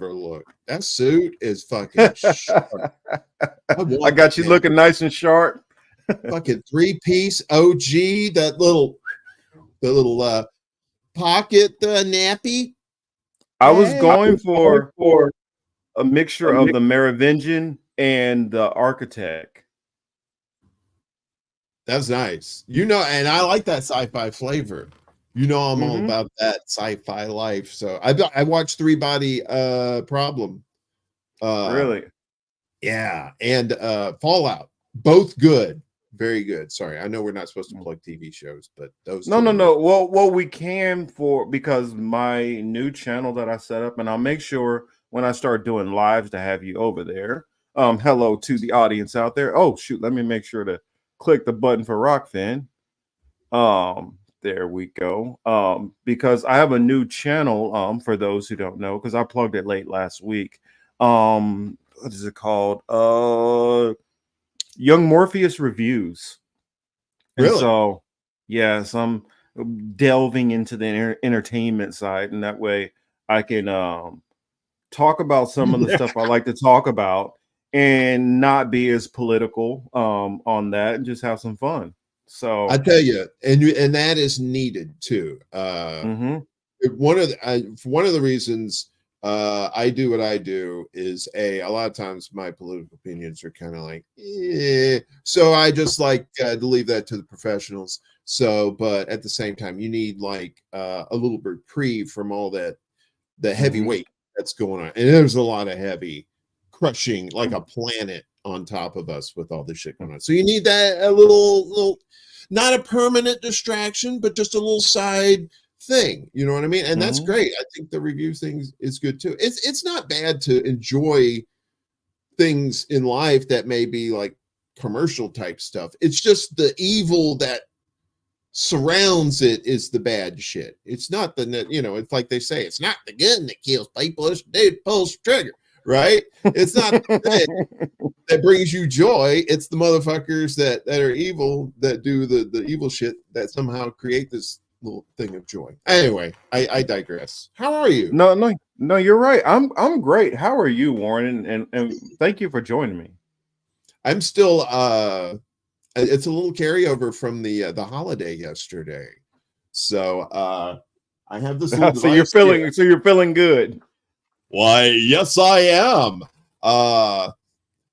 ever look. That suit is fucking sharp. I got you looking nice and sharp. Fucking 3-piece OG, the little pocket nappy. I was going for a mixture of the Merovingian and the Architect. That's nice. And I like that sci-fi flavor. I'm all about that sci-fi life. So I watched Three Body Problem. Really? Yeah, and Fallout. Both good. Very good. Sorry, I know we're not supposed to plug TV shows, but those No. Well, we can because my new channel that I set up, and I'll make sure when I start doing lives to have you over there. Hello to the audience out there. Oh shoot, let me make sure to click the button for Rockfin. There we go. Because I have a new channel. For those who don't know, because I plugged it late last week. What is it called? Young Morpheus Reviews. And really? So, yes, I'm delving into the entertainment side, and that way I can talk about some of the stuff I like to talk about and not be as political on that, and just have some fun. So I tell you, and that is needed too. One of the reasons I do what I do is a lot of times my political opinions are kind of like, so I just like to leave that to the professionals. So, but at the same time, you need like a little reprieve from all the heavy weight that's going on, and there's a lot of heavy crushing like a planet on top of us with all this shit going on. So you need that a little, not a permanent distraction, but just a little side thing, you know what I mean? And that's great. I think the review thing is good too. It's not bad to enjoy things in life that may be like commercial type stuff. It's just the evil that surrounds it is the bad shit. It's not it's like they say, it's not the gun that kills people, it's the dude pulls the trigger, right? It's not that brings you joy. It's the motherfuckers that are evil, that do the evil shit, that somehow create this little thing of joy. Anyway, I digress. How are you? No, you're right. I'm great. How are you, Warren? And thank you for joining me. I'm still it's a little carryover from the holiday yesterday. So I have this little so you're feeling good. Why, yes, I am.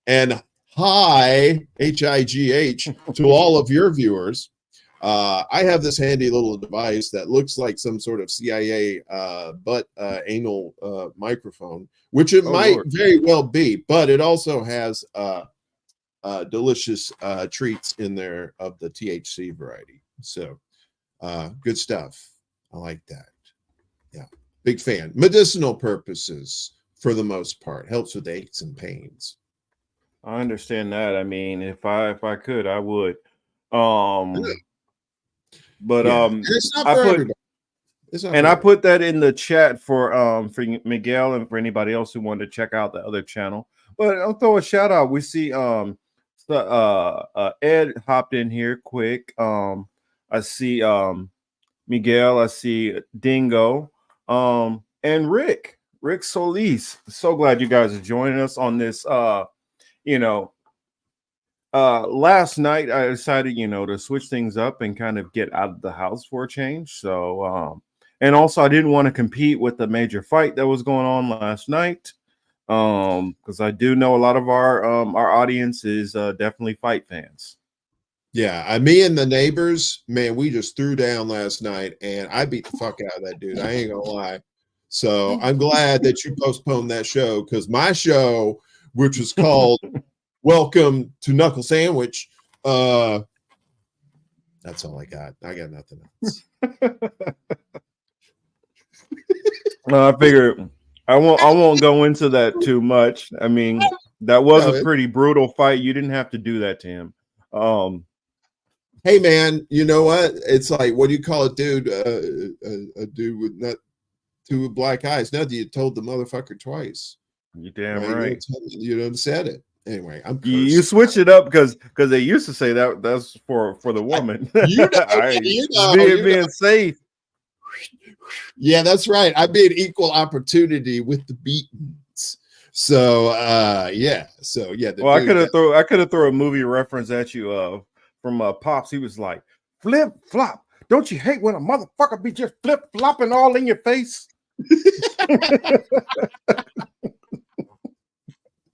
And hi, HIGH, to all of your viewers. I have this handy little device that looks like some sort of CIA anal microphone, which it might very well be, but it also has delicious treats in there of the THC variety. So good stuff. I like that. Yeah, big fan. Medicinal purposes for the most part. Helps with aches and pains. I understand that. I mean, if I could, I would. But and it's not for everybody. I put that in the chat for Miguel and for anybody else who wanted to check out the other channel. But I'll throw a shout out. We see Ed hopped in here quick. I see Miguel, I see Dingo, and Rick Solis. So glad you guys are joining us on this last night I decided, to switch things up and kind of get out of the house for a change. So, and also I didn't want to compete with the major fight that was going on last night. Because I do know a lot of our audience is definitely fight fans. Yeah, me and the neighbors, man, we just threw down last night and I beat the fuck out of that dude. I ain't gonna lie. So I'm glad that you postponed that show, because my show, which was called Welcome to Knuckle Sandwich. That's all I got. I got nothing else. I figure I won't go into that too much. I mean, that was a pretty brutal fight. You didn't have to do that to him. Hey man, you know what? It's like, what do you call it, dude? A dude with not two black eyes. No, you told the motherfucker twice. You damn right. You said it. Anyway, I'm cursed. You switch it up because they used to say that's for the woman. Being safe. Yeah, that's right. I made equal opportunity with the beatings. So yeah. So yeah, the Well, I dude could have thrown a movie reference at you from Pops. He was like, flip flop. Don't you hate when a motherfucker be just flip flopping all in your face?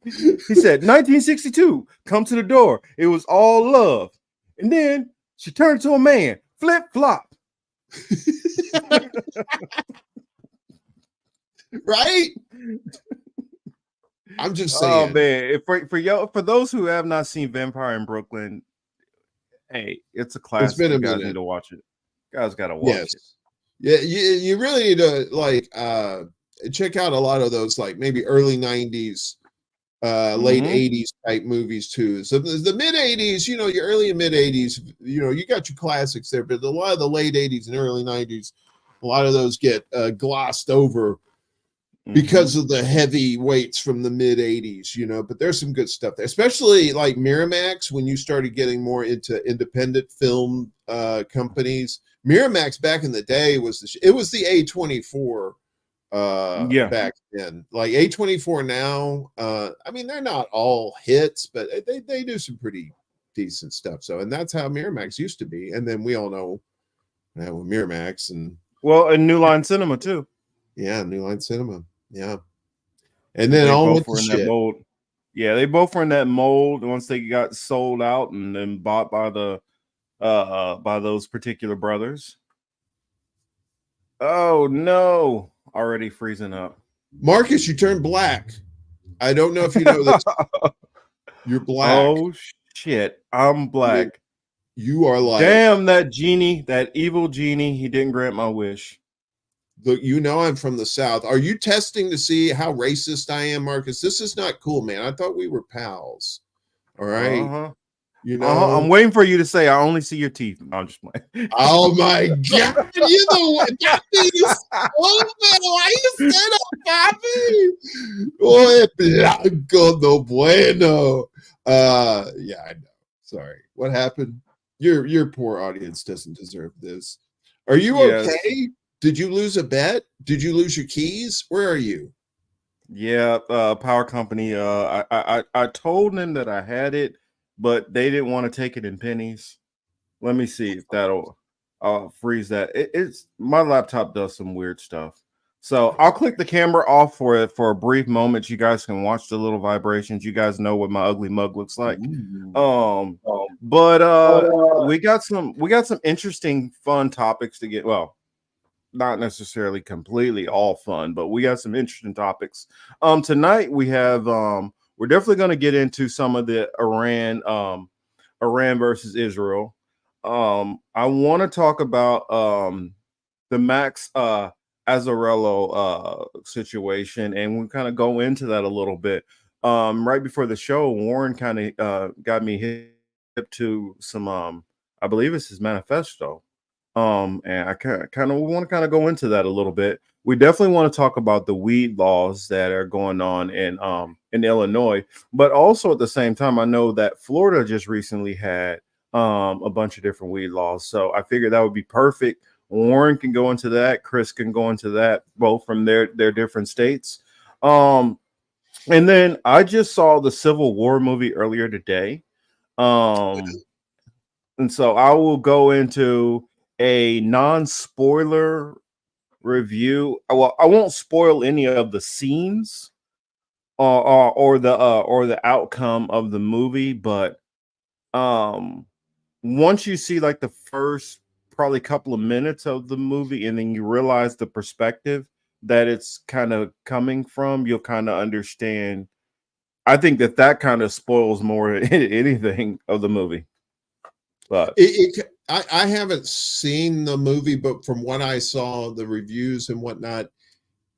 He said, 1962, come to the door. It was all love. And then she turned to a man, flip flop. right? I'm just saying. Oh man, for those who have not seen Vampire in Brooklyn, hey, it's a classic. It's been a you guys minute. need to watch it. You guys got to watch it. Yeah, you really need to like check out a lot of those like maybe early 90s, late 80s type movies too. So the mid 80s, you know, your early and mid 80s, you know, you got your classics there, but a lot of the late 80s and early 90s, a lot of those get glossed over because of the heavy weights from the mid 80s, you know, but there's some good stuff there, especially like Miramax. When you started getting more into independent film companies, Miramax back in the day was it was the A24 back then. Like A24 now, I mean, they're not all hits, but they do some pretty decent stuff. So, and that's how Miramax used to be. And then we all know now with Miramax and New Line Cinema too. Yeah, New Line Cinema. Yeah. And then all went to shit. Mold. Yeah, they both were in that mold once they got sold out and then bought by the by those particular brothers. Oh no, already freezing up. Marcus, you turned black. I don't know if you know this. You're black. Oh shit, I'm black. You are like, damn, that genie, that evil genie, he didn't grant my wish. Look, you know I'm from the South. Are you testing to see how racist I am, Marcus? This is not cool, man. I thought we were pals. All right. You know, I'm waiting for you to say I only see your teeth. No, I'm just playing. Oh my god, you know what? That thing is so why you said that, Bobby? Oh, blanco no bueno. Yeah, I know. Sorry. What happened? Your poor audience doesn't deserve this. Are you okay? Did you lose a bet? Did you lose your keys? Where are you? Yeah, power company. I told them that I had it, but they didn't want to take it in pennies. Let me see if that'll freeze that. It's my laptop does some weird stuff. So I'll click the camera off for a brief moment. You guys can watch the little vibrations. You guys know what my ugly mug looks like. But we got some interesting, fun topics to get. Well, not necessarily completely all fun, but we got some interesting topics. Tonight we have we're definitely going to get into some of the Iran versus Israel. I want to talk about the Max Azzarello situation, and we kind of go into that a little bit. Right before the show, Warren kind of got me hip to some I believe it's his manifesto. And I kind of want to go into that a little bit. We definitely want to talk about the weed laws that are going on in Illinois, but also at the same time, I know that Florida just recently had a bunch of different weed laws. So I figured that would be perfect. Warren can go into that. Chris can go into that, both from their different states. And then I just saw the Civil War movie earlier today. And so I will go into a non-spoiler review. Well, I won't spoil any of the scenes or the outcome of the movie, but once you see like the first probably couple of minutes of the movie and then you realize the perspective that it's kind of coming from, you'll kind of understand. I think that kind of spoils more than anything of the movie. But I haven't seen the movie, but from what I saw, the reviews and whatnot,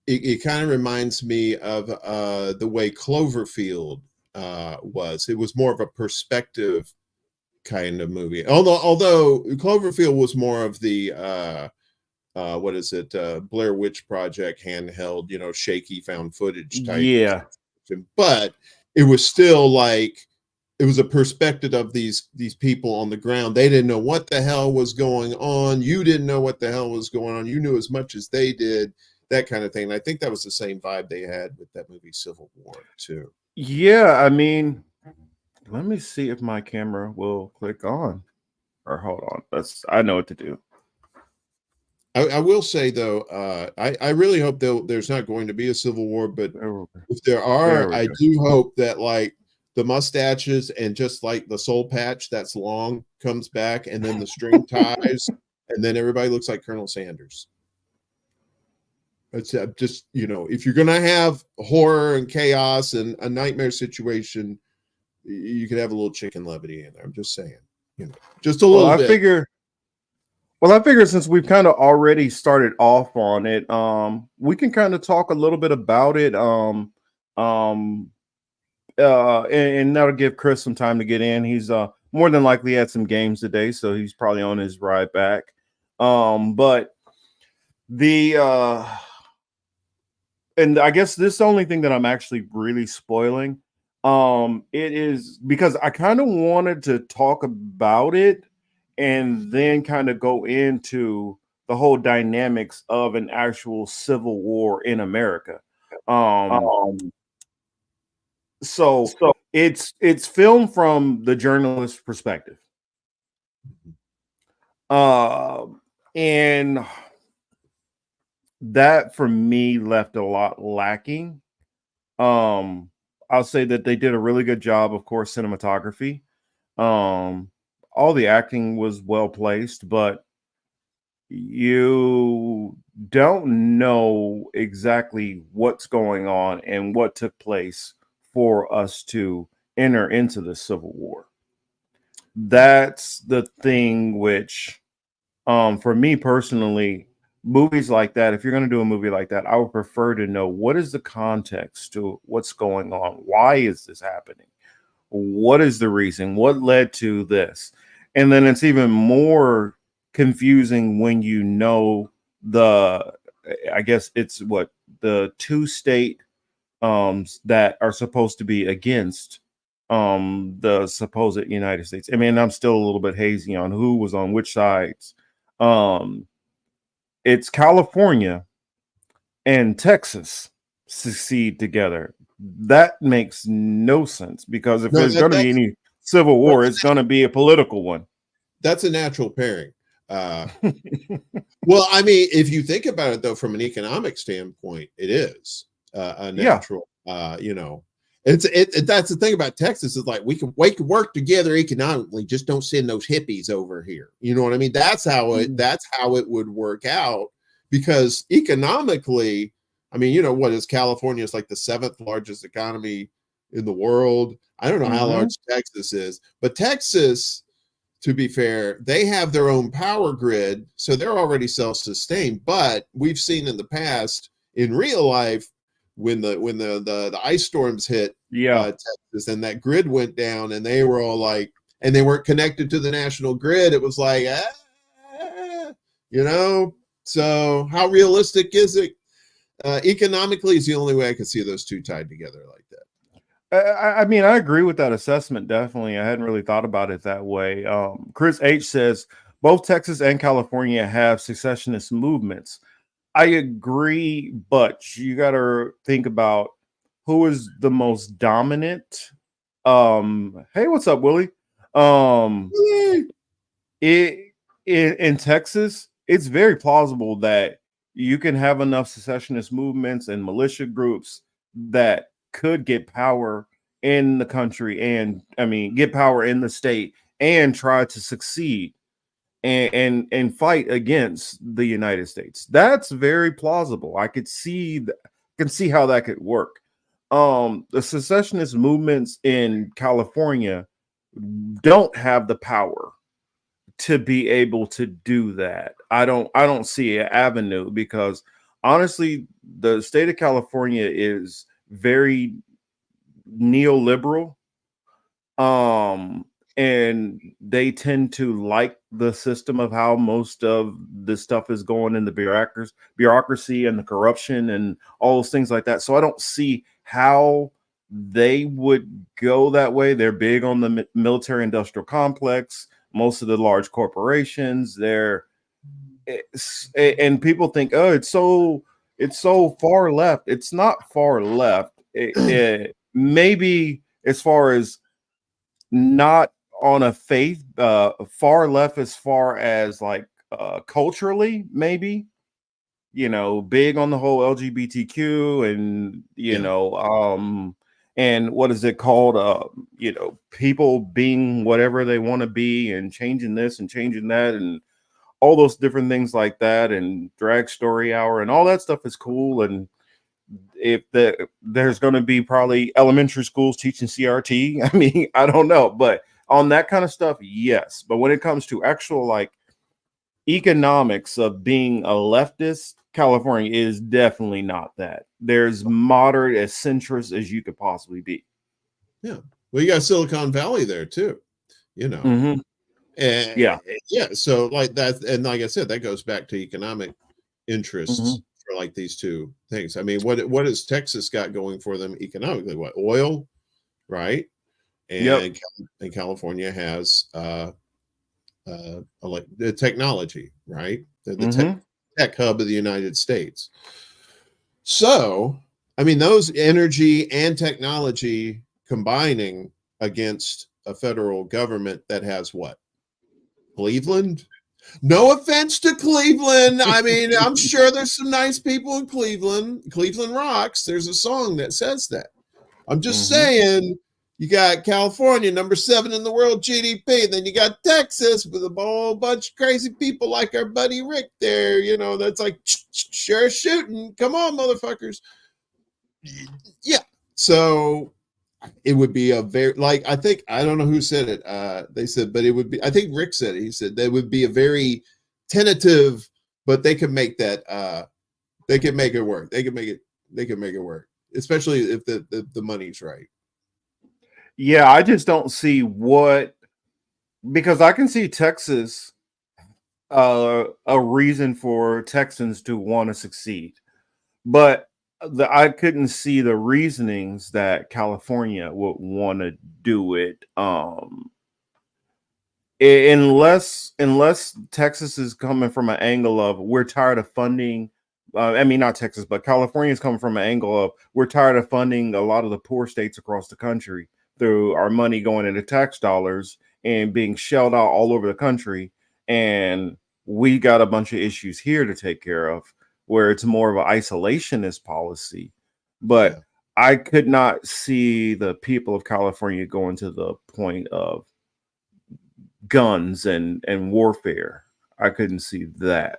it kind of reminds me of the way Cloverfield was. It was more of a perspective kind of movie. Although Cloverfield was more of the what is it? Blair Witch Project handheld, you know, shaky found footage type. Yeah. But it was still like it was a perspective of these people on the ground. They didn't know what the hell was going on. You didn't know what the hell was going on. You knew as much as they did, that kind of thing. And I think that was the same vibe they had with that movie Civil War too. Yeah, I mean, let me see if my camera will click on. Or hold on. I know what to do. I will say though, I really hope there's not going to be a civil war, but if there are, I do hope that like the mustaches and just like the soul patch that's long comes back, and then the string ties, and then everybody looks like Colonel Sanders. It's just, if you're gonna have horror and chaos and a nightmare situation, you could have a little chicken levity in there. I'm just saying, just a little bit. I figure since we've kind of already started off on it, we can kind of talk a little bit about it. And that'll give Chris some time to get in. He's more than likely had some games today, so he's probably on his ride back. But and I guess this is the only thing that I'm actually really spoiling. It is because I kind of wanted to talk about it and then kind of go into the whole dynamics of an actual civil war in America. So it's filmed from the journalist's perspective. And that for me left a lot lacking. I'll say that they did a really good job, of course, cinematography. All the acting was well placed, but you don't know exactly what's going on and what took place for us to enter into the Civil War. That's the thing which, for me personally, movies like that, if you're going to do a movie like that, I would prefer to know what is the context to what's going on. Why is this happening? What is the reason? What led to this? And then it's even more confusing when you know I guess it's what the two state that are supposed to be against the supposed United States. I mean, I'm still a little bit hazy on who was on which sides. It's California and Texas succeed together. That makes no sense because if there's going to be any civil war, it's going to be a political one. That's a natural pairing. Well, I mean, if you think about it, though, from an economic standpoint, it is a natural. That's the thing about Texas is like we can work together economically. Just don't send those hippies over here. You know what I mean? That's how it would work out because economically. I mean, what is California is like the 7th largest economy in the world. I don't know how large Texas is, but Texas, to be fair, they have their own power grid, so they're already self-sustained. But we've seen in the past, in real life, when the ice storms hit Texas and that grid went down, and they were all like, and they weren't connected to the national grid. It was like, So how realistic is it? Economically is the only way I could see those two tied together like that. I mean, I agree with that assessment. Definitely. I hadn't really thought about it that way. Chris H says both Texas and California have secessionist movements. I agree, but you got to think about who is the most dominant. Hey, what's up, Willie? In Texas, it's very plausible that you can have enough secessionist movements and militia groups that could get power in the country and get power in the state and try to succeed and fight against the United States. That's very plausible. I can see how that could work. The secessionist movements in California don't have the power to be able to do that. I don't see an avenue because honestly, the state of California is very neoliberal. And they tend to like the system of how most of this stuff is going in the bureaucracy and the corruption and all those things like that. So I don't see how they would go that way. They're big on the military industrial complex. Most of the large corporations, and people think, oh, it's so far left. It's not far left. Maybe as far as not on a faith, far left as far as like culturally, maybe, big on the whole LGBTQ and, and what is it called? People being whatever they want to be and changing this and changing that and all those different things like that, and drag story hour and all that stuff is cool. And if there's going to be probably elementary schools teaching CRT, I mean, I don't know, but on that kind of stuff, yes. But when it comes to actual like economics of being a leftist, California is definitely not that. There's moderate as centrist as you could possibly be. Yeah. Well, you got Silicon Valley there too, Mm-hmm. And yeah. So like that, and like I said, that goes back to economic interests for like these two things. I mean, what has Texas got going for them economically? What, oil, right? And and California has like the technology, right? The tech hub of the United States. So, I mean, those energy and technology combining against a federal government that has what? Cleveland? No offense to Cleveland. I mean, I'm sure there's some nice people in Cleveland. Cleveland rocks. There's a song that says that. I'm just saying, you got California, number 7 in the world GDP. Then you got Texas with a whole bunch of crazy people like our buddy Rick there. That's like, sure shooting. Come on, motherfuckers. Yeah. So it would be a very, like, I don't know who said it. They said, but it would be, I think Rick said it. He said that would be a very tentative, but they could make that, they can make it work. They can make it work, especially if the money's right. Yeah, I just don't see because I can see Texas, a reason for Texans to want to succeed, but I couldn't see the reasonings that California would want to do it. Unless Texas is coming from an angle of we're tired of funding. I mean, not Texas, but California is coming from an angle of we're tired of funding a lot of the poor states across the country through our money going into tax dollars and being shelled out all over the country. And we got a bunch of issues here to take care of, where it's more of an isolationist policy. But I could not see the people of California going to the point of guns and warfare. I couldn't see that.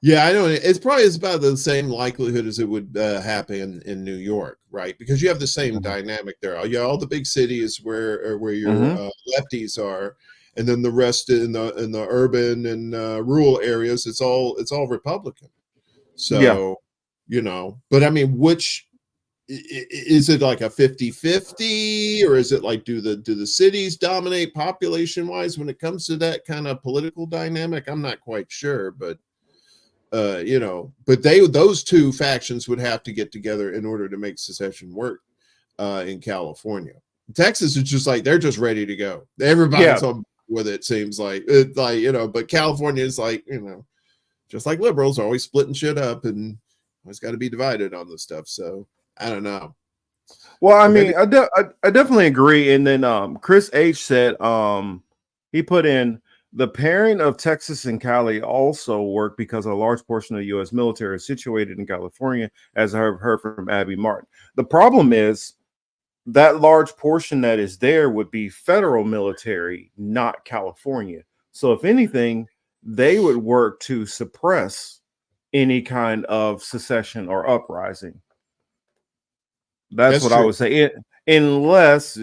Yeah, I know. It's probably about the same likelihood as it would happen in New York, right? Because you have the same dynamic there. All the big cities where your lefties are, and then the rest in the urban and rural areas, it's all Republican. So, but I mean, which is it like a 50-50, or is it like do the cities dominate population wise when it comes to that kind of political dynamic? I'm not quite sure, but but those two factions would have to get together in order to make secession work in California. Texas is just like they're just ready to go. Everybody's on with it, seems like. But California is like, just like liberals are always splitting shit up and always got to be divided on this stuff. So I don't know. Well, I mean, I definitely agree. And then Chris H said he put in, the pairing of Texas and Cali also work because a large portion of the U.S. military is situated in California, as I've heard from Abby Martin. The problem is that large portion that is there would be federal military, not California. So if anything, they would work to suppress any kind of secession or uprising. That's what true. I would say. Unless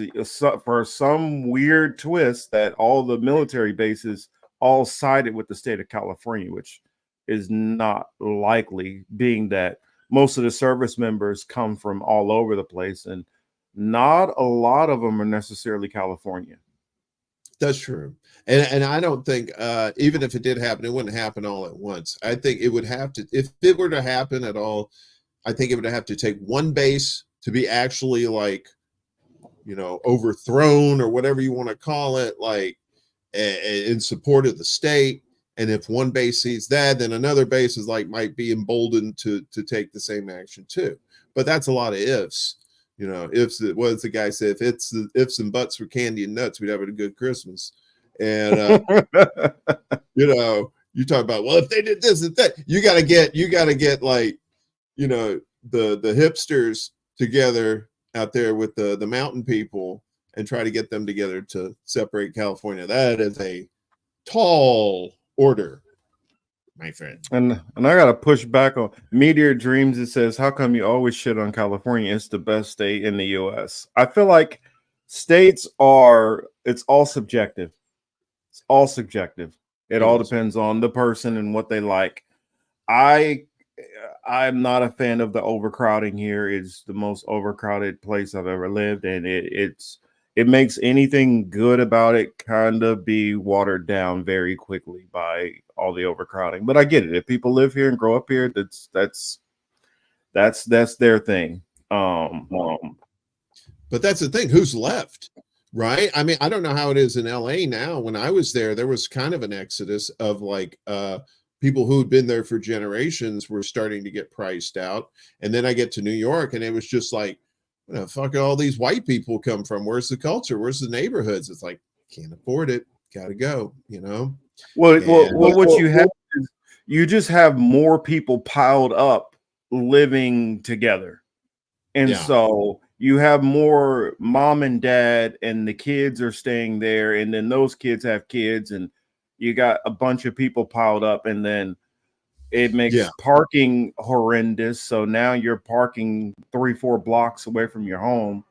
for some weird twist that all the military bases all sided with the state of California, which is not likely, being that most of the service members come from all over the place and not a lot of them are necessarily California. That's true. And I don't think, even if it did happen, it wouldn't happen all at once. I think it would have to, if it were to happen at all, I think it would have to take one base to be actually like, overthrown or whatever you want to call it, like in support of the state. And if one base sees that, then another base is like might be emboldened to take the same action too. But that's a lot of ifs. Ifs. What does the guy say? If it's the ifs and buts for candy and nuts, we'd have a good Christmas. And you talk about, well, if they did this and that, you gotta get like, the hipsters together out there with the mountain people and try to get them together to separate California. That is a tall order, my friend. And I gotta push back on Meteor Dreams. It says, how come you always shit on California? It's the best state in the US. I feel like it's all subjective. It's all subjective. It all depends on the person and what they like. I'm not a fan of the overcrowding here. It's the most overcrowded place I've ever lived, and it makes anything good about it kind of be watered down very quickly by all the overcrowding. But I get it. If people live here and grow up here, that's their thing. But that's the thing. Who's left? Right. I mean, I don't know how it is in LA now. When I was there was kind of an exodus of like people who had been there for generations were starting to get priced out. And then I get to New York and it was just like, where the fuck all these white people come from? Where's the culture? Where's the neighborhoods? It's like, can't afford it. Gotta go, Well, what you have is you just have more people piled up living together. And so you have more mom and dad and the kids are staying there. And then those kids have kids and you got a bunch of people piled up, and then it makes parking horrendous. So now you're parking 3-4 blocks away from your home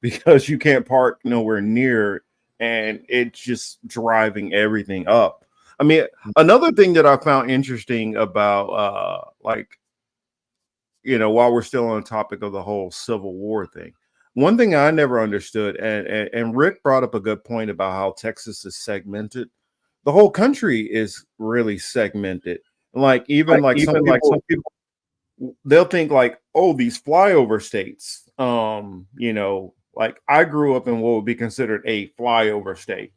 because you can't park nowhere near, and it's just driving everything up. I mean, another thing that I found interesting about while we're still on the topic of the whole Civil War thing, one thing I never understood, and Rick brought up a good point about how Texas is segmented. The whole country is really segmented. Like some people, they'll think like, oh, these flyover states. Like I grew up in what would be considered a flyover state.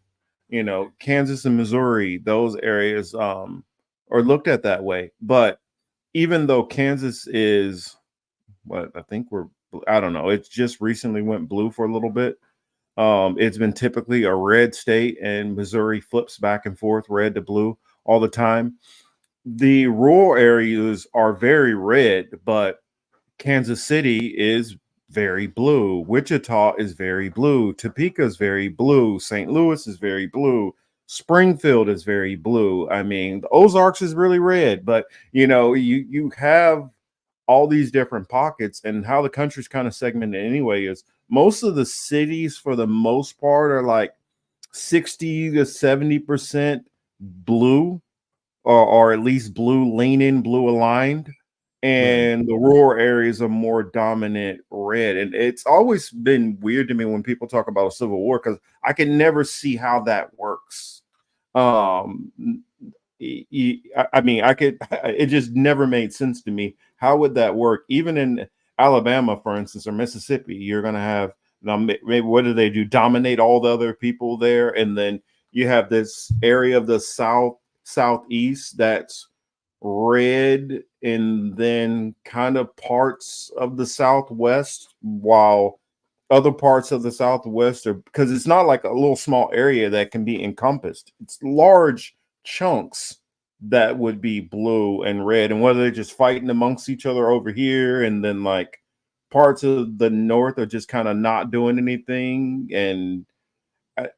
Kansas and Missouri, those areas are looked at that way. But even though Kansas is I don't know, it just recently went blue for a little bit. It's been typically a red state, and Missouri flips back and forth, red to blue all the time. The rural areas are very red, but Kansas City is very blue. Wichita is very blue. Topeka is very blue. St. Louis is very blue. Springfield is very blue. I mean, the Ozarks is really red, but you have all these different pockets, and how the country's kind of segmented anyway is most of the cities for the most part are like 60 to 70% blue, or at least blue leaning, blue aligned. And the rural areas are more dominant red. And it's always been weird to me when people talk about a civil war, because I can never see how that works. It just never made sense to me. How would that work? Even in Alabama, for instance, or Mississippi, you're going to have, maybe what do they do? Dominate all the other people there. And then you have this area of the southeast that's red, and then kind of parts of the southwest, while other parts of the southwest are, because it's not like a little small area that can be encompassed. It's large chunks that would be blue and red, and whether they're just fighting amongst each other over here, and then like parts of the north are just kind of not doing anything. And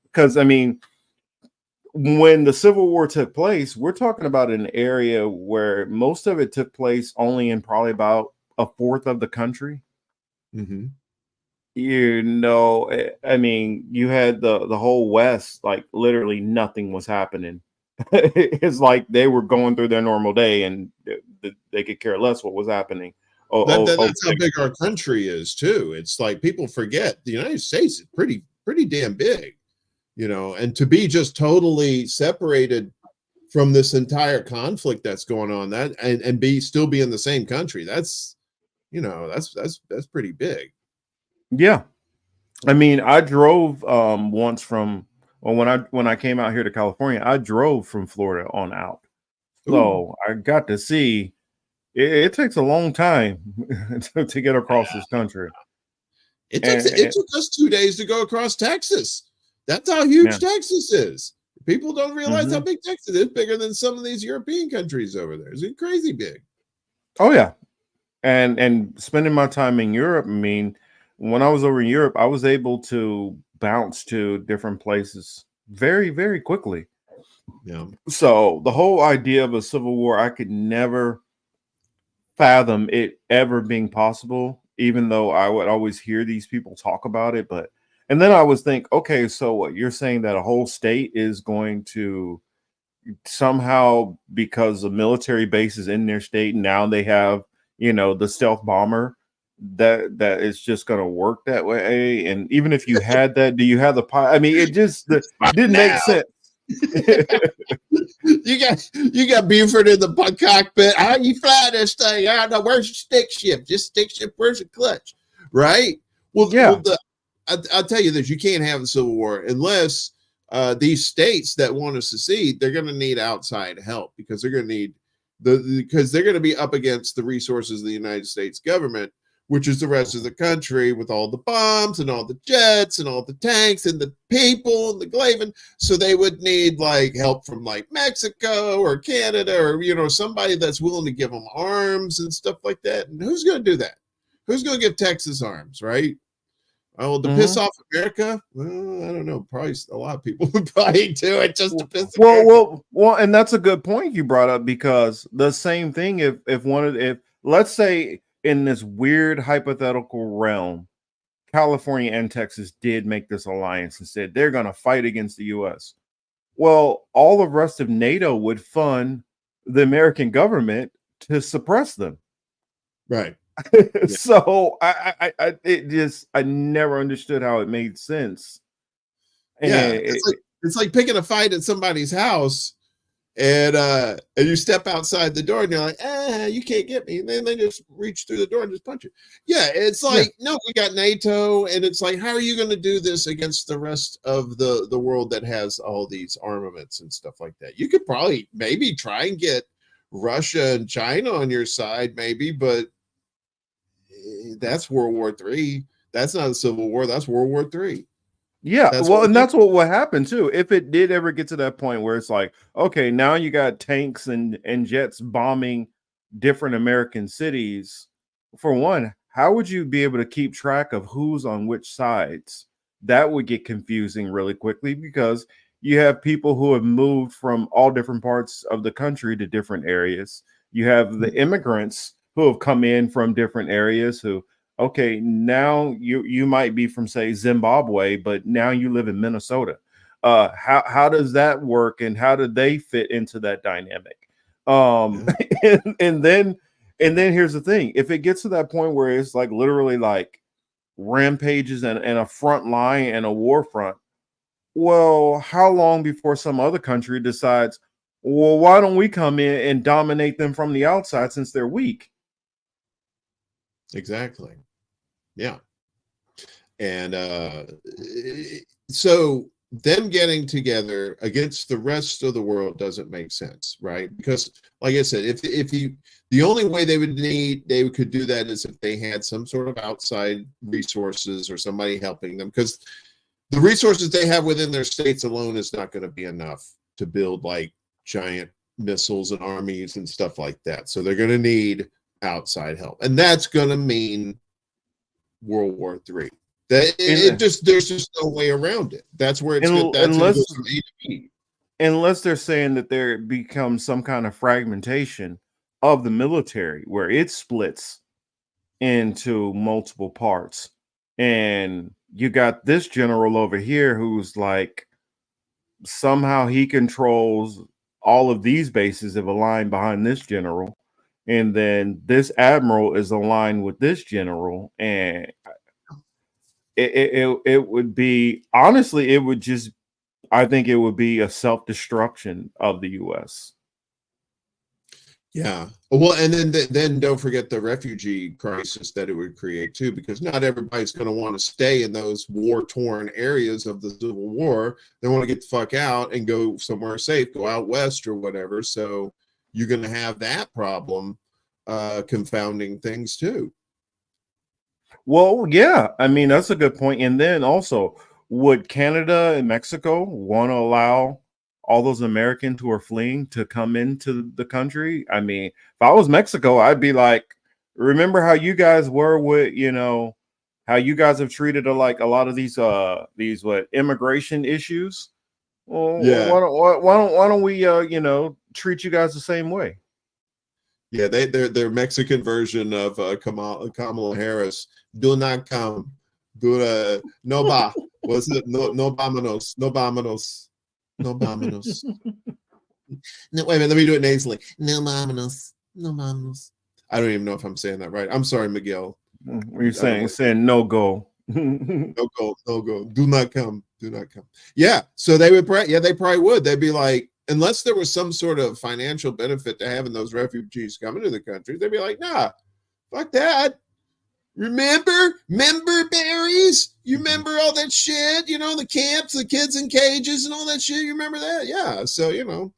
because I mean, when the Civil War took place, we're talking about an area where most of it took place only in probably about a fourth of the country. Mm-hmm. I mean, you had the whole West, like literally nothing was happening. It's like they were going through their normal day, and they could care less what was happening. That's how big our country is too. It's like people forget the United States is pretty damn big, and to be just totally separated from this entire conflict that's going on, that and still be in the same country, that's pretty big. Yeah. I mean, I drove once from well when I came out here to California, I drove from Florida on out. Ooh, So I got to see it takes a long time to get across this country. it And took us 2 days to go across Texas. That's how huge yeah. Texas is. People don't realize how Hmm. big Texas is. Bigger than some of these European countries over there. It's crazy big. Oh yeah. And spending my time in Europe, I mean, when I was over in Europe, I was able to bounce to different places very, very quickly. Yeah. So the whole idea of a civil war, I could never fathom it ever being possible, even though I would always hear these people talk about it. But and then I would think, okay, so what you're saying that a whole state is going to somehow because the military bases in their state now they have the stealth bomber that is just going to work that way, and even if you had that, do you have the pilot? I mean, it just didn't make Now sense. you got Buford in the cockpit. How you fly this thing? I don't know. Where's your stick shift? Just stick shift. Where's the clutch? Right. Yeah. I'll tell you this: you can't have a civil war unless these states that want to secede. They're going to need outside help because they're going to need because they're going to be up against the resources of the United States government, which is the rest of the country with all the bombs and all the jets and all the tanks and the people and the glavin. So they would need like help from like Mexico or Canada or somebody that's willing to give them arms and stuff like that. And who's going to do that? Who's going to give Texas arms, right? Oh, to piss Hmm. off America? Well, I don't know. Probably a lot of people would probably do it just to piss Well, America. and that's a good point you brought up because the same thing if let's say in this weird hypothetical realm, California and Texas did make this alliance and said they're going to fight against the U.S. Well, all the rest of NATO would fund the American government to suppress them. Right. Yeah. So I never understood how it made sense. And Yeah. It's like picking a fight at somebody's house and you step outside the door and you're like, you can't get me. And then they just reach through the door and just punch you. Yeah, it's yeah, like, no, we got NATO, and it's like, how are you going to do this against the rest of the world that has all these armaments and stuff like that? You could probably maybe try and get Russia and China on your side, maybe, but that's World War III. That's not a civil war. That's World War III. yeah. That's Well, what and we that's what would happen too if it did ever get to that point where it's like, okay, now you got tanks and jets bombing different American cities. For one, how would you be able to keep track of who's on which sides? That would get confusing really quickly because you have people who have moved from all different parts of the country to different areas. You have the immigrants who have come in from different areas who, okay, now you might be from say Zimbabwe, but now you live in Minnesota. How does that work and how do they fit into that dynamic? Um yeah. and then here's the thing. If it gets to that point where it's like literally like rampages and a front line and a war front, well, how long before some other country decides, well, why don't we come in and dominate them from the outside since they're weak? Exactly. Yeah. And so them getting together against the rest of the world doesn't make sense, right? Because like I said, if you the only way they could do that is if they had some sort of outside resources or somebody helping them, because the resources they have within their states alone is not going to be enough to build like giant missiles and armies and stuff like that. So they're going to need outside help, and that's going to mean World War III. That it In, just there's just no way around it. That's where it's good. That's going to go unless from A to B. unless they're saying that there becomes some kind of fragmentation of the military where it splits into multiple parts. And you got this general over here who's like somehow he controls all of these bases have aligned behind this general. And then this admiral is aligned with this general. And it would be honestly, it would just I think it would be a self-destruction of the US. Yeah. Well, and then don't forget the refugee crisis that it would create too, because not everybody's going to want to stay in those war-torn areas of the Civil War. They want to get the fuck out and go somewhere safe, go out west or whatever. So you're going to have that problem confounding things too. Well, yeah, I mean that's a good point. And then also, would Canada and Mexico want to allow all those Americans who are fleeing to come into the country? I mean, if I was Mexico, I'd be like, remember how you guys were with, how you guys have treated like a lot of these what immigration issues. Well, Yeah. why don't we treat you guys the same way? Yeah, their Mexican version of Kamala Harris. Do not come. No va. Was it no vámonos? No vámonos. No vámonos. No, wait a minute, let me do it nasally. No vámonos. No vámonos. I don't even know if I'm saying that right. I'm sorry, Miguel. What are you saying? Saying no go. No go, no go. Do not come. Do not come. Yeah. So they would they probably would. They'd be like, unless there was some sort of financial benefit to having those refugees coming to the country, they'd be like, nah, fuck that. Remember berries? You remember all that shit? The camps, the kids in cages and all that shit. You remember that? Yeah. So,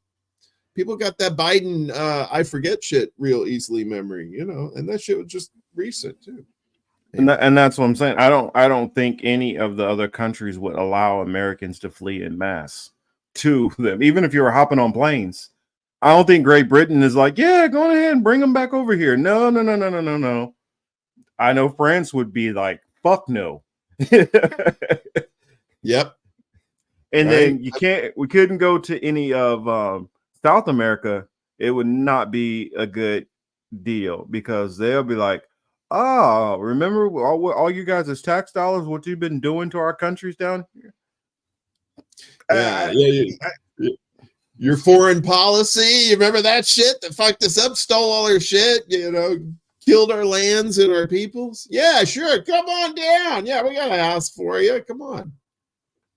people got that Biden I forget shit real easily memory, and that shit was just recent too. And that's what I'm saying. I don't think any of the other countries would allow Americans to flee in mass to them, even if you were hopping on planes. I don't think Great Britain is like, yeah, go ahead and bring them back over here. No. I know France would be like, fuck no. Yep. And then we couldn't go to any of South America. It would not be a good deal because they'll be like, remember all you guys as tax dollars, what you've been doing to our countries down here? Yeah. Your foreign policy, you remember that shit that fucked us up, stole all our shit, killed our lands and our peoples? Yeah, sure. Come on down. Yeah, we got a house for you. Come on.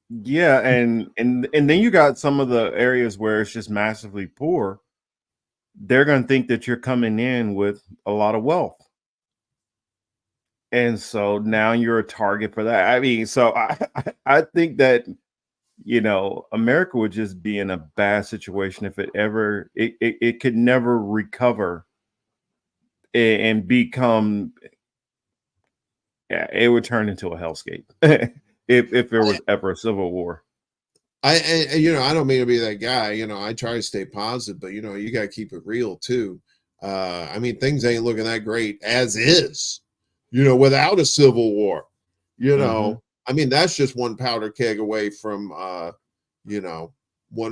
Yeah, and then you got some of the areas where it's just massively poor. They're going to think that you're coming in with a lot of wealth. And so now you're a target for that. I mean, so I think that, America would just be in a bad situation if it could never recover and become, it would turn into a hellscape if there was ever a civil war. I don't mean to be that guy. I try to stay positive, but you got to keep it real too. I mean, things ain't looking that great as is. Without a civil war. I mean, that's just one powder keg away from one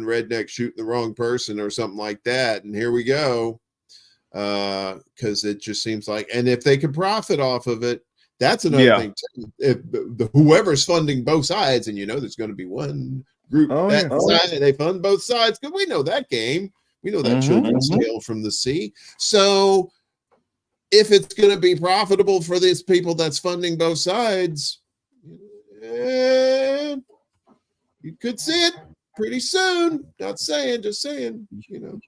redneck shooting the wrong person or something like that. And here we go. Because it just seems like, and if they can profit off of it, that's another thing too. If whoever's funding both sides, and there's going to be one group side, they fund both sides, because we know that game. We know that children's tale from the sea. So if it's going to be profitable for these people that's funding both sides, you could see it pretty soon. Not saying, just saying,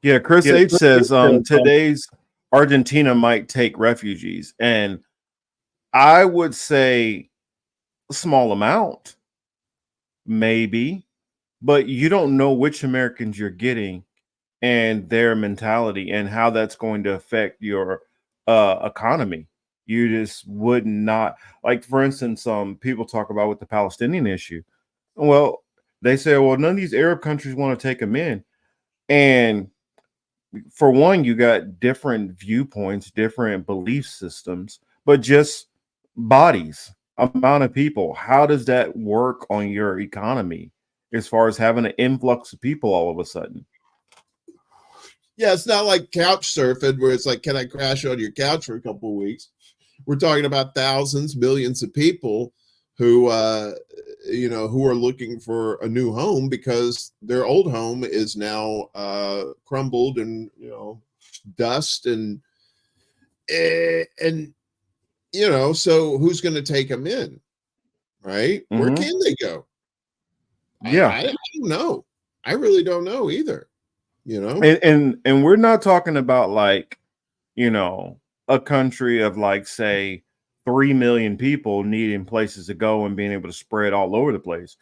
Yeah, Chris H says today's Argentina might take refugees, and I would say a small amount, maybe, but you don't know which Americans you're getting and their mentality and how that's going to affect your economy. You just would not, like, for instance, people talk about with the Palestinian issue. Well, they say, well, none of these Arab countries want to take them in. And for one, you got different viewpoints, different belief systems, but just bodies, amount of people. How does that work on your economy as far as having an influx of people all of a sudden? Yeah, it's not like couch surfing where it's like, can I crash on your couch for a couple of weeks? We're talking about thousands, millions of people who who are looking for a new home because their old home is now crumbled and dust and so who's going to take them in, right? Where can they go? Yeah, I don't know. I really don't know either. you know. And we're not talking about like, a country of like, say, 3 million people needing places to go and being able to spread all over the place.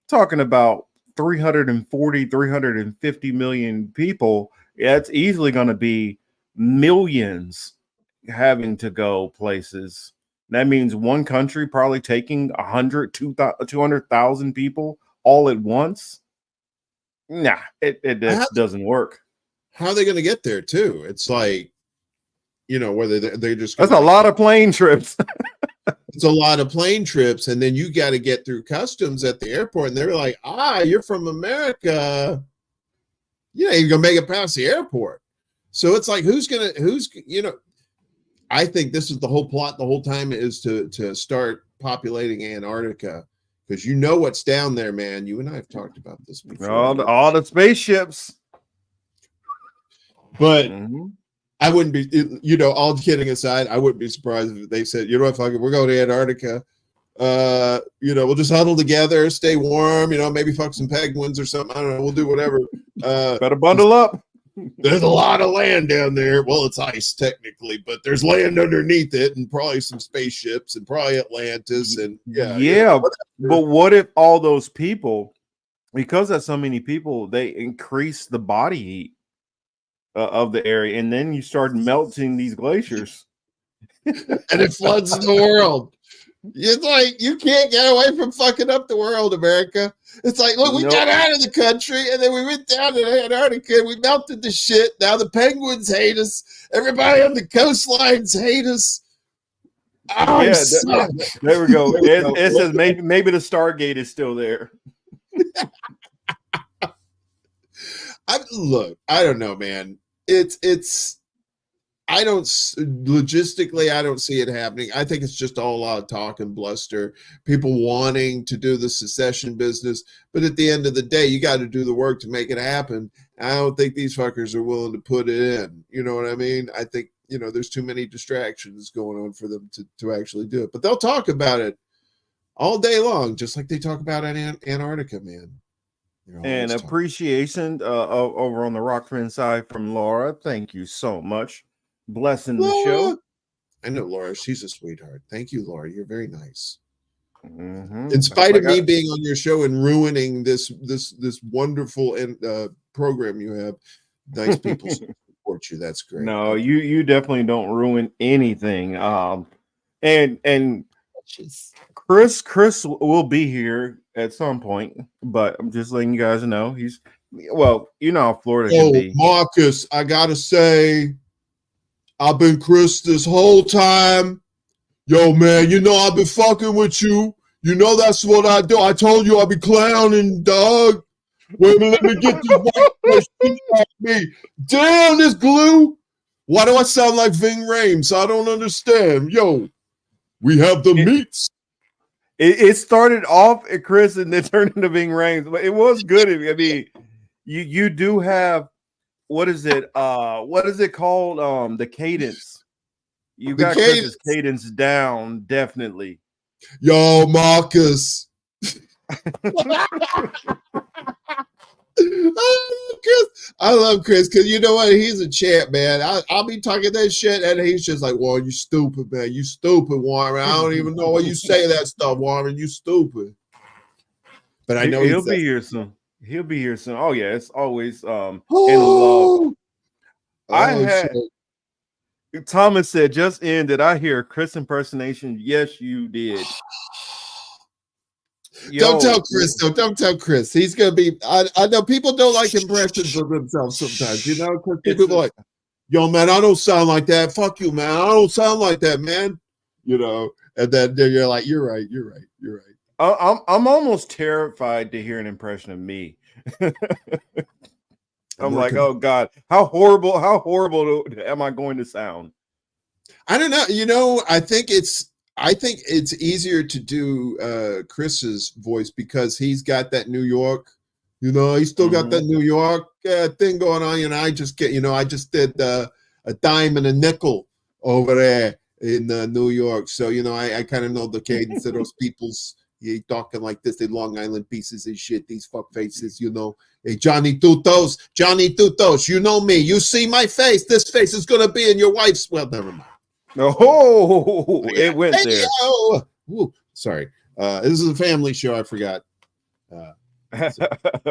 Talking about 340, 350 million people. It's easily going to be millions having to go places. That means one country probably taking 200,000 people all at once. Nah, it doesn't work. How are they going to get there too? It's like, whether they're just that's a lot of plane trips. It's a lot of plane trips, and then you got to get through customs at the airport, and they're like, you're from America. You're gonna make it past the airport. So it's like, I think this is the whole plot the whole time, is to start populating Antarctica, because what's down there, man. You and I have talked about this before. All the spaceships. But I wouldn't be, all kidding aside, I wouldn't be surprised if they said, fuck it, we're going to Antarctica. We'll just huddle together, stay warm, maybe fuck some penguins or something. I don't know. We'll do whatever. Better bundle up. There's a lot of land down there. Well, it's ice technically, but there's land underneath it, and probably some spaceships, and probably Atlantis, and But what if all those people, because there's so many people, they increase the body heat of the area, and then you start melting these glaciers, and it floods the world. It's like, you can't get away from fucking up the world, America. It's like, look, we got out of the country, and then we went down to Antarctica, and we melted the shit. Now the penguins hate us. Everybody on the coastlines hate us. There we go. It says maybe the Stargate is still there. Look, I don't know, man. I don't see it happening. I think it's just all a lot of talk and bluster, people wanting to do the secession business. But at the end of the day, you got to do the work to make it happen. I don't think these fuckers are willing to put it in. You know what I mean? I think, there's too many distractions going on for them to actually do it. But they'll talk about it all day long, just like they talk about Antarctica, man. And appreciation over on the Rockfin side from Laura. Thank you so much. Blessing the show. I know Laura. She's a sweetheart. Thank you, Laura. You're very nice. In spite of me being on your show and ruining this wonderful program you have, nice people support you. That's great. No, you definitely don't ruin anything. And Chris will be here at some point, but I'm just letting you guys know how Florida can be. Marcus, I gotta say, I've been Chris this whole time. Yo, man, I've been fucking with you. That's what I do. I told you I'd be clowning, dog. Wait a minute, let me get this white shit off me. Damn, this glue. Why do I sound like Ving Rhames? I don't understand. Yo, we have the meats. It started off at Chris and then turned into Ving Rhames, but it was good. I mean, you do have, what is it? What is it called? The cadence. You got Chris's cadence down, definitely. Yo, Marcus. Chris. I love Chris because you know what? He's a champ, man. I'll be talking that shit, and he's just like, "Well, you stupid, man. You stupid, Warren. I don't even know why you say that stuff, Warren. You stupid." But I know he'll be here soon. He'll be here soon. Oh yeah, it's always in love. Thomas said, "Just in, did I hear Chris impersonation?" Yes, you did. Don't tell Chris, though. Don't tell Chris. He's gonna be. I know people don't like impressions of themselves sometimes. Because people are like, "Yo, man, I don't sound like that. Fuck you, man. I don't sound like that, man." And then you're like, "You're right. You're right. You're right." I'm almost terrified to hear an impression of me. I'm like, oh God, how horrible am I going to sound? I don't know. I think it's easier to do Chris's voice because he's got that New York, he's still got that New York thing going on. I just did a dime and a nickel over there in New York. So, I kind of know the cadence of those people's You ain't talking like this. They Long Island pieces of shit. These fuck faces, you know. Hey, Johnny Tutos, you know me. You see my face. This face is gonna be in your wife's. Well, never mind. Oh, it went there. Ooh, sorry. This is a family show. I forgot.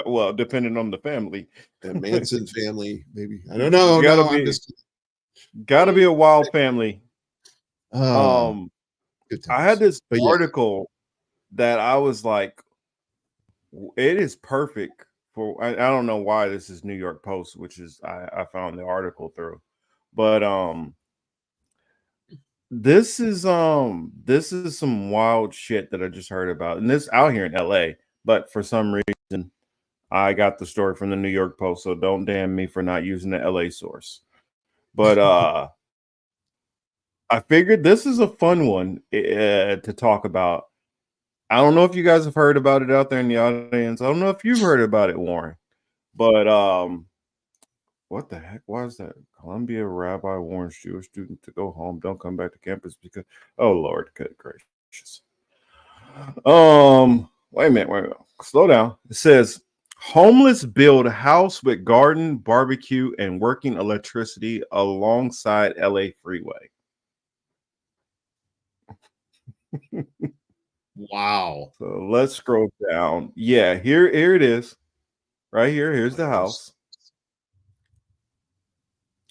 Well, depending on the family. The Manson family, maybe. I don't know. I'm just gotta be a wild family. Good times. I had this article that I was like, it is perfect for. I don't know why this is New York Post, which is I found the article through, but this is some wild shit that I just heard about, and this out here in LA, but for some reason I got the story from the New York Post, so don't damn me for not using the LA source. But I figured this is a fun one to talk about. I don't know if you guys have heard about it out there in the audience. I don't know if you've heard about it, Warren. But what the heck? Why is that? Columbia rabbi warns Jewish student to go home, don't come back to campus because oh Lord, good gracious. Wait a minute. Slow down. It says homeless build house with garden, barbecue, and working electricity alongside LA freeway. Wow. So let's scroll down. Yeah, here it is. Right here. Here's the house.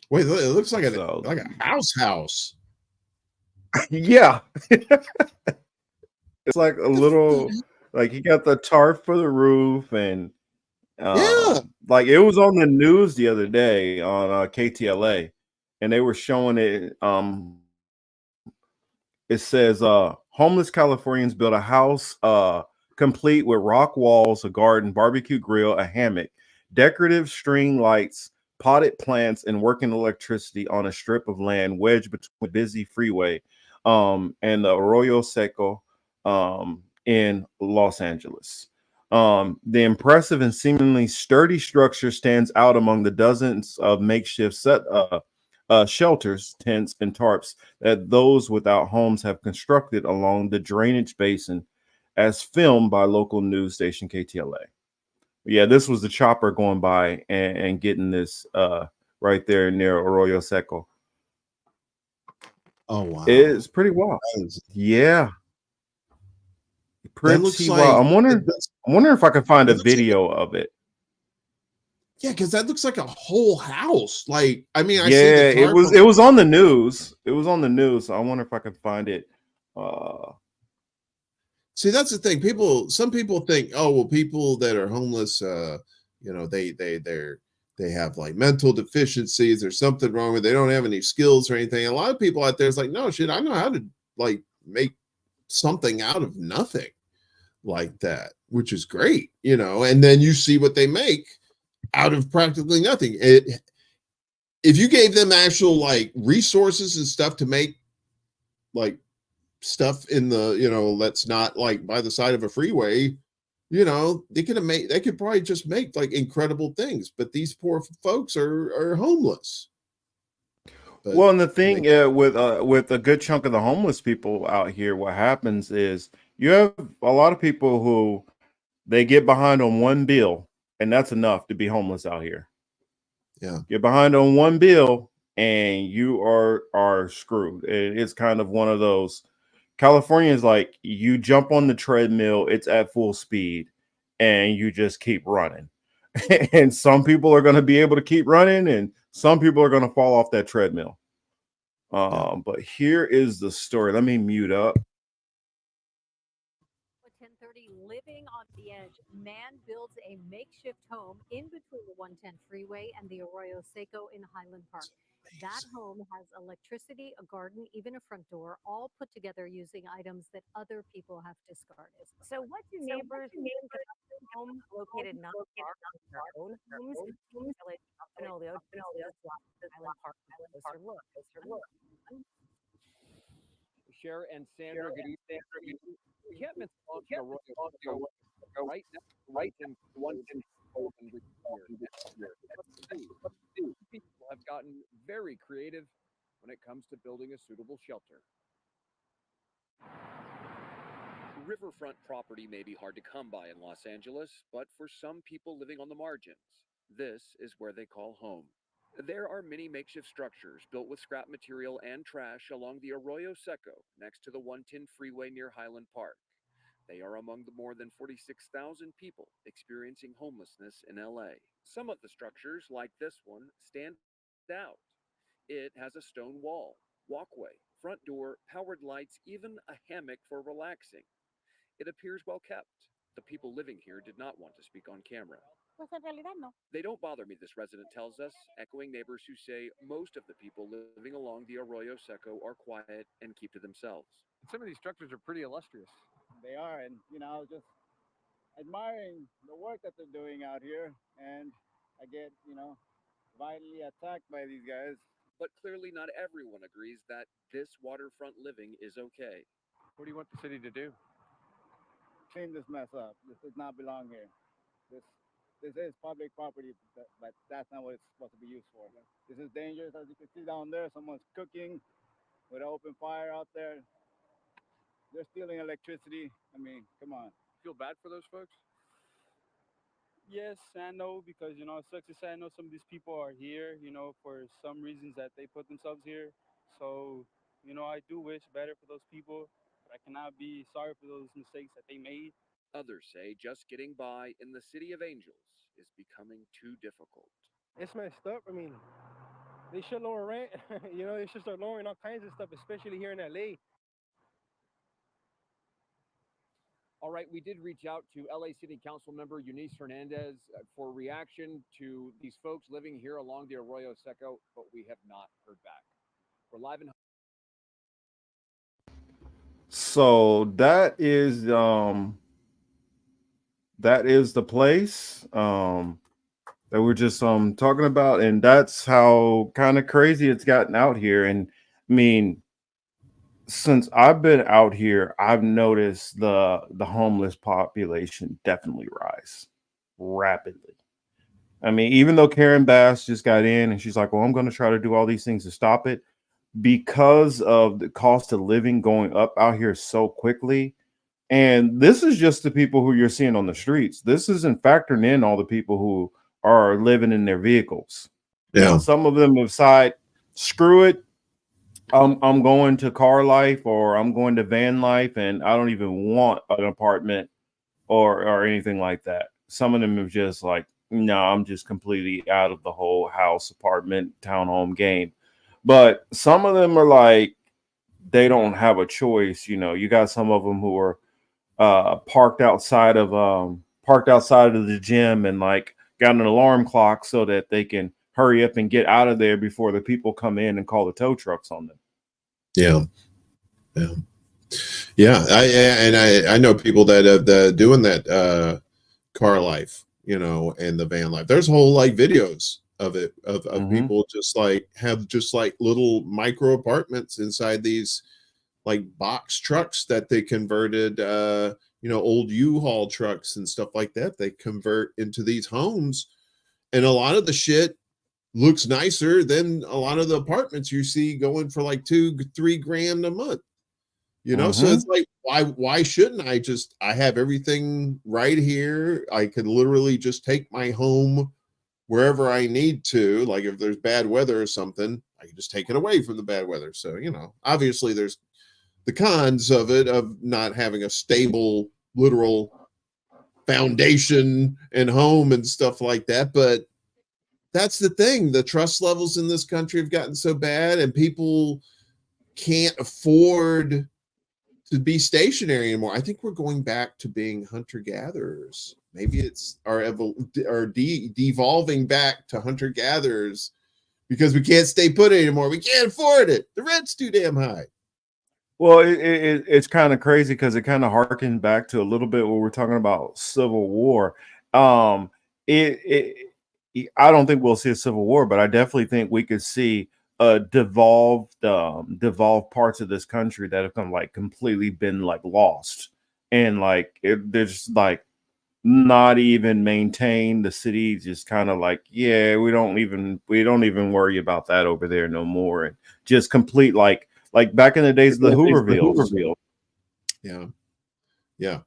Wait, it looks like a house. Yeah. It's like a little, like he got the tarp for the roof, and like it was on the news the other day on KTLA, and they were showing it. It says homeless Californians built a house complete with rock walls, a garden, barbecue grill, a hammock, decorative string lights, potted plants, and working electricity on a strip of land wedged between busy freeway and the Arroyo Seco in Los Angeles. The impressive and seemingly sturdy structure stands out among the dozens of makeshift shelters, tents, and tarps that those without homes have constructed along the drainage basin, as filmed by local news station KTLA. Yeah, this was the chopper going by and getting this right there near Arroyo Seco. Oh wow, it's pretty wild. Yeah, pretty looks wild. I'm wondering if I can find a video of it. Yeah, because that looks like a whole house. Like, I mean, I see the it was on the news. It was on the news. So I wonder if I can find it. See, that's the thing. Some people think, oh, well, people that are homeless, you know, they have like mental deficiencies or something wrong with. They don't have any skills or anything. A lot of people out there is like, no, shit, I know how to like make something out of nothing like that, which is great, you know. And then you see what they make out of practically nothing. If you gave them actual like resources and stuff to make like stuff in the, you know, that's not like by the side of a freeway, you know, they could probably just make like incredible things, but these poor folks are homeless. But well, and the thing with a good chunk of the homeless people out here, what happens is you have a lot of people who they get behind on one bill, and that's enough to be homeless out here. Yeah, get behind on one bill, and you are screwed. It's kind of one of those. California is like you jump on the treadmill, it's at full speed, and you just keep running. And some people are going to be able to keep running, and some people are going to fall off that treadmill. But here is the story. Let me mute up. 10:30, living on the edge, man builds a makeshift home in between the 110 freeway and the Arroyo Seco in Highland Park. That home has electricity, a garden, even a front door, all put together using items that other people have discarded. So what do neighbors think of a home located not far from their own homes? Azzarello Highland Park closer look. Cher and Sandra, good evening. Encampments along the Arroyo right now, one open this year. People have gotten very creative when it comes to building a suitable shelter. Riverfront property may be hard to come by in Los Angeles, but for some people living on the margins, this is where they call home. There are many makeshift structures built with scrap material and trash along the Arroyo Seco next to the 110 freeway near Highland Park. They are among the more than 46,000 people experiencing homelessness in LA. Some of the structures, like this one, stand out. It has a stone wall, walkway, front door, powered lights, even a hammock for relaxing. It appears well kept. The people living here did not want to speak on camera. Pues en realidad no. They don't bother me, this resident tells us, echoing neighbors who say most of the people living along the Arroyo Seco are quiet and keep to themselves. Some of these structures are pretty illustrious. They are, and just admiring the work that they're doing out here, and I get violently attacked by these guys. But clearly, not everyone agrees that this waterfront living is okay. What do you want the city to do? Clean this mess up. This does not belong here. This is public property, but that's not what it's supposed to be used for. This is dangerous, as you can see down there. Someone's cooking with an open fire out there. They're stealing electricity. I mean, come on. Feel bad for those folks? Yes and no, because it sucks to say I know some of these people are here, for some reasons that they put themselves here. So, I do wish better for those people, but I cannot be sorry for those mistakes that they made. Others say just getting by in the City of Angels is becoming too difficult. It's messed up. I mean, they should lower rent. They should start lowering all kinds of stuff, especially here in LA. All right, we did reach out to LA City Council member Eunice Hernandez for reaction to these folks living here along the Arroyo Seco, but we have not heard back. We're live in. So that is the place that we're just talking about, and that's how kind of crazy it's gotten out here. And I mean, since I've been out here, I've noticed the homeless population definitely rise rapidly. I mean, even though Karen Bass just got in and she's like, well, I'm going to try to do all these things to stop it, because of the cost of living going up out here so quickly. And this is just the people who you're seeing on the streets. This isn't factoring in all the people who are living in their vehicles. Yeah. Some of them have decided, screw it. I'm going to car life, or I'm going to van life, and I don't even want an apartment or anything like that. Some of them have just like, no, I'm just completely out of the whole house, apartment, townhome game. But some of them are like, they don't have a choice. You got some of them who are parked outside of the gym and like got an alarm clock so that they can hurry up and get out of there before the people come in and call the tow trucks on them. Yeah. I know people that are doing that car life, and the van life. There's whole like videos of it of people just like have just like little micro apartments inside these like box trucks that they converted, old U-Haul trucks and stuff like that. They convert into these homes, and a lot of the shit looks nicer than a lot of the apartments you see going for like $2-3 grand a month. So it's like, why shouldn't I have everything right here? I could literally just take my home wherever I need to. Like if there's bad weather or something, I can just take it away from the bad weather. So, obviously there's the cons of it, of not having a stable, literal foundation and home and stuff like that. But that's the thing. The trust levels in this country have gotten so bad, and people can't afford to be stationary anymore. I think we're going back to being hunter-gatherers. Maybe it's devolving back to hunter-gatherers because we can't stay put anymore. We can't afford it. The rent's too damn high. Well, it's kind of crazy because it kind of harkens back to a little bit what we're talking about Civil War. I don't think we'll see a Civil War, but I definitely think we could see devolved parts of this country that have completely been like lost, and like they're just like not even maintained. The city just kind of like, yeah, we don't even worry about that over there no more, and just complete like back in the days of the Hoovervilles. Yeah. Yeah.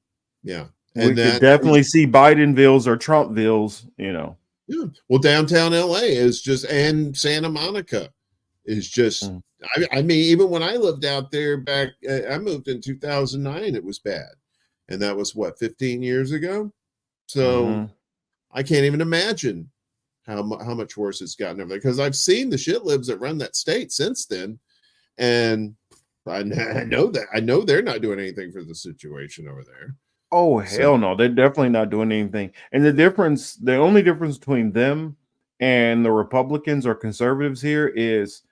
Yeah. We And could that, definitely see Bidenvilles or Trumpvilles, you know. yeah. Well, downtown LA is just, and Santa Monica is just, Mm. I mean, even when I lived out there back, I moved in 2009, it was bad. And that was what, 15 years ago? So Mhm. I can't even imagine how much worse it's gotten over there, because I've seen the shit libs that run that state since then. And I know that, I know they're not doing anything for the situation over there. Oh So hell no, they're definitely not doing anything. And the only difference between them and the Republicans or conservatives here is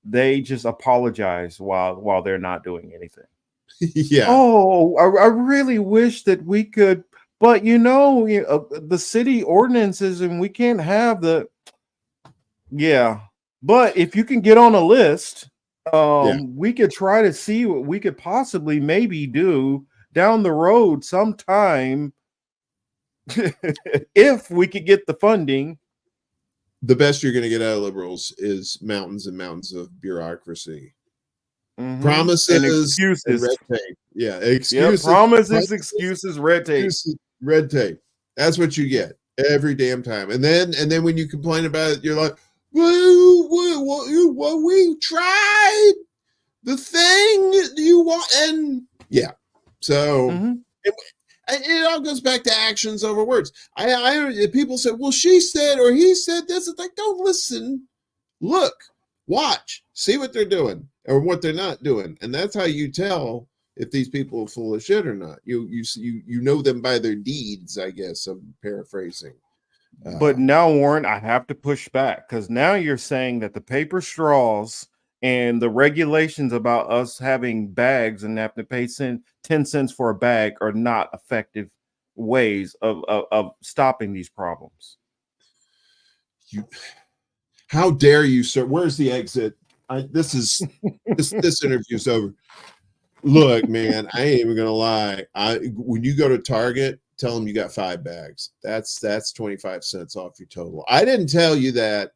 they just apologize while they're not doing anything. yeah. Oh, I really wish that we could, but the city ordinances, and we can't have the. Yeah, but if you can get on a list, Yeah. we could try to see what we could possibly maybe do down the road sometime if we could get the funding. The best you're going to get out of liberals is mountains and mountains of bureaucracy, And promises, and excuses. red tape. Yeah, Yeah, excuses, promises, excuses, red tape. excuses, red tape. That's what you get every damn time. And then when you complain about it, you're like, well, we tried the thing you want, and yeah. So Mhm. it all goes back to actions over words. People say, well, she said or he said this. It's like, don't listen. Look, watch, see what they're doing or what they're not doing, and that's how you tell if these people are full of shit or not. You know them by their deeds, I guess. I'm paraphrasing. But now, Warren, I have to push back because now you're saying that the paper straws and the regulations about us having bags and having to pay 10 cents for a bag are not effective ways of stopping these problems. How dare you, sir? Where's the exit? This interview's over. Look, man, I ain't even gonna lie. When you go to Target, tell them you got 5 bags. That's 25 cents off your total. I didn't tell you that,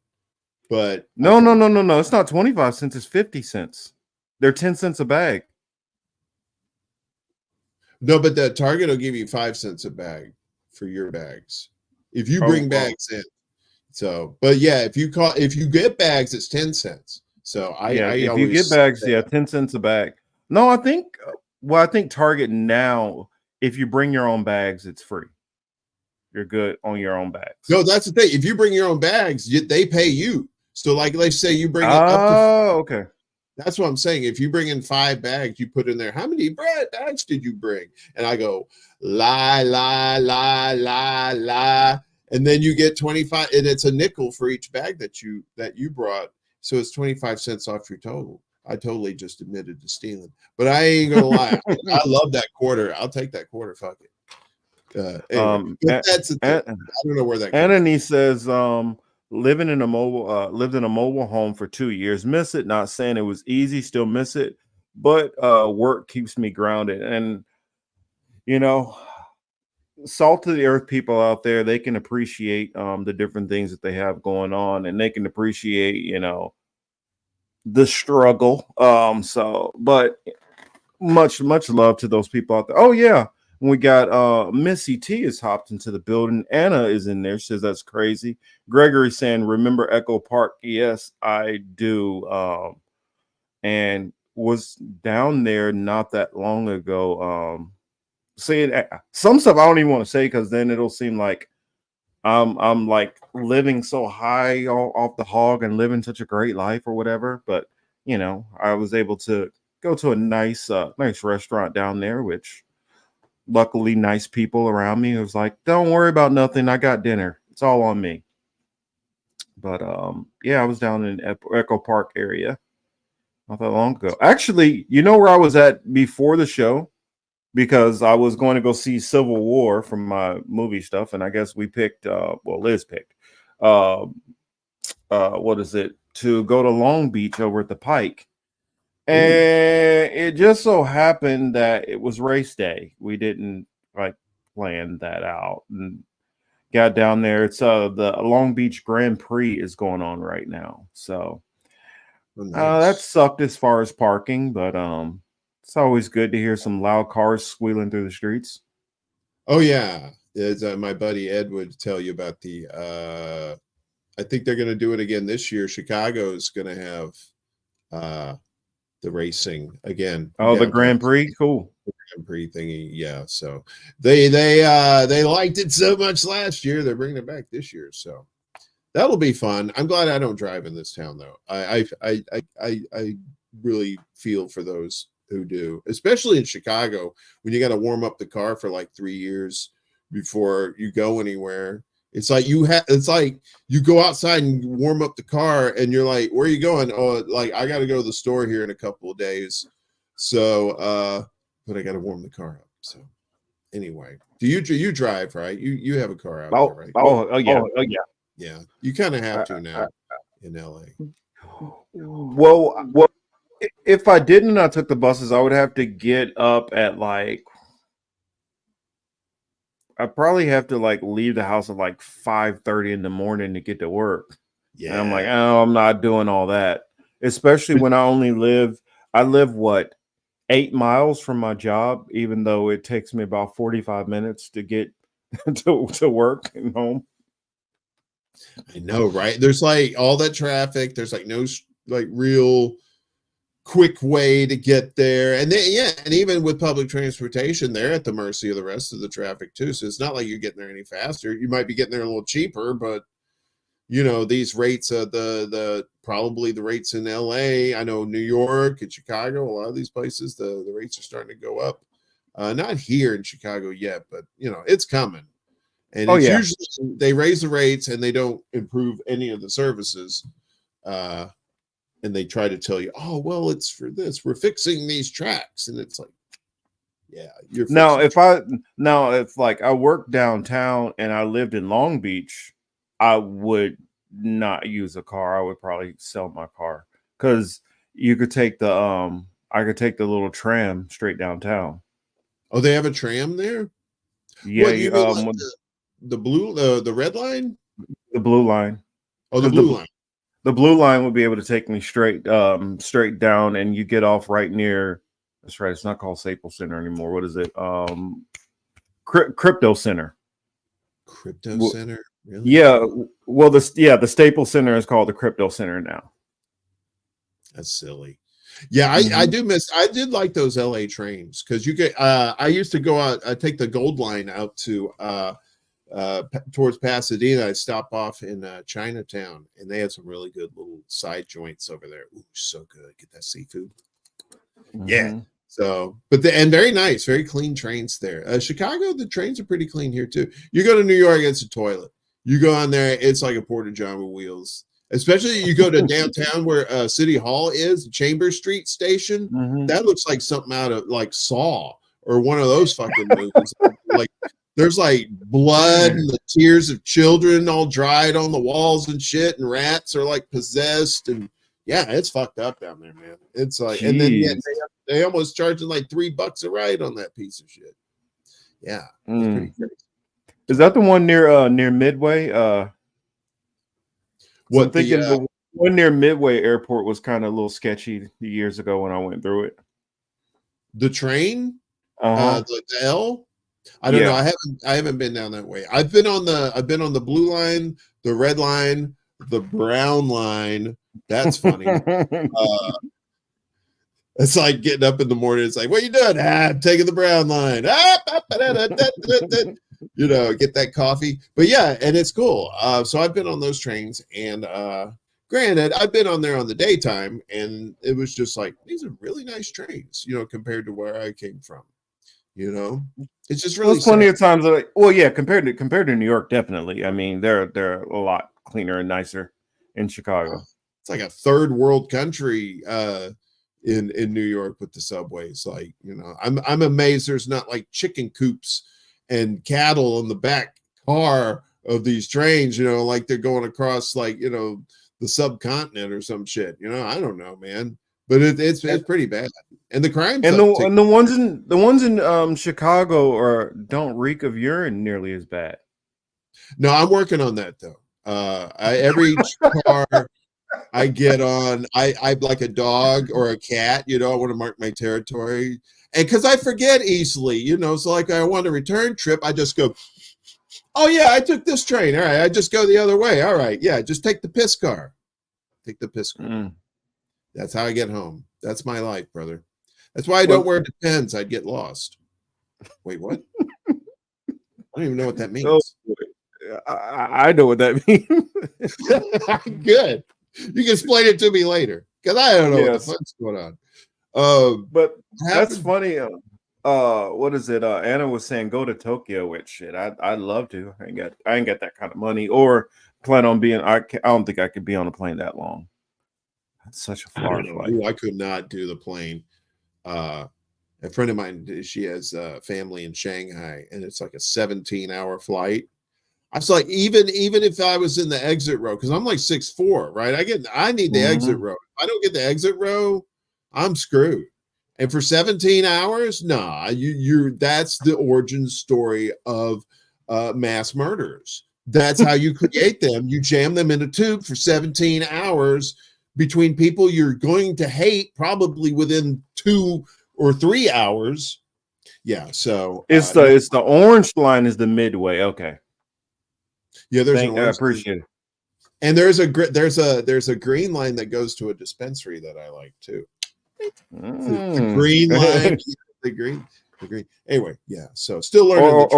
but No. It's not 25 cents, it's 50 cents. They're 10 cents a bag. No, but the Target will give you 5 cents a bag for your bags if you bring bags in. So, but yeah, if you get bags, it's 10 cents. So I if you always get bags, 10 cents a bag. No, I think Target now, if you bring your own bags, it's free. You're good on your own bags. No, that's the thing. If you bring your own bags, they pay you. So, like, let's say you bring it up to. Oh, okay. That's what I'm saying. If you bring in 5 bags, you put in there, how many bags did you bring? And I go, lie, and then you get 25, and it's a nickel for each bag that you brought. So it's 25 cents off your total. I totally just admitted to stealing, but I ain't gonna lie. I love that quarter. I'll take that quarter. Fuck it. Anyway, that's the thing. I don't know where that. Anthony says, lived in a mobile home for 2 years. Miss it. Not saying it was easy. Still miss it, but work keeps me grounded. And salt of the earth people out there, they can appreciate the different things that they have going on, and they can appreciate the struggle. But much love to those people out there. Oh yeah. We got Missy T has hopped into the building. Anna is in there. She says that's crazy. Gregory saying, remember Echo Park? Yes, I do. And was down there not that long ago. Saying some stuff I don't even want to say because then it'll seem like I'm like living so high off the hog and living such a great life or whatever. But I was able to go to a nice restaurant down there, which luckily nice people around me. It was like, don't worry about nothing. I got dinner. It's all on me. But I was down in Echo Park area not that long ago. Actually, you know where I was at before the show? Because I was going to go see Civil War from my movie stuff, and I guess we picked Liz picked what is it, to go to Long Beach over at the Pike. And it just so happened that it was race day. We didn't plan that out and got down there. It's the Long Beach Grand Prix is going on right now. So that sucked as far as parking, but It's always good to hear some loud cars squealing through the streets. Oh yeah, it's, my buddy Ed would tell you about the. I think they're going to do it again this year. Chicago's going to have the racing again. Oh, the downtown. Grand Prix, cool. The Grand Prix thingy, yeah. So they liked it so much last year, they're bringing it back this year. So that'll be fun. I'm glad I don't drive in this town though. I really feel for those who do, especially in Chicago when you got to warm up the car for like 3 years before you go anywhere. It's like it's like you go outside and warm up the car and you're like, where are you going? Oh, like I got to go to the store here in a couple of days. So, but I got to warm the car up. So anyway, do you drive, right? You have a car out there, right? Oh yeah. Yeah. You kind of have to now in LA. Well, if I didn't, I took the buses, I would have to get up at like, I probably have to like leave the house at like 5:30 in the morning to get to work. Yeah. And I'm like, oh, I'm not doing all that. Especially when I live what, 8 miles from my job, even though it takes me about 45 minutes to get to work and home. I know, right? There's like all that traffic. There's like no like real quick way to get there. And then, and even with public transportation, they're at the mercy of the rest of the traffic too. So it's not like you're getting there any faster. You might be getting there a little cheaper, but you know, these rates the probably the rates in LA, I know New York and Chicago, a lot of these places, the rates are starting to go up. Not here in Chicago yet, but you know, it's coming. And usually they raise the rates and they don't improve any of the services. And they try to tell you, oh, well, it's for this. We're fixing these tracks. And it's like, yeah, you're if like I worked downtown and I lived in Long Beach, I would not use a car. I would probably sell my car because you could take the I could take the little tram straight downtown. Oh, they have a tram there? Yeah, what, you mean like the blue the red line? The blue line. Oh, the blue line. The blue line would be able to take me straight down, and you get off right near. That's right. It's not called Staples Center anymore. What is it? Crypto Center. Crypto Center. Really? Yeah. Well, the Staples Center is called the Crypto Center now. That's silly. Yeah, I did like those LA trains because you get. I used to go out. I take the Gold Line out to. Towards Pasadena. I stop off in Chinatown, and they had some really good little side joints over there. Ooh, so good. Get that seafood. Yeah. So, but and very nice, very clean trains there. Chicago, the trains are pretty clean here too. You go to New York, it's a toilet. You go on there, it's like a porta john with wheels. Especially you go to downtown where City Hall is, Chambers Street Station. That looks like something out of like Saw or one of those fucking movies. Like there's like blood and the tears of children all dried on the walls and shit, and rats are like possessed, and yeah, it's fucked up down there, man. It's like, and then they almost charging like $3 a ride on that piece of shit. Yeah, pretty crazy. Is that the one near Midway? I'm thinking the one near Midway Airport was kind of a little sketchy years ago when I went through it. The train, the L. I don't know. I haven't been down that way. I've been on the blue line, the red line, the brown line. That's funny. It's like getting up in the morning. It's like, what are you doing? I'm taking the brown line. You know, get that coffee. But yeah, and it's cool. So I've been on those trains, and granted, I've been on there on the daytime, and it was just like, these are really nice trains, you know, compared to where I came from. You know, it's just really plenty of times. Compared to New York, definitely. I mean, they're a lot cleaner and nicer in Chicago. It's like a third world country in New York with the subways. Like, you know, I'm amazed there's not like chicken coops and cattle in the back car of these trains. You know, like they're going across like, you know, the subcontinent or some shit. You know, I don't know, man. But it's pretty bad, and the crime and the ones in Chicago don't reek of urine nearly as bad. No, I'm working on that though. Every car I get on. I'm like a dog or a cat. I want to mark my territory, and because I forget easily, so like I want a return trip, I just go. Oh yeah, I took this train. All right, I just go the other way. All right, yeah, just take the piss car. Take the piss car. Mm. That's how I get home. That's my life, brother. That's why I don't wear Depends. I'd get lost. Wait, what? I don't even know what that means. I know what that means. Good. You can explain it to me later because I don't know what the fuck's going on. But that's funny. What is it? Anna was saying go to Tokyo with shit. I'd love to. I ain't got that kind of money or plan on being. I don't think I could be on a plane that long. That's such a far flight. Ooh, I could not do the plane. A friend of mine, she has family in Shanghai, and it's like a 17-hour flight. I was like, even if I was in the exit row, because I'm like 6'4", right? I need the exit row. If I don't get the exit row, I'm screwed. And for 17 hours, nah, that's the origin story of mass murderers. That's how you create them. You jam them in a tube for 17 hours between people you're going to hate probably within 2 or 3 hours. Yeah, so it's the orange line is the midway. Okay. Yeah, I appreciate it. And there's a green line that goes to a dispensary that I like too. The green line, the green. Anyway, yeah. So still learning.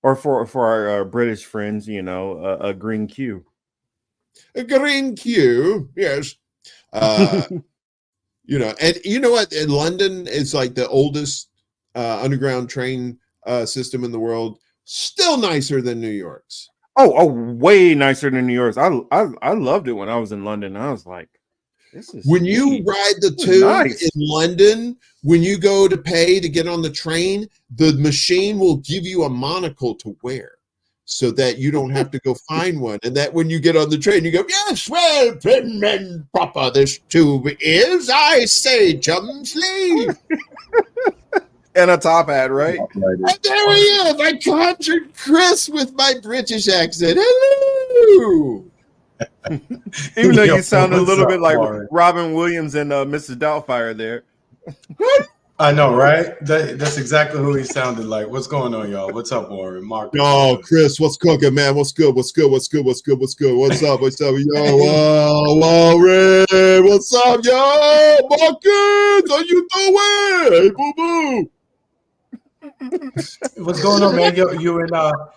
Or for our British friends, a green Q. A green Q, yes. And you know what? In London, it's like the oldest underground train system in the world. Still nicer than New York's. Oh, way nicer than New York's. I loved it when I was in London. I was like, this is when you ride the tube in London, when you go to pay to get on the train, the machine will give you a monocle to wear so that you don't have to go find one. And that when you get on the train, you go, yes, well, prim and proper this tube is, I say, chum sleeve. And a top hat, right? And there he is. I conjured Chris with my British accent. Hello. Even though you sound a little bit like Robin Williams and Mrs. Doubtfire there. I know, right? That's exactly who he sounded like. What's going on, y'all? What's up, Warren? Mark. Oh, Chris, what's cooking, man? What's good? What's up? What's up, yo? Wow, Red. What's up, yo? Marcus, how you doing? Hey, boo-boo. What's going on, man? You in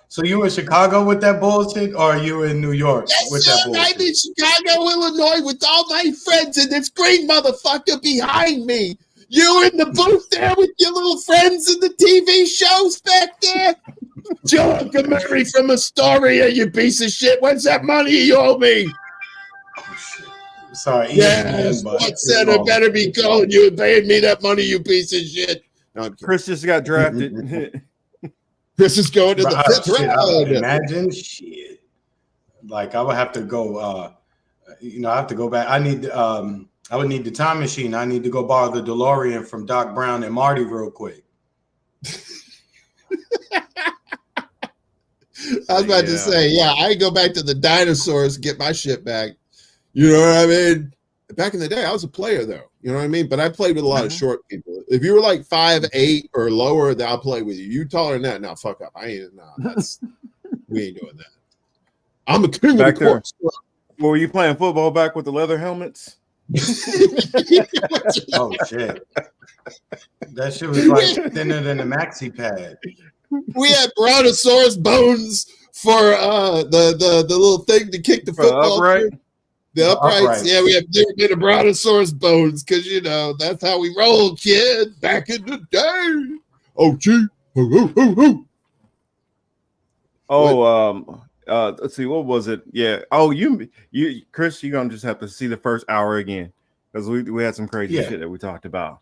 so you in Chicago with that bullshit, or are you in New York with that bullshit? I'm in Chicago, Illinois, with all my friends and this green motherfucker behind me. You in the booth there with your little friends in the TV shows back there? John Camari from Astoria, you piece of shit. What's that money you owe me? Oh, shit. Sorry. Yes, what center better be calling you and paying me that money, you piece of shit. No, Chris just got drafted. Chris is going to the fifth round. Imagine shit. Like I would have to go. I have to go back. I would need the time machine. I need to go borrow the DeLorean from Doc Brown and Marty real quick. I was about to say, I go back to the dinosaurs, get my shit back. You know what I mean? Back in the day, I was a player, though. You know what I mean? But I played with a lot of short people. If you were like 5'8" or lower, then I'll play with you. You taller than that, now fuck up. We ain't doing that. I'm a king back of the course. Well, were you playing football back with the leather helmets? Oh shit! That shit was like thinner than a maxi pad. We had brontosaurus bones for the little thing to kick the football. Upright? The uprights. Yeah, we have never been a brontosaurus bones because that's how we roll, kid. Back in the day. Oh gee. Let's see, what was it? Yeah. Oh, you Chris, you're gonna just have to see the first hour again because we had some crazy shit that we talked about.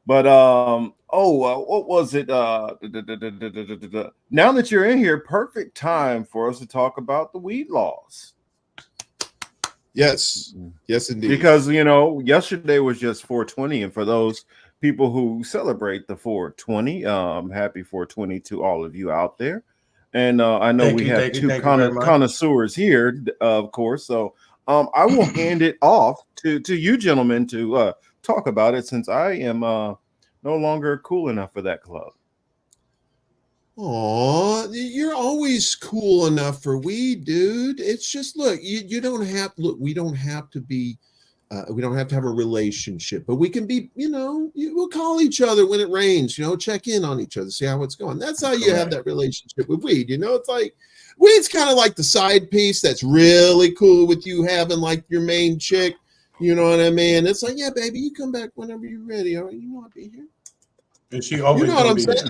But what was it? Now that you're in here, perfect time for us to talk about the weed laws. Yes, indeed. Because yesterday was just 420, and for those people who celebrate the 420, happy 420 to all of you out there. And I know we have two connoisseurs here, of course. So I will hand it off to you gentlemen to talk about it, since I am no longer cool enough for that club. Aw, you're always cool enough for weed, dude. It's just, look, you don't have, look, we don't have to be, we don't have to have a relationship, but we can be, we'll call each other when it rains, check in on each other, see how it's going. That's how you have that relationship with weed. It's like, weed's kind of like the side piece that's really cool with you having like your main chick, you know what I mean? It's like, yeah, baby, you come back whenever you're ready. All right, I'll be here. And she always what I'm saying? there.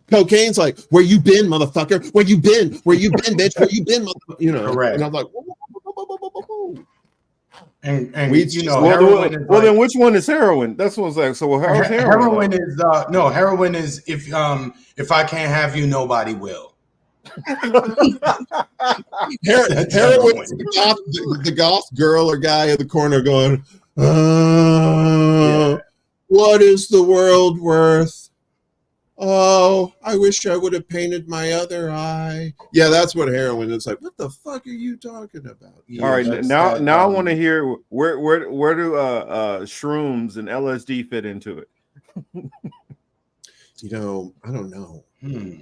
Cocaine's like, where you been, motherfucker? Where you been? Where you been, bitch? Where you been, motherfucker? Correct. And I'm like, and weed's heroin well, then which one is heroin? That's what it's like. So how's heroin? Heroin is heroin is if I can't have you, nobody will. Heroin's the goth girl or guy in the corner going, what is the world worth? Oh, I wish I would have painted my other eye. Yeah, that's what heroin is like. What the fuck are you talking about? All right, now I want to hear where do shrooms and LSD fit into it? I don't know.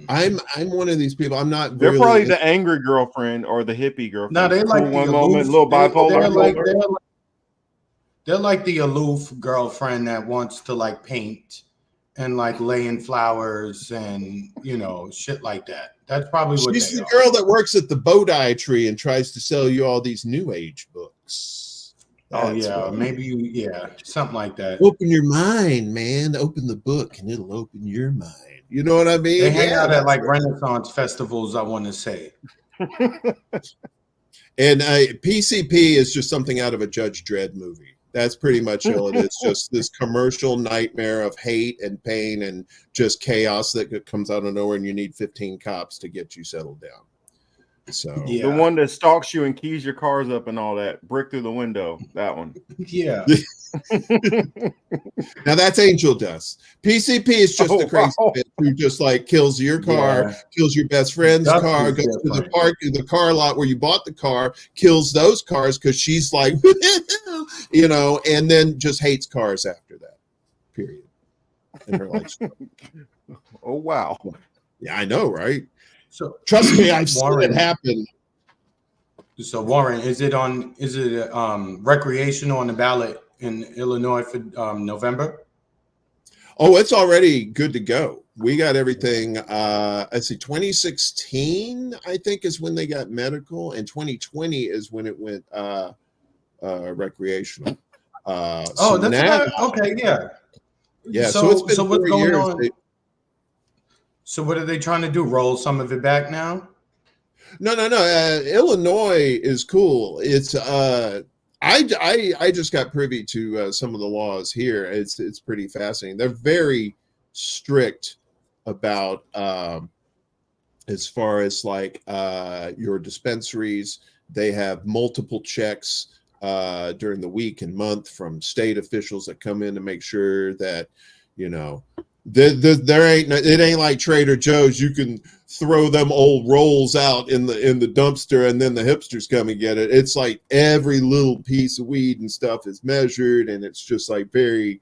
I'm one of these people. I'm not. They're probably the angry girlfriend or the hippie girlfriend. No, they like one moment, little bipolar. They're like the aloof girlfriend that wants to like paint and like laying flowers and shit like that. That's probably what she's the girl that works at the Bodhi tree and tries to sell you all these new age books. Maybe something like that. Open your mind, man. Open the book and it'll open your mind. You know what I mean? They hang out at like Renaissance festivals, I want to say. And PCP is just something out of a Judge Dredd movie. That's pretty much all it is. Just this commercial nightmare of hate and pain and just chaos that comes out of nowhere, and you need 15 cops to get you settled down. So the one that stalks you and keys your cars up and all that, brick through the window, that one. Yeah. Now that's angel dust. PCP is just a crazy bitch who just like kills your car, kills your best friend's car, goes to the car lot where you bought the car, kills those cars because she's like, and then just hates cars after that. Period. In her life story. Oh wow. Yeah, I know, right? So trust me, I've seen it happen. So Warren, is it recreational on the ballot in Illinois for November? Oh, it's already good to go. We got everything. Let's see, 2016, I think, is when they got medical, and 2020 is when it went recreational. Okay, yeah. Yeah, so it's been 4 years. On? So what are they trying to do? Roll some of it back now? No. Illinois is cool. It's I just got privy to some of the laws here. It's pretty fascinating. They're very strict about as far as like your dispensaries. They have multiple checks during the week and month from state officials that come in to make sure that it ain't like Trader Joe's. You can throw them old rolls out in the dumpster and then the hipsters come and get it. It's like every little piece of weed and stuff is measured, and it's just like very,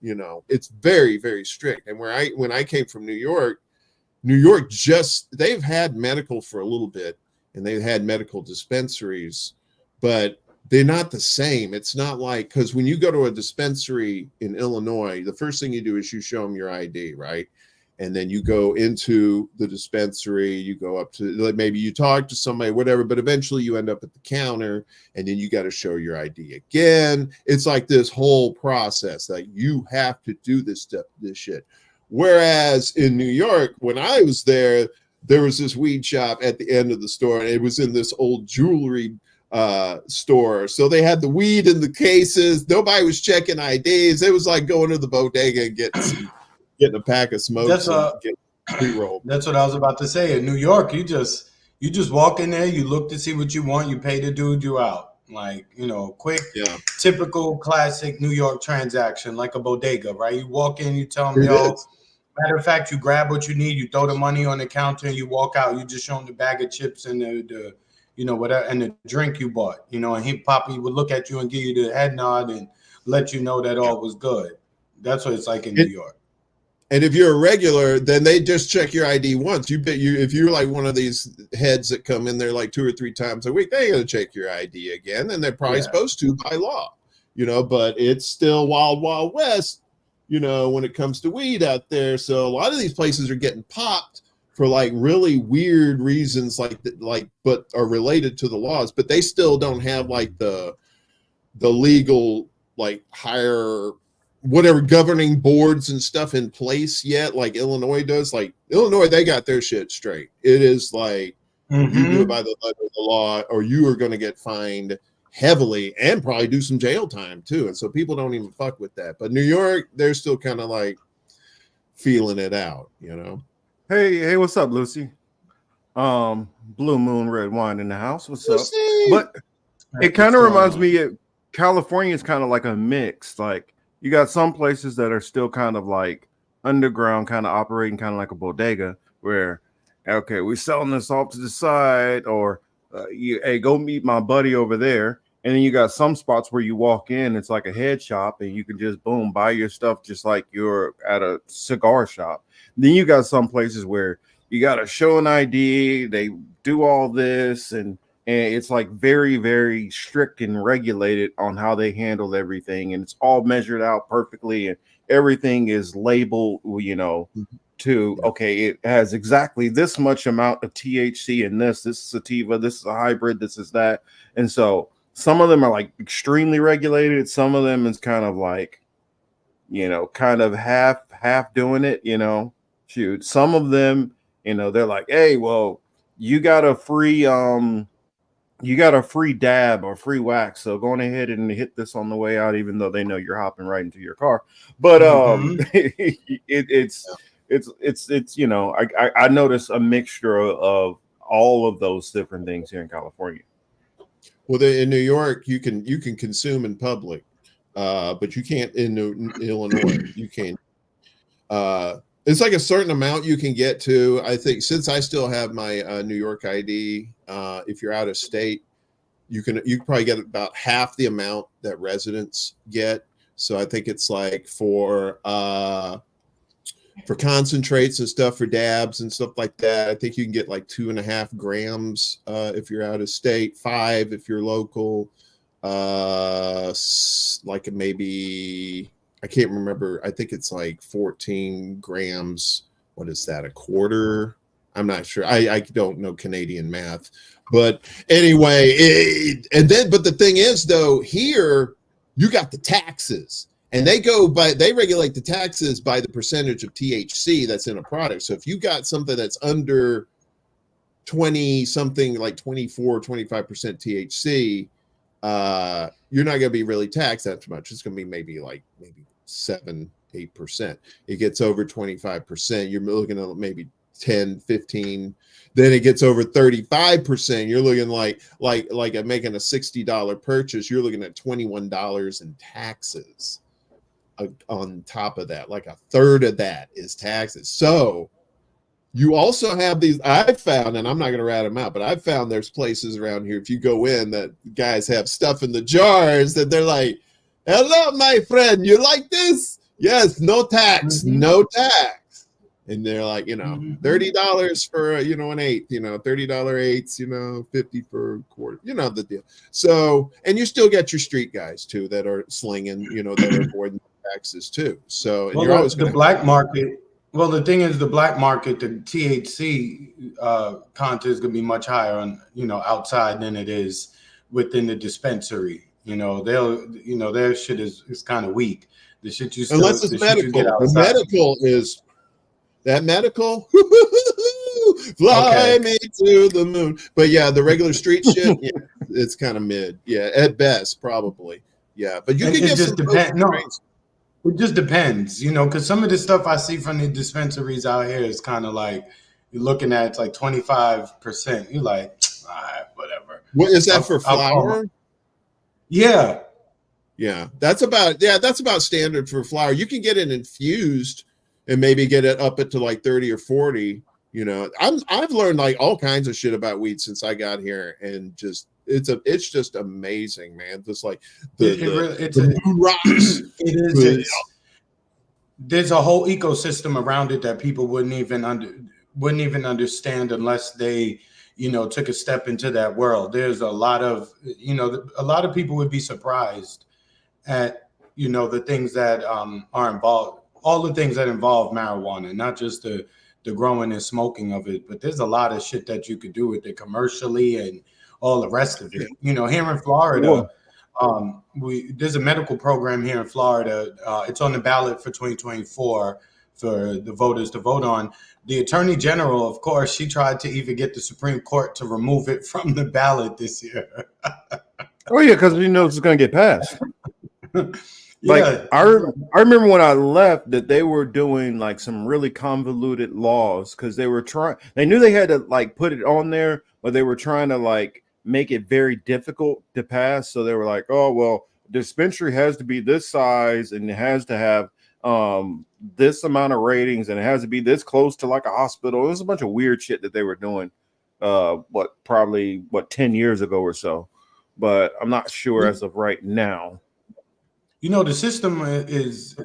it's very, very strict. And when I came from New York they've had medical for a little bit, and they've had medical dispensaries, but they're not the same. It's not like, because when you go to a dispensary in Illinois, the first thing you do is you show them your ID, right? And then you go into the dispensary, you go up to, like, maybe you talk to somebody, whatever, but eventually you end up at the counter, and then you got to show your ID again. It's like this whole process that you have to do this shit. Whereas in New York, when I was there was this weed shop at the end of the store, and it was in this old jewelry store. So they had the weed in the cases. Nobody was checking IDs. It was like going to the bodega and getting a pack of smokes. Pre-roll. That's what I was about to say. In New York, you just walk in there, you look to see what you want, you pay the dude, you out. Like, quick, typical classic New York transaction, like a bodega, right? You walk in, you tell them, matter of fact, you grab what you need, you throw the money on the counter, and you walk out. You just show them the bag of chips and you know, whatever, and the drink you bought, you know, and Poppy would look at you and give you the head nod and let you know that all was good. That's what it's like in New York. And if you're a regular, then they just check your ID once. If you're like one of these heads that come in there like 2 or 3 times a week, they got to check your ID again, and they're probably supposed to by law, you know. But it's still wild, wild west, you know, when it comes to weed out there. So a lot of these places are getting popped for like really weird reasons, but are related to the laws. But they still don't have like the legal like higher whatever governing boards and stuff in place yet, like Illinois does. Like Illinois, they got their shit straight. It is like you do it by the letter of the law, or you are going to get fined heavily and probably do some jail time too. And so people don't even fuck with that. But New York, they're still kind of like feeling it out, you know. Hey, what's up, Lucy? Blue Moon Red Wine in the house. What's up? But it kind of reminds me of California is kind of like a mix. Like you got some places that are still kind of like underground, kind of operating kind of like a bodega where, okay, we're selling this off to the side, or hey, go meet my buddy over there. And then you got some spots where you walk in, it's like a head shop, and you can just boom, buy your stuff just like you're at a cigar shop. Then you got some places where you got to show an ID, they do all this, and it's like very, very strict and regulated on how they handle everything. And it's all measured out perfectly. And everything is labeled, you know, to, okay, it has exactly this much amount of THC in this. This is sativa. This is a hybrid. This is that. And so some of them are like extremely regulated. Some of them is kind of like, you know, kind of half doing it, you know, shoot. Some of them, you know, they're like, hey, well, you got a free dab or free wax, so go on ahead and hit this on the way out, even though they know you're hopping right into your car. But it's you know, I notice a mixture of all of those different things here in California. Well, in New York, you can consume in public, but you can't in Illinois. You can't. It's like a certain amount you can get to. I think since I still have my New York ID, if you're out of state, you can probably get about half the amount that residents get. So I think it's like for concentrates and stuff, for dabs and stuff like that, I think you can get like 2.5 grams if you're out of state, 5 if you're local, like maybe, I can't remember. I think it's like 14 grams. What is that? A quarter? I'm not sure. I don't know Canadian math, but anyway, but the thing is though, here you got the taxes, and they regulate the taxes by the percentage of THC that's in a product. So if you got something that's under 20 something, like 24, 25% THC, you're not going to be really taxed that much. It's going to be maybe 7-8%. It gets over 25%, you're looking at maybe 10, 15. Then it gets over 35%, you're looking like at making a $60 purchase, you're looking at $21 in taxes on top of that. Like a third of that is taxes. So you also have these, I've found, and I'm not going to rat them out, but I've found there's places around here, if you go in, that guys have stuff in the jars that they're like, hello, my friend, you like this? Yes, no tax, no tax. And they're like, you know, $30 for, you know, an eighth, you know, $30 eighths, you know, 50 for a quarter, you know, the deal. So, and you still get your street guys too that are slinging, you know, that are avoiding taxes too. So, and well, you're always the black market. Well, the thing is, the black market, the THC content is going to be much higher on, you know, outside than it is within the dispensary. You know, their shit is kind of weak. The shit you still, unless it's medical. The medical is that medical. Fly me to the moon. But yeah, the regular street shit, yeah, it's kind of mid. Yeah, at best, probably. Yeah, but you can get some. It just depends, you know, because some of the stuff I see from the dispensaries out here is kind of like, you're looking at, it's like 25%. You're like, all right, whatever. What is that for flour? Yeah. Yeah, that's about standard for flour. You can get it infused and maybe get it up to like 30 or 40. You know, I've learned like all kinds of shit about weed since I got here, and just it's just amazing, man. Just like the new rocks. It is. There's a whole ecosystem around it that people wouldn't even understand unless they, you know, took a step into that world. There's a lot of, you know, a lot of people would be surprised at, you know, the things that are involved, all the things that involve marijuana, not just the growing and smoking of it, but there's a lot of shit that you could do with it commercially and all the rest of it. You know, here in Florida, there's a medical program here in Florida. It's on the ballot for 2024 for the voters to vote on. The Attorney General, of course, she tried to even get the Supreme Court to remove it from the ballot this year. Oh yeah, because you know it's going to get passed. Like Yeah. I remember when I left that they were doing like some really convoluted laws because they knew they had to like put it on there, but they were trying to like make it very difficult to pass. So they were like, oh well, dispensary has to be this size and it has to have this amount of ratings and it has to be this close to like a hospital. There's a bunch of weird shit that they were doing probably 10 years ago or so, but I'm not sure as of right now. You know, the system is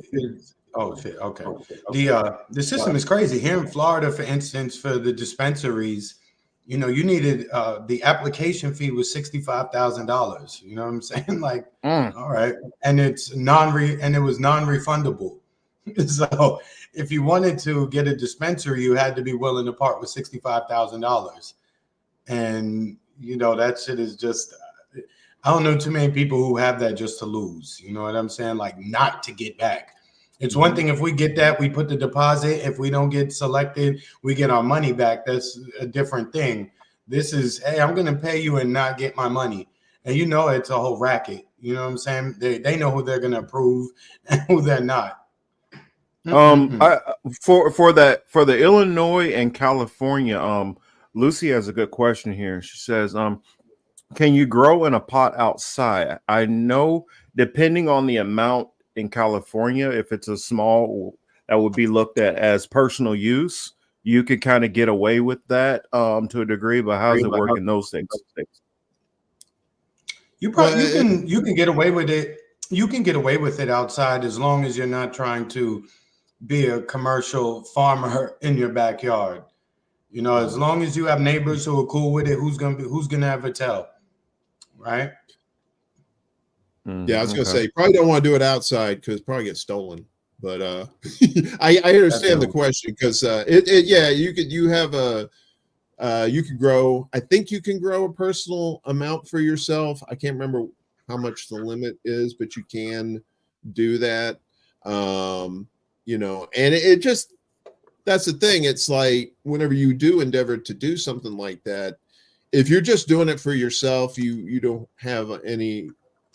oh shit, okay. The system is crazy. Here in Florida, for instance, for the dispensaries, you know, you needed the application fee was $65,000. You know what I'm saying? Like, all right. And it was non-refundable. So if you wanted to get a dispensary, you had to be willing to part with $65,000. And you know, that shit is just, I don't know too many people who have that just to lose. You know what I'm saying? Like not to get back. It's one thing if we get that, we put the deposit. If we don't get selected, we get our money back. That's a different thing. This is, hey, I'm going to pay you and not get my money. And you know, it's a whole racket. You know what I'm saying? They know who they're going to approve and who they're not. For the Illinois and California, Lucy has a good question here. She says, can you grow in a pot outside? I know depending on the amount in California, if it's a small, that would be looked at as personal use. You could kind of get away with that to a degree, but how's it work in those things? You can get away with it. You can get away with it outside as long as you're not trying to be a commercial farmer in your backyard. You know, as long as you have neighbors who are cool with it, who's gonna ever tell, right? Yeah, I was gonna say you probably don't want to do it outside because it probably gets stolen. But I understand the question because you could grow. I think you can grow a personal amount for yourself. I can't remember how much the limit is, but you can do that. You know, and it just, that's the thing. It's like whenever you do endeavor to do something like that, if you're just doing it for yourself, you don't have any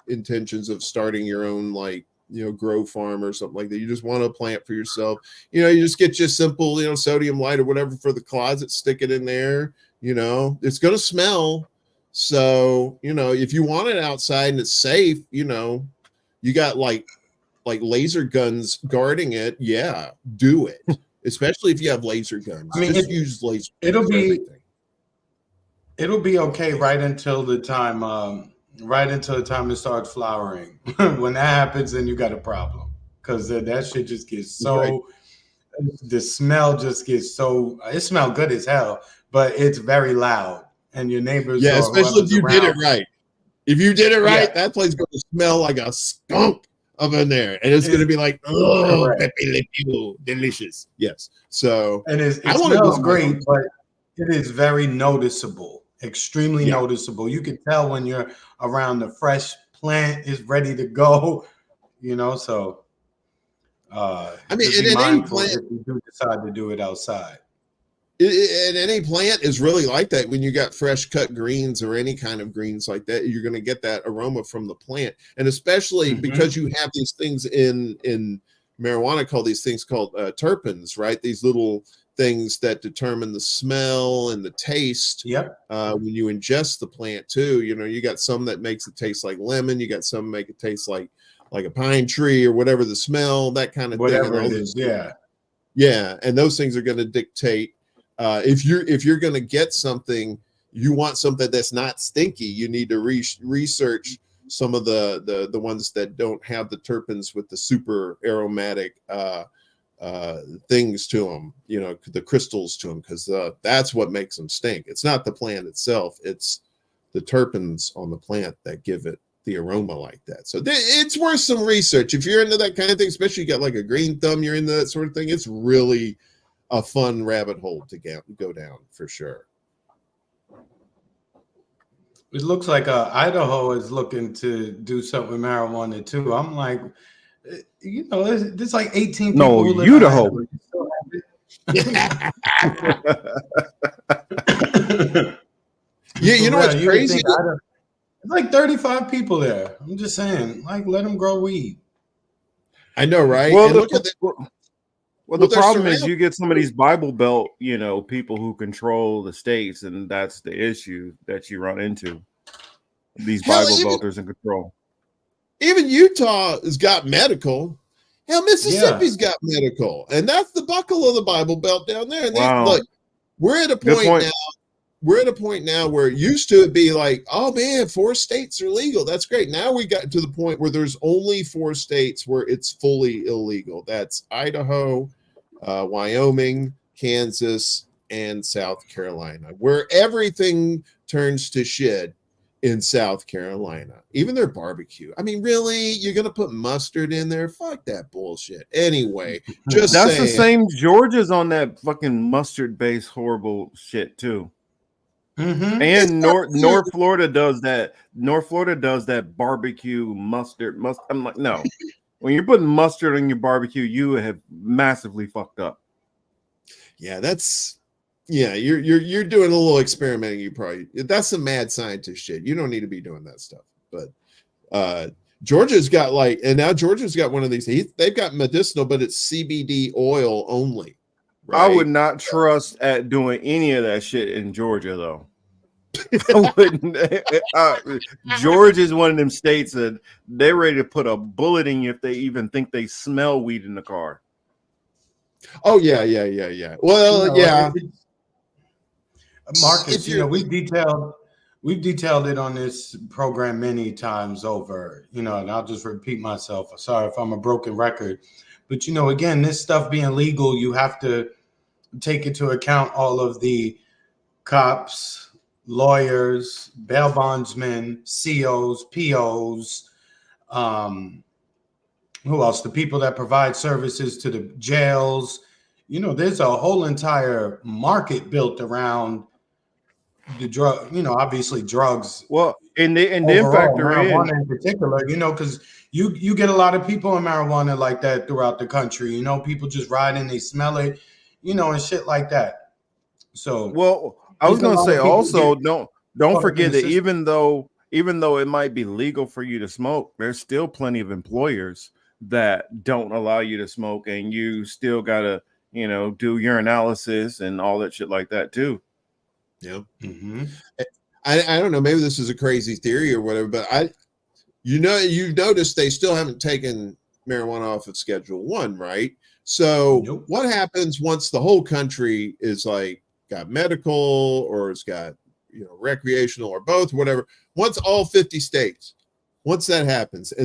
intentions of starting your own, like, you know, grow farm or something like that. You just want to plant for yourself. You know, you just get your simple, you know, sodium light or whatever for the closet, stick it in there. You know, it's going to smell. So, you know, if you want it outside and it's safe, you know, you got like laser guns guarding it. Yeah, do it. Especially if you have laser guns. I mean, just use laser guns. It'll be okay right until the time it starts flowering. When that happens, then you got a problem because that shit just gets so. Right. The smell just gets so. It smells good as hell, but it's very loud, and your neighbors. Yeah, especially if you did it right. If you did it right, that place is going to smell like a skunk up in there, and it's going to be like, oh, delicious. Yes. So, and it smells great, but it is very noticeable. Extremely noticeable. You can tell when you're around the fresh plant is ready to go, you know. So, I mean, in any plant, if you do decide to do it outside, and any plant is really like that. When you got fresh cut greens or any kind of greens like that, you're going to get that aroma from the plant, and especially because you have these things in marijuana called terpenes, right? These little things that determine the smell and the taste. When you ingest the plant too, you know, you got some that makes it taste like lemon, you got some make it taste like a pine tree or whatever the smell, that kind of whatever thing. It is, yeah, and those things are going to dictate If you're going to get something, you want something that's not stinky. You need to research some of the ones that don't have the terpenes with the super aromatic things to them, the crystals to them, because that's what makes them stink. It's not the plant itself, it's the terpenes on the plant that give it the aroma like that. So it's worth some research if you're into that kind of thing, especially you got like a green thumb, you're into that sort of thing. It's really a fun rabbit hole to go down for sure. It looks like Idaho is looking to do something with marijuana too. I'm like, there's like 18 people who live in Idaho. Yeah, you know what's crazy? It's like 35 people there. I'm just saying, like, let them grow weed. I know, right? Well, and the problem is you get some of these Bible Belt, people who control the states, and that's the issue that you run into. These Bible Belters in control. Even Utah has got medical. Hell, Mississippi's got medical, and that's the buckle of the Bible Belt down there. And look, we're at a point now. We're at a point now where it used to be like, oh man, 4 states are legal. That's great. Now we got to the point where there's only 4 states where it's fully illegal. That's Idaho, Wyoming, Kansas, and South Carolina, where everything turns to shit in South Carolina. Even their barbecue. I mean, really? You're going to put mustard in there? Fuck that bullshit. Anyway, that's the same. Georgia's on that fucking mustard-based horrible shit too. Mm-hmm. And North Florida does that. North Florida does that barbecue mustard. I'm like, no. When you're putting mustard on your barbecue, you have massively fucked up. Yeah, you're doing a little experimenting. That's some mad scientist shit. You don't need to be doing that stuff. But Georgia's got Georgia's got one of these. They've got medicinal, but it's CBD oil only. Right? I would not trust at doing any of that shit in Georgia, though. I wouldn't. Georgia's one of them states that they're ready to put a bullet in you if they even think they smell weed in the car. Oh yeah. Well, yeah. Marcus, we've detailed it on this program many times over. And I'll just repeat myself. Sorry if I'm a broken record. But, again, this stuff being legal, you have to take into account all of the cops, lawyers, bail bondsmen, COs, POs, who else? The people that provide services to the jails. There's a whole entire market built around the drug, obviously drugs. Well, and then factor marijuana in particular, because you get a lot of people in marijuana like that throughout the country. People just ride in, they smell it, and shit like that. So, well, I was going to say also don't forget that even though it might be legal for you to smoke, there's still plenty of employers that don't allow you to smoke, and you still gotta do your analysis and all that shit like that too. Yeah. Mm-hmm. I don't know, maybe this is a crazy theory or whatever, but you've noticed they still haven't taken marijuana off of Schedule 1, right? So What happens once the whole country is like got medical or it's got recreational or both, whatever? Once all 50 states, once that happens, I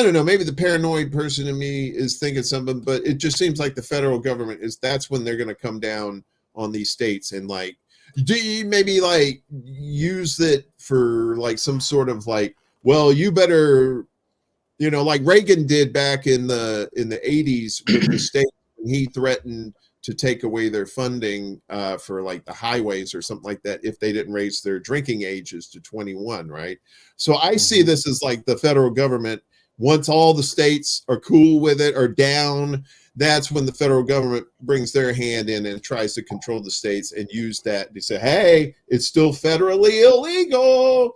don't know, maybe the paranoid person in me is thinking something, but it just seems like the federal government that's when they're going to come down on these states and like, do you maybe like use it for like some sort of like, well, you better, like Reagan did back in the 80s with the state, when he threatened to take away their funding for like the highways or something like that if they didn't raise their drinking ages to 21, right? So I see this as like the federal government. Once all the states are cool with it or down, that's when the federal government brings their hand in and tries to control the states and use that to say, hey, it's still federally illegal.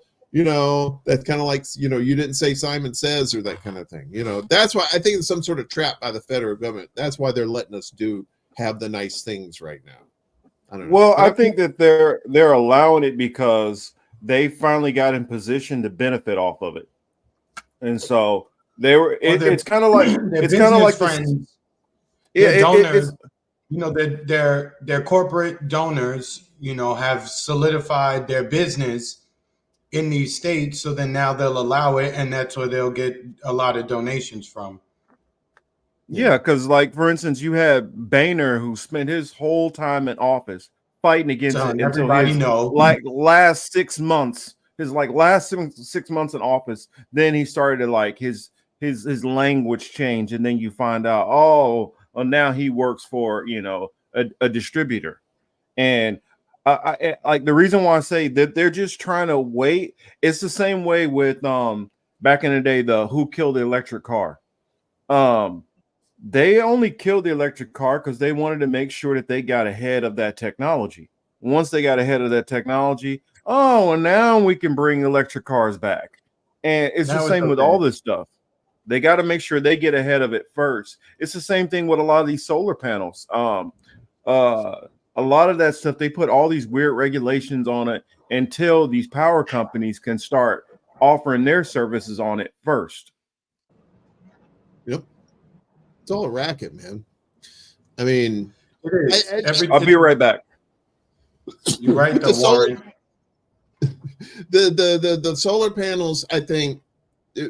That's kind of like, you didn't say Simon Says or that kind of thing. That's why I think it's some sort of trap by the federal government. That's why they're letting us have the nice things right now. I don't know. Well, I think that they're allowing it because they finally got in position to benefit off of it. And so it's kind of like friends. Donors you know, their corporate donors, you know, have solidified their business in these states. So then now they'll allow it, and that's where they'll get a lot of donations from. Yeah, because like for instance, you had Boehner who spent his whole time in office fighting against it until everybody his know. last 6 months, his like last 6 months in office. Then he started to like his language change, and then you find out, oh, well, now he works for a distributor, and like the reason why I say that they're just trying to wait. It's the same way with back in the day, the Who Killed the Electric Car. They only killed the electric car because they wanted to make sure that they got ahead of that technology. Once they got ahead of that technology, oh, and now we can bring electric cars back. And it's the same with all this stuff. They got to make sure they get ahead of it first. It's the same thing with a lot of these solar panels. A lot of that stuff, they put all these weird regulations on it until these power companies can start offering their services on it first. Yep. It's all a racket, man. I mean, I'll be right back. You're right, the Warren. The solar panels, I think,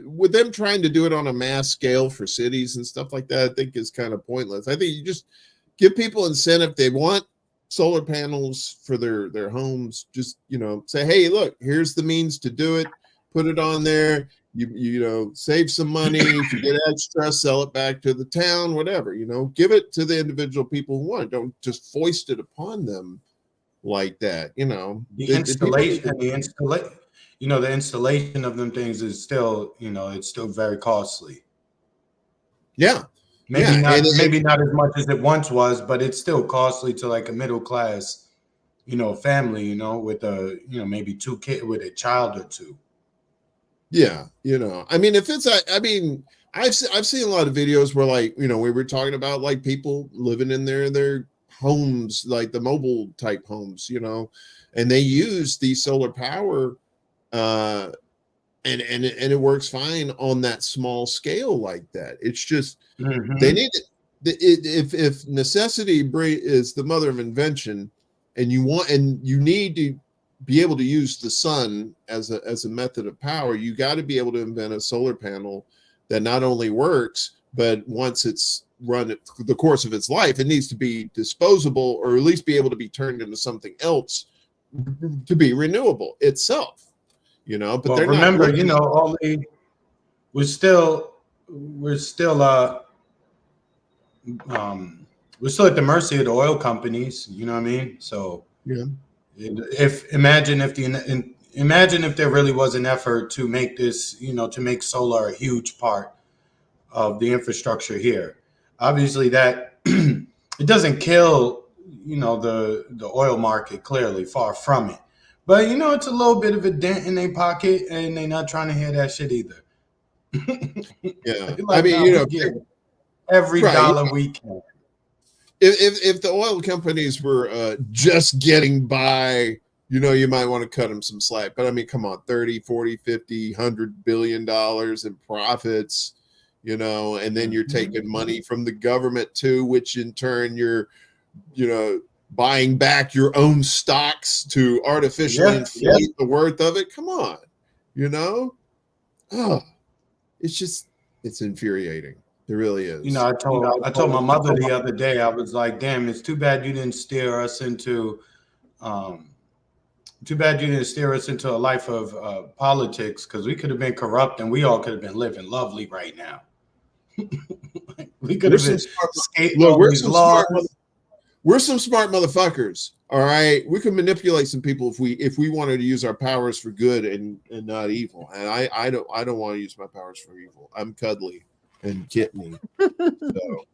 with them trying to do it on a mass scale for cities and stuff like that, I think is kind of pointless. I think you just give people incentive. They want solar panels for their homes. Just, say, hey, look, here's the means to do it. Put it on there. You save some money. If you get extra, sell it back to the town, whatever, give it to the individual people who want it. Don't just foist it upon them like that. The installation of them things is still, it's still very costly. Yeah. Maybe not as much as it once was, but it's still costly to like a middle class, family, with maybe 2 kids, with a child or 2. Yeah, I mean, if it's, I've seen a lot of videos where, like, we were talking about like people living in their homes, like the mobile type homes, and they use the solar power, and it works fine on that small scale like that. It's just they need it. If necessity is the mother of invention, and you need to be able to use the sun as a method of power, you got to be able to invent a solar panel that not only works, but once it's run the course of its life, it needs to be disposable, or at least be able to be turned into something else to be renewable itself. But well, they're remember, not we're still at the mercy of the oil companies. You know what I mean? So yeah. Imagine if there really was an effort to make this, to make solar a huge part of the infrastructure here. Obviously, that it doesn't kill, the oil market. Clearly, far from it. But it's a little bit of a dent in their pocket, and they're not trying to hear that shit either. Yeah, like, every dollar we can. If the oil companies were just getting by, you might want to cut them some slack. But I mean, come on, 30, 40, 50, $100 billion in profits, and then you're taking money from the government too, which in turn you're, buying back your own stocks to artificially inflate the worth of it. Come on, it's infuriating. It really is. I told my mother the other day, I was like, damn, it's too bad you didn't steer us into a life of politics, because we could have been corrupt and we all could have been living lovely right now. We could have been skating all these laws. We're some smart motherfuckers. All right. We can manipulate some people if we wanted to use our powers for good and not evil. And I don't want to use my powers for evil. I'm cuddly and kitteny. So,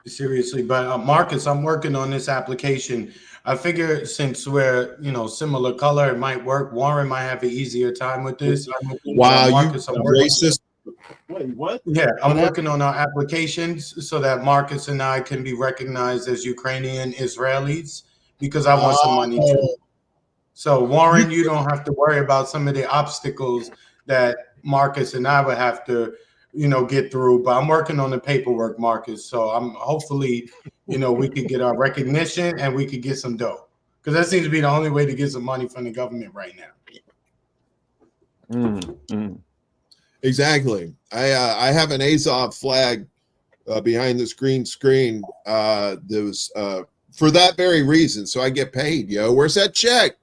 Seriously, but Marcus, I'm working on this application. I figure since we're similar color, it might work. Warren might have an easier time with this. Wow, Marcus, you racist. Wait, what? Yeah, I'm working on our applications so that Marcus and I can be recognized as Ukrainian Israelis, because I want some money too. So Warren, you don't have to worry about some of the obstacles that Marcus and I would have to get through. But I'm working on the paperwork, Marcus. So I'm hopefully, we could get our recognition and we could get some dough, because that seems to be the only way to get some money from the government right now. Exactly. I have an Azov flag behind this green screen. That was for that very reason. So I get paid. Yo, where's that check?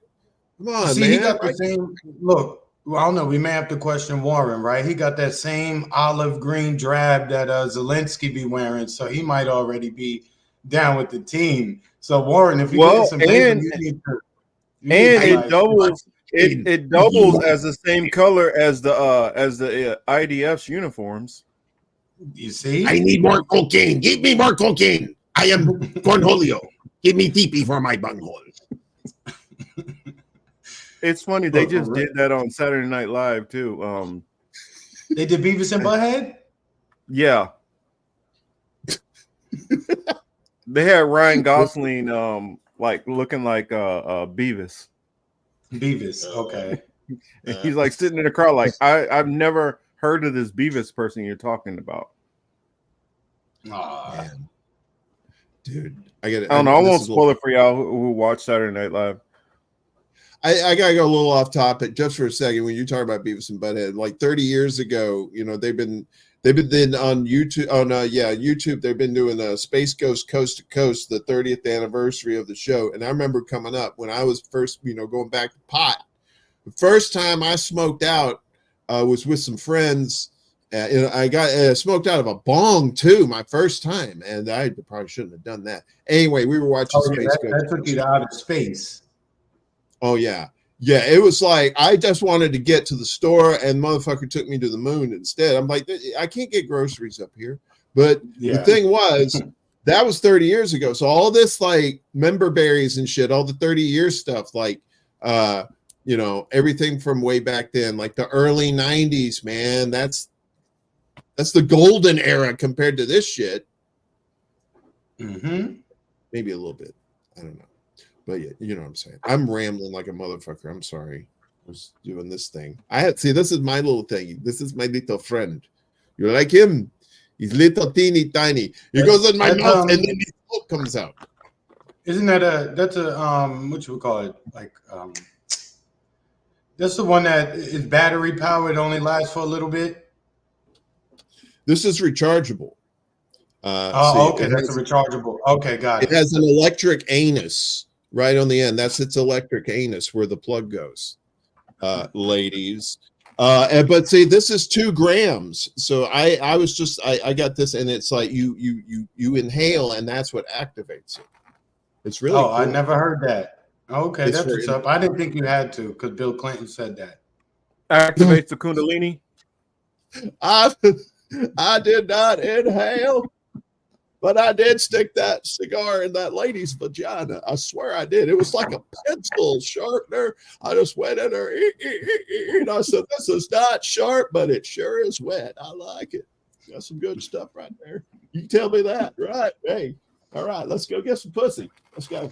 Come on, man. He got the same look. Well, I don't know. We may have to question Warren, right? He got that same olive green drab that Zelensky be wearing, so he might already be down with the team. So Warren, if you get some paper, you need to. It doubles. It doubles as the same color as the IDF's uniforms. You see? I need more cocaine. Give me more cocaine. I am Cornholio. Give me TP for my bunghole. It's funny, they just did that on Saturday Night Live too. They did Beavis and Butthead? Yeah. They had Ryan Gosling like looking like Beavis. Beavis, okay. He's like sitting in the car like I've never heard of this Beavis person you're talking about. Man. Dude, I get it. I don't know. I won't spoil it for y'all who watch Saturday Night Live. I gotta go a little off topic just for a second. When you talk about Beavis and Butthead, like 30 years ago, they've been then on YouTube YouTube. They've been doing Space Ghost Coast to Coast, the 30th anniversary of the show. And I remember coming up when I was first, going back to pot. The first time I smoked out was with some friends. I got smoked out of a bong too, my first time, and I probably shouldn't have done that. Anyway, we were watching Space Ghost. That took you to outer space. Oh yeah. It was like I just wanted to get to the store, and motherfucker took me to the moon instead. I'm like, I can't get groceries up here. But the thing was, that was 30 years ago. So all this like member berries and shit, all the 30-year stuff, like everything from way back then, like the early 90s, man. That's the golden era compared to this shit. Mm-hmm. Maybe a little bit. I don't know. But yeah, you know what I'm saying. I'm rambling like a motherfucker. I'm sorry. I was doing this thing. This is my little thing. This is my little friend. You like him? He's little teeny tiny. He goes in my mouth and then his smoke comes out. Isn't that's a what you would call it? Like that's the one that is battery powered, only lasts for a little bit. This is rechargeable. Okay, that's a rechargeable. Okay, got it. It has an electric anus right on the end. That's its electric anus where the plug goes, ladies. But see, this is 2 grams. So I was just I got this, and it's like you inhale, and that's what activates it. It's really cool. I never heard that. Okay, that's what's up. I didn't think you had to, because Bill Clinton said that. Activates the Kundalini. I did not inhale, but I did stick that cigar in that lady's vagina. I swear I did. It was like a pencil sharpener. I just went in there, and I said, "This is not sharp, but it sure is wet. I like it. Got some good stuff right there. You tell me that, right? Hey, all right, let's go get some pussy. Let's go."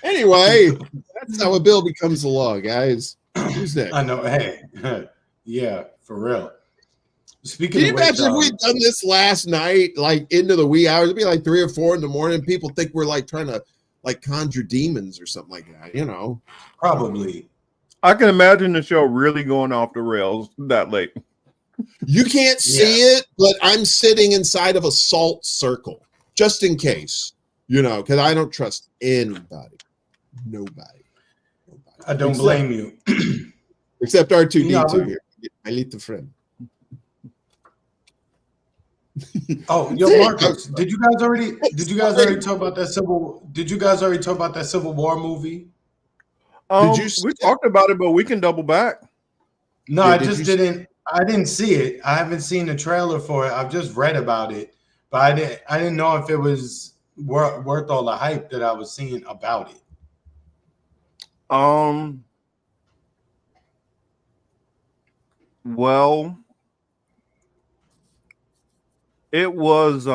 Anyway, that's how a bill becomes a law, guys. Who's next? I know. Hey, yeah, for real. Speaking Can you imagine if we'd done this last night, like into the wee hours? It'd be like 3 or 4 in the morning. People think we're like trying to like conjure demons or something like that, Probably. I can imagine the show really going off the rails that late. You can't see it, but I'm sitting inside of a salt circle just in case, because I don't trust anybody. Nobody. I don't blame you. Except R2D2 here. My little friend. Oh, yo, Marcus, did you guys already talk about that Civil War movie? We talked about it, but we can double back. No, I didn't see it. I haven't seen the trailer for it. I've just read about it, but I didn't know if it was worth all the hype that I was seeing about it. Well, it was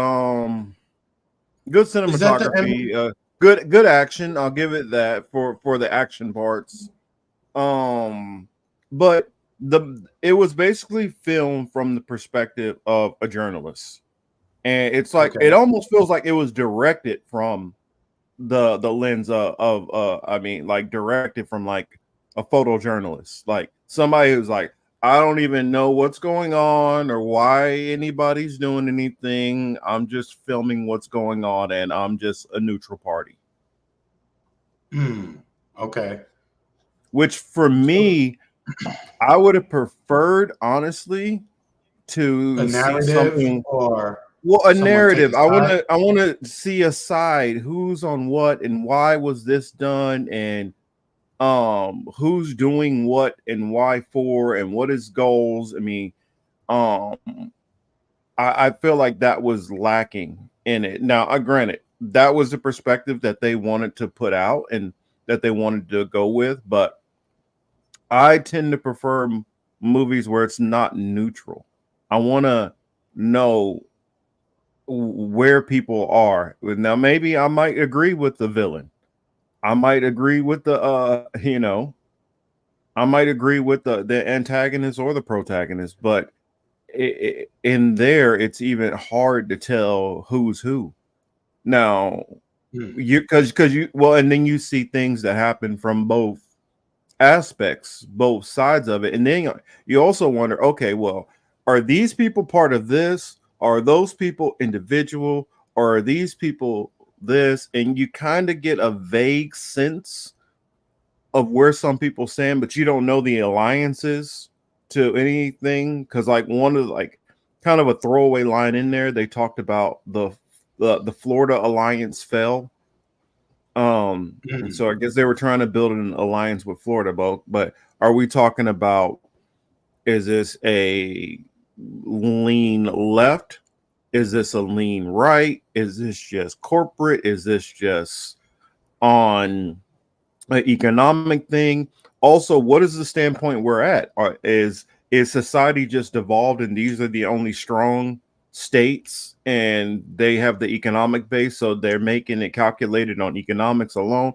good cinematography, good action. I'll give it that for the action parts. But it was basically filmed from the perspective of a journalist, and it's like Okay. it almost feels like it was directed from the lens of I mean, like directed from like a photojournalist, like somebody who's like, I don't even know what's going on or why anybody's doing anything. I'm just filming what's going on, and I'm just a neutral party. Okay. Which for me, I would have preferred, honestly, A to see narrative something. or Well, a someone take a narrative. side? I want to see a side. Who's on what and why was this done, and who's doing what and why for, and what is goals. I mean, um I feel like that was lacking in it. Now, I granted that was the perspective that they wanted to put out and that they wanted to go with, but I tend to prefer movies where it's not neutral. I want to know where people are. Now, maybe I might agree with the villain. I might agree with the I might agree with the antagonist or the protagonist, but in there, it's even hard to tell who's who. Now, you because you well, and then you see things that happen from both aspects, both sides of it, and then you also wonder, okay, well, are these people part of this? Are those people individual? Or are these people this? And you kind of get a vague sense of where some people stand, but you don't know the alliances to anything. Because like one of like kind of a throwaway line in there, they talked about the Florida alliance fell. And so I guess they were trying to build an alliance with Florida, but are we talking about, is this a lean left? Is this a lean right? Is this just corporate? Is this just on an economic thing? Also, what is the standpoint we're at? Is society just evolved and these are the only strong states and they have the economic base, so they're making it calculated on economics alone?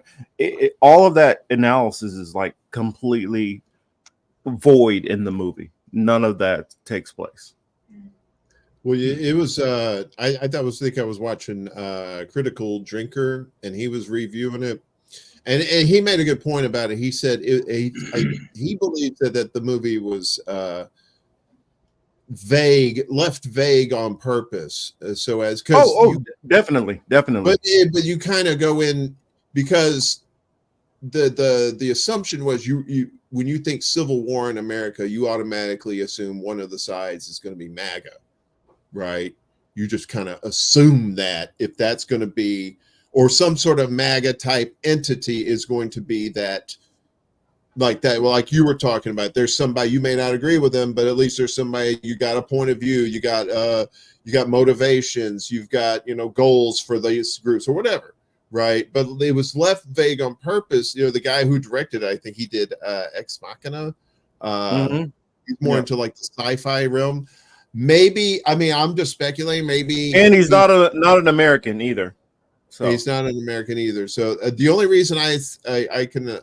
All of that analysis is like completely void in the movie. None of that takes place. Well, it was. I think I was watching Critical Drinker, and he was reviewing it, and he made a good point about it. He said he believed that the movie was left vague on purpose, so as because definitely. But you kind of go in because the assumption was you when you think Civil War in America, you automatically assume one of the sides is going to be MAGA, right? You just kind of assume that if that's going to be, or some sort of MAGA type entity is going to be that, like that. Well, like you were talking about, there's somebody you may not agree with them, but at least there's somebody, you got a point of view, you got motivations, you've got goals for these groups or whatever, right? But it was left vague on purpose. The guy who directed it, I think he did Ex Machina. He's more into like the sci-fi realm. Maybe, I mean, I'm just speculating. Maybe, and he's not an American either. So he's not an American either. So the only reason I can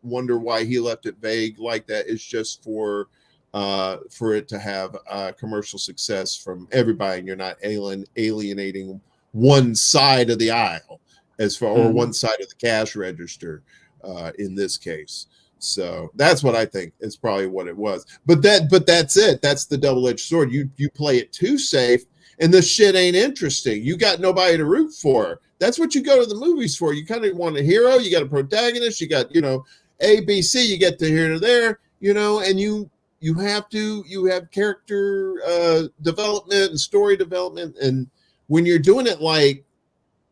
wonder why he left it vague like that is just for it to have commercial success from everybody, and you're not alienating one side of the aisle or one side of the cash register in this case. So that's what I think is probably what it was. But that's it. That's the double-edged sword. You play it too safe, and this shit ain't interesting. You got nobody to root for. That's what you go to the movies for. You kind of want a hero. You got a protagonist. You got A, B, C. You get to here to there. And you have character development and story development. And when you're doing it like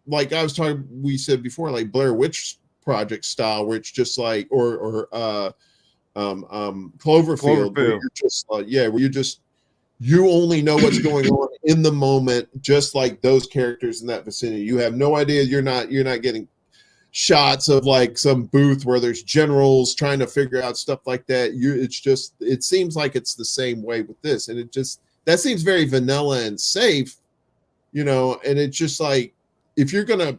we said before, like Blair Witch Project style, where it's just like or Cloverfield, where you're just where you only know what's going on in the moment, just like those characters in that vicinity. You have no idea. You're not getting shots of like some booth where there's generals trying to figure out stuff like that. It seems like it's the same way with this, and that seems very vanilla and safe, and it's just like, if you're gonna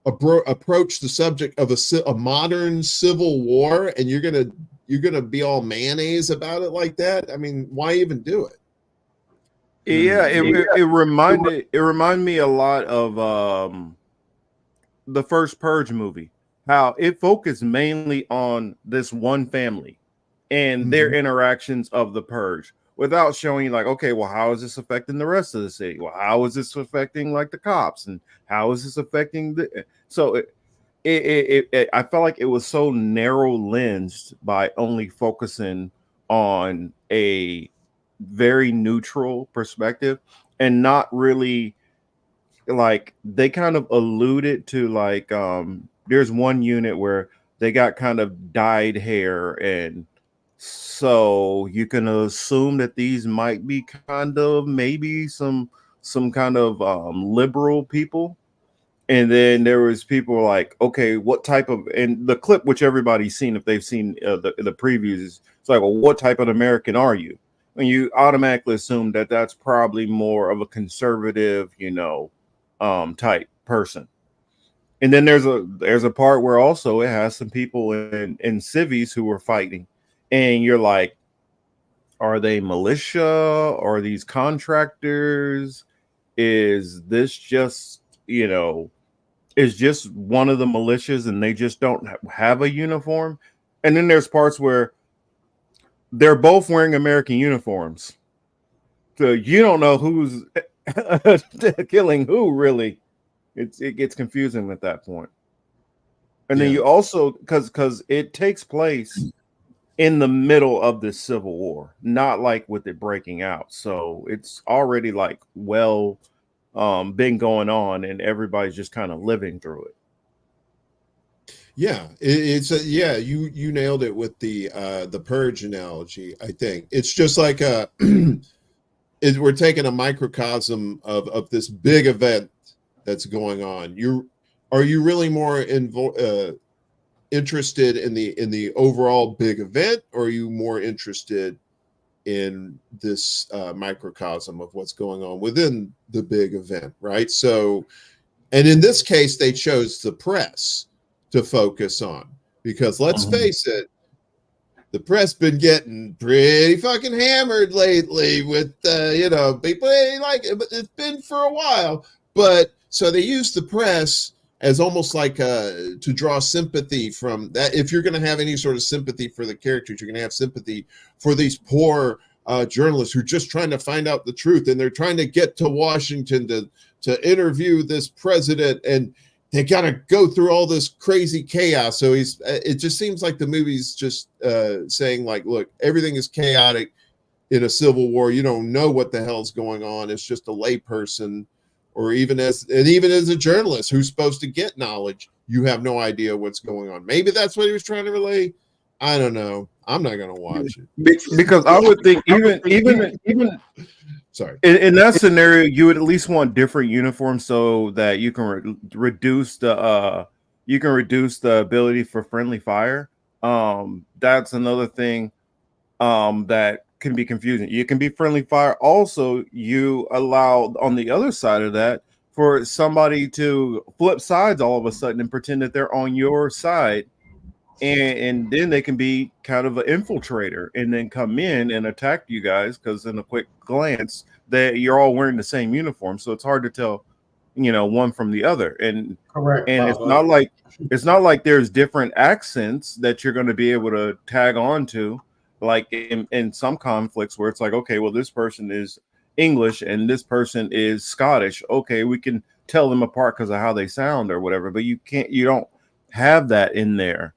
approach the subject of a modern civil war, and you're gonna you're gonna be all mayonnaise about it like that. I mean, why even do it? Yeah, it reminded me a lot of the first Purge movie. How it focused mainly on this one family and their interactions of the Purge, without showing you like, okay, well, how is this affecting the rest of the city? Well, how is this affecting like the cops, and how is this affecting the? So I felt like it was so narrow lensed by only focusing on a very neutral perspective, and not really, like, they kind of alluded to like there's one unit where they got kind of dyed hair, and so you can assume that these might be kind of maybe some kind of liberal people. And then there was people like, okay, what type of, and the clip which everybody's seen, if they've seen the previews, it's like, well, what type of American are you? And you automatically assume that that's probably more of a conservative, type person. And then there's a part where also it has some people in civies who were fighting, and you're like, are they militia? Are these contractors? Is this just, is just one of the militias and they just don't have a uniform? And then there's parts where they're both wearing American uniforms, so you don't know who's killing who, really. It gets confusing at that point. And then you also, because it takes place in the middle of the Civil War, not like with it breaking out, so it's already like been going on, and everybody's just kind of living through it. Yeah, you nailed it with the Purge analogy. I think it's just like we're taking a microcosm of this big event that's going on. Are you really more interested in the overall big event, or are you more interested in this microcosm of what's going on within the big event, right? So, and in this case, they chose the press to focus on, because let's face it, the press been getting pretty fucking hammered lately with people ain't like it, but it's been for a while. But so they use the press as almost like to draw sympathy from that. If you're going to have any sort of sympathy for the characters, you're going to have sympathy for these poor journalists who are just trying to find out the truth, and they're trying to get to Washington to interview this president, and they got to go through all this crazy chaos. So it just seems like the movie's just saying like, look, everything is chaotic in a civil war. You don't know what the hell's going on. It's just a layperson, or even as a journalist who's supposed to get knowledge, you have no idea what's going on. Maybe that's what he was trying to relay. I don't know. I'm not going to watch it because I would think even sorry, in that scenario, you would at least want different uniforms so that you can reduce the ability for friendly fire. That's another thing that can be confusing. You can be friendly fire. Also, you allow on the other side of that for somebody to flip sides all of a sudden and pretend that they're on your side. And then they can be kind of an infiltrator and then come in and attack you guys, because in a quick glance that you're all wearing the same uniform, so it's hard to tell, one from the other. And correct. And it's not like there's different accents that you're going to be able to tag on to, like in some conflicts where it's like, okay, well, this person is English and this person is Scottish. Okay, we can tell them apart because of how they sound or whatever, but you don't have that in there.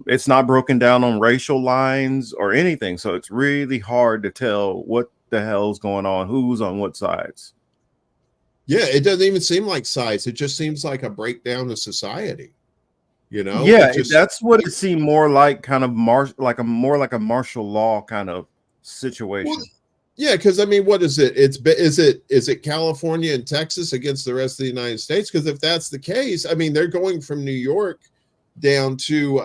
It's not broken down on racial lines or anything, so it's really hard to tell what the hell's going on, who's on what sides. Yeah, it doesn't even seem like sides. It just seems like a breakdown of society. Yeah, that's what it seemed more like, kind of more like a martial law kind of situation. Well, yeah, because I mean, what is it? Is it California and Texas against the rest of the United States? Because if that's the case, I mean, they're going from New York down to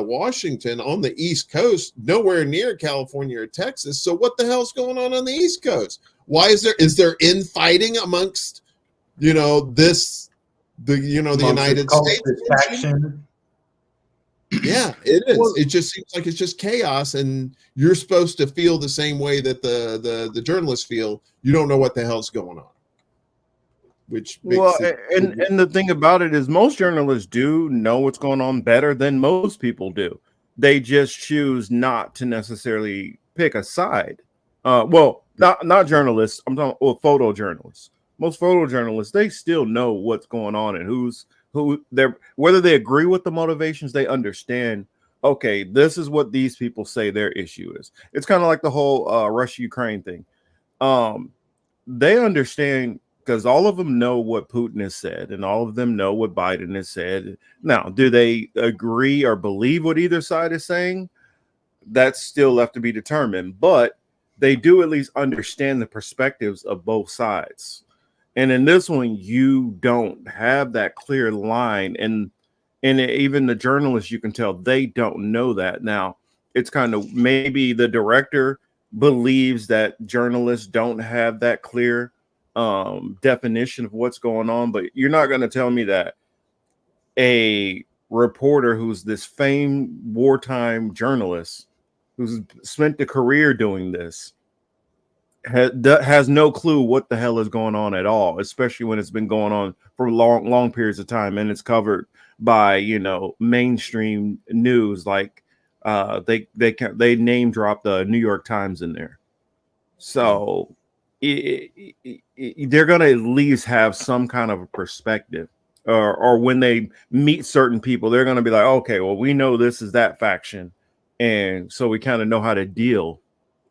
Washington on the East Coast, nowhere near California or Texas. So what the hell's going on the East Coast? Why is there infighting amongst the United States? Faction. Yeah, it is. Well, It just seems like it's just chaos, and you're supposed to feel the same way that the journalists feel. You don't know what the hell's going on, which well, makes it. and the thing about it is, most journalists do know what's going on better than most people do. They just choose not to necessarily pick a side. Well, not journalists. I'm talking photojournalists. Most photojournalists, they still know what's going on and who they're, whether they agree with the motivations, they understand. Okay, this is what these people say their issue is. It's kind of like the whole Russia Ukraine thing. Um, they understand because all of them know what Putin has said, and all of them know what Biden has said. Now, do they agree or believe what either side is saying? That's still left to be determined, but they do at least understand the perspectives of both sides. And in this one, you don't have that clear line, and even the journalists, you can tell they don't know that. Now, it's kind of maybe the director believes that journalists don't have that clear definition of what's going on, but you're not going to tell me that a reporter who's this famed wartime journalist who's spent a career doing this has no clue what the hell is going on at all, especially when it's been going on for long periods of time and it's covered by mainstream news. Like they name drop the New York Times in there, so they're going to at least have some kind of a perspective. Or when they meet certain people, they're going to be like, okay, well, we know this is that faction, and so we kind of know how to deal.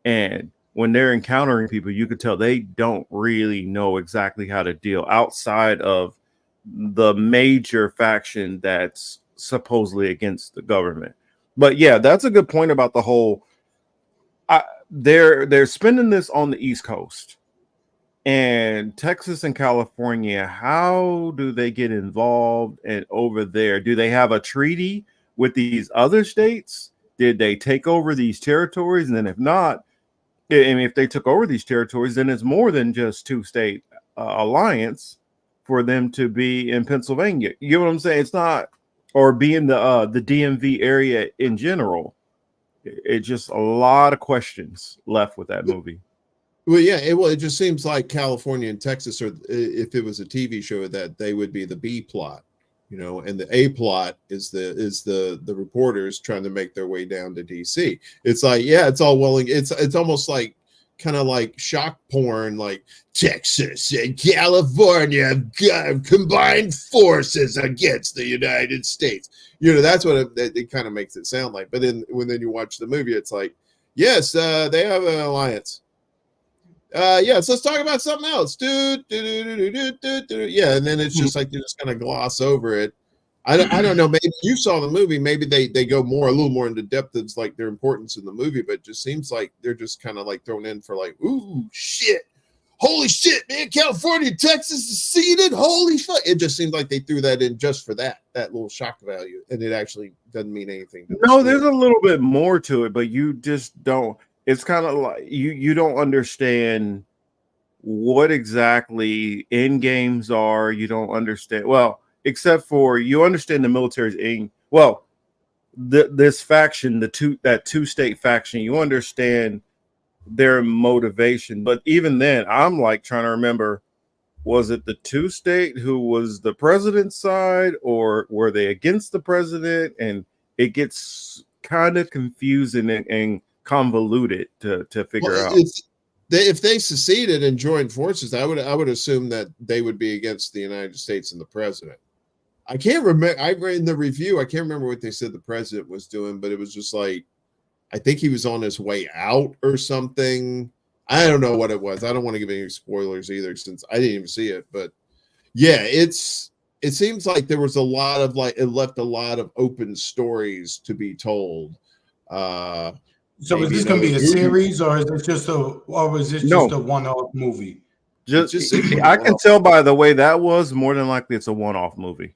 And when they're encountering people, you could tell they don't really know exactly how to deal outside of the major faction that's supposedly against the government. But yeah, that's a good point about the whole. They're spending this on the East Coast and Texas and California. How do they get involved and over there? Do they have a treaty with these other states? Did they take over these territories? And then if not, and if they took over these territories, then it's more than just two-state alliance for them to be in Pennsylvania. You know what I'm saying? It's not, or be in the DMV area in general. It's just a lot of questions left with that movie. Well, yeah, it just seems like California and Texas are, if it was a TV show, that they would be the B plot, and the A plot is the reporters trying to make their way down to DC. It's like, yeah, it's all willing. It's almost like kind of like shock porn, like Texas and California have combined forces against the United States. That's what it kind of makes it sound like. But then when you watch the movie, it's like, yes, they have an alliance. Yes, let's talk about something else. Yeah, and then it's just like they're just gonna gloss over it. I don't know. Maybe you saw the movie. Maybe they go a little more into depth of like their importance in the movie, but it just seems like they're just kind of like thrown in for like, ooh, shit, holy shit, man, California, Texas is seated. Holy fuck! It just seems like they threw that in just for that little shock value, and it actually doesn't mean anything. No, there's a little bit more to it, but you just don't. It's kind of like you don't understand what exactly end games are. You don't understand, well, except for you understand the military's aim. Well, this faction, that two-state faction, you understand their motivation. But even then, I'm like trying to remember, was it the two-state who was the president's side, or were they against the president? And it gets kind of confusing and convoluted to figure out. If they seceded and joined forces, I would assume that they would be against the United States and the president. I can't remember. I read in the review. I can't remember what they said the president was doing, but it was just like, I think he was on his way out or something. I don't know what it was. I don't want to give any spoilers either, since I didn't even see it. But yeah, it seems like there was a lot of it left a lot of open stories to be told. So is this going to be a series, or is it just a one-off movie? Just I can tell by the way that was, more than likely it's a one-off movie.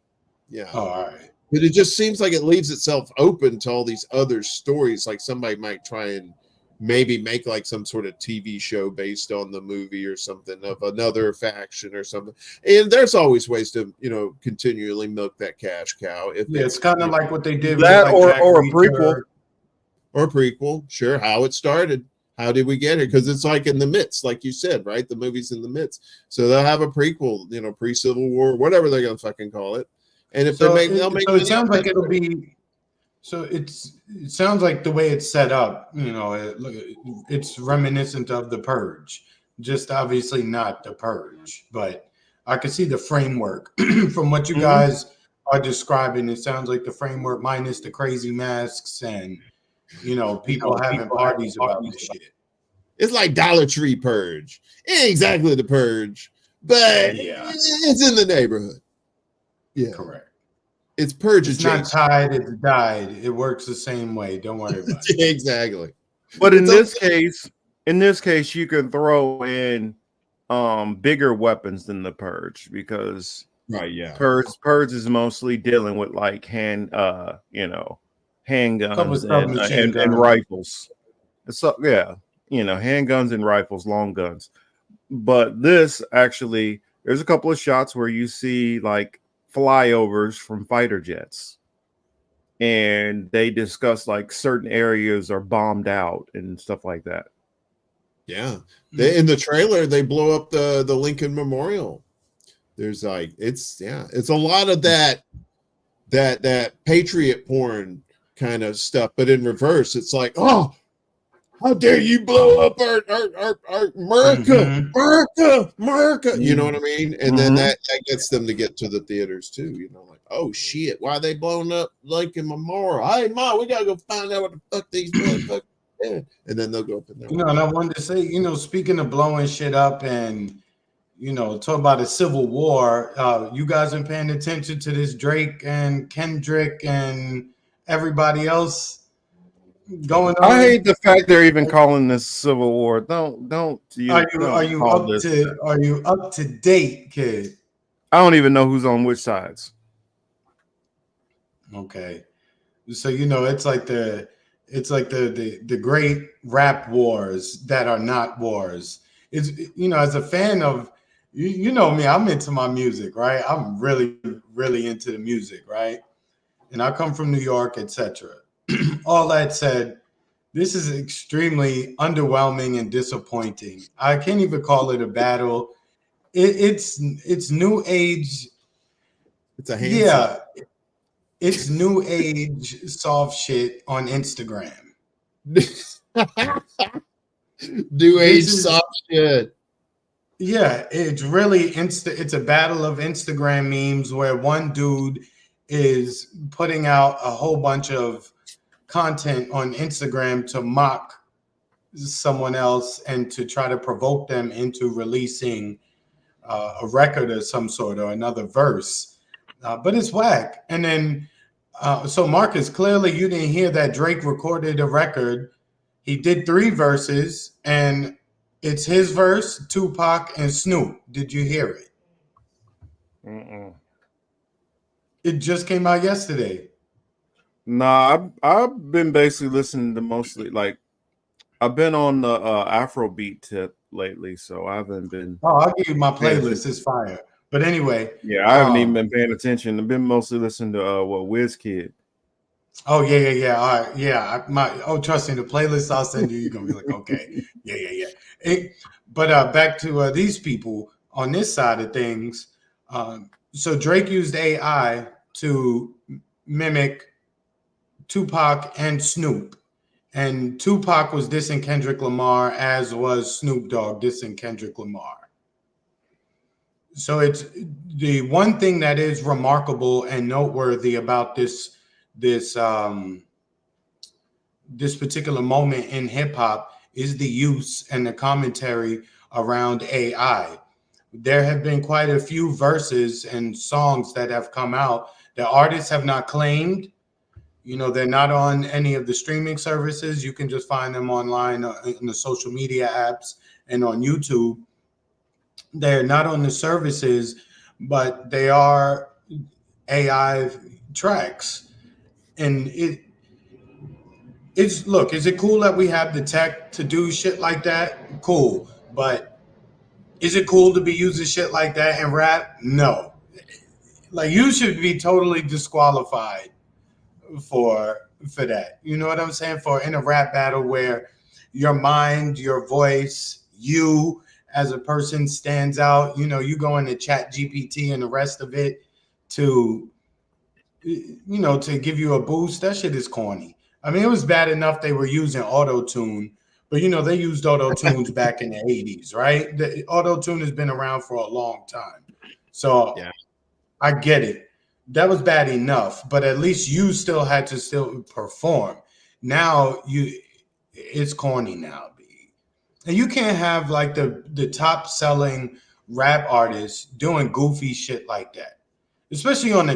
Yeah. Oh, all right. But it just seems like it leaves itself open to all these other stories. Like somebody might try and maybe make like some sort of TV show based on the movie or something of another faction or something. And there's always ways to, continually milk that cash cow. If it's kind of like what they did that, with like or a prequel. Or prequel, sure. How it started. How did we get here? Because it's like in the midst, like you said, right? The movie's in the midst. So they'll have a prequel, pre-Civil War, whatever they're going to fucking call it. And if they'll make so it sounds like it'll be. So it sounds like the way it's set up, it's reminiscent of The Purge, just obviously not The Purge, but I can see the framework from what you guys are describing. It sounds like the framework minus the crazy masks and, people having parties about this shit. It's like Dollar Tree Purge. It ain't exactly The Purge, but it's in the neighborhood. Yeah, correct. It's purge. It's not tied, it's died. It works the same way. Don't worry about it. Exactly. But in this case, you can throw in bigger weapons than the purge, because purge is mostly dealing with like handguns and rifles. So handguns and rifles, long guns. But this actually, there's a couple of shots where you see like flyovers from fighter jets, and they discuss like certain areas are bombed out and stuff like that. Yeah, in the trailer they blow up the Lincoln Memorial. There's like it's a lot of that patriot porn kind of stuff, but in reverse. It's like, oh, how dare you blow up our America, America? You know what I mean? And then that gets them to get to the theaters too. Like, oh shit, why are they blowing up Lincoln Memorial? Hey, Ma, we gotta go find out what the fuck these motherfuckers did. And then they'll go up in there. And I wanted to say, speaking of blowing shit up and talk about a civil war, you guys been paying attention to this Drake and Kendrick and everybody else going on? I hate the fact they're even calling this civil war. Don't. Are you up to date, kid? I don't even know who's on which sides. Okay, so it's like the great rap wars that are not wars. It's as a fan of you know me, I'm into my music, right? I'm really really into the music, right? And I come from New York, etc. All that said, this is extremely underwhelming and disappointing. I can't even call it a battle. It's new age. It's a handset. Yeah, it's new age soft shit on Instagram. New age soft shit. Yeah, it's really it's a battle of Instagram memes where one dude is putting out a whole bunch of content on Instagram to mock someone else and to try to provoke them into releasing a record of some sort or another verse. But it's whack. And then, so Marcus, clearly you didn't hear that Drake recorded a record. He did 3 verses, and it's his verse, Tupac, and Snoop. Did you hear it? It just came out yesterday. Nah, I've been basically listening to mostly like I've been on the Afrobeat tip lately, so I haven't been. Oh, I'll give you my playlist. It's fire. But anyway, yeah, I haven't even been paying attention. I've been mostly listening to WizKid. Oh yeah. All right, yeah. Trust me, the playlist I'll send you, you're gonna be like, okay, yeah. But back to these people on this side of things. So Drake used AI to mimic Tupac and Snoop. And Tupac was dissing Kendrick Lamar, as was Snoop Dogg dissing Kendrick Lamar. So it's the one thing that is remarkable and noteworthy about this particular moment in hip hop is the use and the commentary around AI. There have been quite a few verses and songs that have come out that artists have not claimed. They're not on any of the streaming services. You can just find them online in the social media apps and on YouTube. They're not on the services, but they are AI tracks. And is it cool that we have the tech to do shit like that? Cool. But is it cool to be using shit like that in rap? No. Like, you should be totally disqualified for that. You know what I'm saying? For in a rap battle where your mind, your voice, you as a person stands out. You know, you go into Chat GPT and the rest of it to, to give you a boost. That shit is corny. I mean, it was bad enough they were using auto tune, but they used auto tunes back in the 80s, right? The auto tune has been around for a long time. So Yeah. I get it. That was bad enough, but at least you still had to still perform. Now it's corny now, B. And you can't have like the top selling rap artists doing goofy shit like that, especially on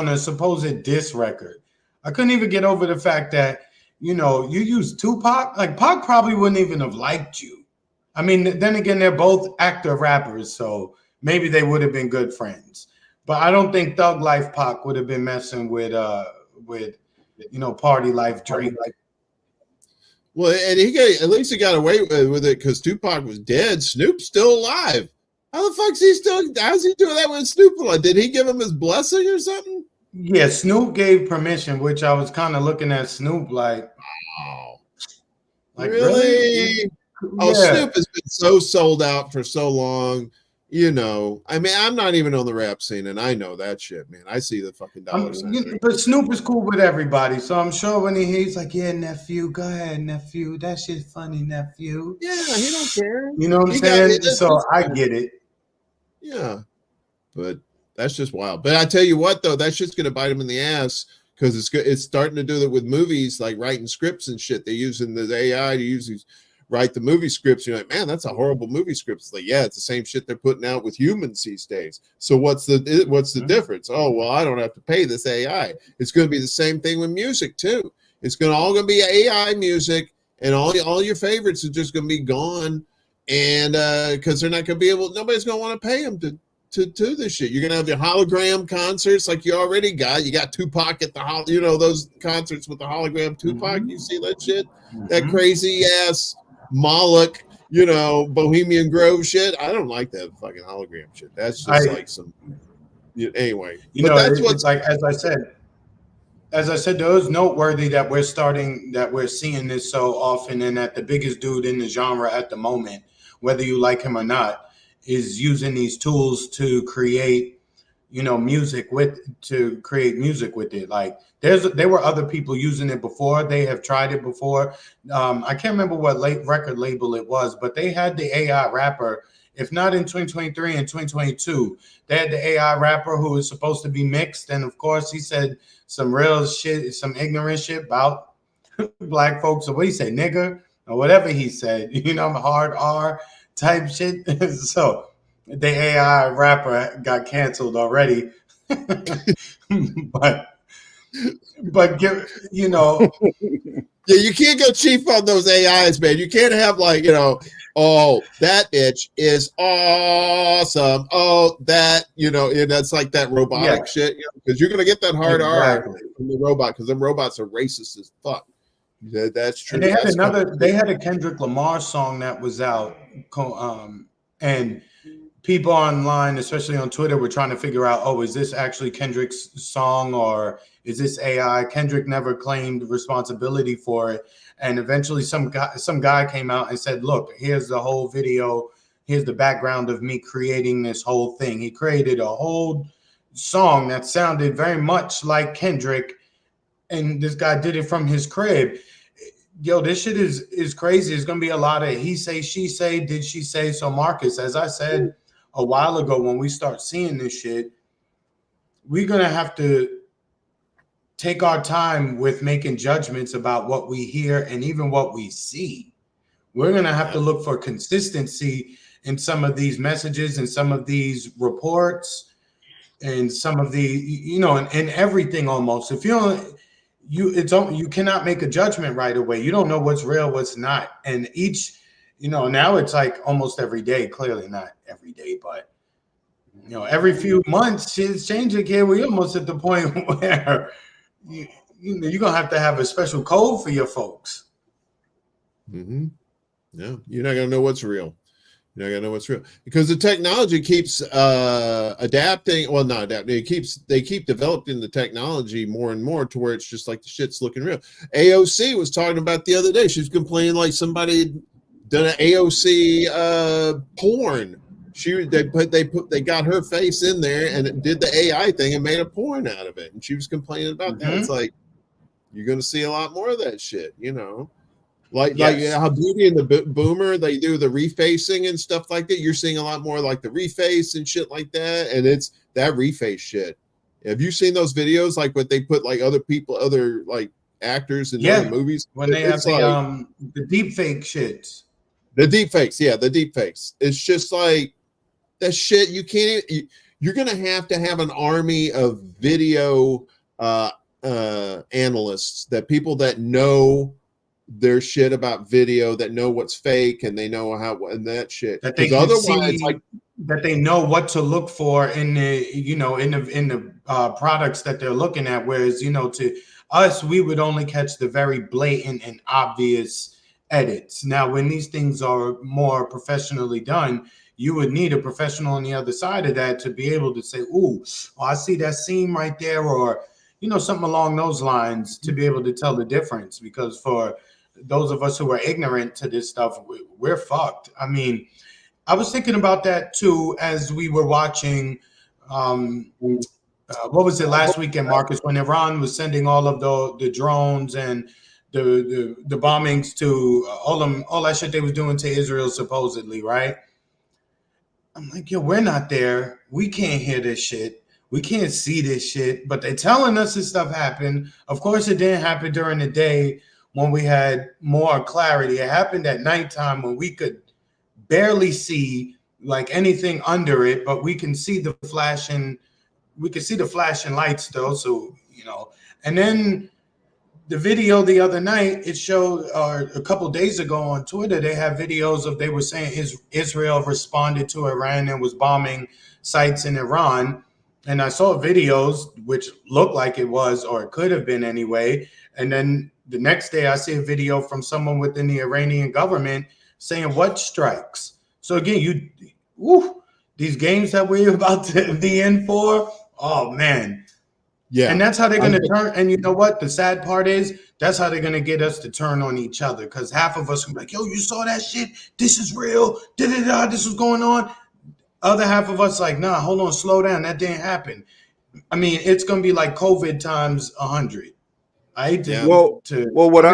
a supposed diss record. I couldn't even get over the fact that you use Tupac. Like, Pac probably wouldn't even have liked you. I mean, then again, they're both actor rappers, so maybe they would have been good friends. But I don't think Thug Life Pac would have been messing with Party Life Drake. Well, and at least he got away with it because Tupac was dead. Snoop's still alive. How the fuck's he still? How's he doing that with Snoop? Did he give him his blessing or something? Yeah, Snoop gave permission, which I was kind of looking at Snoop like, oh, like really? Oh, yeah. Snoop has been so sold out for so long. I mean, I'm not even on the rap scene, and I know that shit, man. I see the fucking dollar sign. But Snoop is cool with everybody, so I'm sure when he's like, "Yeah, nephew, go ahead, nephew. That shit's funny, nephew." Yeah, he don't care. You know what I'm saying? So I get it. Yeah, but that's just wild. But I tell you what, though, that shit's gonna bite him in the ass because it's starting to do that with movies, like writing scripts and shit. They're using the AI to write the movie scripts. You're like, man, that's a horrible movie script. It's like, yeah, it's the same shit they're putting out with humans these days. So what's the difference? Oh, well, I don't have to pay this AI. It's going to be the same thing with music too. It's all going to be AI music, and all your favorites are just going to be gone, and because they're not going to be able. Nobody's going to want to pay them to do this shit. You're going to have your hologram concerts like you already got. You got Tupac at those concerts with the hologram Tupac. Mm-hmm. You see that shit? Mm-hmm. That crazy ass Moloch, Bohemian Grove shit. I don't like that fucking hologram shit. That's just like some. Anyway, that's what's like. As I said, though, it's noteworthy that we're seeing this so often, and that the biggest dude in the genre at the moment, whether you like him or not, is using these tools to create, music with it. Like, there were other people using it before. They have tried it before. I can't remember what record label it was, but they had the AI rapper. If not in 2023, in 2022, they had the AI rapper who was supposed to be mixed, and of course, he said some real shit, some ignorant shit about black folks. So what he say, nigger, or whatever he said, hard R type shit. So the AI rapper got canceled already. but give yeah, you can't go cheap on those AIs, man. You can't have like, oh, that bitch is awesome. Oh, that, that's like that robotic shit, because you're gonna get that hard R from the robot, because them robots are racist as fuck. That's true. And they had a Kendrick Lamar song that was out, and people online, especially on Twitter, were trying to figure out, oh, is this actually Kendrick's song or is this AI? Kendrick never claimed responsibility for it. And eventually some guy came out and said, look, here's the whole video. Here's the background of me creating this whole thing. He created a whole song that sounded very much like Kendrick, and this guy did it from his crib. Yo, this shit is crazy. It's going to be a lot of he say, she say, did she say? So Marcus, as I said a while ago, when we start seeing this shit, we're going to have to take our time with making judgments about what we hear and even what we see. We're going to have to look for consistency in some of these messages and some of these reports and some of the, and everything almost. If you cannot make a judgment right away. You don't know what's real, what's not. And each, now it's like almost every day, clearly not every day, but every few months shit's changing here. We almost at the point where you're gonna have a special code for your folks. Mm-hmm. No, you're not gonna know what's real. You're not gonna know what's real because the technology keeps adapting. Well, not adapting. They keep developing the technology more and more to where it's just like the shit's looking real. AOC was talking about the other day. She was complaining like somebody had done an AOC porn. They got her face in there and it did the AI thing and made a porn out of it. And she was complaining about that. It's like you're gonna see a lot more of that shit, you know. Like how Beauty and the Boomer, they do the refacing and stuff like that. You're seeing a lot more like the reface and shit like that. And it's that reface shit. Have you seen those videos like what they put like other like actors in other movies? When they have the deep fake shits. The deep fakes, yeah, the deep fakes. It's just like that shit. You can't. You're gonna have to have an army of video analysts, that people that know their shit about video, that know what's fake and they know how and that shit. That they can see, like, that they know what to look for in the in the products that they're looking at. Whereas to us, we would only catch the very blatant and obvious edits. Now, when these things are more professionally done, you would need a professional on the other side of that to be able to say, "Ooh, I see that seam right there," or something along those lines, to be able to tell the difference. Because for those of us who are ignorant to this stuff, we're fucked. I mean, I was thinking about that too as we were watching. What was it last weekend, Marcus, when Iran was sending all of the drones and the bombings to all that shit they was doing to Israel, supposedly, right? I'm like, yo, we're not there. We can't hear this shit. We can't see this shit. But they're telling us this stuff happened. Of course, it didn't happen during the day when we had more clarity. It happened at nighttime when we could barely see like anything under it, but we can see the flashing. We can see the flashing lights though. So and then the video the other night, it showed, or a couple days ago on Twitter, they have videos of, they were saying Israel responded to Iran and was bombing sites in Iran. And I saw videos which looked like it was, or it could have been anyway. And then the next day I see a video from someone within the Iranian government saying what strikes. So again, these games that we're about to be in for, oh man. Yeah. And that's how they're going to turn. And you know what? The sad part is that's how they're going to get us to turn on each other. Because half of us will be like, yo, you saw that shit? This is real. This was going on. Other half of us like, nah, hold on, slow down. That didn't happen. I mean, it's going to be like COVID times 100. What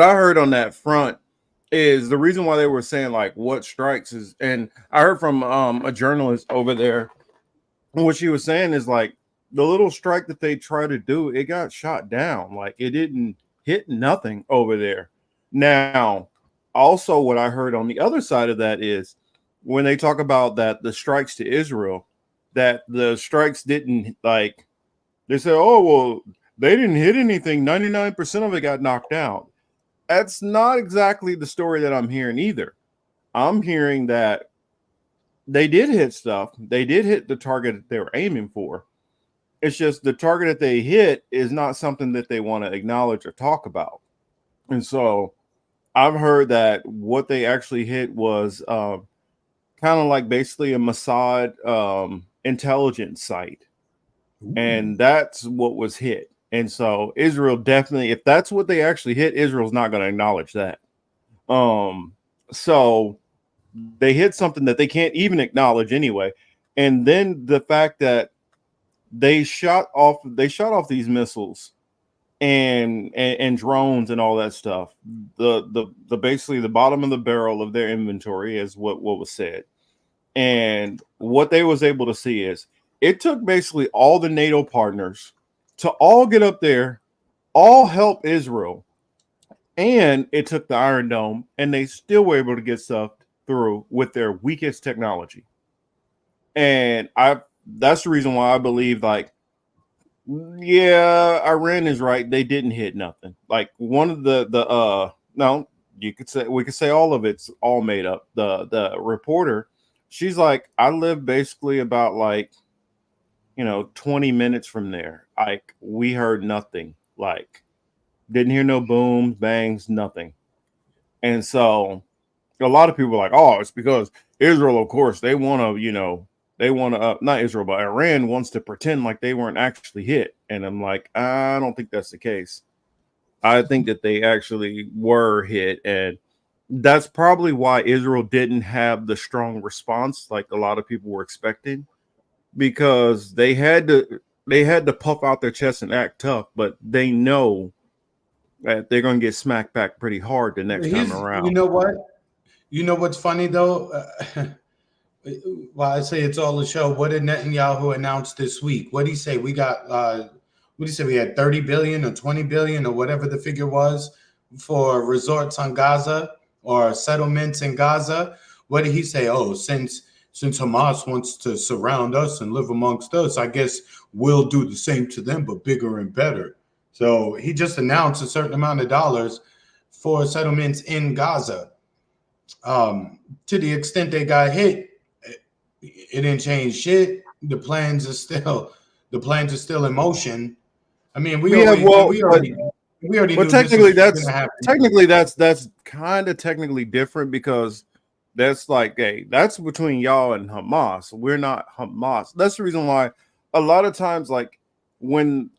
I heard on that front is the reason why they were saying like what strikes is, and I heard from a journalist over there, and what she was saying is like the little strike that they try to do, it got shot down. Like it didn't hit nothing over there. Now, also what I heard on the other side of that is when they talk about that the strikes to Israel, that the strikes didn't like, they say, oh, well, they didn't hit anything. 99% of it got knocked out. That's not exactly the story that I'm hearing either. I'm hearing that they did hit stuff. They did hit the target that they were aiming for. It's just the target that they hit is not something that they want to acknowledge or talk about. And so I've heard that what they actually hit was kind of like basically a Mossad intelligence site. Ooh. And that's what was hit. And so Israel definitely, if that's what they actually hit, Israel's not going to acknowledge that. So they hit something that they can't even acknowledge anyway. And then the fact that they shot off these missiles and drones and all that stuff. The basically the bottom of the barrel of their inventory is what was said. And what they was able to see is it took basically all the NATO partners to all get up there, all help Israel. And it took the Iron Dome, and they still were able to get stuff through with their weakest technology. And that's the reason why I believe, like, yeah, Iran is right. They didn't hit nothing. Like one of no, we could say all of it's all made up. The reporter, she's like, I live basically about like 20 minutes from there. like we heard nothing. Like didn't hear no booms, bangs, nothing. And so a lot of people are like, oh, it's because Israel, of course, they want to, they want to, not Israel, but Iran wants to pretend like they weren't actually hit. And I'm like, I don't think that's the case. I think that they actually were hit. And that's probably why Israel didn't have the strong response like a lot of people were expecting, because they had to puff out their chest and act tough, but they know that they're going to get smacked back pretty hard the next time You around. know what? You know what's funny though? Well, I say it's all a show. What did Netanyahu announce this week? What did he say? We got what did he say? We had 30 billion or 20 billion or whatever the figure was for resorts on Gaza or settlements in Gaza. What did he say? Oh, since Hamas wants to surround us and live amongst us, I guess we'll do the same to them, but bigger and better. So he just announced a certain amount of dollars for settlements in Gaza. To the extent they got hit, it didn't change shit. The plans are still in motion. I mean, we already But knew this was going to happen. technically that's kind of technically different, because that's like, hey, that's between y'all and Hamas. We're not Hamas. That's the reason why a lot of times, when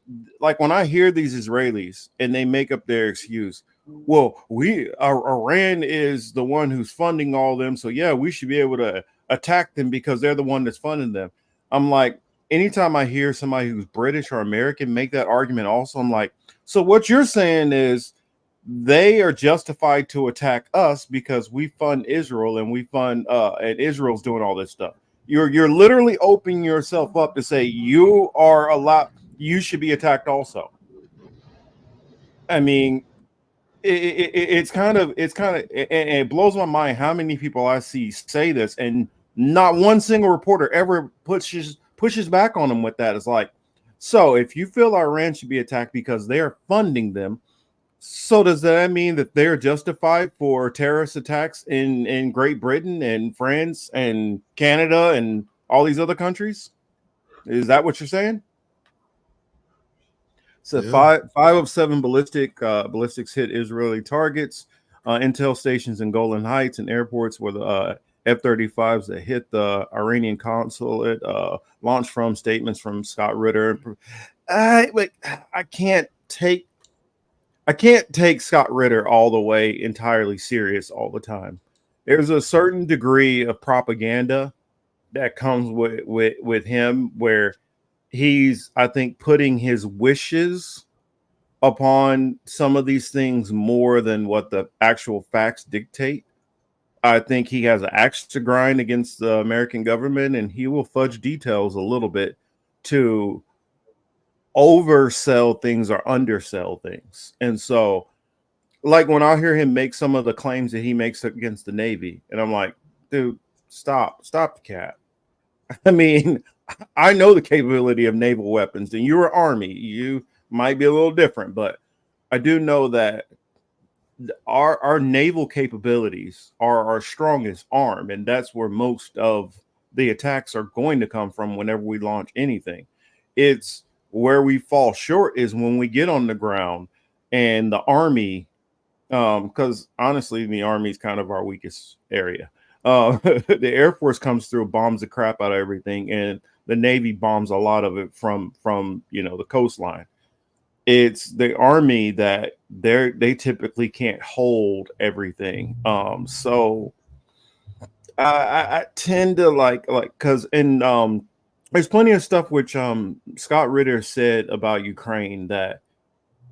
I hear these Israelis and they make up their excuse, well, Iran is the one who's funding all them, so yeah, we should be able to attack them because they're the one that's funding them. I'm like, anytime I hear somebody who's British or American make that argument, also, I'm like, so what you're saying is they are justified to attack us because we fund Israel and we fund and Israel's doing all this stuff. You're literally opening yourself up to say you should be attacked also. I mean, it's kind of and it blows my mind how many people I see say this, and not one single reporter ever pushes back on them with that. It's like, so if you feel Iran should be attacked because they're funding them, so does that mean that they're justified for terrorist attacks in Great Britain and France and Canada and all these other countries? Is that what you're saying? So Yeah. five of 7 ballistics hit Israeli targets, intel stations in Golan Heights and airports where the F-35s that hit the Iranian consulate launched from. Statements from Scott Ritter. I can't take Scott Ritter all the way entirely serious all the time. There's a certain degree of propaganda that comes with him, where he's, I think, putting his wishes upon some of these things more than what the actual facts dictate. I think he has an axe to grind against the American government, and he will fudge details a little bit to oversell things or undersell things. And so, like, when I hear him make some of the claims that he makes against the Navy, and I'm like, dude, stop the cat. I mean, I know the capability of naval weapons, and you're an Army. You might be a little different, but I do know that our naval capabilities are our strongest arm, and that's where most of the attacks are going to come from whenever we launch anything. It's where we fall short is when we get on the ground and the Army, because honestly, the Army is kind of our weakest area. The Air Force comes through, bombs the crap out of everything, and the Navy bombs a lot of it from the coastline. It's the Army that they typically can't hold everything. So I tend to like because there's plenty of stuff which Scott Ritter said about Ukraine that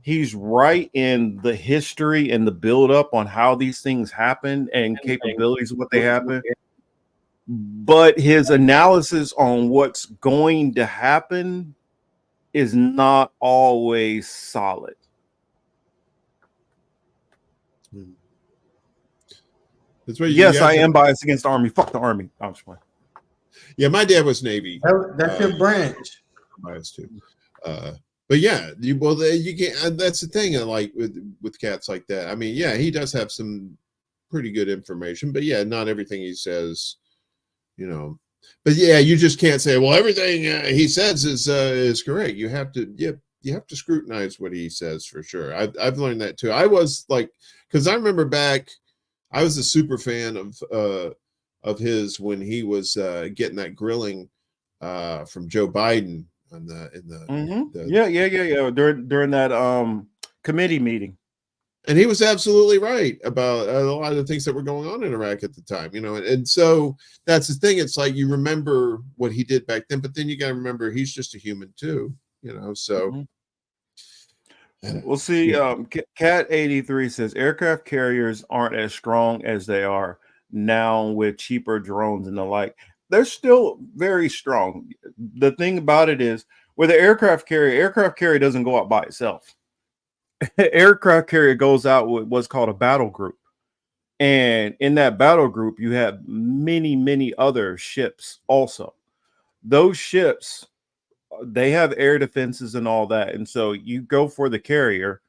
he's right in the history and the build up on how these things happen and capabilities of what they happen. But his analysis on what's going to happen is not always solid. That's what yes, I am biased against the Army. Fuck the Army. I'm just playing. Yeah, my dad was Navy. That's your branch. Biased too. But yeah, you can't. That's the thing. Like with cats like that. I mean, yeah, he does have some pretty good information, but yeah, not everything he says, But yeah, you just can't say, well, everything he says is correct. You have to scrutinize what he says for sure. I've learned that too. I was like, because I remember back, I was a super fan of his when he was getting that grilling from Joe Biden on yeah during that committee meeting. And he was absolutely right about a lot of the things that were going on in Iraq at the time, and so that's the thing. It's like you remember what he did back then, but then you got to remember he's just a human too, so. We'll see. Cat 83 says aircraft carriers aren't as strong as they are now with cheaper drones and the like. They're still very strong. The thing about it is, with the aircraft carrier doesn't go out by itself. Aircraft carrier goes out with what's called a battle group. And in that battle group, you have many other ships also. Those ships, they have air defenses and all that. And so you go for the carrier.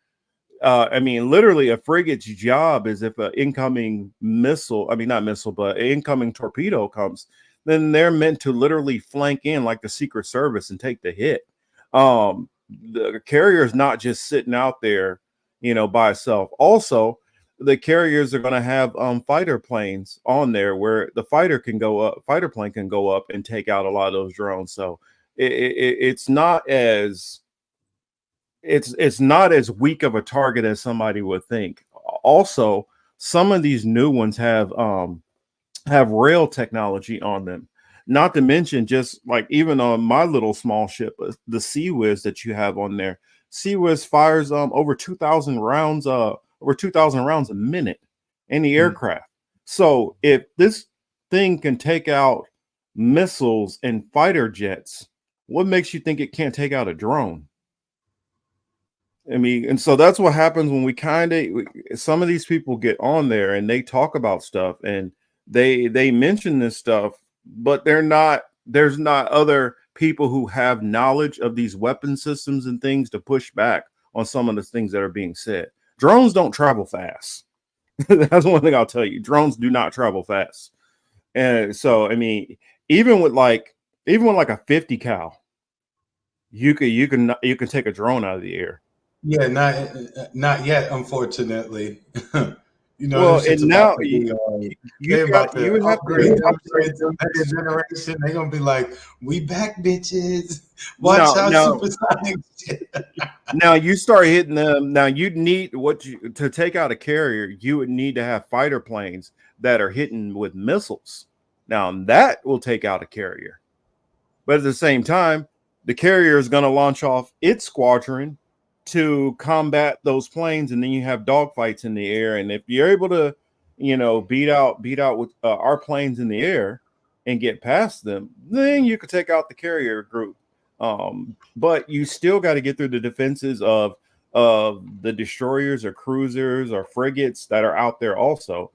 I mean, literally a frigate's job is if an incoming missile, I mean, not missile, but an incoming torpedo comes, then they're meant to literally flank in like the Secret Service and take the hit. The carrier is not just sitting out there, by itself. Also, the carriers are going to have fighter planes on there where the fighter plane can go up and take out a lot of those drones. So it's not as weak of a target as somebody would think. Also, some of these new ones have rail technology on them. Not to mention, just like even on my little small ship, the Sea Whiz that you have on there, Sea Whiz fires over 2,000 rounds a minute in the aircraft. So if this thing can take out missiles and fighter jets, what makes you think it can't take out a drone? I mean, and so that's what happens when some of these people get on there and they talk about stuff and they mention this stuff, but there's not other people who have knowledge of these weapon systems and things to push back on some of the things that are being said. Drones don't travel fast. That's one thing I'll tell you. Drones do not travel fast. And so, I mean, even with like a 50 cal, you can take a drone out of the air. Yeah, not yet, unfortunately. Well, and now they're about to upgrade the next generation. They're gonna be like, "We back, bitches! Watch our supersonic shit." Now you start hitting them. Now you'd need to take out a carrier. You would need to have fighter planes that are hitting with missiles. Now that will take out a carrier, but at the same time, the carrier is going to launch off its squadron to combat those planes, and then you have dogfights in the air. And if you're able to, beat out with our planes in the air and get past them, then you could take out the carrier group. But you still got to get through the defenses of the destroyers or cruisers or frigates that are out there also,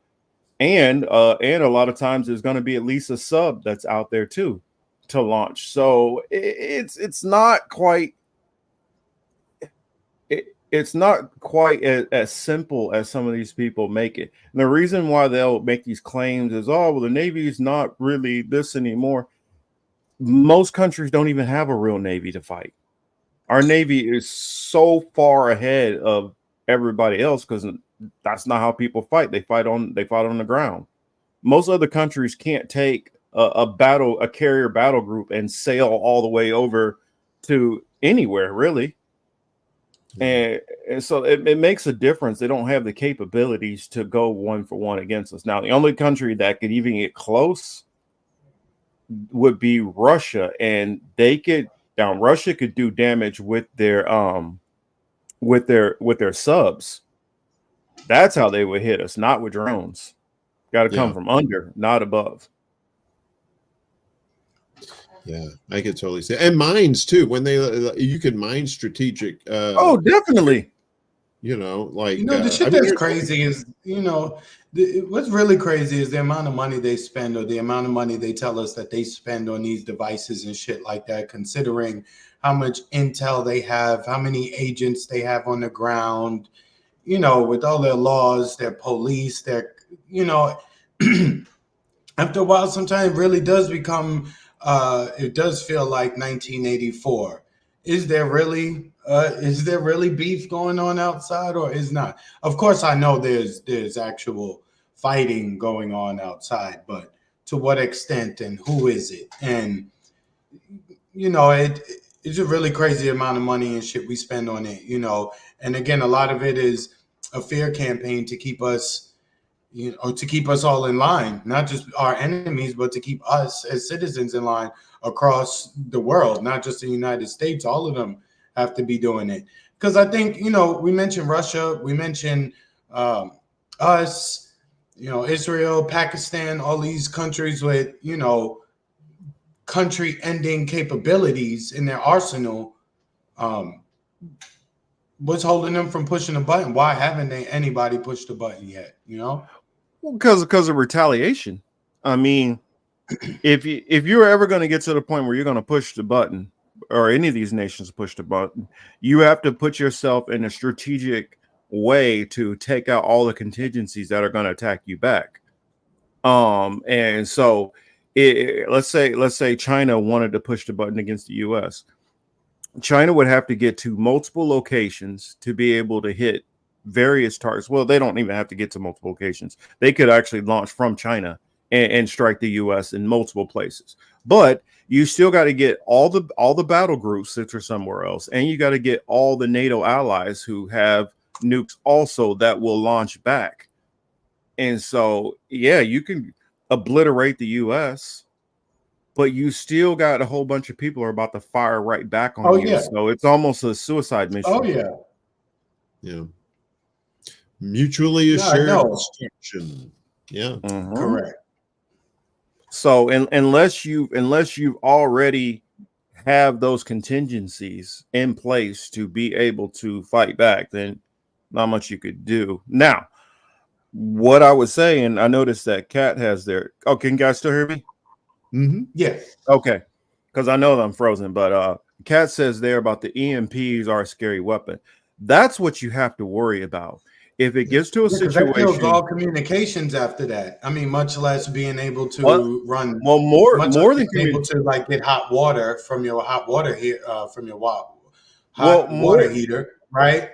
and a lot of times there's going to be at least a sub that's out there too to launch. So it's not quite. It's not quite as simple as some of these people make it. And the reason why they'll make these claims is, oh, well, the Navy is not really this anymore. Most countries don't even have a real Navy to fight. Our Navy is so far ahead of everybody else because that's not how people fight. They fight on the ground. Most other countries can't take a carrier battle group and sail all the way over to anywhere, really. And so it makes a difference. They don't have the capabilities to go 1-for-1 against us. Now, the only country that could even get close would be Russia, and Russia could do damage with their subs. That's how they would hit us, not with drones. Got to come from under, not above. Yeah, I could totally see, and mines too. When you can mine strategic. Oh, definitely. The shit that's crazy is, what's really crazy is the amount of money they spend, or the amount of money they tell us that they spend on these devices and shit like that. Considering how much intel they have, how many agents they have on the ground, with all their laws, their police, their, after a while, sometimes it really does become, it does feel like 1984. Is there really beef going on outside, or is not? Of course, I know there's actual fighting going on outside, but to what extent and who is it? And it's a really crazy amount of money and shit we spend on it, And again, a lot of it is a fear campaign to keep us, to keep us all in line, not just our enemies, but to keep us as citizens in line across the world, not just the United States. All of them have to be doing it. Because I think, we mentioned Russia, we mentioned us, Israel, Pakistan, all these countries with, country ending capabilities in their arsenal. What's holding them from pushing the button? Why haven't anybody pushed the button yet? Well, because of retaliation. I mean, if you're ever going to get to the point where you're going to push the button, or any of these nations push the button, you have to put yourself in a strategic way to take out all the contingencies that are going to attack you back. And so let's say China wanted to push the button against the US. China would have to get to multiple locations to be able to hit various targets. Well, they don't even have to get to multiple locations. They could actually launch from China and strike the US in multiple places. But you still got to get all the battle groups that are somewhere else, and you got to get all the NATO allies who have nukes also that will launch back. And so, yeah, you can obliterate the US, but you still got a whole bunch of people who are about to fire right back on you. Yeah. So it's almost a suicide mission. Oh, yeah. Yeah. Mutually assured destruction. Yeah. Mm-hmm. Correct. So unless you've already have those contingencies in place to be able to fight back, then not much you could do. Now, what I was saying, I noticed that Cat has their. Oh, can you guys still hear me? Mm-hmm. Yeah. Okay. Because I know that I'm frozen, but Cat says there about the EMPs are a scary weapon. That's what you have to worry about. If it gets to a situation, that kills all communications after that. I mean, much less being able to run. Well, more than able to like get hot water from your hot water here from your water heater, right?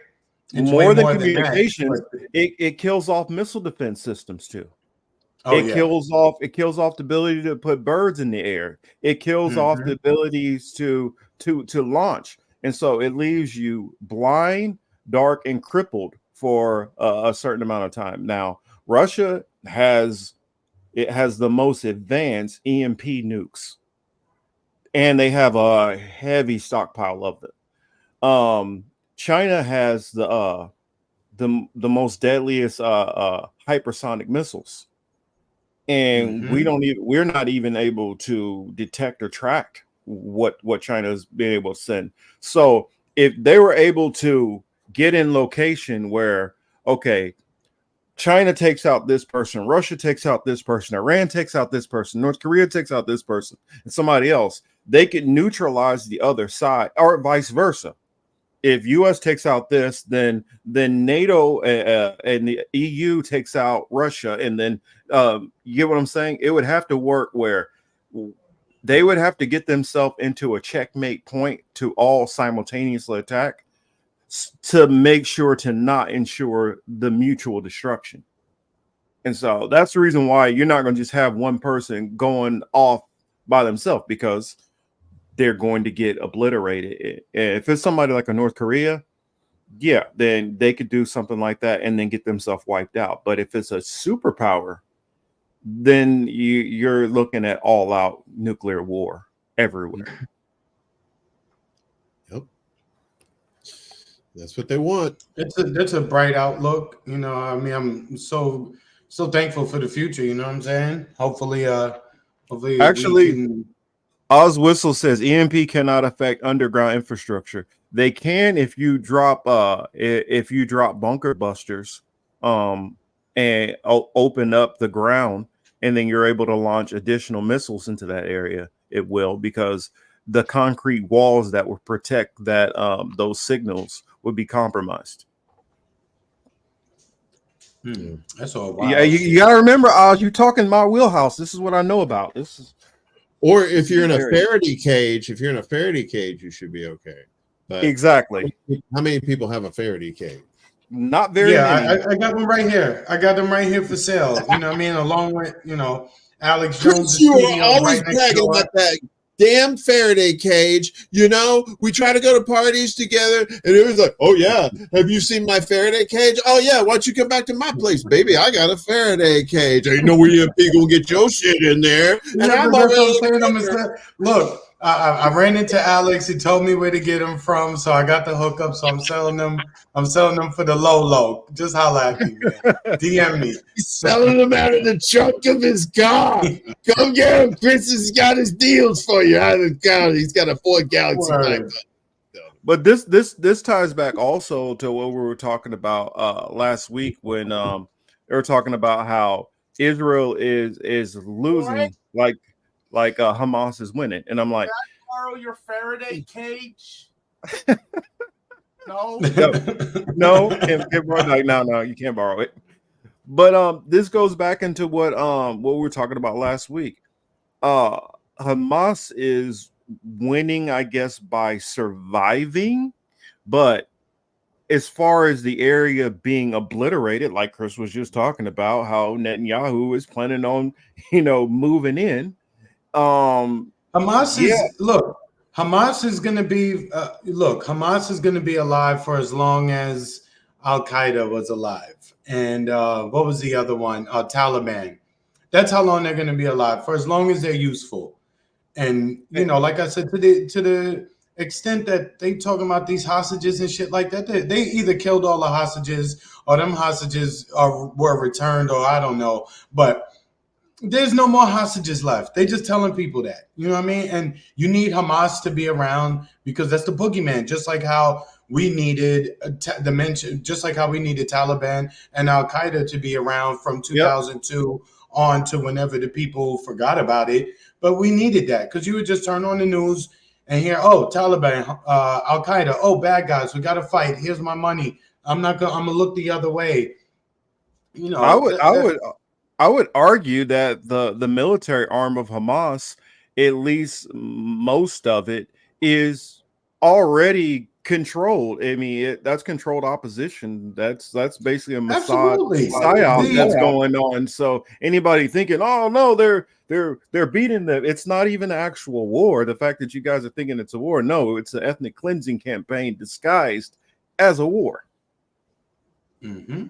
It's more than communications. It kills off missile defense systems too. Kills off the ability to put birds in the air. It kills off the abilities to launch, and so it leaves you blind, dark, and crippled for a certain amount of time. Now, Russia has the most advanced EMP nukes, and they have a heavy stockpile of them. China has the most deadliest hypersonic missiles. And we're not even able to detect or track what China's been able to send. So if they were able to get in location where, okay, China takes out this person, Russia takes out this person, Iran takes out this person, North Korea takes out this person, and somebody else, they could neutralize the other side, or vice versa. If US takes out this, then NATO and the EU takes out Russia, and then you get what I'm saying? It would have to work where they would have to get themselves into a checkmate point to all simultaneously attack to make sure to not ensure the mutual destruction. And so that's the reason why you're not going to just have one person going off by themselves, because they're going to get obliterated. If it's somebody like a North Korea, yeah, then they could do something like that and then get themselves wiped out. But if it's a superpower, then you're looking at all-out nuclear war everywhere. Yep, that's what they want. That's a bright outlook. I mean, I'm so thankful for the future. You know what I'm saying? Hopefully, actually. Oz Whistle says EMP cannot affect underground infrastructure. They can if you drop bunker busters and open up the ground, and then you're able to launch additional missiles into that area. It will, because the concrete walls that would protect that those signals would be compromised. That's all wild. Yeah, you got to remember, you talking my wheelhouse. This is what I know about. This is. Or if you're in a Faraday cage, you should be okay. But exactly. How many people have a Faraday cage? Not very many. I got them right here. I got them right here for sale. You know what I mean? Along with, Alex Jones' You studio are always right next bragging door. about that damn Faraday cage. We try to go to parties together, and it was like, oh yeah, have you seen my Faraday cage? Oh yeah, why don't you come back to my place, baby? I got a Faraday cage. Ain't no way you people get your shit in there. And Yeah, I'm that's what already I'm saying. Look, I ran into Alex. He told me where to get them from, so I got the hookup. So I'm selling them. I'm selling them for the low. Just holla at me, man. DM me. He's selling them out of the trunk of his car. Come get him. Chris has got his deals for you out of the car. He's got a Ford Galaxy back. But this ties back also to what we were talking about last week when they were talking about how Israel is losing like Hamas is winning, and I'm like, can I borrow your Faraday cage? No, no, you can't borrow it. But this goes back into what we were talking about last week. Hamas is winning, I guess, by surviving, but as far as the area being obliterated, like Chris was just talking about, how Netanyahu is planning on, moving in. Hamas is going to be Hamas is going to be alive for as long as Al Qaeda was alive, and what was the other one? Taliban. That's how long they're going to be alive, for as long as they're useful. And like I said, to the extent that they talking about these hostages and shit like that, they either killed all the hostages or them hostages were returned, or I don't know, but there's no more hostages left. They just telling people that, you know what I mean? And you need Hamas to be around because that's the boogeyman, just like how we needed just like how we needed Taliban and Al Qaeda to be around from 2002 on to whenever the people forgot about it. But we needed that because you would just turn on the news and hear, oh, Taliban, Al Qaeda, oh, bad guys, we got to fight. Here's my money. I'm gonna look the other way. I would argue that the military arm of Hamas, at least most of it, is already controlled. I mean, that's controlled opposition. That's basically a psyop that's going on. So anybody thinking, oh no, they're beating them. It's not even an actual war. The fact that you guys are thinking it's a war, no, it's an ethnic cleansing campaign disguised as a war. Mm-hmm.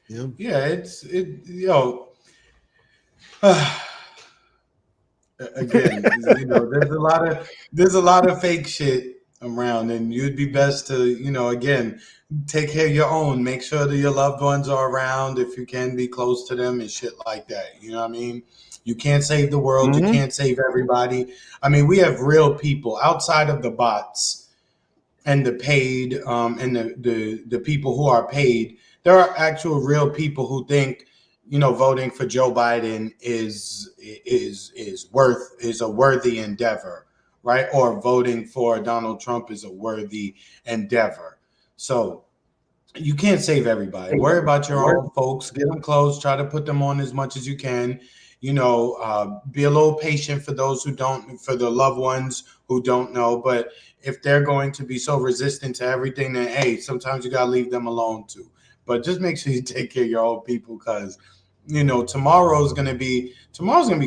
Yeah. Again, there's a lot of fake shit around, and you'd be best to, again, take care of your own. Make sure that your loved ones are around if you can be close to them and shit like that. You know what I mean? You can't save the world. You can't save everybody. I mean, we have real people outside of the bots and the paid and the people who are paid. There are actual real people who think, voting for Joe Biden is a worthy endeavor, right? Or voting for Donald Trump is a worthy endeavor. So you can't save everybody. Worry about your own folks. Get them close. Try to put them on as much as you can. Be a little patient for those who don't, for the loved ones who don't know. But if they're going to be so resistant to everything, then hey, sometimes you gotta leave them alone too. But just make sure you take care of your own people because, tomorrow's gonna be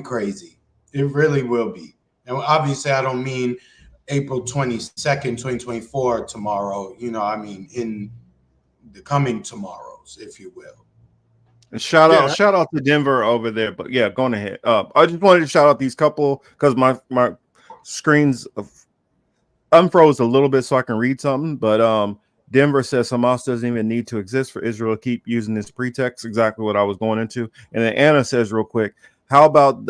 crazy. It really will be. And obviously, I don't mean April 22nd, 2024 tomorrow. I mean in the coming tomorrows, if you will. And shout out to Denver over there. But yeah, going ahead. I just wanted to shout out these couple because my screens unfroze a little bit so I can read something. But Denver says Hamas doesn't even need to exist for Israel to keep using this pretext. Exactly what I was going into. And then Anna says real quick, how about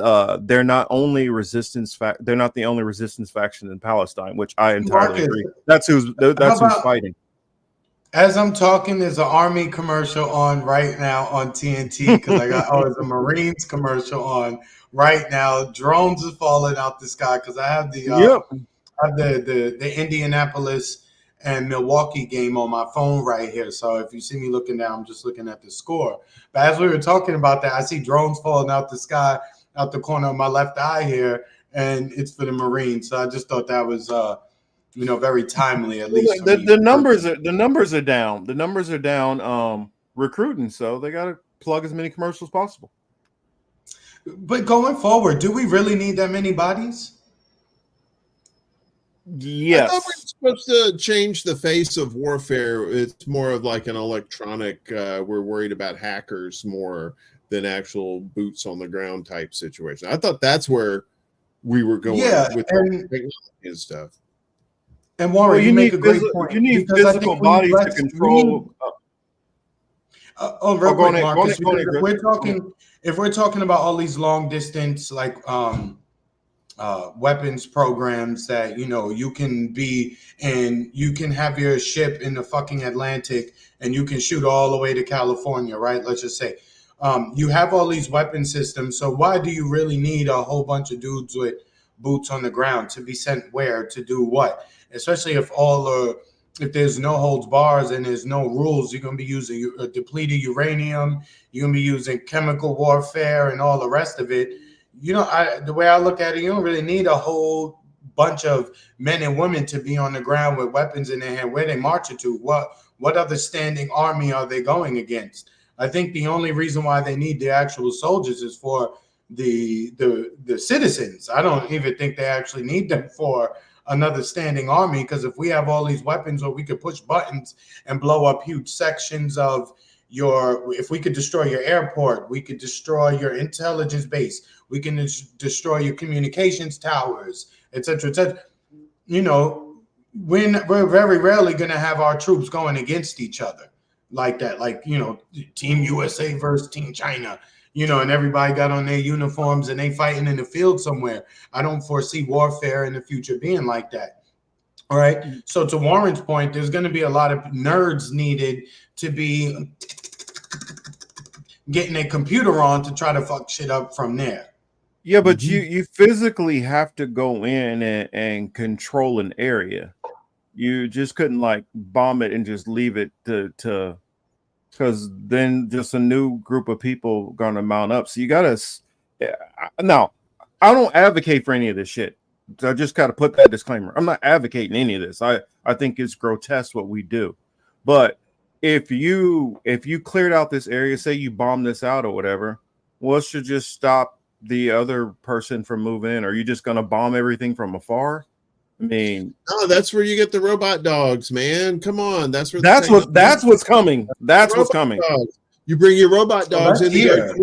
they're not the only resistance faction in Palestine, which I entirely agree. That's who's fighting. As I'm talking, there's an Army commercial on right now on TNT because there's a Marines commercial on right now. Drones are falling out the sky because I have the Indianapolis and Milwaukee game on my phone right here. So if you see me looking down, I'm just looking at the score. But as we were talking about that, I see drones falling out the sky, out the corner of my left eye here, and it's for the Marines. So I just thought that was, very timely, at least for me. The numbers are down. The numbers are down recruiting, so they got to plug as many commercials as possible. But going forward, do we really need that many bodies? Yes. I thought we were supposed to change the face of warfare. It's more of like an electronic, we're worried about hackers more than actual boots on the ground type situation. I thought that's where we were going with technology and stuff. And Warren, you make a great point. You need physical bodies to control. Real quick, Marcus, if we're talking about all these long distance like weapons programs that you can be and you can have your ship in the fucking Atlantic and you can shoot all the way to California, right? Let's just say you have all these weapon systems. So why do you really need a whole bunch of dudes with boots on the ground to be sent where to do what? Especially if there's no holds bars and there's no rules, you're going to be using depleted uranium, you're going to be using chemical warfare and all the rest of it. The way I look at it, you don't really need a whole bunch of men and women to be on the ground with weapons in their hand. Where they marching to? What other standing army are they going against? I think the only reason why they need the actual soldiers is for the citizens. I don't even think they actually need them for another standing army, because if we have all these weapons where we could push buttons and blow up huge sections of if we could destroy your airport, we could destroy your intelligence base, we can destroy your communications towers, etc., etc. We're very rarely going to have our troops going against each other like that, like Team USA versus Team China, and everybody got on their uniforms and they fighting in the field somewhere. I don't foresee warfare in the future being like that. All right. So to Warren's point, there's going to be a lot of nerds needed to be getting a computer on to try to fuck shit up from there. Yeah, but you physically have to go in and control an area. You just couldn't like bomb it and just leave it to because then just a new group of people gonna mount up. So you gotta. Now, I don't advocate for any of this shit. So I just gotta put that disclaimer. I'm not advocating any of this. I think it's grotesque what we do. But if you cleared out this area, say you bomb this out or whatever, what should just stop the other person from moving in? Are you just gonna bomb everything from afar? I mean, no, that's where you get the robot dogs, man. Come on, that's what's coming. That's what's coming. Dogs. You bring your robot dogs into your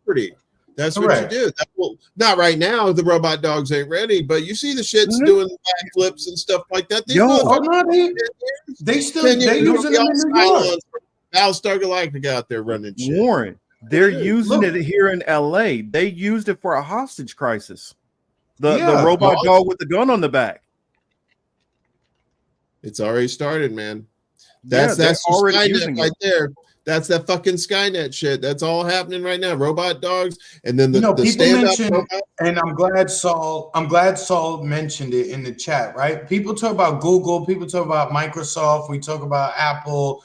property. That's correct. What you do. Not right now. The robot dogs ain't ready, but you see the shits doing backflips and stuff like that. They using them in New York. Battlestar Galactica out there running shit. Warren, they're using it here in LA. They used it for a hostage crisis. The robot dog with the gun on the back. It's already started, man. That's already using right there. That's that fucking Skynet shit. That's all happening right now. Robot dogs, and then the people mentioned, and I'm glad Saul mentioned it in the chat. Right? People talk about Google. People talk about Microsoft. We talk about Apple.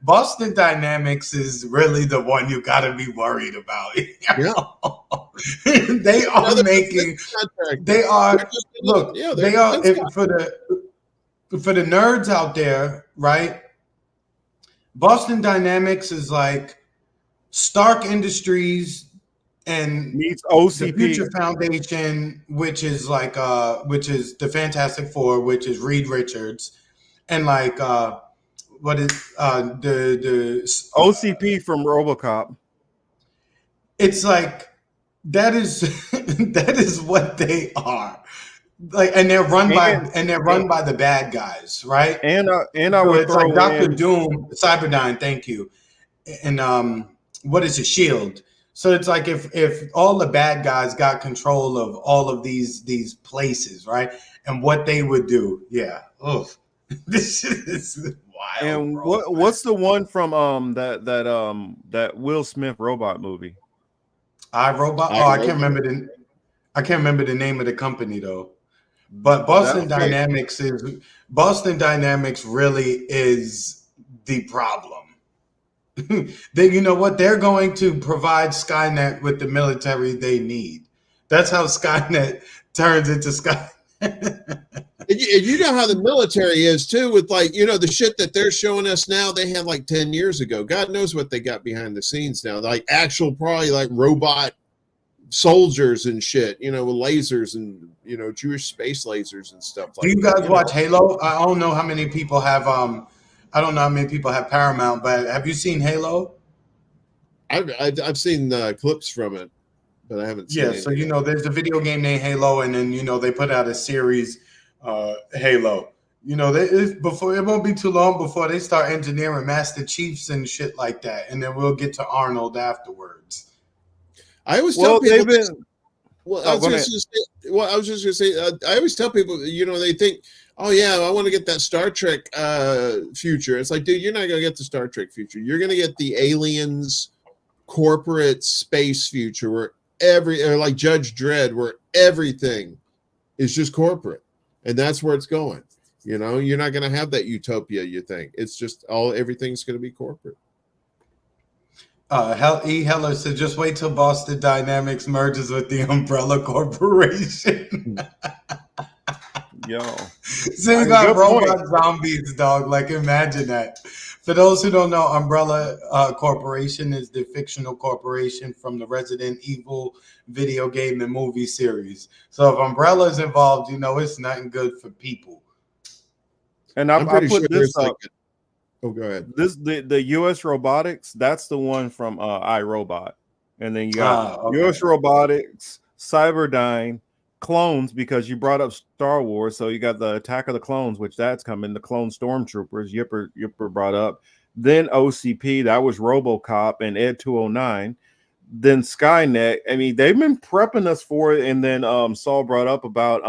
Boston Dynamics is really the one you got to be worried about. They are making. They are look. They are for the nerds out there, right? Boston Dynamics is like Stark Industries and meets OCP, the Future Foundation, which is like which is the Fantastic Four, which is Reed Richards, and like what is the OCP from RoboCop. It's like that is that is what they are. Like, and they're run by the bad guys, right? And I so would it's like Dr. Doom, Cyberdyne, thank you, and what is it, Shield? So it's like if all the bad guys got control of all of these places, right? And what they would do, this is wild. And what's the one from that Will Smith robot movie? I Robot. I can't remember the name of the company though. But Boston Dynamics really is the problem. Then you know what? They're going to provide Skynet with the military they need. That's how Skynet turns into Skynet. And you know how the military is too, with like, you know, the shit that they're showing us now, they had like 10 years ago. God knows what they got behind the scenes now. Like actual, probably like robot soldiers and shit, you know, with lasers and, you know, Jewish space lasers and stuff like that. Do you guys watch Halo? I don't know how many people have I don't know how many people have Paramount, but have you seen Halo? I've seen clips from it, but I haven't seen it. Yeah, so you know, there's a video game named Halo, and then you know they put out a series, Halo. You know, before it won't be too long before they start engineering Master Chiefs and shit like that, and then we'll get to Arnold afterwards. I always tell people. I was just gonna say. I always tell people, you know, they think, oh yeah, I want to get that Star Trek future. It's like, dude, you're not gonna get the Star Trek future. You're gonna get the aliens corporate space future where or like Judge Dredd, where everything is just corporate, and that's where it's going. You know, you're not going to have that utopia. You think it's just everything's going to be corporate. E. Heller said, just wait till Boston Dynamics merges with the Umbrella Corporation. Yo, so we got robot zombies, dog. Like, imagine that. For those who don't know, Umbrella Corporation is the fictional corporation from the Resident Evil video game and movie series. So if Umbrella is involved, you know it's nothing good for people. And I put sure this up. Oh, go ahead. The U.S. Robotics, that's the one from iRobot, and then you got U.S. Robotics, Cyberdyne, Clones, because you brought up Star Wars, so you got the Attack of the Clones, which that's coming. The Clone Stormtroopers, Yipper brought up. Then OCP, that was RoboCop and Ed 209. Then Skynet. I mean, they've been prepping us for it. And then Saul brought up about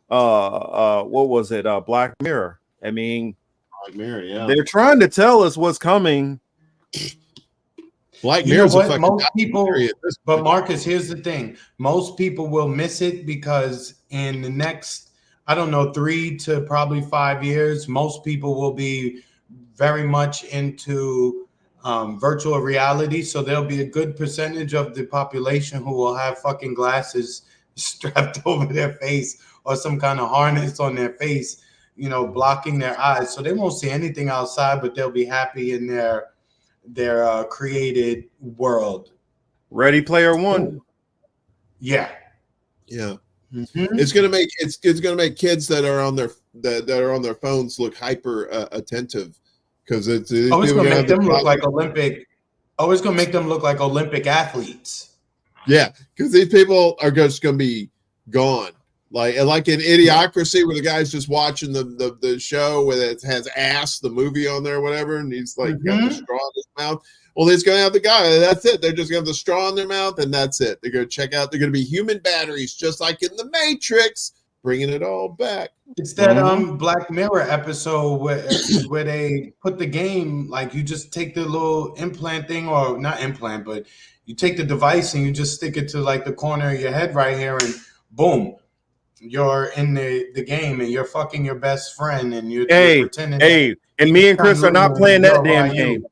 what was it? Black Mirror. I mean, Black Mirror, yeah. They're trying to tell us what's coming. Black Mirror, most people. But Marcus, here's the thing: most people will miss it because in the next, I don't know, 3 to probably 5 years, most people will be very much into virtual reality. So there'll be a good percentage of the population who will have fucking glasses strapped over their face or some kind of harness on their face, you know, blocking their eyes. So they won't see anything outside, but they'll be happy in their created world. Ready Player One. Yeah. Mm-hmm. It's gonna make kids that are on their phones look hyper attentive because it's gonna make them look like Olympic. It's gonna make them look like Olympic athletes. Yeah, because these people are just gonna be gone. Like in Idiocracy, where the guy's just watching the show where it has Ass, the movie on there, or whatever, and he's like got the straw in his mouth. Well, he's gonna have the guy. That's it. They're just gonna have the straw in their mouth, and that's it. They're gonna check out. They're gonna be human batteries, just like in the Matrix, bringing it all back. It's that Black Mirror episode where they put the game, like you just take the little implant thing, or not implant, but you take the device and you just stick it to like the corner of your head right here, and boom. You're in the game and you're fucking your best friend and you're pretending. And me and Chris are not playing that damn game.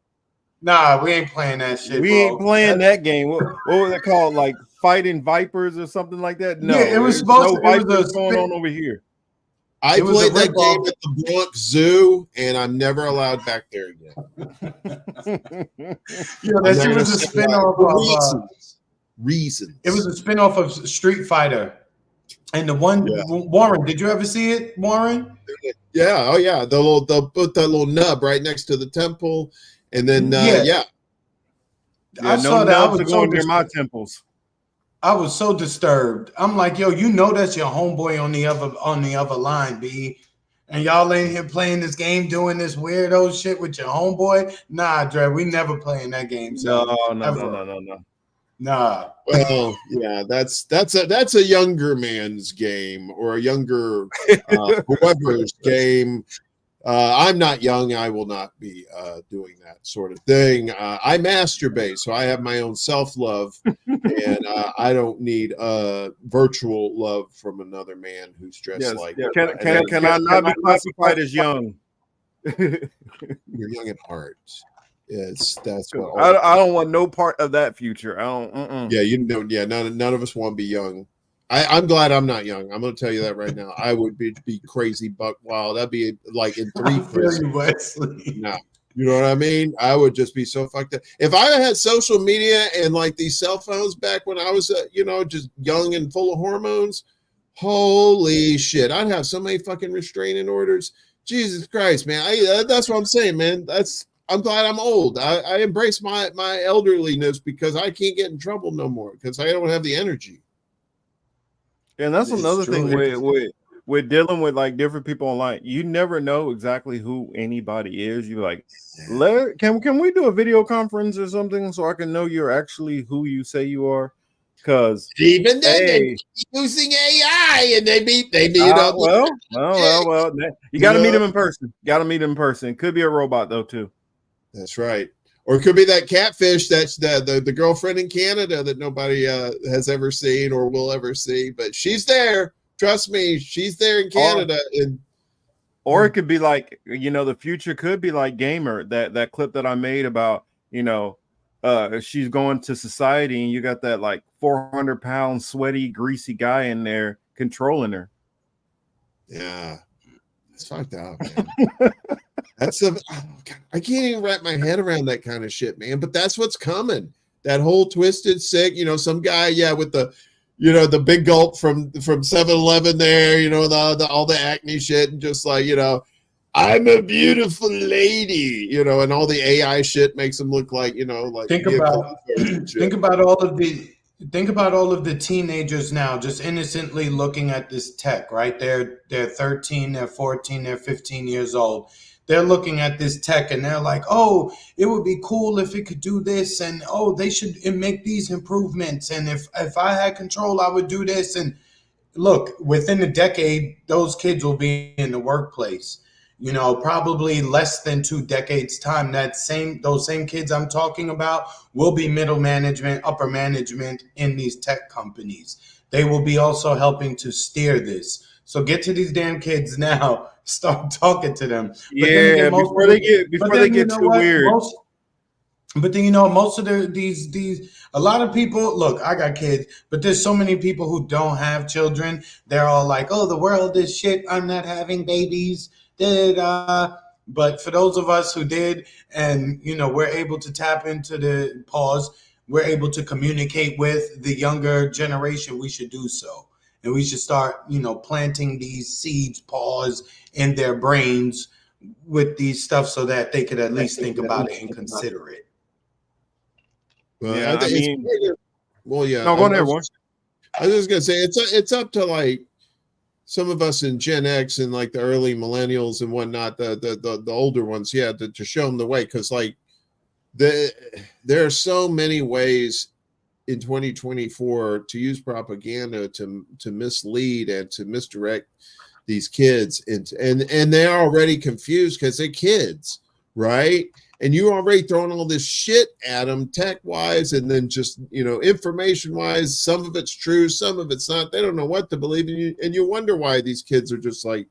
Nah, we ain't playing that shit. We ain't playing that game. What was it called? Like Fighting Vipers or something like that? No, yeah, it was supposed to. It was going on over here. I played that game at the Bronx Zoo, and I'm never allowed back there again. That shit was a spinoff of reasons. It was a spinoff of Street Fighter. And the one Warren, did you ever see it, Warren? Yeah, oh yeah. They'll put that little nub right next to the temple, and then I saw that. I was so near my temples. I was so disturbed. I'm like, yo, you know that's your homeboy on the other line, B. And y'all ain't here playing this game, doing this weirdo shit with your homeboy. Nah, Dre, we never playing that game. So No. Nah. Well, yeah, that's a younger man's game or a younger whoever's game. I'm not young. I will not be doing that sort of thing. I masturbate, so I have my own self-love, and I don't need virtual love from another man who's dressed like. Can I not be classified as young? You're young at heart. Yes, that's what. I don't want no part of that future. I don't. Yeah, you know. Yeah, none of us want to be young. I'm glad I'm not young. I'm going to tell you that right now. I would be crazy buck wild. That'd be like in 3 prisons. No, you know what I mean? I would just be so fucked up. If I had social media and like these cell phones back when I was, just young and full of hormones, holy shit! I'd have so many fucking restraining orders. Jesus Christ, man! That's what I'm saying, man. I'm glad I'm old. I embrace my elderliness because I can't get in trouble no more because I don't have the energy. And that's another thing with dealing with like different people online. You never know exactly who anybody is. You're like, can we do a video conference or something so I can know you're actually who you say you are? Because even then, they're using AI and they meet. Well. You got to meet them in person. Could be a robot though too. That's right. Or it could be that catfish that's the girlfriend in Canada that nobody has ever seen or will ever see, but she's there. Trust me, she's there in Canada. Or it could be like, the future could be like Gamer, that clip that I made about, she's going to society and you got that like 400-pound sweaty, greasy guy in there controlling her. Yeah. It's fucked up, man. I can't even wrap my head around that kind of shit, man. But that's what's coming. That whole twisted sick, some guy, with the, the big gulp from 7-Eleven there, all the acne shit, and just like, I'm a beautiful lady, and all the AI shit makes them look like, like think about all of the teenagers now just innocently looking at this tech, right? They're 13, they're 14, they're 15 years old. They're looking at this tech and they're like, oh, it would be cool if it could do this. And, oh, they should make these improvements. And if I had control, I would do this. And look, within a decade, those kids will be in the workplace. Probably less than 2 decades time, those same kids I'm talking about will be middle management, upper management in these tech companies. They will be also helping to steer this. So get to these damn kids now. Start talking to them. Before they get too weird. But then most of a lot of people, look, I got kids, but there's so many people who don't have children. They're all like, oh, the world is shit. I'm not having babies. But for those of us who did, and we're able to tap into the pause, we're able to communicate with the younger generation. We should do so. And we should start, planting these seeds, pause, in their brains with these stuff so that they could at least think about it and consider it. Well, yeah, No, go ahead, Warren. I was just gonna say it's up to like some of us in Gen X and like the early millennials and whatnot, the older ones, to show them the way, because like there are so many ways in 2024 to use propaganda to mislead and to misdirect these kids and they're already confused because they're kids, right? And you're already throwing all this shit at them tech wise, and then just information wise, some of it's true, some of it's not. They don't know what to believe in, and you wonder why these kids are just like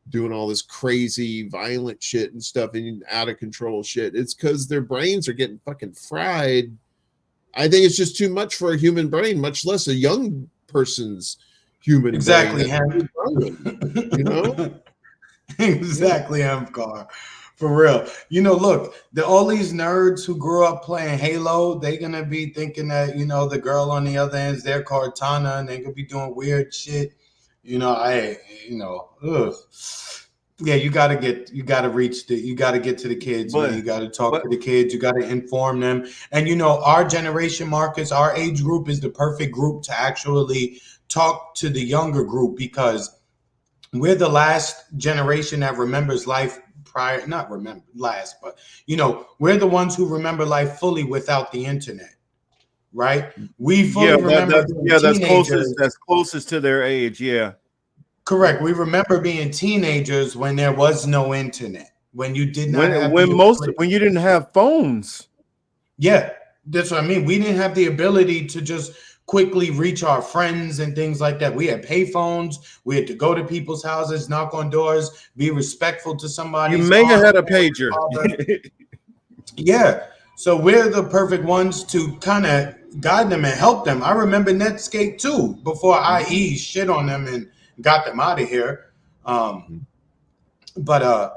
doing all this crazy violent shit and stuff and out of control shit. It's because their brains are getting fucking fried. I think it's just too much for a human brain, much less a young person's human brain. Exactly, Exactly, Amcar. For real. Look, all these nerds who grew up playing Halo, they're going to be thinking that, the girl on the other end is their Cortana and they're going to be doing weird shit. Yeah, you got to get to the kids, man. You got to talk to the kids. You got to inform them. And, our generation, Marcus, our age group is the perfect group to actually talk to the younger group, because we're the last generation that remembers life we're the ones who remember life fully without the internet, right? We fully remember that's closest to their age. Yeah. Correct. We remember being teenagers when there was no internet, when you did not have when you didn't have phones. Yeah, that's what I mean. We didn't have the ability to just quickly reach our friends and things like that. We had pay phones. We had to go to people's houses, knock on doors, be respectful to somebody. You may have had a pager. Yeah. So we're the perfect ones to kind of guide them and help them. I remember Netscape too, before IE shit on them and got them out of here. But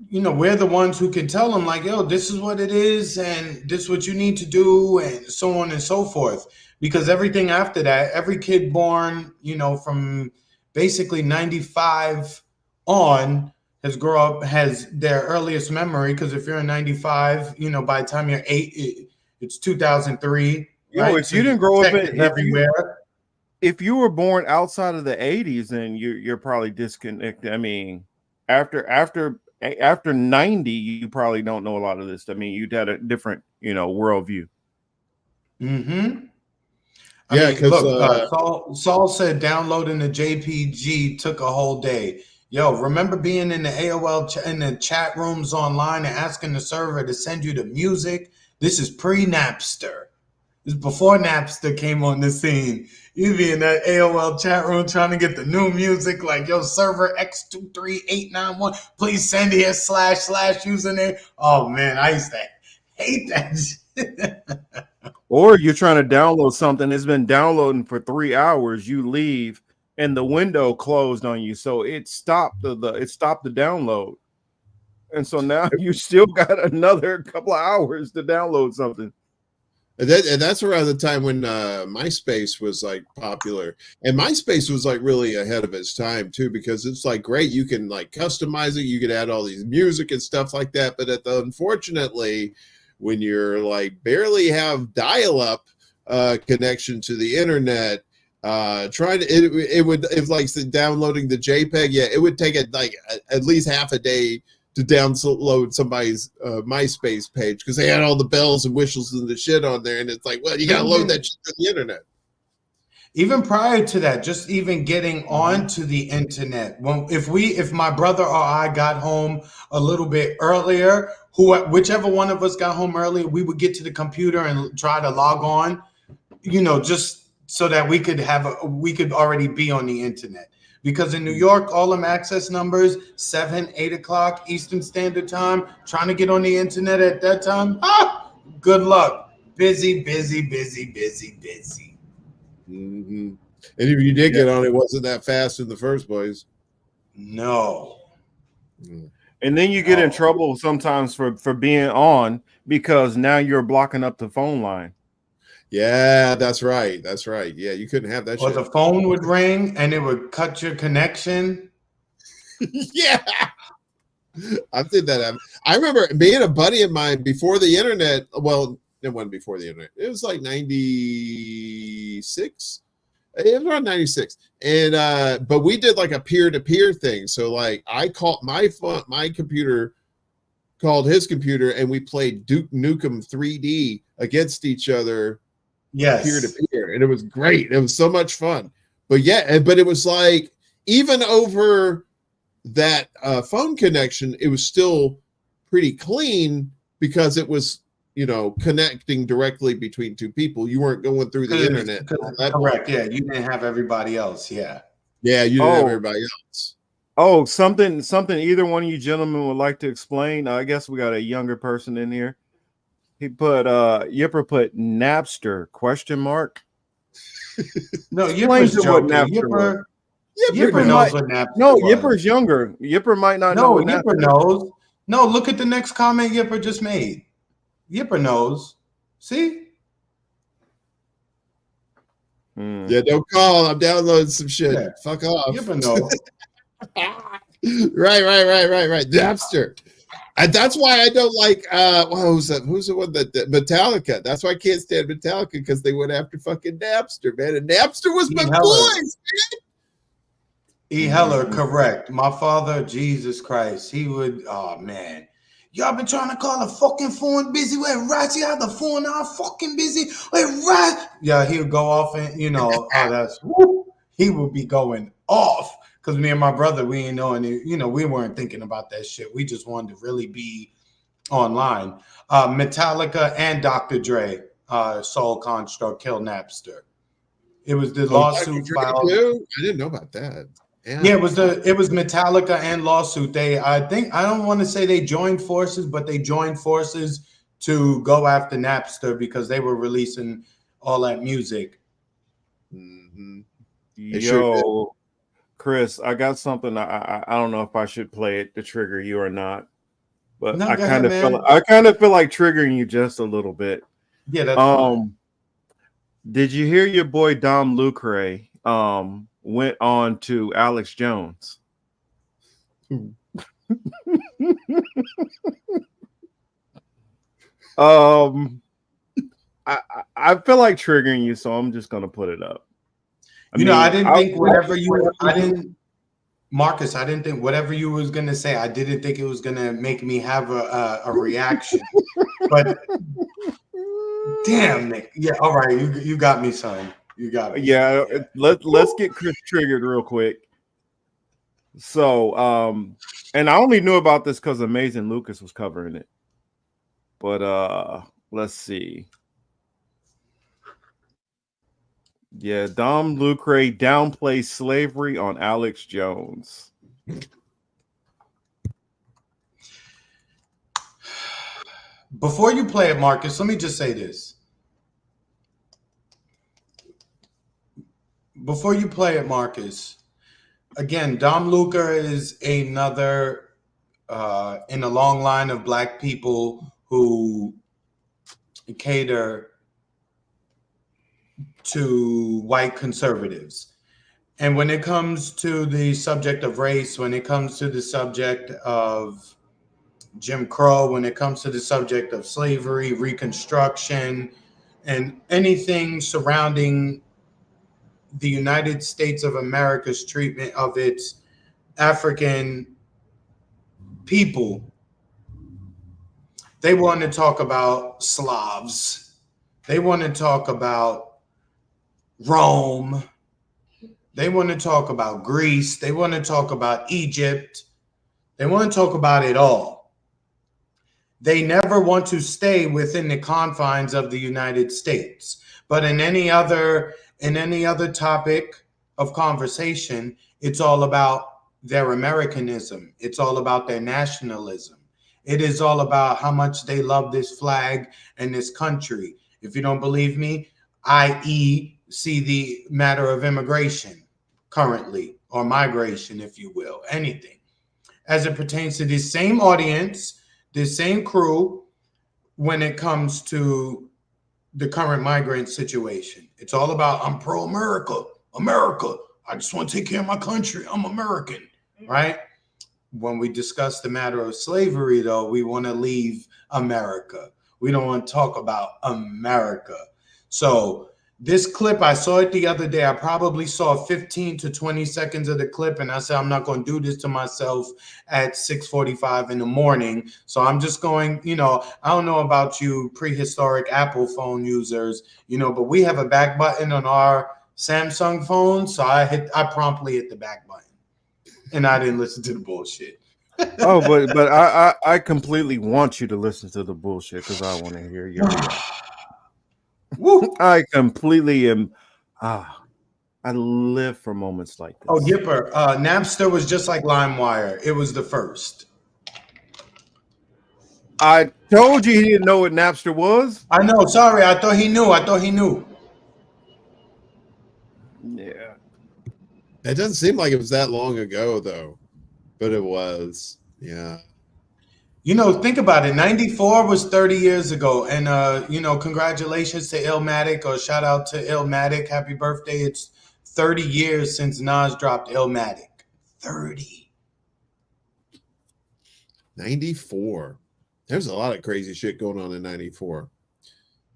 you know, we're the ones who can tell them like, yo, this is what it is and this is what you need to do and so on and so forth. Because everything after that, every kid born, you know, from basically 95 on has their earliest memory. Because if you're in 95, you know, by the time you're 8, it's 2003. Yo, right? if So you didn't grow up everywhere. If you were born outside of the 80s, then you're probably disconnected. I mean, after 90, you probably don't know a lot of this. I mean, you'd had a different, you know, worldview. Mm-hmm. Yeah, because Saul said downloading the JPG took a whole day. Yo, remember being in the AOL in the chat rooms online and asking the server to send you the music? This is pre-Napster. This is before Napster came on the scene. You'd be in that AOL chat room trying to get the new music, like, yo, server X23891, please send here / username. Oh man, I used to hate that shit. Or you're trying to download something, it's been downloading for 3 hours, you leave and the window closed on you, so it stopped the download, and so now you still got another couple of hours to download something. And that's around the time when MySpace was like popular, and MySpace was like really ahead of its time too, because it's like great, you can like customize it, you can add all these music and stuff like that, but unfortunately, when you're like barely have dial-up connection to the internet, trying to it would like downloading the JPEG, yeah, it would take it like at least half a day to download somebody's MySpace page because they had all the bells and whistles and the shit on there, and it's like, well, you gotta load that shit to the internet. Even prior to that, just even getting onto the internet, if my brother or I got home a little bit earlier, whichever one of us got home earlier, we would get to the computer and try to log on, you know, just so that we could already be on the internet. Because in New York, all them access numbers, 7, 8 o'clock Eastern Standard Time, trying to get on the internet at that time, good luck. Busy. Mm-hmm. And if you did get on, it wasn't that fast in the first place. No. And then you get in trouble sometimes for being on because now you're blocking up the phone line. Yeah, that's right. Yeah, you couldn't have that or shit. The phone would ring and it would cut your connection. Yeah. I did that. I remember being a buddy of mine before the internet. Well, it wasn't before the internet. It was like 96. It was around 96. And but we did like a peer-to-peer thing. So like I called my computer called his computer and we played Duke Nukem 3D against each other. Yes, peer-to-peer, and it was great. It was so much fun. But yeah, but it was like even over that phone connection, it was still pretty clean because it was, you know, connecting directly between two people. You weren't going through the internet. Correct. Yeah, you didn't have everybody else. Yeah, you didn't have everybody else. Oh, something either one of you gentlemen would like to explain. I guess we got a younger person in here. He put Yipper put Napster ? No, Yipper's joking. Yipper knows what Napster No, was. Yipper's younger. Yipper might not know what Yipper knows. No, look at the next comment Yipper just made. Yipper knows. See? Yeah, don't call. I'm downloading some shit. Yeah. Fuck off. Yipper knows. Right. Napster. And that's why I don't like who's the one that Metallica. That's why I can't stand Metallica, because they went after fucking Napster, man. And Napster was my boys, man. E. Heller, correct. My father, Jesus Christ, he would, oh man. Y'all been trying to call the fucking phone busy. Where right? You have the phone now fucking busy. Where right? Yeah, he would go off and, you know, oh, that's, whoop. he would be going off because me and my brother, we ain't knowing it, we weren't thinking about that shit. We just wanted to really be online. Metallica and Dr. Dre, Soul Construct, killed Napster. It was the lawsuit filed. I didn't know about that. Yeah, it was Metallica and lawsuit. I don't want to say they joined forces, but they joined forces to go after Napster because they were releasing all that music. Mm-hmm. Yo, Chris, I got something. I don't know if I should play it to trigger you or not, but No, I kind of feel like triggering you just a little bit. Yeah, that's fine. Did you hear your boy Dom Lucre went on to Alex Jones? I feel like triggering you, so I'm just gonna put it up. Marcus, I didn't think whatever you was gonna say. I didn't think it was gonna make me have a reaction. But damn, Nick. Yeah, all right, you got me, son. You got me. Yeah, let's get Chris triggered real quick. So, and I only knew about this because Amazing Lucas was covering it. But let's see. Yeah, Dom Lucre downplays slavery on Alex Jones. Before you play it, Marcus, let me just say this. Before you play it, Marcus, again, Dom Lucre is another in a long line of Black people who cater to white conservatives. And when it comes to the subject of race, when it comes to the subject of Jim Crow, when it comes to the subject of slavery, Reconstruction, and anything surrounding the United States of America's treatment of its African people, they want to talk about Slavs. They want to talk about Rome. They want to talk about Greece. They want to talk about Egypt. They want to talk about it all. They never want to stay within the confines of the United States. But in any other topic of conversation, it's all about their Americanism. It's all about their nationalism. It is all about how much they love this flag and this country. If you don't believe me, i.e., see the matter of immigration currently, or migration, if you will, anything. As it pertains to this same audience, this same crew, when it comes to the current migrant situation. It's all about, I'm pro-America, America. I just want to take care of my country. I'm American, right? When we discuss the matter of slavery, though, we want to leave America. We don't want to talk about America. So this clip, I saw it the other day. I probably saw 15 to 20 seconds of the clip, and I said, I'm not going to do this to myself at 6:45 in the morning. So I'm just going, I don't know about you prehistoric Apple phone users, but we have a back button on our Samsung phone. So I promptly hit the back button, and I didn't listen to the bullshit. Oh, but I completely want you to listen to the bullshit because I want to hear your reaction. I completely am. I live for moments like this. Oh, Yipper, Napster was just like LimeWire. It was the first. I told you he didn't know what Napster was. I know. Sorry, I thought he knew. Yeah. It doesn't seem like it was that long ago, though, but it was. Yeah. Think about it. 94 was 30 years ago. And, congratulations to Illmatic, or shout out to Illmatic. Happy birthday. It's 30 years since Nas dropped Illmatic. 30. 94. There's a lot of crazy shit going on in 94.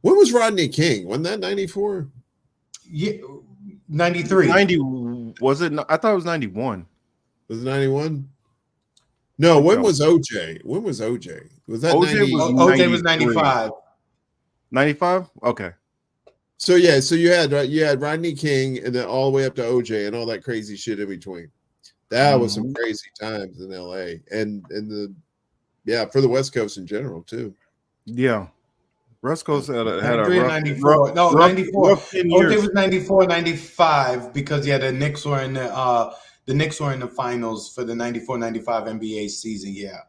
When was Rodney King? Wasn't that 94? Yeah, 93. 90, was it? I thought it was 91. Was it 91? No, when was OJ? When was OJ? Was that OJ was 95. 95? Okay. So yeah, so you had Rodney King, and then all the way up to OJ, and all that crazy shit in between. That was some crazy times in LA, and for the West Coast in general too. Yeah. West Coast had a 94. No, rough 94. 10 OJ years. was 94, 95 because the Knicks were in the Knicks were in the finals for the 94-95 NBA season. Yeah,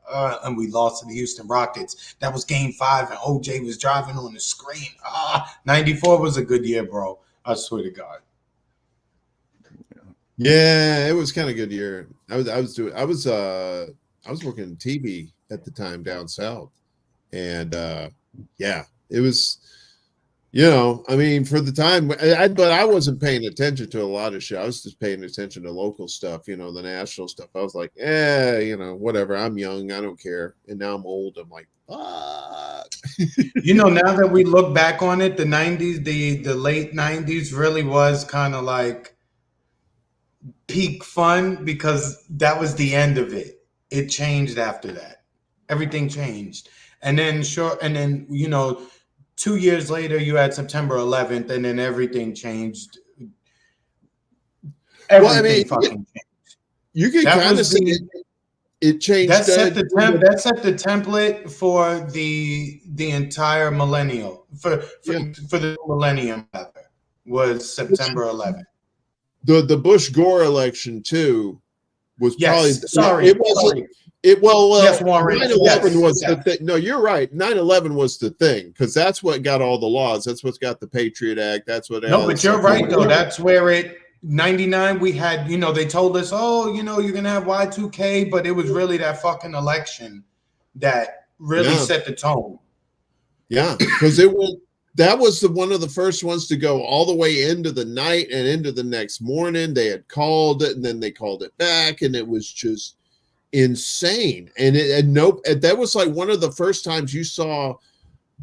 and we lost to the Houston Rockets. That was Game 5, and OJ was driving on the screen. 94 was a good year, bro. I swear to God. Yeah, it was kind of a good year. I was working TV at the time down south, and it was, I mean, for the time, but I wasn't paying attention to a lot of shit. I was just paying attention to local stuff, the national stuff. I was like, whatever. I'm young, I don't care. And now I'm old. I'm like, fuck. Now that we look back on it, the 90s, the late 90s really was kind of like peak fun because that was the end of it. It changed after that. Everything changed. And then 2 years later you had September 11th, and then everything changed. Everything fucking changed. You can kind of see it changed. That set the template for the entire millennial for the millennium was September 11th. The Bush Gore election too was probably it wasn't. Yes, Warren. 9/11 was the thing. No, you're right. 9/11 was the thing because that's what got all the laws. That's what's got the Patriot Act. That's what. No, but you're right though. That's where 99 we had. They told us, you're gonna have Y2K, but it was really that fucking election that really set the tone. Yeah, because that was one of the first ones to go all the way into the night and into the next morning. They had called it, and then they called it back, and it was just insane. And that was like one of the first times you saw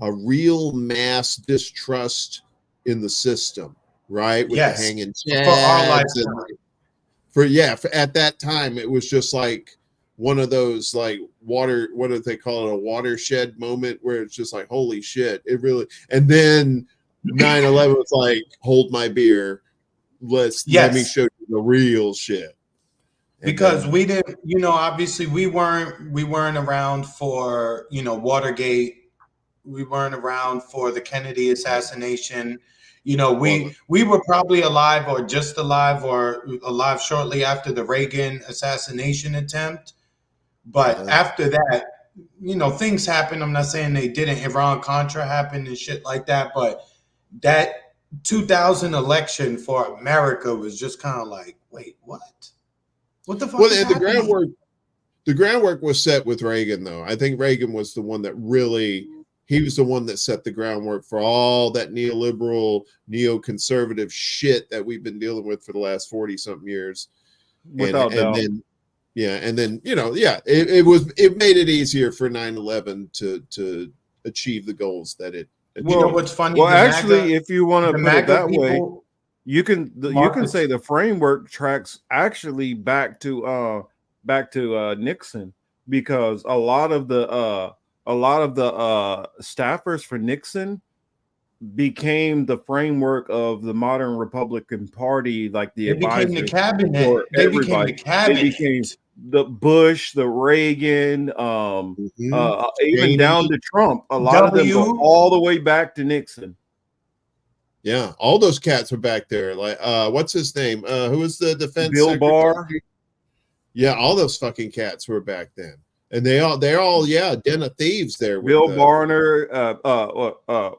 a real mass distrust in the system, right? With the hanging chads for our lifetime. At that time, it was just like one of those like what do they call it? A watershed moment where it's just like, holy shit, it really. And then 9/11 was like, hold my beer. Let me show you the real shit. Because we didn't, obviously we weren't around for, Watergate. We weren't around for the Kennedy assassination. We were probably alive or just alive or alive shortly after the Reagan assassination attempt. But after that, things happened. I'm not saying they didn't. Iran-Contra happened and shit like that. But that 2000 election for America was just kind of like, wait, what? What the fuck? Well, the groundwork was set with Reagan, though. I think Reagan was the one that he was the one that set the groundwork for all that neoliberal, neoconservative shit that we've been dealing with for the last 40-something years. Without doubt. It made it easier for 9/11 to achieve the goals that it. What's funny? Well, actually, if you want to put it that way. You can say the framework tracks actually back to Nixon, because a lot of the staffers for Nixon became the framework of the modern Republican Party, like the advisors. Became the cabinet. They became the cabinet. They became the Bush, the Reagan, even down to Trump. A lot of them go all the way back to Nixon. Yeah, all those cats are back there. Like, what's his name? Who was the defense? Bill Barr. Yeah, all those fucking cats were back then, and they're all den of thieves there. Bill Barner.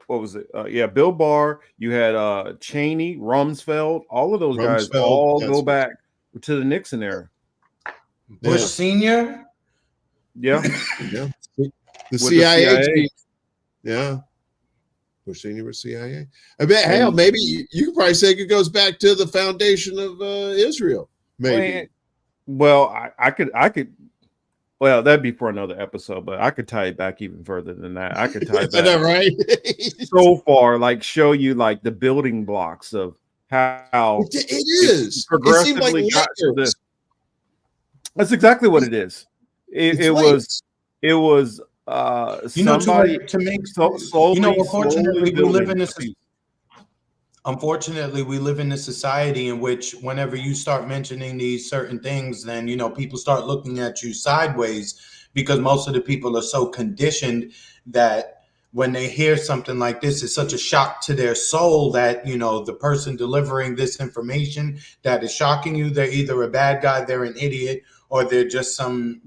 What was it? Bill Barr. You had Cheney, Rumsfeld. All of those guys all go back to the Nixon era. Bush Senior. Yeah, yeah. The CIA. Yeah. Bush Senior was CIA. I bet. Hell, maybe you could probably say it goes back to the foundation of Israel. Maybe. Well, I could. Well, that'd be for another episode, but I could tie it back even further than that. I could tie it back right? so far, like show you like the building blocks of how it is progressively got to this. That's exactly what it is. It was. Somebody to make slowly, unfortunately we live in this. unfortunately, we live in a society in which whenever you start mentioning these certain things, then, people start looking at you sideways, because most of the people are so conditioned that when they hear something like this, it's such a shock to their soul that, the person delivering this information that is shocking you, they're either a bad guy, they're an idiot, or they're just some,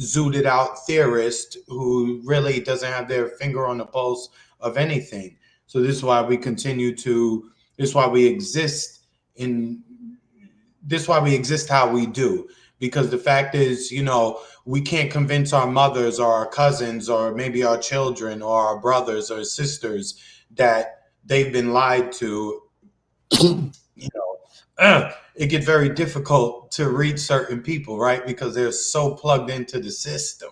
zooted out theorist who really doesn't have their finger on the pulse of anything. So this is why we this is why we exist how we do. Because the fact is, we can't convince our mothers or our cousins or maybe our children or our brothers or sisters that they've been lied to. It gets very difficult to reach certain people, right? Because they're so plugged into the system.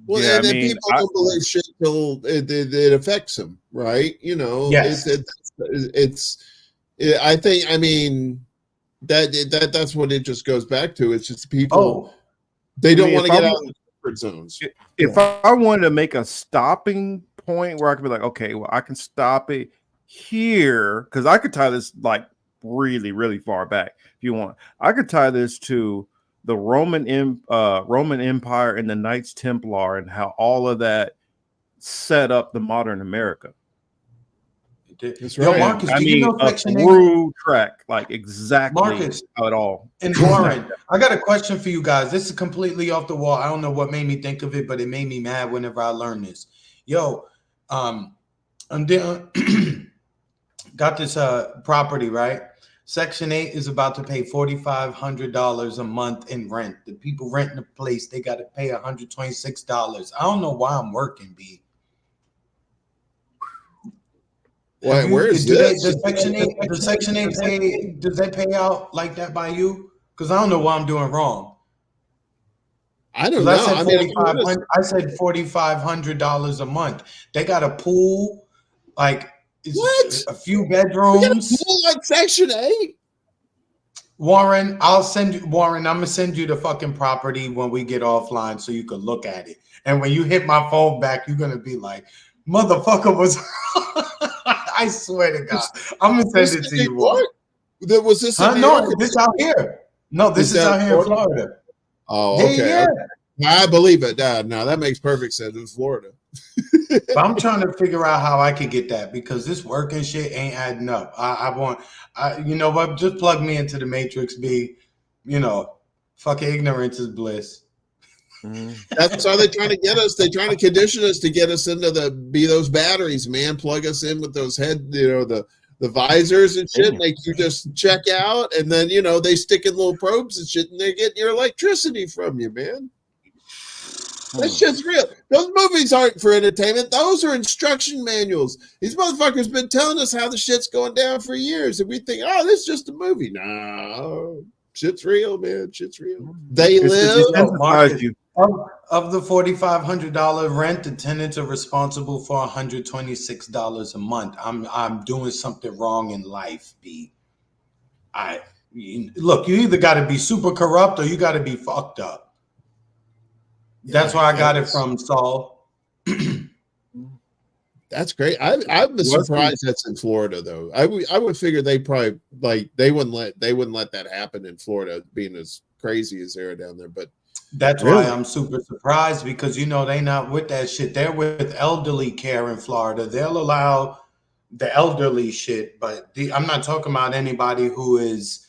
Well, Yeah, and then people don't believe shit till it affects them, right? Yes. I think, I mean, that's what it just goes back to. It's just people, they don't want to get out of the comfort zones. If I wanted to make a stopping point where I could be like, okay, well, I can stop it here, because I could tie this like really, really far back if you want. I could tie this to the Roman Empire and the Knights Templar and how all of that set up the modern America. That's right. Marcus, I mean, a through track, like exactly Marcus, how it all. And Warren, I got a question for you guys. This is completely off the wall. I don't know what made me think of it, but it made me mad whenever I learned this. I'm got this property, right? Section 8 is about to pay $4,500 a month in rent. The people renting the place, they got to pay $126. I don't know why I'm working, B. Where is this? Does Section 8 pay, does that pay out like that by you? Because I don't know what I'm doing wrong. I don't know. I said $4,500 a month. They got a pool, like a few bedrooms. Pool like Section 8? Warren, I'm gonna send you the fucking property when we get offline so you can look at it. And when you hit my phone back, you're gonna be like, motherfucker was I swear to God. I'm gonna send it to you. Was this in New No, York? this out here. No, this is out here in Florida. Oh, okay. Yeah. I believe it. No, that makes perfect sense. In Florida. But I'm trying to figure out how I could get that, because this working shit ain't adding up. You know what? Just plug me into the Matrix, B. Fucking ignorance is bliss. That's how they're trying to get us. They're trying to condition us to get us into those batteries, man. Plug us in with those the visors and shit, make you just check out, and then they stick in little probes and shit, and they get your electricity from you, man. That shit's real. Those movies aren't for entertainment. Those are instruction manuals. These motherfuckers been telling us how the shit's going down for years, and we think, oh, this is just a movie. No, shit's real, man. Shit's real. They live. Of the $4,500 rent, the tenants are responsible for $126 a month. I'm doing something wrong in life, B. Look, you either got to be super corrupt or you got to be fucked up. That's where I got it from, Saul. That's great. I'm surprised that's in Florida, though. I would figure they probably they wouldn't let that happen in Florida, being as crazy as they're down there. But that's why I'm super surprised, because they not with that shit. They're with elderly care in Florida. They'll allow the elderly shit, but I'm not talking about anybody who is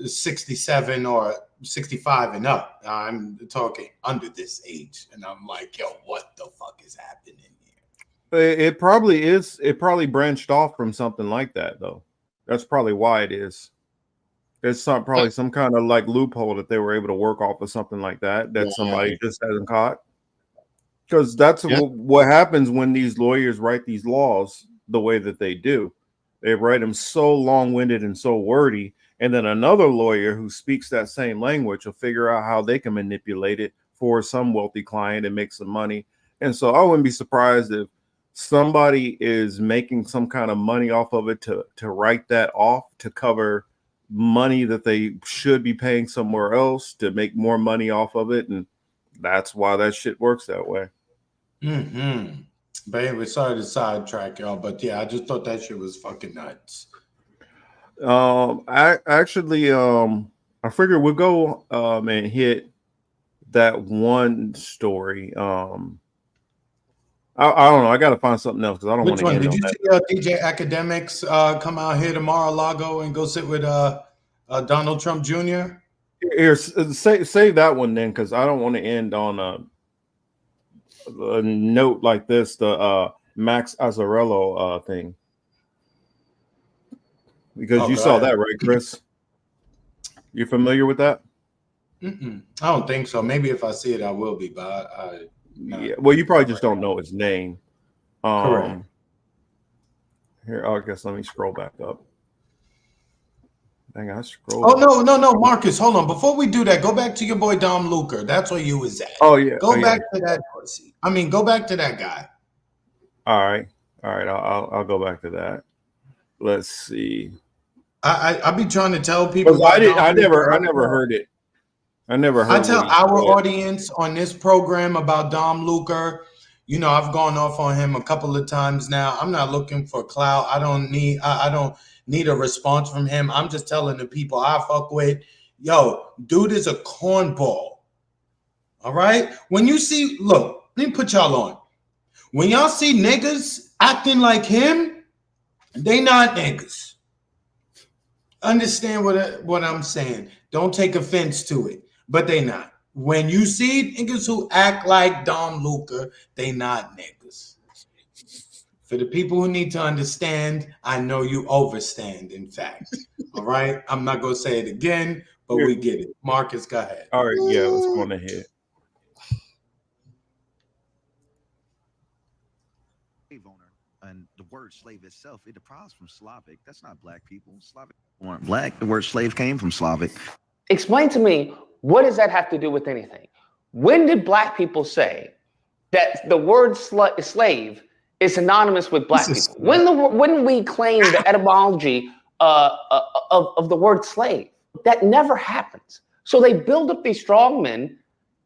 67 or 65 and up. I'm talking under this age, and I'm like, yo, what the fuck is happening here? It probably is. It probably branched off from something like that, though. That's probably why it is. It's probably some kind of like loophole that they were able to work off of something like that somebody just hasn't caught. Because that's what happens when these lawyers write these laws the way that they do. They write them so long-winded and so wordy, and then another lawyer who speaks that same language will figure out how they can manipulate it for some wealthy client and make some money. And so I wouldn't be surprised if somebody is making some kind of money off of it to write that off to cover money that they should be paying somewhere else to make more money off of it. And that's why that shit works that way. Mm-hmm. But anyway, sorry to sidetrack y'all, but yeah, I just thought that shit was fucking nuts. I actually I figured we'll go and hit that one story. I don't know. I got to find something else because I don't want Which to one? end Did on you that. see DJ Academics come out here to Mar-a-Lago and go sit with Donald Trump Jr.? Here, save that one then, because I don't want to end on a note like this. The Max Azzarello thing, because you saw that, right, Chris? You familiar with that? I don't think so. Maybe if I see it, I will be. But yeah. Well, you probably just don't know his name. Correct. Here, I guess let me scroll back up. Dang, I scrolled. Oh no, Marcus, hold on. Before we do that, go back to your boy Dom Luker. That's where you was at. Oh yeah. Go back to that. I mean, go back to that guy. All right. I'll go back to that. Let's see. I be trying to tell people. I never heard it. I never heard. I tell our audience on this program about Dom Luker. You know, I've gone off on him a couple of times now. I'm not looking for clout. I don't need a response from him. I'm just telling the people I fuck with, yo, dude is a cornball. All right? When you see, look, let me put y'all on. When y'all see niggas acting like him, they not niggas. Understand what I'm saying. Don't take offense to it, but they not. When you see niggas who act like Dom Luker, they not niggas. For the people who need to understand, I know you overstand, in fact. All right? I'm not going to say it again, but we get it. Marcus, go ahead. All right, yeah, let's go on ahead. Slave owner, and the word slave itself, it derives from Slavic. That's not black people. Slavic weren't black. The word slave came from Slavic. Explain to me, what does that have to do with anything? When did black people say that the word slave is synonymous with black people? When we claim the etymology of the word slave? That never happens. So they build up these strong men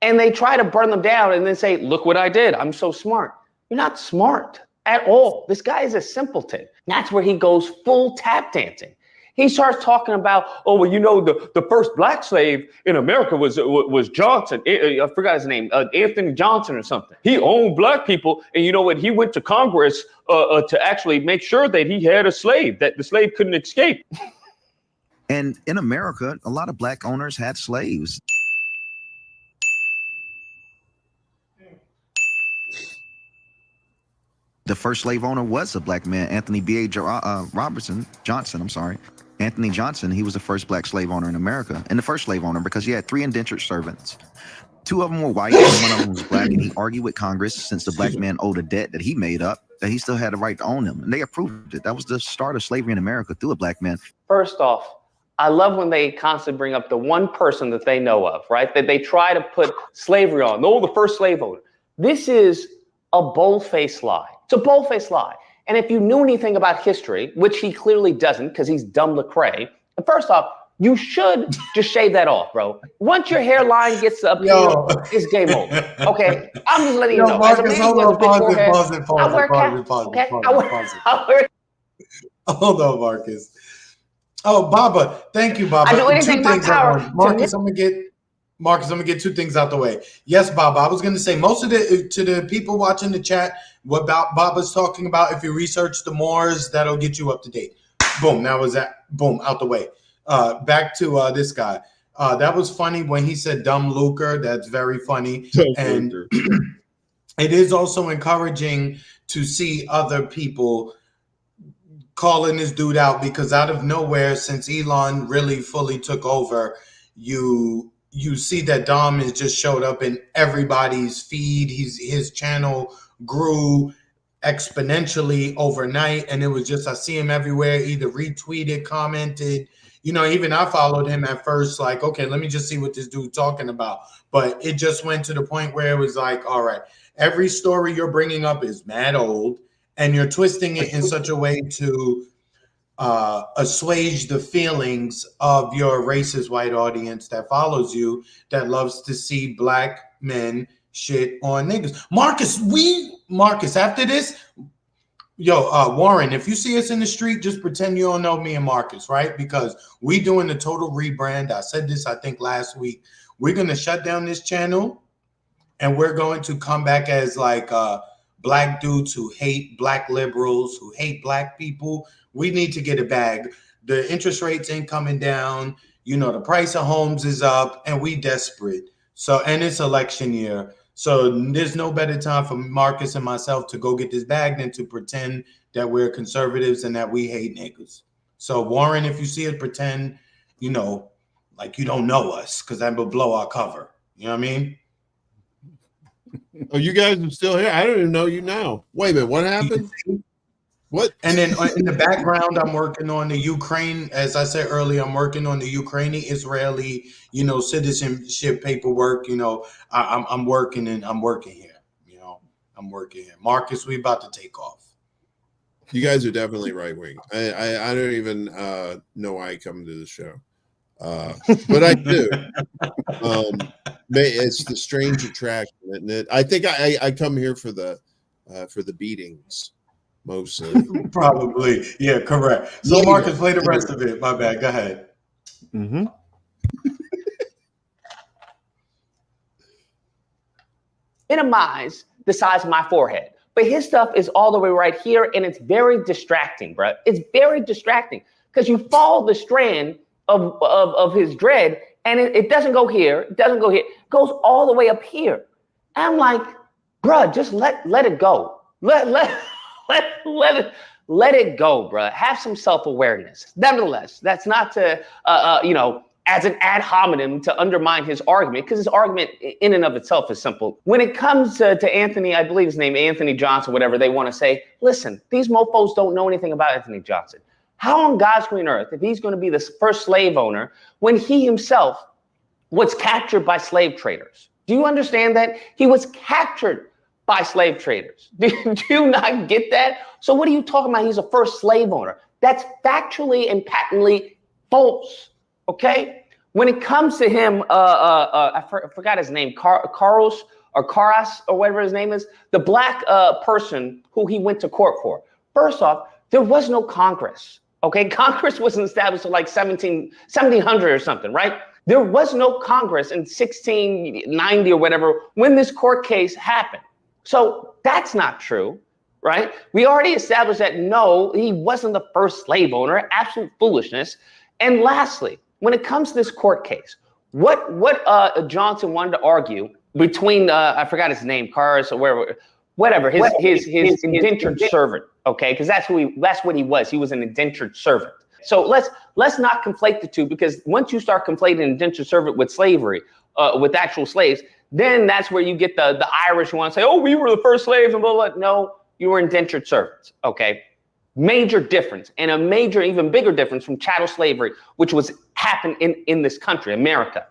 and they try to burn them down and then say, look what I did. I'm so smart. You're not smart at all. This guy is a simpleton. That's where he goes full tap dancing. He starts talking about, oh, well, you know, the first black slave in America was Johnson. I forgot his name, Anthony Johnson or something. He owned black people. And you know what? He went to Congress to actually make sure that he had a slave, that the slave couldn't escape. And in America, a lot of black owners had slaves. The first slave owner was a black man, Anthony B.A. Johnson, I'm sorry. Anthony Johnson, he was the first black slave owner in America, and the first slave owner because he had 3 indentured servants. 2 of them were white and 1 of them was black, and he argued with Congress since the black man owed a debt that he made up, that he still had the right to own them, and they approved it. That was the start of slavery in America through a black man. First off, I love when they constantly bring up the one person that they know of, right? That they try to put slavery on. No, the first slave owner. This is a bold-faced lie. It's a bold-faced lie. And if you knew anything about history, which he clearly doesn't because he's dumb lecrae, first off, you should just shave that off, bro. Once your hairline gets up here, it's game over. Okay? I'm just letting you know. Marcus, hold on, pause it. Hold on, Marcus. Oh, Baba, thank you, Baba. I do anything in my power. Marcus, I'm gonna get 2 things out the way. Yes, Baba. I was gonna say most of the people watching the chat, what Baba's talking about. If you research the Moors, that'll get you up to date. Boom. That was that. Boom, out the way. Back to this guy. That was funny when he said dumb Luker. That's very funny. And it is also encouraging to see other people calling this dude out, because out of nowhere, since Elon really fully took over, you see that Dom has just showed up in everybody's feed. His channel grew exponentially overnight, and it was just, I see him everywhere, either retweeted, commented. You know, even I followed him at first, like, okay, let me just see what this dude's talking about. But it just went to the point where it was like, all right, every story you're bringing up is mad old, and you're twisting it in such a way to assuage the feelings of your racist white audience that follows you, that loves to see black men shit on niggas. Marcus, after this, Warren, if you see us in the street, just pretend you don't know me and Marcus, right? Because we doing the total rebrand. I said this, I think, last week. We're going to shut down this channel, and we're going to come back as like black dudes who hate black liberals, who hate black people. We need to get a bag. The interest rates ain't coming down. You know, the price of homes is up, and we desperate. So, and it's election year. So there's no better time for Marcus and myself to go get this bag than to pretend that we're conservatives and that we hate niggas. So Warren, if you see it, pretend, you know, like you don't know us, because that will blow our cover. You know what I mean? Oh, you guys are still here? I don't even know you now. Wait a minute, what happened? What? And then in the background, I'm working on the Ukraine. As I said earlier, I'm working on the Ukrainian-Israeli, you know, citizenship paperwork. You know, I'm working here. You know, I'm working here. Marcus, we about to take off. You guys are definitely right wing. I don't even know why I come to the show, but I do. It's the strange attraction, isn't it? I think I come here for the beatings. Mostly. Probably. Yeah, correct. So Marcus, play the rest of it. My bad. Go ahead. Mm-hmm. Minimize the size of my forehead. But his stuff is all the way right here, and it's very distracting, bro. It's very distracting because you follow the strand of his dread, and it doesn't go here. It doesn't go here. It goes all the way up here. And I'm like, bro, just let it go. Let it go, bro. Have some self-awareness. Nevertheless, that's not to, as an ad hominem to undermine his argument, because his argument in and of itself is simple. When it comes to Anthony, I believe his name, Anthony Johnson, whatever they want to say, listen, these mofos don't know anything about Anthony Johnson. How on God's green earth, if he's going to be the first slave owner, when he himself was captured by slave traders? Do you understand that? He was captured by slave traders. Do you not get that? So what are you talking about? He's a first slave owner. That's factually and patently false, okay? When it comes to him, I forgot his name, Carlos or Caras or whatever his name is, the black person who he went to court for. First off, there was no Congress, okay? Congress wasn't established until like 1700 or something, right? There was no Congress in 1690 or whatever when this court case happened. So that's not true, right? We already established that, no, he wasn't the first slave owner, absolute foolishness. And lastly, when it comes to this court case, what Johnson wanted to argue between, I forgot his name, Caras or whatever, his indentured servant, okay? Because that's what he was. He was an indentured servant. So let's not conflate the two, because once you start conflating indentured servant with slavery, with actual slaves, then that's where you get the Irish who want to say, oh, we were the first slaves and blah, blah, blah. No, you were indentured servants, okay? Major difference, and a major, even bigger difference from chattel slavery, which happened in this country, America.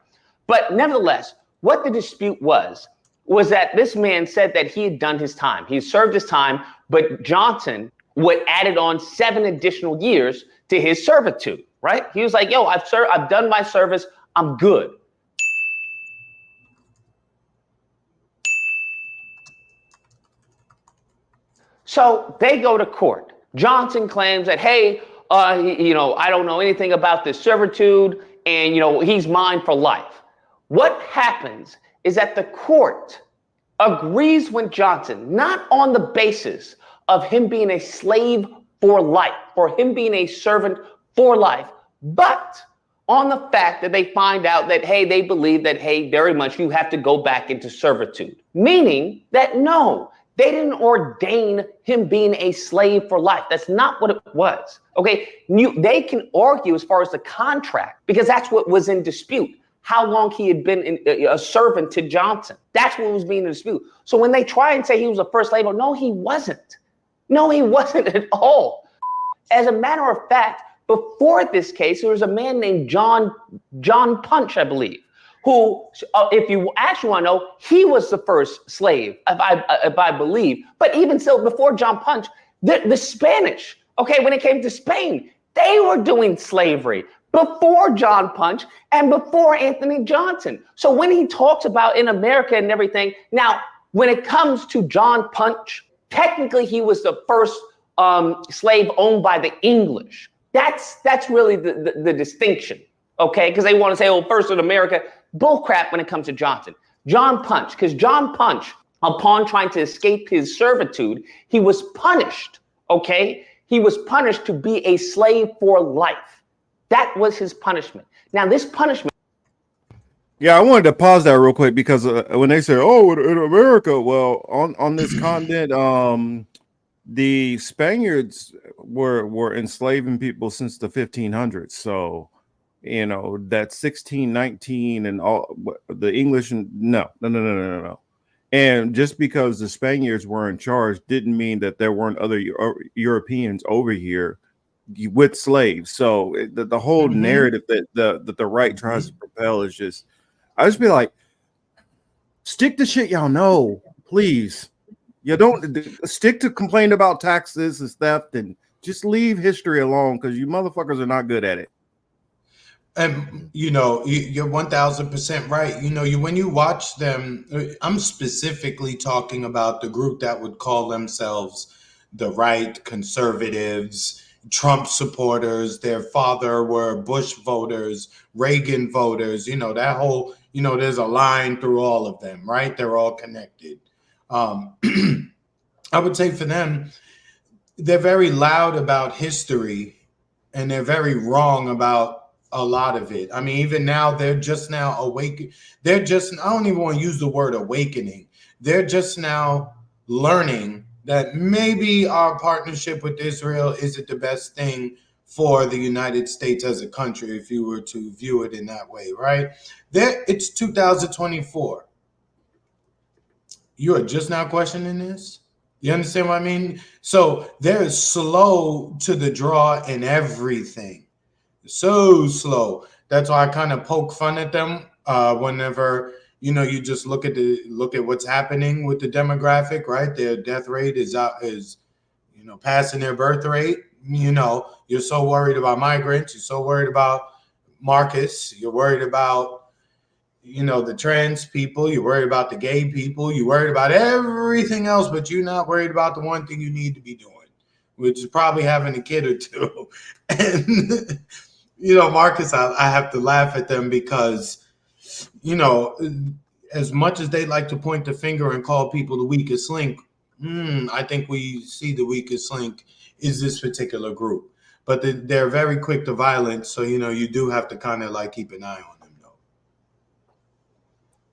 But nevertheless, what the dispute was that this man said that he had done his time. He served his time, but Johnson added on 7 additional years to his servitude, right? He was like, yo, I've done my service, I'm good. So they go to court. Johnson claims that, hey, I don't know anything about this servitude, and, he's mine for life. What happens is that the court agrees with Johnson, not on the basis of him being a slave for life, for him being a servant for life, but on the fact that they find out that, hey, they believe that, hey, very much you have to go back into servitude. Meaning that, no, they didn't ordain him being a slave for life. That's not what it was, okay? They can argue as far as the contract, because that's what was in dispute, how long he had been a servant to Johnson. That's what was being in dispute. So when they try and say he was a first slave, no, he wasn't. No, he wasn't at all. As a matter of fact, before this case, there was a man named John Punch, I believe, who, if you actually want to know, he was the first slave, if I believe. But even still, before John Punch, the Spanish, okay, when it came to Spain, they were doing slavery before John Punch and before Anthony Johnson. So when he talks about in America and everything, now, when it comes to John Punch, technically he was the first slave owned by the English. That's really the distinction, okay? Because they want to say, oh, first in America. Bullcrap when it comes to Johnson. John Punch, because John Punch, upon trying to escape his servitude, he was punished, okay? He was punished to be a slave for life. That was his punishment. Now, this punishment. Yeah, I wanted to pause that real quick because when they say, "Oh, in America," well, on this continent, the Spaniards were enslaving people since the 1500s. So, you know, that 1619 and all the English, no. And just because the Spaniards were in charge didn't mean that there weren't other Europeans over here with slaves. So the whole narrative that the right tries to propel is just, I just be like, stick to shit y'all know, please. You don't stick to complaining about taxes and theft, and just leave history alone because you motherfuckers are not good at it. And you know, you're 1000% right. You know, when you watch them, I'm specifically talking about the group that would call themselves the right, conservatives, Trump supporters. Their father were Bush voters, Reagan voters. You know, that whole, you know, there's a line through all of them, right? They're all connected. I would say for them, they're very loud about history and they're very wrong about a lot of it. I mean, even now, they're just now awake. They're just, I don't even want to use the word awakening. They're just now learning that maybe our partnership with Israel isn't the best thing for the United States as a country, if you were to view it in that way, right? It's 2024. You are just now questioning this? You understand what I mean? So they're slow to the draw in everything. So slow. That's why I kind of poke fun at them whenever, you know, you just look at what's happening with the demographic, right? Their death rate is you know, passing their birth rate. You know, you're so worried about migrants, you're so worried about Marcus, you're worried about, you know, the trans people, you're worried about the gay people, you're worried about everything else, but you're not worried about the one thing you need to be doing, which is probably having a kid or two. And you know, Marcus, I have to laugh at them because, you know, as much as they like to point the finger and call people the weakest link, I think we see the weakest link is this particular group. But they're very quick to violence, so, you know, you do have to kind of like keep an eye on them, though.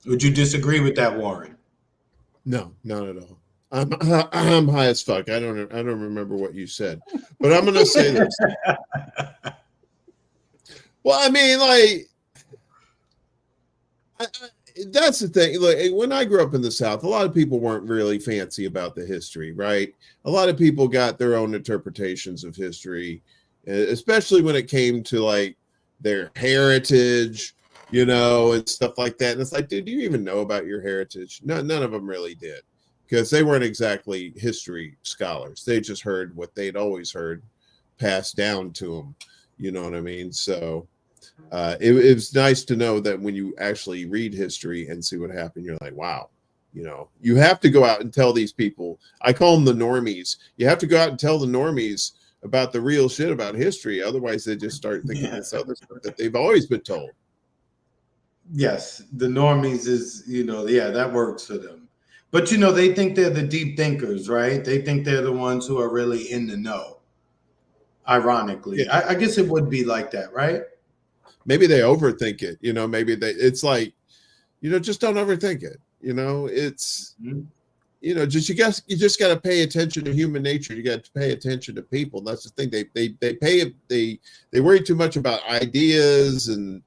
Would you disagree with that, Warren? No, not at all. I'm high as fuck. I don't remember what you said, but I'm gonna say this. Well, I mean, like, that's the thing. Like, when I grew up in the South, a lot of people weren't really fancy about the history, right? A lot of people got their own interpretations of history, especially when it came to like their heritage, you know, and stuff like that. And it's like, dude, do you even know about your heritage? No, none of them really did, because they weren't exactly history scholars. They just heard what they'd always heard passed down to them. You know what I mean? So it was nice to know that when you actually read history and see what happened, you're like, wow, you know, you have to go out and tell these people. I call them the normies. You have to go out and tell the normies about the real shit about history. Otherwise, they just start thinking this other stuff that they've always been told. Yes, the normies is, you know, yeah, that works for them. But, you know, they think they're the deep thinkers, right? They think they're the ones who are really in the know. Ironically, yeah. I guess it would be like that, right? Maybe they overthink it, you know. Maybe it's like, you know, just don't overthink it. You know, it's, you know, you just got to pay attention to human nature. You got to pay attention to people. That's the thing. They worry too much about ideas and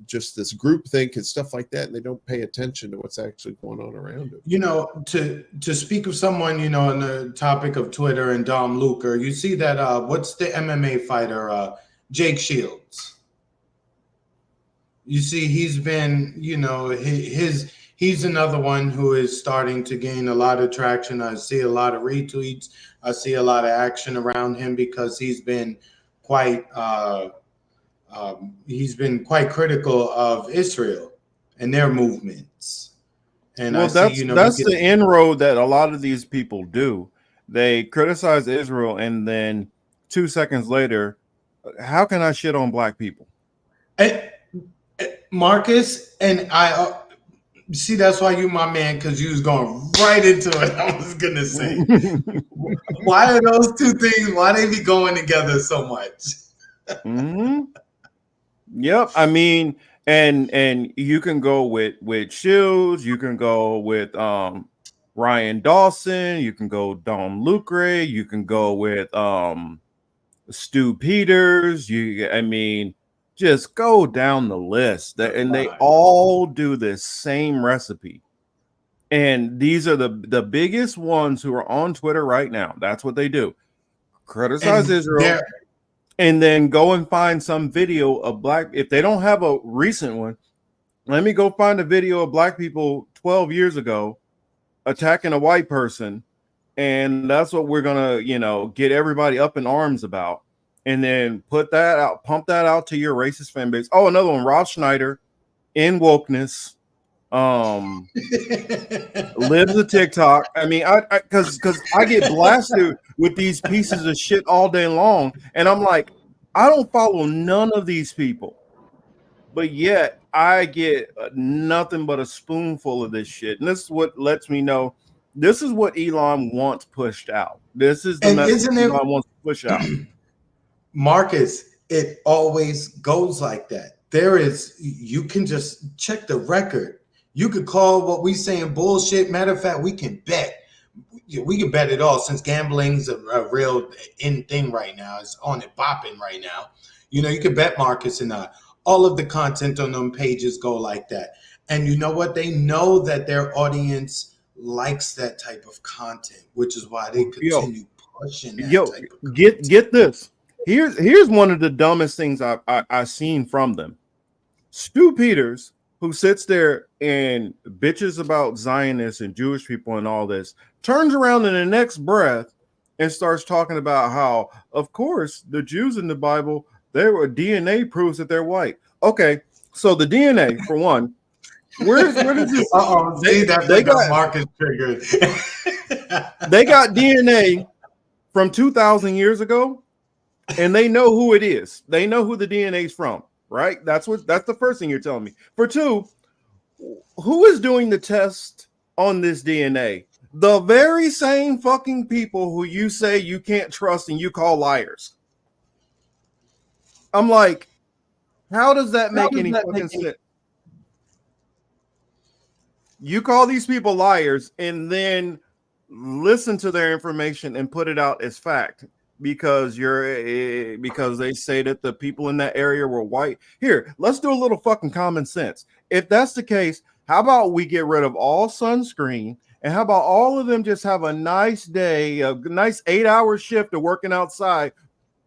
just this group think and stuff like that, and they don't pay attention to what's actually going on around them. You know, to speak of someone, you know, on the topic of Twitter and Dom Luker, you see that what's the MMA fighter, Jake Shields? You see, he's been, you know, he's another one who is starting to gain a lot of traction. I see a lot of retweets. I see a lot of action around him because he's been quite he's been quite critical of Israel and their movements. And well, I see, that's the inroad that a lot of these people do. They criticize Israel, and then 2 seconds later, how can I shit on black people? Marcus, and I see, that's why you my man, because you was going right into it. I was gonna say, why are those two things? Why they be going together so much? Mm-hmm. Yep. I mean, and you can go with Shields, you can go with Ryan Dawson, you can go Don Lucre, you can go with Stu Peters. I mean, just go down the list. And they all do this same recipe. And these are the biggest ones who are on Twitter right now. That's what they do. Criticize Israel. And then go and find some video of black. If they don't have a recent one, let me go find a video of black people 12 years ago attacking a white person. And that's what we're going to, get everybody up in arms about. And then put that out, pump that out to your racist fan base. Oh, another one, Rob Schneider in wokeness. Lives a TikTok. I mean, because I get blasted with these pieces of shit all day long, and I'm like, I don't follow none of these people, but yet I get nothing but a spoonful of this shit, and this is what lets me know this is what Elon wants pushed out. This is the message Elon wants to push out. Marcus, it always goes like that. You can just check the record. You could call what we saying bullshit. Matter of fact, we can bet. We can bet it all, since gambling's a real in thing right now. It's on it bopping right now. You can bet Marcus and all of the content on them pages go like that. And you know what? They know that their audience likes that type of content, which is why they continue pushing that type of content. Get this. Here's one of the dumbest things I've seen from them. Stu Peters, who sits there and bitches about Zionists and Jewish people and all this, turns around in the next breath and starts talking about how, of course, the Jews in the Bible, there were DNA proves that they're white. Okay, so the DNA, for one, where does this? They got Marcus triggered. They got DNA from 2,000 years ago, and they know who it is. They know who the DNA is from. Right? That's the first thing you're telling me. For two, who is doing the test on this DNA? The very same fucking people who you say you can't trust and you call liars. I'm like, how does that make any fucking sense? You call these people liars and then listen to their information and put it out as fact. Because they say that the people in that area were white. Here, let's do a little fucking common sense. If that's the case, how about we get rid of all sunscreen, and how about all of them just have a nice day, a nice 8-hour shift of working outside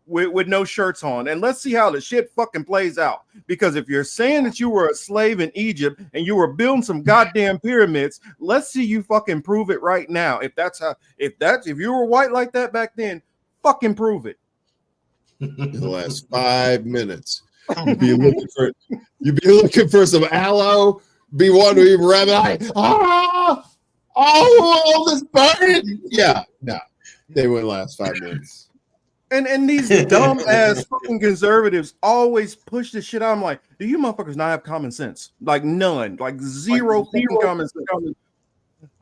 with no shirts on, and let's see how the shit fucking plays out. Because if you're saying that you were a slave in Egypt and you were building some goddamn pyramids, let's see you fucking prove it right now. If you were white like that back then, fucking prove it. In the last 5 minutes, you'd be looking for some aloe, be wondering, Rabbi, this burn. Yeah, no, they wouldn't last 5 minutes. And these dumb ass fucking conservatives always push this shit out. I'm like, do you motherfuckers not have common sense? Like none, like zero fucking common sense.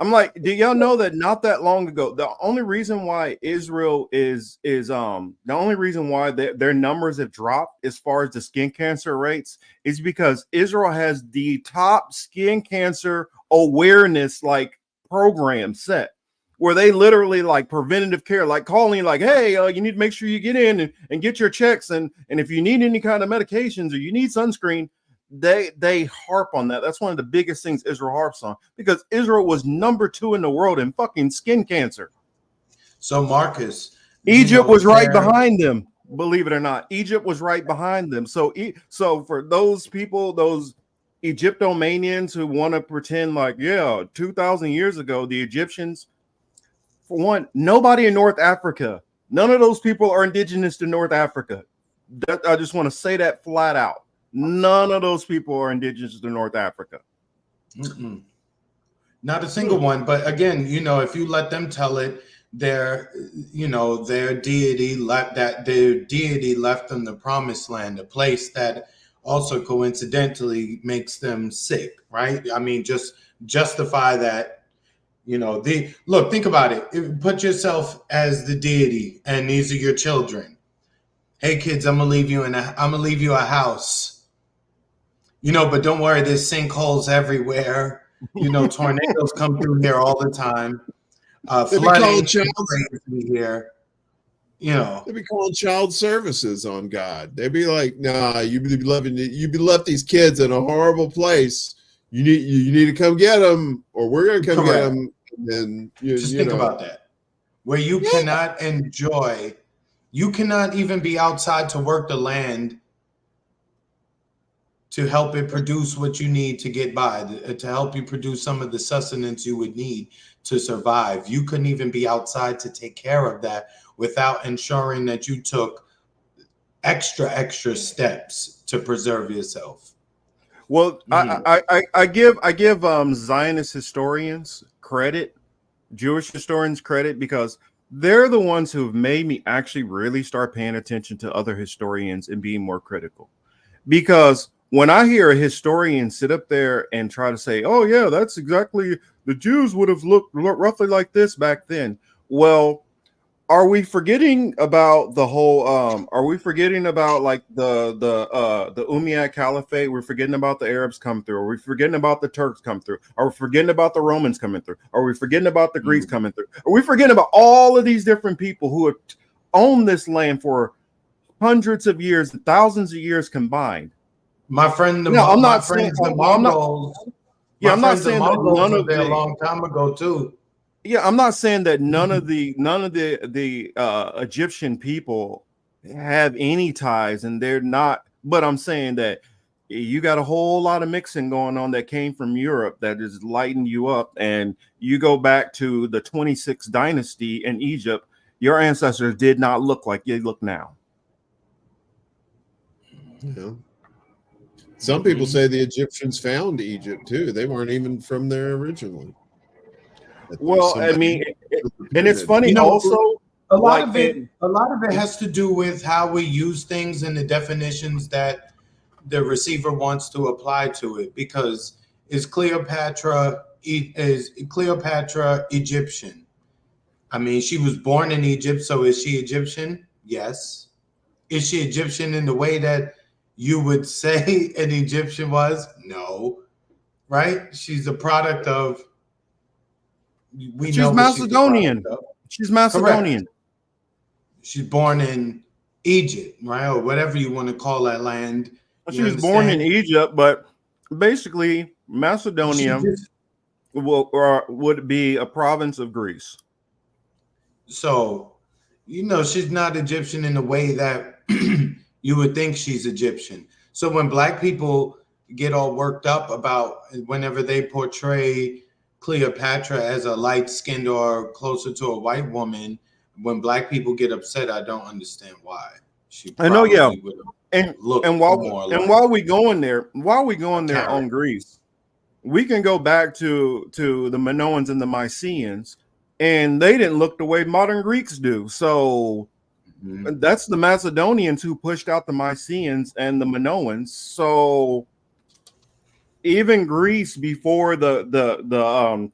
I'm like, do y'all know that not that long ago, the only reason why Israel is the only reason why their numbers have dropped as far as the skin cancer rates is because Israel has the top skin cancer awareness program set, where they literally preventative care, calling hey, you need to make sure you get in and get your checks, and if you need any kind of medications or you need sunscreen, they harp on that. That's one of the biggest things Israel harps on, because Israel was number 2 in the world in fucking skin cancer. So Marcus, Egypt was right behind them. Believe it or not, Egypt was right behind them. So for those people, those Egyptomanians who want to pretend 2,000 years ago, the Egyptians, for one, nobody in North Africa, none of those people are indigenous to North Africa. I just want to say that flat out. None of those people are indigenous to North Africa. Mm-mm. Not a single one. But again, you know, if you let them tell it, their deity left them the promised land, a place that also coincidentally makes them sick, right? I mean, just justify that. You know, think about it. Put yourself as the deity, and these are your children. Hey kids, I'm gonna leave you a house. You know, but don't worry, there's sinkholes everywhere. You know, tornadoes come through here all the time. Flooding crazy here. You know, they'd be calling child services on God. They'd be like, "Nah, you'd be left these kids in a horrible place. You need to come get them, or we're gonna come get them." And then just think about that, where you cannot enjoy, you cannot even be outside to work the land to help it produce what you need to get by, to help you produce some of the sustenance you would need to survive. You couldn't even be outside to take care of that without ensuring that you took extra steps to preserve yourself. Well, I give Zionist historians credit, Jewish historians credit, because they're the ones who've made me actually really start paying attention to other historians and being more critical. Because when I hear a historian sit up there and try to say, "Oh yeah, that's exactly, the Jews would have looked roughly like this back then," well, are we forgetting about the whole? Are we forgetting about like the Umayyad Caliphate? We're forgetting about the Arabs come through. Are we forgetting about the Turks come through? Are we forgetting about the Romans coming through? Are we forgetting about the Greeks coming through? Are we forgetting about all of these different people who have owned this land for hundreds of years, thousands of years combined? My friend, I'm not saying the Mongols. Yeah, I'm not saying that none of a long time ago too. Yeah, I'm not saying that none of the Egyptian people have any ties, and they're not. But I'm saying that you got a whole lot of mixing going on that came from Europe that is lighting you up, and you go back to the 26th dynasty in Egypt. Your ancestors did not look like they look now. Yeah. Some people say the Egyptians found Egypt too. They weren't even from there originally. Well, I mean, and it's funny, you know, also a lot of it has to do with how we use things and the definitions that the receiver wants to apply to it. Because is Cleopatra Egyptian? I mean, she was born in Egypt, so is she Egyptian? Yes. Is she Egyptian in the way that you would say an Egyptian was? No. Right? She's a product of. She's Macedonian. She's Macedonian. Correct. She's born in Egypt, right? Or whatever you want to call that land. She was born in Egypt, but basically Macedonia would be a province of Greece. So, you know, she's not Egyptian in the way that you would think she's Egyptian. So when Black people get all worked up about whenever they portray Cleopatra as a light-skinned or closer to a white woman, when Black people get upset, I don't understand why. I know, yeah. And while we going there on Greece, we can go back to the Minoans and the Mycenaeans, and they didn't look the way modern Greeks do. So that's the Macedonians who pushed out the Mycenaeans and the Minoans. So even Greece, before the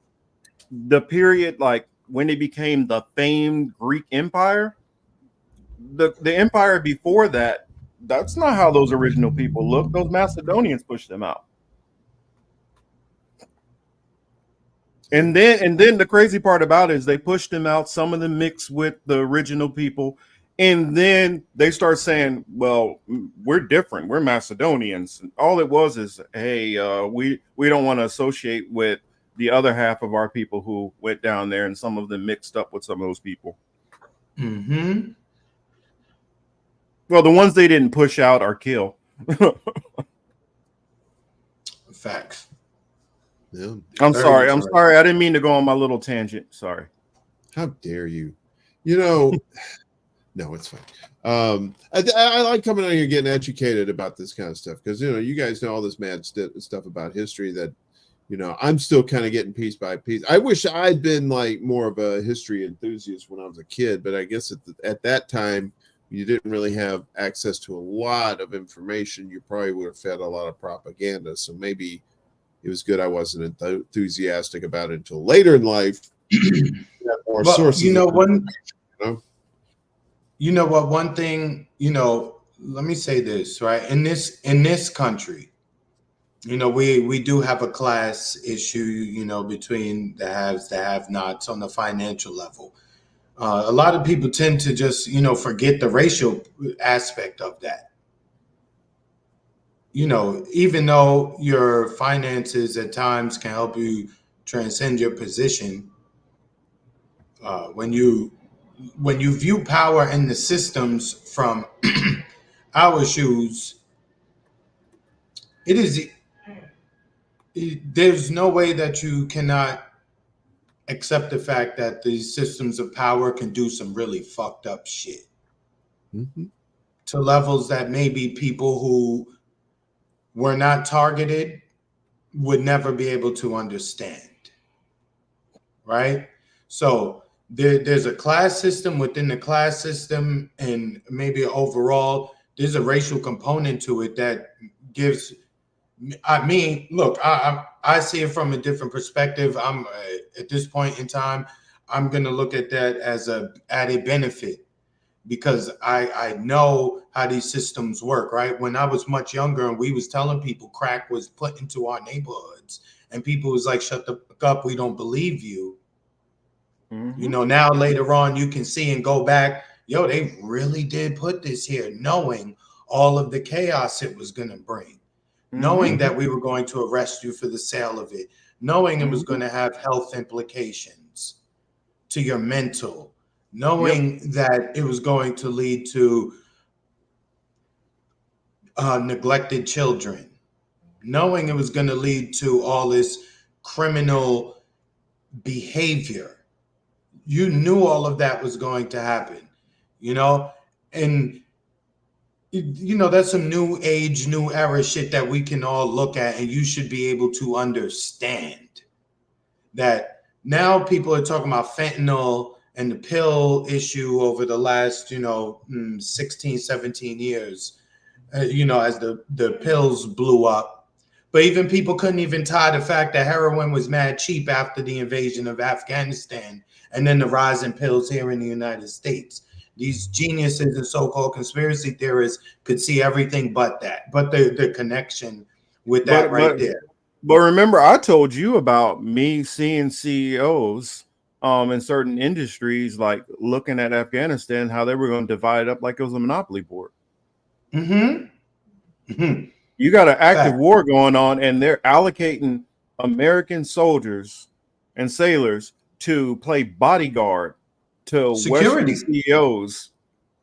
period, like when they became the famed Greek Empire, the empire before that, that's not how those original people look. Those Macedonians pushed them out. And then the crazy part about it is they pushed them out. Some of them mixed with the original people. And then they start saying, well, we're different. We're Macedonians. And all it was is, hey, we don't want to associate with the other half of our people who went down there, and some of them mixed up with some of those people. Mm-hmm. Well, the ones they didn't push out or kill. Facts. Yeah. I'm sorry. I didn't mean to go on my little tangent. Sorry. How dare you? You know, No, it's fine. I like coming on here getting educated about this kind of stuff because you guys know all this mad stuff about history that I'm still kind of getting piece by piece. I wish I'd been like more of a history enthusiast when I was a kid, but I guess at that time you didn't really have access to a lot of information. You probably would have fed a lot of propaganda, so maybe it was good I wasn't enthusiastic about it until later in life. More sources. You know what? One thing, let me say this, right? In this country, we do have a class issue, between the haves, the have-nots on the financial level. A lot of people tend to just, forget the racial aspect of that. Even though your finances at times can help you transcend your position, when you view power and the systems from our shoes, there's no way that you cannot accept the fact that these systems of power can do some really fucked up shit to levels that maybe people who were not targeted would never be able to understand. Right? So there's a class system within the class system, and maybe overall there's a racial component to it that gives. I mean, look, I see it from a different perspective. I'm at this point in time, I'm gonna look at that as a added benefit because I know how these systems work. Right? When I was much younger and we was telling people crack was put into our neighborhoods, and people was like, "Shut the fuck up, we don't believe you." Now later on you can see and go back, they really did put this here, knowing all of the chaos it was going to bring, knowing that we were going to arrest you for the sale of it, knowing it was going to have health implications to your mental, knowing that it was going to lead to neglected children, knowing it was going to lead to all this criminal behavior. You knew all of that was going to happen, and that's some new age, new era shit that we can all look at, and you should be able to understand that now people are talking about fentanyl and the pill issue over the last, 16, 17 years, as the pills blew up. But even people couldn't even tie the fact that heroin was mad cheap after the invasion of Afghanistan and then the rise in pills here in the United States. These geniuses and so-called conspiracy theorists could see everything but that, but the connection with that there. But remember, I told you about me seeing CEOs in certain industries, like looking at Afghanistan, how they were going to divide it up like it was a monopoly board. You got an active war going on, and they're allocating American soldiers and sailors to play bodyguard to security Western CEOs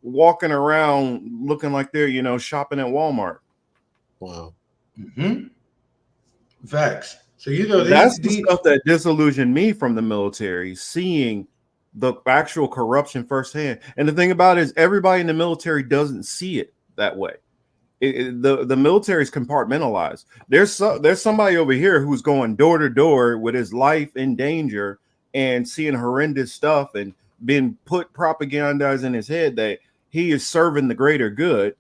walking around looking like they're, shopping at Walmart. Wow. Facts. So, that's the stuff that disillusioned me from the military, seeing the actual corruption firsthand. And the thing about it is everybody in the military doesn't see it that way. The military is compartmentalized. There's somebody over here who's going door to door with his life in danger and seeing horrendous stuff and being put propagandized in his head that he is serving the greater good,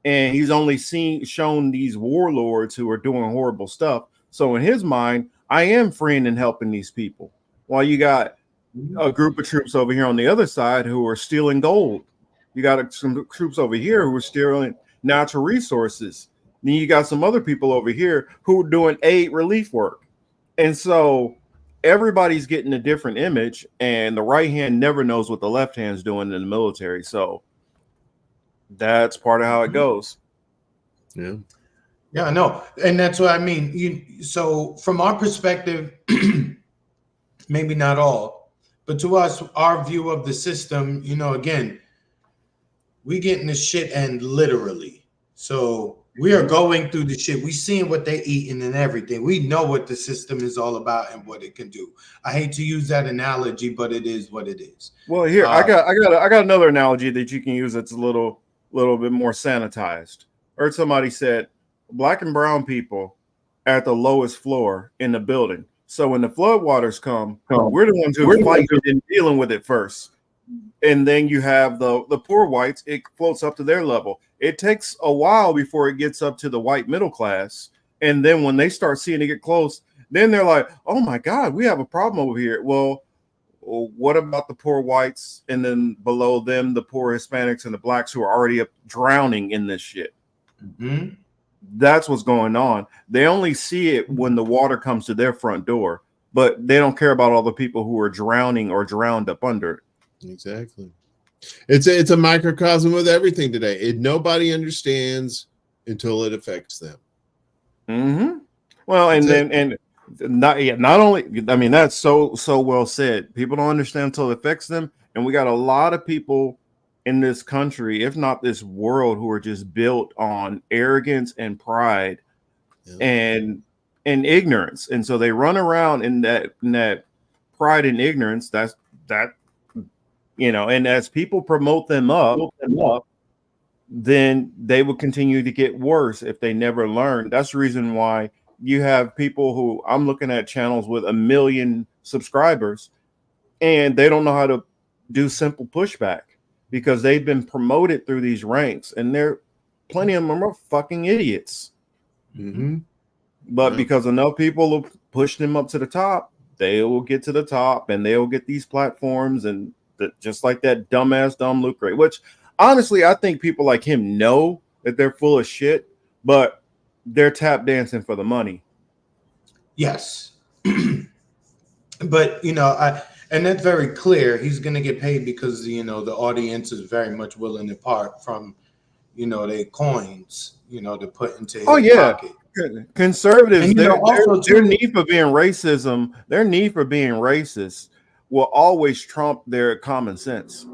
and he's only shown these warlords who are doing horrible stuff. So in his mind, I am freeing and helping these people, while you got a group of troops over here on the other side who are stealing gold. You got some troops over here who are stealing natural resources. Then you got some other people over here who are doing aid relief work. And so everybody's getting a different image, and the right hand never knows what the left hand's doing in the military. So that's part of how it goes. Yeah. Yeah, I know. And that's what I mean. So from our perspective, maybe not all, but to us, our view of the system, again, we get in the shit end literally. So We are going through the shit. We seeing what they're eating and everything. We know what the system is all about and what it can do. I hate to use that analogy, but it is what it is. Well, here I got another analogy that you can use that's a little bit more sanitized. I heard somebody said black and brown people at the lowest floor in the building. So when the floodwaters come, we're the ones who fight and dealing with it first. And then you have the poor whites, it floats up to their level. It takes a while before it gets up to the white middle class. And then when they start seeing it get close, then they're like, oh my God, we have a problem over here. Well, what about the poor whites? And then below them, the poor Hispanics and the blacks who are already drowning in this shit. Mm-hmm. That's what's going on. They only see it when the water comes to their front door, but they don't care about all the people who are drowning or drowned up under it. Exactly. It's a microcosm of everything today. Nobody understands until it affects them. Mm-hmm. Well, and not only, I mean, that's so well said. People don't understand until it affects them, and we got a lot of people in this country, if not this world, who are just built on arrogance and pride and ignorance, and so they run around in that pride and ignorance. That and as people promote them up, then they will continue to get worse if they never learn. That's the reason why you have people who, I'm looking at channels with 1 million subscribers, and they don't know how to do simple pushback because they've been promoted through these ranks, and plenty of them are fucking idiots. Mm-hmm. But because enough people will push them up to the top, they will get to the top, and they'll get these platforms, and just like that dumbass dumb Luke Ray, which honestly, I think people like him know that they're full of shit, but they're tap dancing for the money. Yes. But, and that's very clear. He's going to get paid because, the audience is very much willing to part from, their coins, to put into his pocket. Conservatives, their need for being racism, their need for being racist will always trump their common sense.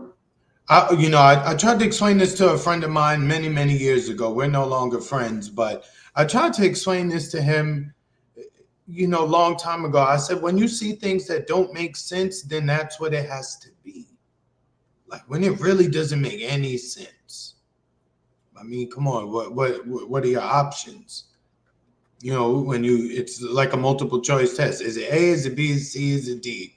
I tried to explain this to a friend of mine many, many years ago. We're no longer friends, but I tried to explain this to him, long time ago. I said, when you see things that don't make sense, then that's what it has to be. Like when it really doesn't make any sense. I mean, come on, what are your options? When it's like a multiple choice test. Is it A, is it B, is it C, is it D?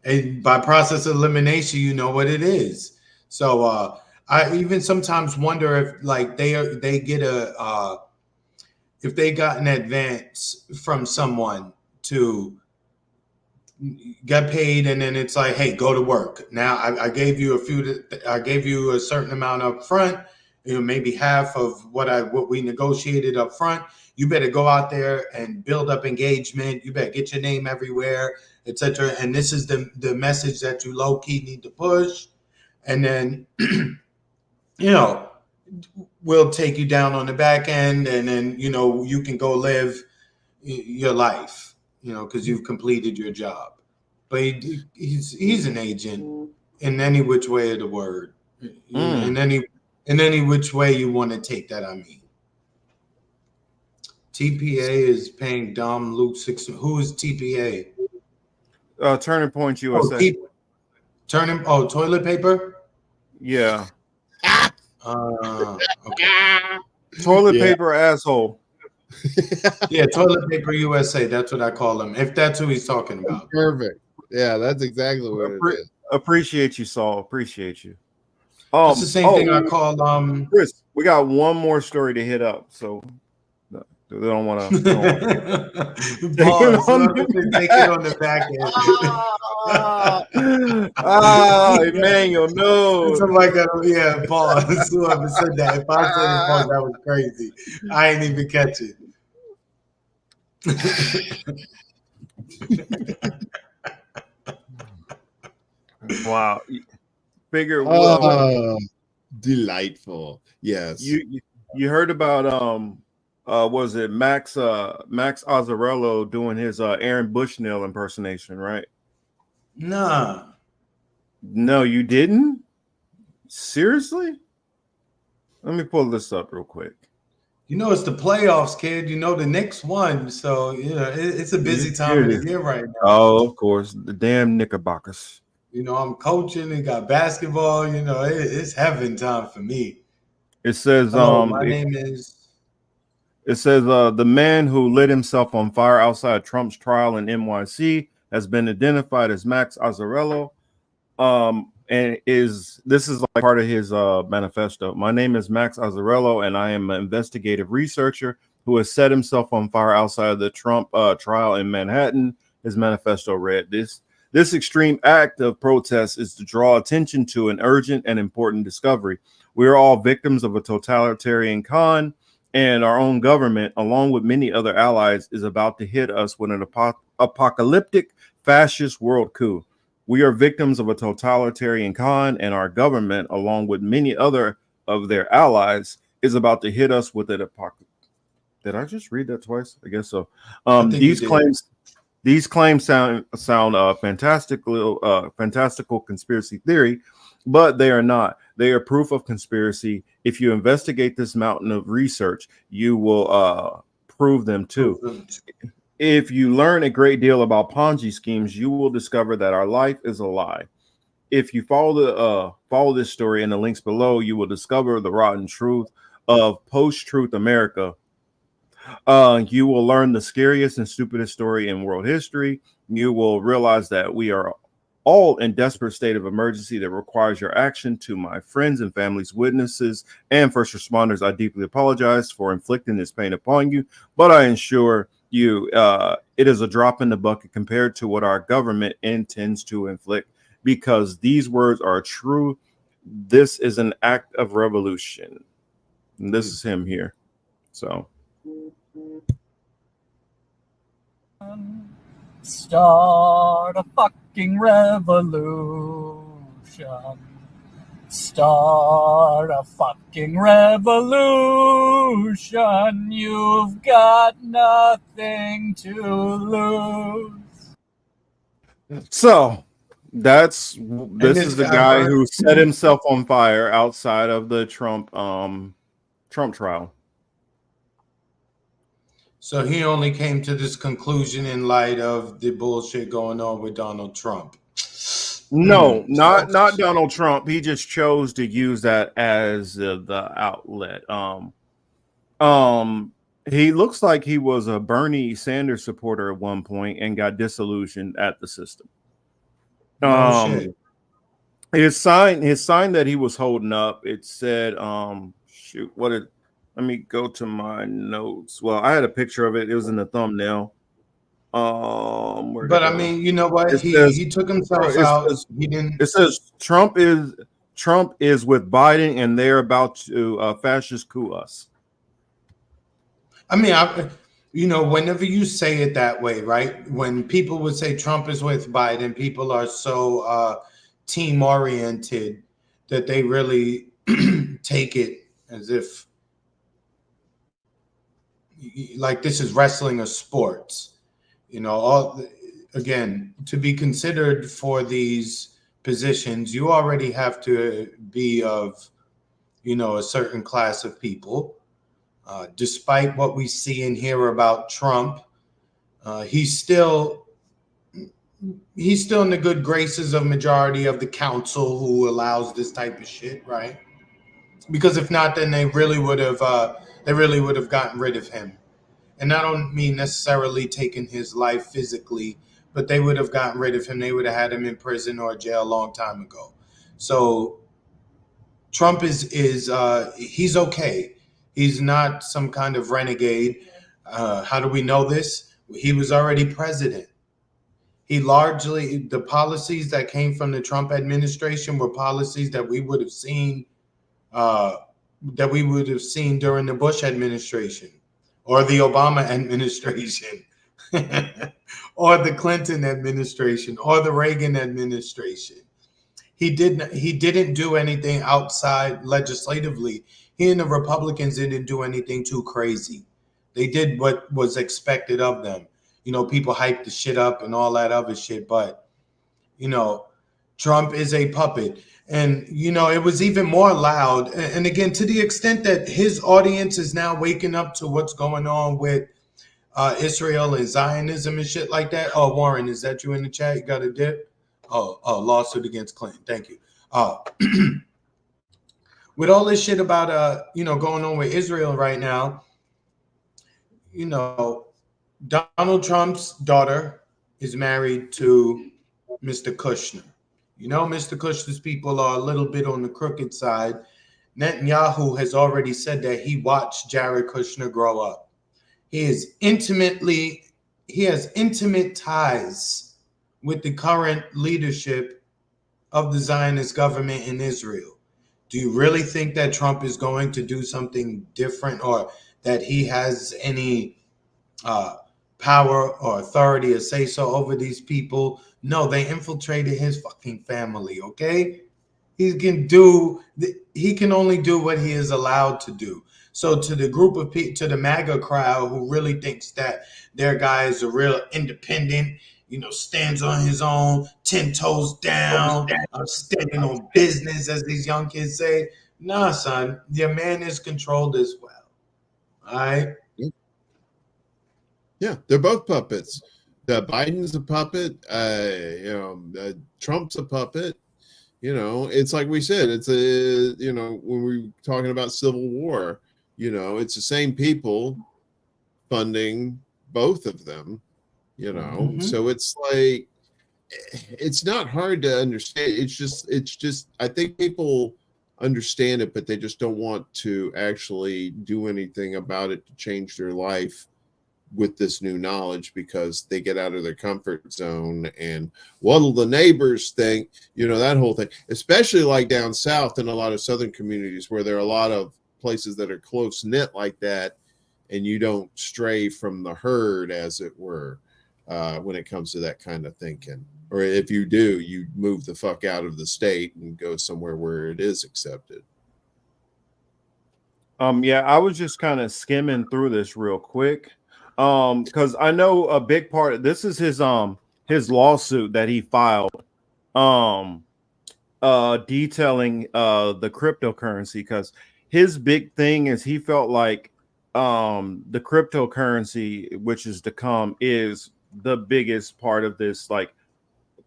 And by process of elimination, you know what it is. So I even sometimes wonder if like they get if they got an advance from someone to get paid, and then it's like, hey, go to work. Now I gave you a certain amount up front, maybe half of what we negotiated up front. You better go out there and build up engagement. You better get your name everywhere, etc. And this is the message that you low key need to push. And then, we'll take you down on the back end, and then, you can go live your life, because you've completed your job. But he's an agent in any which way of the word, in any which way you want to take that. I mean, TPA is paying Dom Luke 6. Who is TPA? Turning Point USA. Toilet paper? Yeah. Okay. Toilet paper asshole. Yeah, Toilet Paper USA. That's what I call him. If that's who he's talking about. Perfect. Yeah, that's exactly what it is. Appreciate you, Saul. Appreciate you. It's the same thing I call Chris. We got one more story to hit up, so they don't want to. Take it on the back end. Emmanuel, no. Somebody got pause. Whoever said that. If I said it, pause, that was crazy. I ain't even catch it. Wow. Figure delightful. Yes. You heard about was it Max Azzarello doing his Aaron Bushnell impersonation, right? Nah. No, you didn't? Seriously? Let me pull this up real quick. You know, it's the playoffs, kid. You know, the Knicks won. So, it's a busy time of the year right now. Oh, of course. The damn Knickerbockers. You know, I'm coaching and got basketball. You know, it's heaven time for me. It says, hello, my name is. It says, the man who lit himself on fire outside Trump's trial in NYC has been identified as Max Azzarello. And this is like part of his manifesto. My name is Max Azzarello, and I am an investigative researcher who has set himself on fire outside the Trump trial in Manhattan. His manifesto read, This extreme act of protest is to draw attention to an urgent and important discovery. We are all victims of a totalitarian con, and our own government, along with many other allies, is about to hit us with an apocalyptic fascist world coup. We are victims of a totalitarian con, and our government, along with many other of their allies, is about to hit us with an apocalyptic. Did I just read that twice? I guess so. These claims sound fantastical conspiracy theory, but they are not. They are proof of conspiracy. If you investigate this mountain of research, you will prove them too. If you learn a great deal about Ponzi schemes, you will discover that our life is a lie. If you follow this story in the links below, you will discover the rotten truth of post-truth America. You will learn the scariest and stupidest story in world history. You will realize that we are all in desperate state of emergency that requires your action. To my friends and families, witnesses, and first responders, I deeply apologize for inflicting this pain upon you, but I assure you it is a drop in the bucket compared to what our government intends to inflict, because these words are true. This is an act of revolution. And this is him here. So start a fucking revolution. Start a fucking revolution. You've got nothing to lose. So this is the guy who set himself on fire outside of the Trump trial. So he only came to this conclusion in light of the bullshit going on with Donald Trump. No, not Donald Trump. He just chose to use that as the outlet. He looks like he was a Bernie Sanders supporter at one point and got disillusioned at the system. Shit. His sign that he was holding up, it said, let me go to my notes. Well, I had a picture of it. It was in the thumbnail. But I mean, you know what? He took himself out. He didn't. It says Trump is with Biden, and they're about to fascist coup us. I mean, whenever you say it that way, right? When people would say Trump is with Biden, people are so team oriented that they really take it as if like this is wrestling or sports. Again, to be considered for these positions, you already have to be of, a certain class of people. Despite what we see and hear about Trump, he's still in the good graces of majority of the council who allows this type of shit, right? Because if not, then they really would have gotten rid of him. And I don't mean necessarily taking his life physically, but they would have gotten rid of him. They would have had him in prison or jail a long time ago. So Trump is he's okay. He's not some kind of renegade. How do we know this? He was already president. The policies that came from the Trump administration were policies that we would have seen during the Bush administration, or the Obama administration, or the Clinton administration, or the Reagan administration. He didn't do anything outside legislatively. He and the Republicans didn't do anything too crazy. They did what was expected of them. People hyped the shit up and all that other shit, but Trump is a puppet. And, it was even more loud. And again, to the extent that his audience is now waking up to what's going on with Israel and Zionism and shit like that. Oh, Warren, is that you in the chat? You got a dip? Oh, lawsuit against Clinton. Thank you. With all this shit about going on with Israel right now, Donald Trump's daughter is married to Mr. Kushner. Mr. Kushner's people are a little bit on the crooked side. Netanyahu has already said that he watched Jared Kushner grow up. He has intimate ties with the current leadership of the Zionist government in Israel. Do you really think that Trump is going to do something different, or that he has any power or authority or say so over these people? No, they infiltrated his fucking family, okay? He can only do what he is allowed to do. So to the group of people, to the MAGA crowd who really thinks that their guy is a real independent, stands on his own, 10 toes down, standing on business, as these young kids say. Nah, son, your man is controlled as well. All right? Yeah, they're both puppets. Biden's a puppet. Trump's a puppet. It's like we said, it's when we're talking about civil war, it's the same people funding both of them, so it's like, it's not hard to understand. It's just, I think people understand it, but they just don't want to actually do anything about it to change their life with this new knowledge, because they get out of their comfort zone and what'll the neighbors think, that whole thing, especially like down south in a lot of southern communities where there are a lot of places that are close knit like that, and you don't stray from the herd, as it were, when it comes to that kind of thinking. Or if you do, you move the fuck out of the state and go somewhere where it is accepted. Yeah, I was just kind of skimming through this real quick. Because I know a big part of this is his lawsuit that he filed, detailing the cryptocurrency, because his big thing is he felt like the cryptocurrency, which is to come, is the biggest part of this like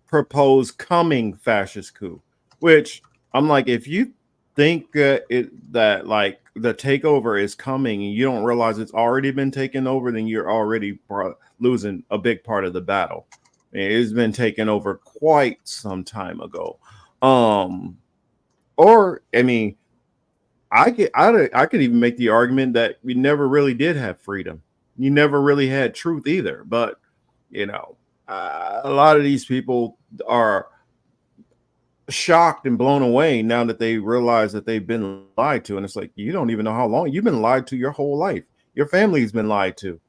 proposed coming fascist coup. Which I'm like, if you think that like the takeover is coming and you don't realize it's already been taken over, then you're already losing a big part of the battle. It's been taken over quite some time ago. Or I mean, I could even make the argument that we never really did have freedom. You never really had truth either. But a lot of these people are shocked and blown away now that they realize that they've been lied to. And it's like, you don't even know how long you've been lied to your whole life. Your family's been lied to.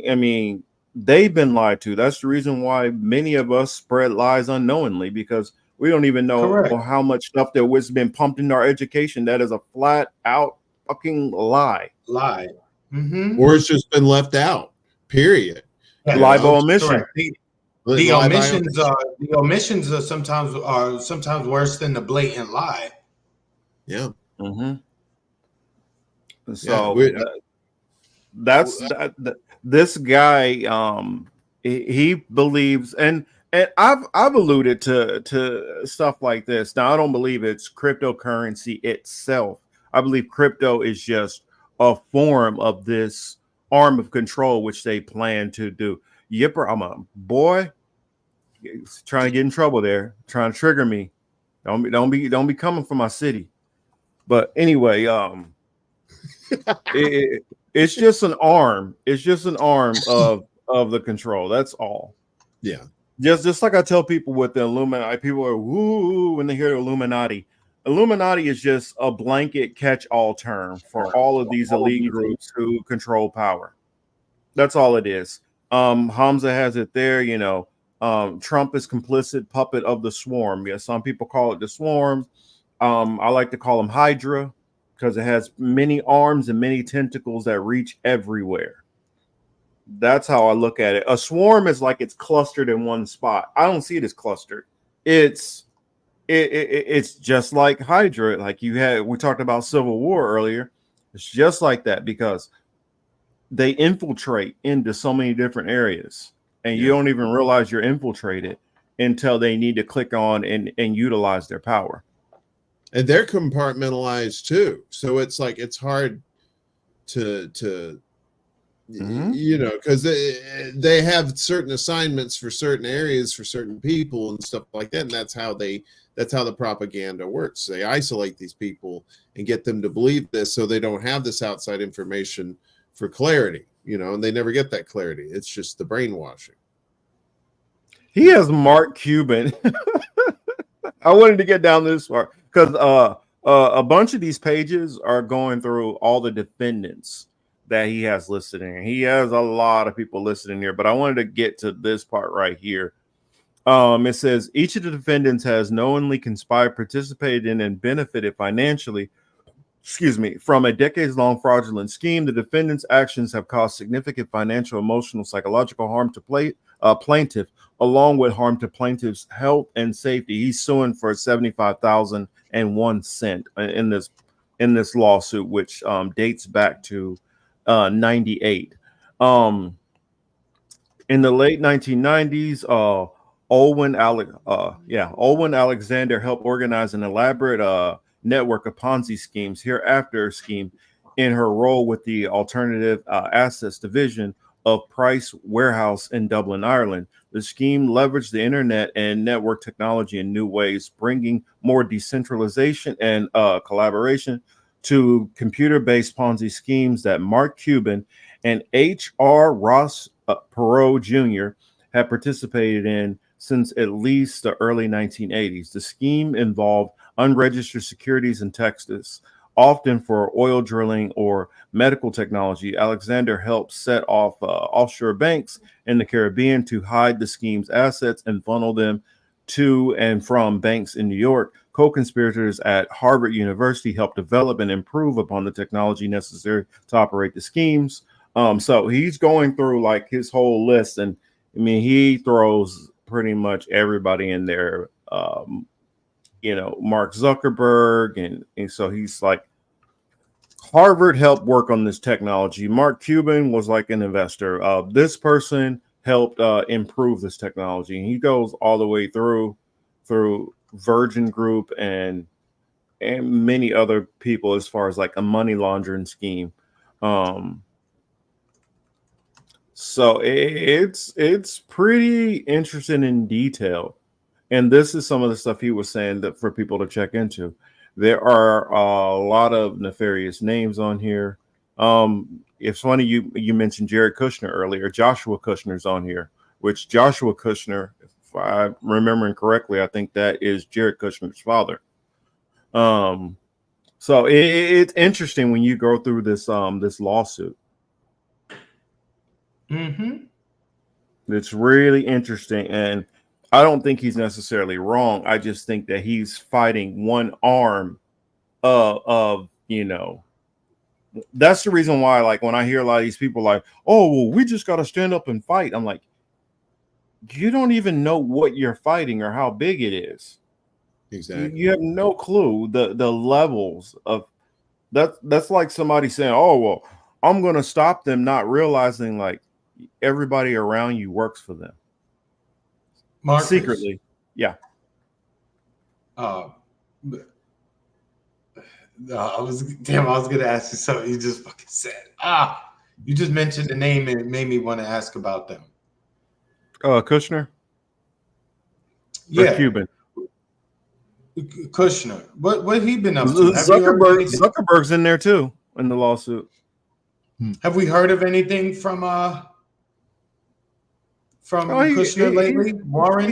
I mean, they've been lied to. That's the reason why many of us spread lies unknowingly, because we don't even know how much stuff that was been pumped into our education that is a flat out fucking lie. Mm-hmm. Or it's just been left out, period. Lie by omission. The omissions are sometimes worse than the blatant lie. Yeah. Mm-hmm. So that's this guy. He believes, and I've alluded to stuff like this. Now I don't believe it's cryptocurrency itself. I believe crypto is just a form of this arm of control which they plan to do. Yipper, I'm a boy. Trying to get in trouble there, trying to trigger me. Don't be coming from my city. But anyway, it's just an arm. It's just an arm of the control. That's all. Yeah. Just like I tell people with the Illuminati, people are woo when they hear Illuminati. Illuminati is just a blanket catch-all term for all of these elite groups who control power. That's all it is. Hamza has it there, Trump is complicit puppet of the swarm. Yeah, some people call it the swarm. I like to call them Hydra because it has many arms and many tentacles that reach everywhere. That's how I look at it. A swarm is like it's clustered in one spot. I don't see it as clustered. It's it's just like Hydra. Like we talked about Civil War earlier. It's just like that because they infiltrate into so many different areas, and you don't even realize you're infiltrated until they need to click on and utilize their power. And they're compartmentalized too, so it's like it's hard to you know, because they have certain assignments for certain areas for certain people and stuff like that, and that's how the propaganda works. They isolate these people and get them to believe this, so they don't have this outside information for clarity, you know, and they never get that clarity. It's just the brainwashing. He has Mark Cuban. I wanted to get down this far because a bunch of these pages are going through all the defendants that he has listed in. He has a lot of people listed in here, but I wanted to get to this part right here. It says each of the defendants has knowingly conspired, participated in, and benefited financially, from a decades-long fraudulent scheme. The defendants' actions have caused significant financial, emotional, psychological harm to plaintiff, along with harm to plaintiff's health and safety. He's suing for $75,001 in this lawsuit, which dates back to 98. In the late 1990s, Olwen Alexander helped organize an elaborate network of Ponzi schemes. Hereafter scheme in her role with the Alternative Assets Division of Price Warehouse in Dublin, Ireland. The scheme leveraged the internet and network technology in new ways, bringing more decentralization and collaboration to computer-based Ponzi schemes that Mark Cuban and H.R. Ross Perot Jr. have participated in since at least the early 1980s. The scheme involved unregistered securities in Texas, often for oil drilling or medical technology. Alexander helped set off offshore banks in the Caribbean to hide the scheme's assets and funnel them to and from banks in New York. Co-conspirators at Harvard University helped develop and improve upon the technology necessary to operate the schemes. So he's going through like his whole list, and I mean, he throws pretty much everybody in there. Mark Zuckerberg, and so he's like, Harvard helped work on this technology. Mark Cuban was like an investor. This person helped improve this technology, and he goes all the way through Virgin Group and many other people as far as like a money laundering scheme. So it's pretty interesting in detail. And this is some of the stuff he was saying that for people to check into. There are a lot of nefarious names on here. It's funny you mentioned Jared Kushner earlier. Joshua Kushner's on here, which Joshua Kushner, if I'm remembering correctly, I think that is Jared Kushner's father. So it's interesting when you go through this lawsuit. Mm-hmm. It's really interesting, and I don't think he's necessarily wrong. I just think that he's fighting one arm of that's the reason why, like, when I hear a lot of these people like, oh, well, we just got to stand up and fight. I'm like, you don't even know what you're fighting or how big it is. Exactly. You have no clue the levels of that. That's like somebody saying, oh, well, I'm going to stop them, not realizing like everybody around you works for them. Marcus. Secretly. Yeah. I was going to ask you something you just fucking said. You just mentioned the name and it made me want to ask about them. Kushner? Yeah. Or Cuban? Kushner. What he been up to? Zuckerberg's in there too in the lawsuit. Have we heard of anything from Kushner lately? Warren,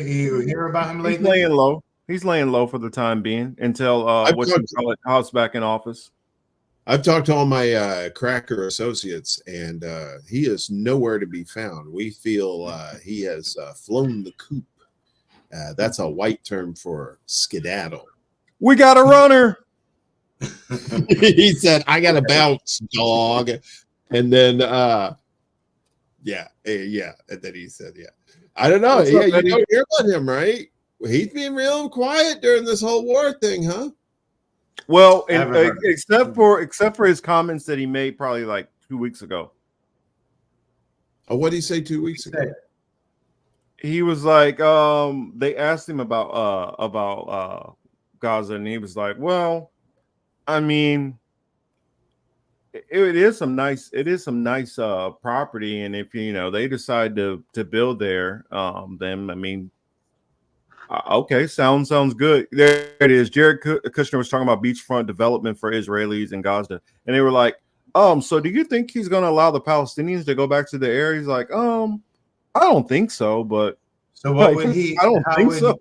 you hear about him lately? He's laying low. He's laying low for the time being until House back in office. I've talked to all my cracker associates, and he is nowhere to be found. We feel he has flown the coop. That's a white term for skedaddle. We got a runner. He said, I got to bounce, dog. And then, yeah. And then he said, yeah. I don't know. Yeah, you don't hear about him, right? He's been real quiet during this whole war thing, huh? Well, except for his comments that he made probably like 2 weeks ago. Oh, what did he say 2 weeks ago? He was like, they asked him about Gaza, and he was like, well, I mean, it is some nice property, and if they decide to build there, then I mean, okay, sounds good. There it is. Jared Kushner was talking about beachfront development for Israelis in Gaza, and they were like, so do you think he's going to allow the Palestinians to go back to the area? He's like, I don't think so, but so what would he? I don't think so.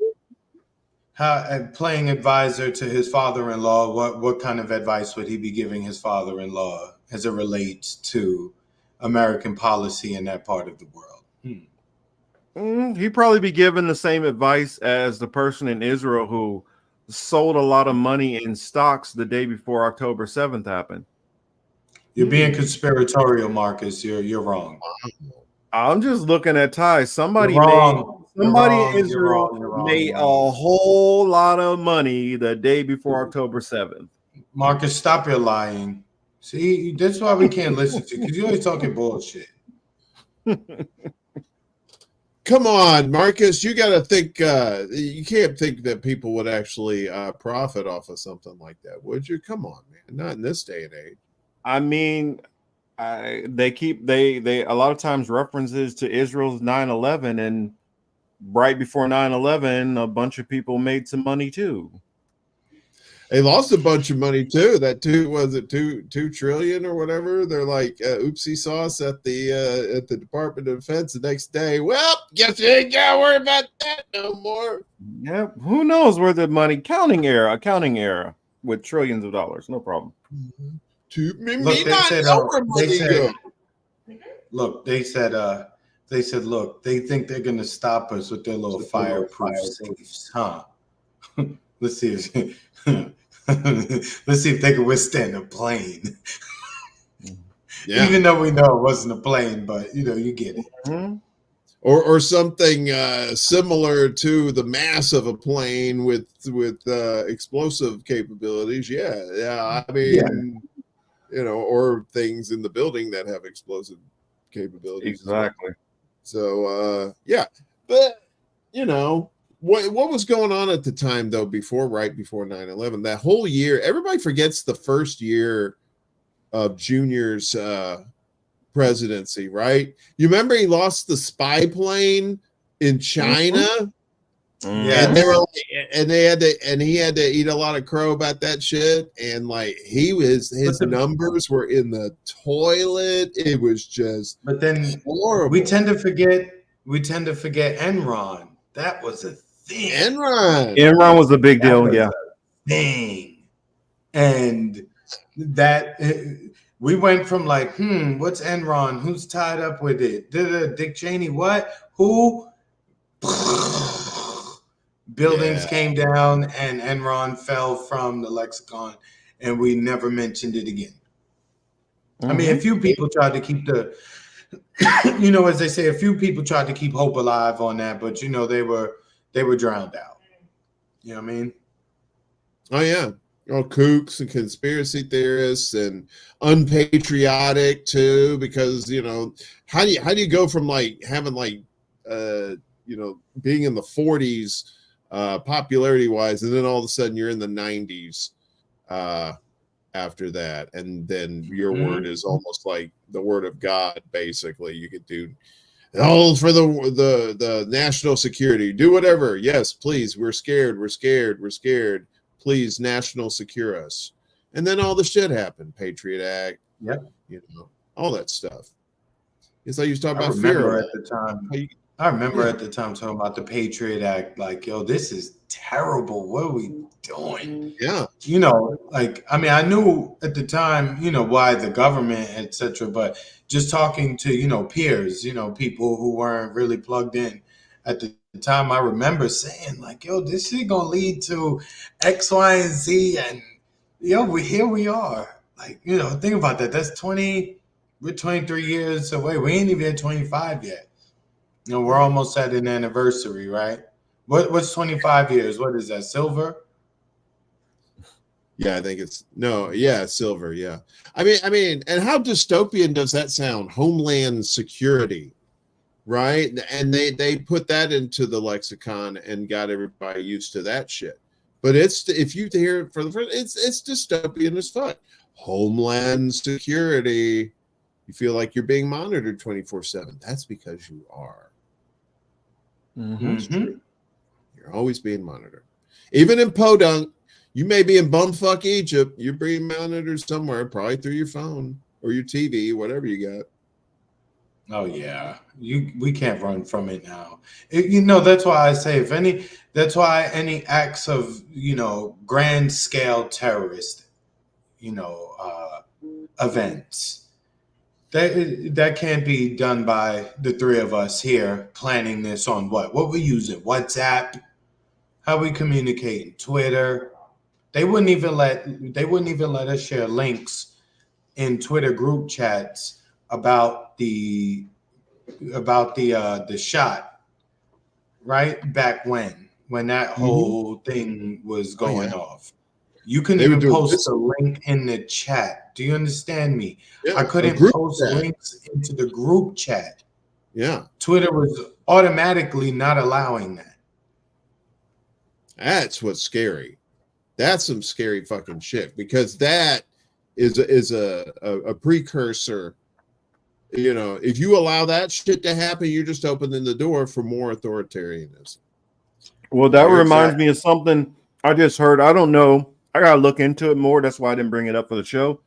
How, playing advisor to his father-in-law, what kind of advice would he be giving his father-in-law as it relates to American policy in that part of the world? He'd probably be given the same advice as the person in Israel who sold a lot of money in stocks the day before October 7th happened. You're being conspiratorial, Marcus. You're wrong. I'm just looking at ties. Somebody in Israel made a whole lot of money the day before October 7th. Marcus, stop your lying. See, that's why we can't listen to you, because you're always talking bullshit. Come on, Marcus. You got to think. You can't think that people would actually profit off of something like that, would you? Come on, man. Not in this day and age. I mean, they a lot of times references to Israel's 9/11, and right before 9/11, a bunch of people made some money too. They lost a bunch of money too. That $2 trillion or whatever. They're like oopsie sauce at the Department of Defense the next day. Well, guess you ain't gotta worry about that no more. Yeah, who knows where the money accounting error with trillions of dollars. No problem. Mm-hmm. They said, look, they think they're gonna stop us with their little fireproof safes, huh? Let's see if they can withstand a plane. Yeah. Even though we know it wasn't a plane, but you get it. Mm-hmm. Or something similar to the mass of a plane with explosive capabilities. Yeah. I mean, or things in the building that have explosive capabilities. Exactly. So yeah, but what was going on at the time though? Right before 9/11, that whole year, everybody forgets the first year of Junior's presidency, right? You remember he lost the spy plane in China, and he had to eat a lot of crow about that shit, and like his numbers were in the toilet. It was just horrible. We tend to forget Enron. That was a thing. Enron was a big deal, yeah. Thing, and that. We went from like, what's Enron? Who's tied up with it? Dick Cheney, what? Who? Buildings came down and Enron fell from the lexicon, and we never mentioned it again. Mm-hmm. I mean, a few people tried to keep as they say, a few people tried to keep hope alive on that, but they were drowned out. You know what I mean? Oh yeah. Oh, kooks and conspiracy theorists and unpatriotic too, because how do you go from like having like being in the 40s popularity wise, and then all of a sudden you're in the 90s after that, and then your word is almost like the word of God. Basically, you could do all for the national security, do whatever. Yes, please, we're scared. Please, national secure us. And then all the shit happened. Patriot Act. Yep. All that stuff. It's like you was talking about fear. I remember at the time talking about the Patriot Act, like, yo, this is terrible. What are we doing? Yeah. I knew at the time, why the government, etc. But just talking to, peers, people who weren't really plugged in at the time, I remember saying like, yo, this shit gonna lead to X, Y, and Z, and here we are. Like, think about that. That's we're 23 years away. We ain't even at 25 yet. We're almost at an anniversary, right? What's 25 years? What is that? Silver? Yeah, I think it's silver. Yeah, I mean, and how dystopian does that sound? Homeland Security, right? And they put that into the lexicon and got everybody used to that shit. But if you hear it for the first, it's dystopian as fuck. Homeland Security. You feel like you're being monitored 24/7. That's because you are. Mm-hmm. You're always being monitored. Even in Podunk, you may be in bumfuck Egypt. You're being monitored somewhere, probably through your phone or your TV, whatever you got. Oh yeah, we can't run from it now. That's why I say that's why any acts of grand scale terrorist events that can't be done by the three of us here planning this on what we using, WhatsApp, how we communicating, Twitter. They wouldn't even let us share links in Twitter group chats about the shot, right back when that whole thing was going off. You couldn't even post a link in the chat. Do you understand me? Yeah, I couldn't post links into the group chat. Yeah, Twitter was automatically not allowing that. That's what's scary. That's some scary fucking shit, because that is a precursor. If you allow that shit to happen, you're just opening the door for more authoritarianism. Well, that reminds me of something I just heard. I don't know. I gotta look into it more. That's why I didn't bring it up for the show.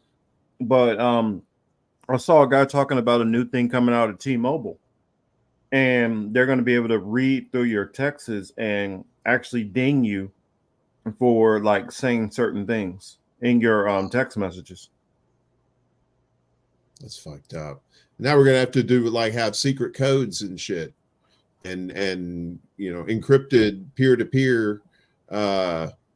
But I saw a guy talking about a new thing coming out of T-Mobile, and they're going to be able to read through your texts and actually ding you for like saying certain things in your text messages. That's fucked up. Now we're gonna have to do have secret codes and shit, and encrypted peer-to-peer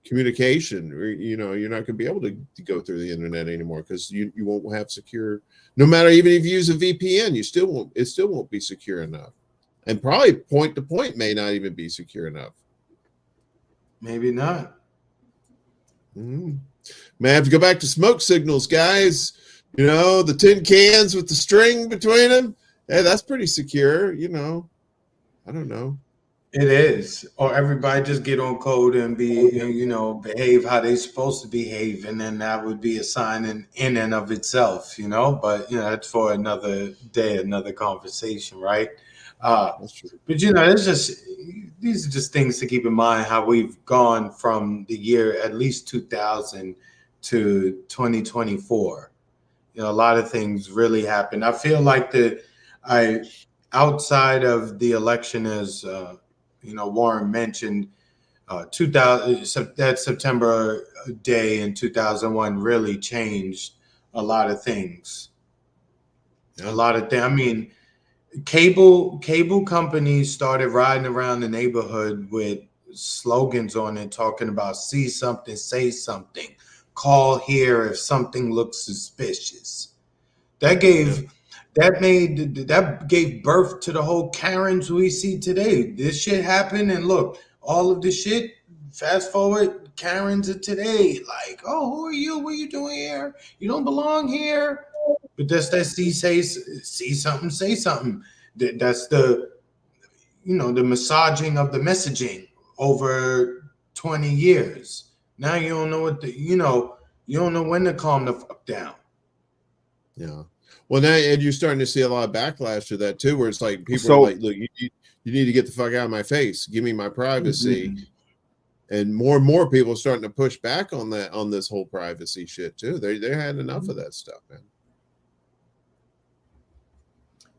communication. You're not gonna be able to go through the internet anymore, because you won't have secure. No matter, even if you use a VPN, it still won't be secure enough, and probably point to point may not even be secure enough. Maybe not. May have to go back to smoke signals, guys. The tin cans with the string between them. Hey, that's pretty secure. I don't know. It is. Or everybody just get on code and behave how they're supposed to behave, and then that would be a sign in and of itself, But that's for another day, another conversation, right? That's true. But these are just things to keep in mind, how we've gone from the year at least 2000 to 2024. A lot of things really happened. I feel like outside of the election, as Warren mentioned, 2000, that September day in 2001 really changed a lot of things. A lot of things. I mean, cable companies started riding around the neighborhood with slogans on it talking about "see something, say something, call here if something looks suspicious." That gave birth to the whole Karens we see today. This shit happened, and look, all of this shit. Fast forward, Karens of today, like, oh, who are you? What are you doing here? You don't belong here. But that's that see something, say something. That's the the massaging of the messaging over 20 years. Now you don't know you don't know when to calm the fuck down. Yeah. Well, now, and you're starting to see a lot of backlash to that too, where it's like people are like, look, you need to get the fuck out of my face. Give me my privacy. Mm-hmm. And more people are starting to push back on this whole privacy shit too. They had enough of that stuff, man.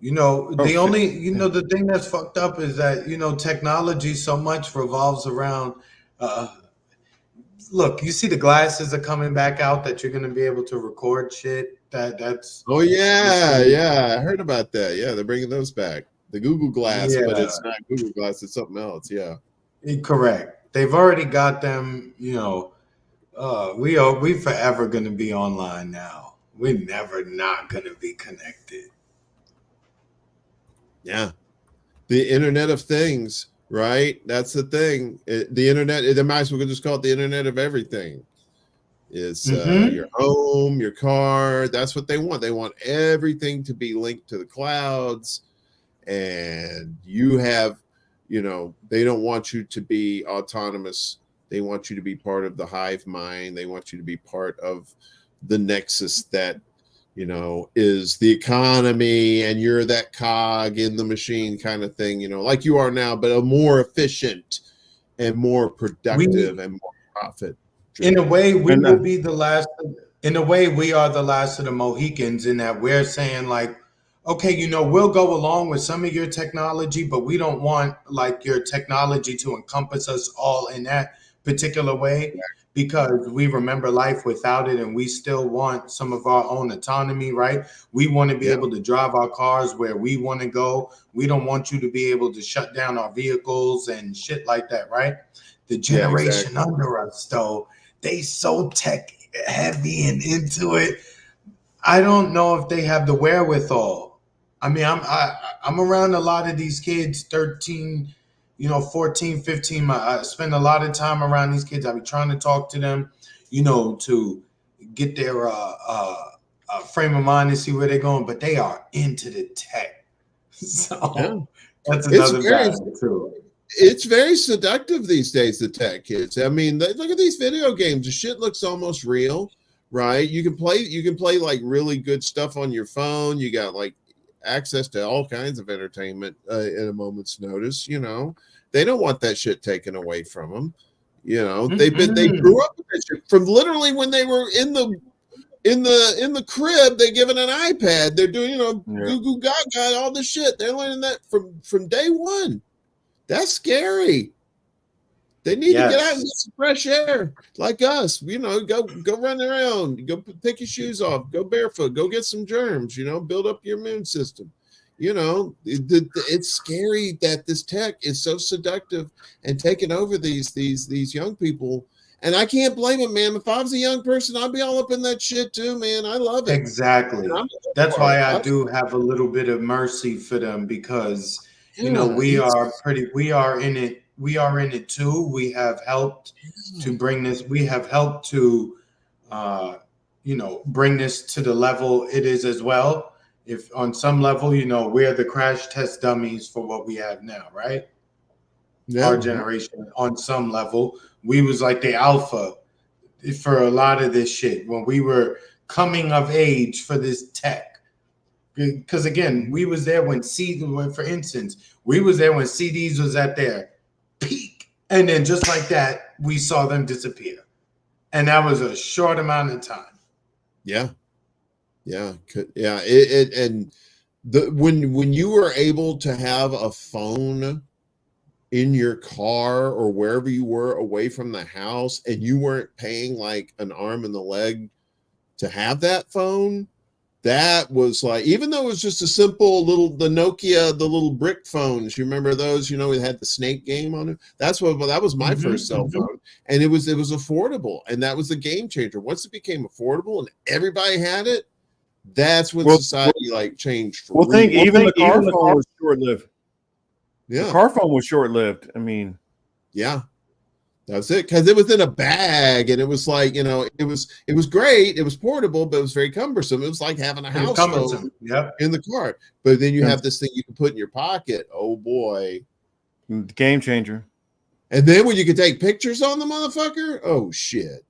The thing that's fucked up is that, technology so much revolves around, look, you see the glasses are coming back out that you're going to be able to record shit. That's. Oh, yeah. I heard about that. Yeah. They're bringing those back. The Google Glass, but it's not Google Glass. It's something else. Yeah. Correct. They've already got them, we forever going to be online now. We're never not going to be connected. Yeah. The Internet of Things. right? That's the thing. The internet, they might as well just call it the internet of everything. It's your home, your car. That's what they want. They want everything to be linked to the clouds. And you have, they don't want you to be autonomous. They want you to be part of the hive mind. They want you to be part of the nexus that, is the economy, and you're that cog in the machine kind of thing, like you are now, but a more efficient and more productive and more profit. In a way, we will be the last. In a way, we are the last of the Mohicans in that we're saying like, okay, we'll go along with some of your technology, but we don't want like your technology to encompass us all in that particular way, because we remember life without it, and we still want some of our own autonomy, right? We want to be able to drive our cars where we want to go. We don't want you to be able to shut down our vehicles and shit like that, right? The generation under us, though, they so tech heavy and into it. I don't know if they have the wherewithal. I mean, I'm around a lot of these kids, 13, 14, 15. I spend a lot of time around these kids. I be trying to talk to them, to get their frame of mind and see where they're going. But they are into the tech. So that's another factor too. It's very seductive these days, the tech kids. I mean, look at these video games. The shit looks almost real, right? You can play like really good stuff on your phone. You got like access to all kinds of entertainment at a moment's notice. They don't want that shit taken away from them. They grew up with that shit from literally when they were in the crib. They given an iPad. They're doing goo goo gaga, all the shit. They're learning that from day one. That's scary. They need to get out and get some fresh air, like us. Go run around, go take your shoes off, go barefoot, go get some germs. Build up your immune system. It's scary that this tech is so seductive and taking over these young people. And I can't blame them, man. If I was a young person, I'd be all up in that shit too, man. I love it. Exactly. That's why I do have a little bit of mercy for them, because we are in it too. We have helped to bring this. We have helped to, bring this to the level it is as well. If on some level, we're the crash test dummies for what we have now, right? Yeah. Our generation, on some level, we was like the alpha for a lot of this shit when we were coming of age for this tech. Because again, we was there when for instance, we was there when CDs was at their peak, and then just like that, we saw them disappear, and that was a short amount of time. When you were able to have a phone in your car or wherever you were away from the house, and you weren't paying like an arm and a leg to have that phone. That was like, even though it was just a simple the Nokia, the little brick phones, you remember those, it had the snake game on it. That was my first cell phone, and it was affordable, and that was the game changer. Once it became affordable and everybody had it, that's when society changed. Even the car phone was short-lived. Yeah, the car phone was short-lived. I mean, yeah. That's it, because it was in a bag, and it was like, it was great. It was portable, but it was very cumbersome. It was like having a house phone in the car. But then you have this thing you can put in your pocket. Oh boy, game changer. And then when you could take pictures on the motherfucker, oh shit,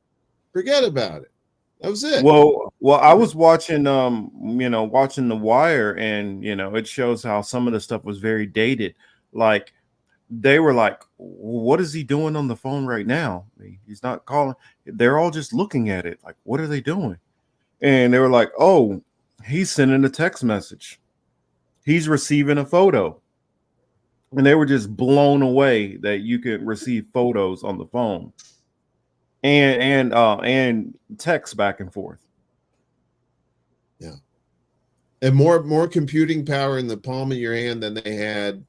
forget about it. That was it. Well, I was watching, watching The Wire, and it shows how some of the stuff was very dated, like. They were like, what is he doing on the phone right now? He's not calling. They're all just looking at it. Like, what are they doing? And they were like, oh, he's sending a text message. He's receiving a photo. And they were just blown away that you could receive photos on the phone and text back and forth. Yeah. And more computing power in the palm of your hand than they had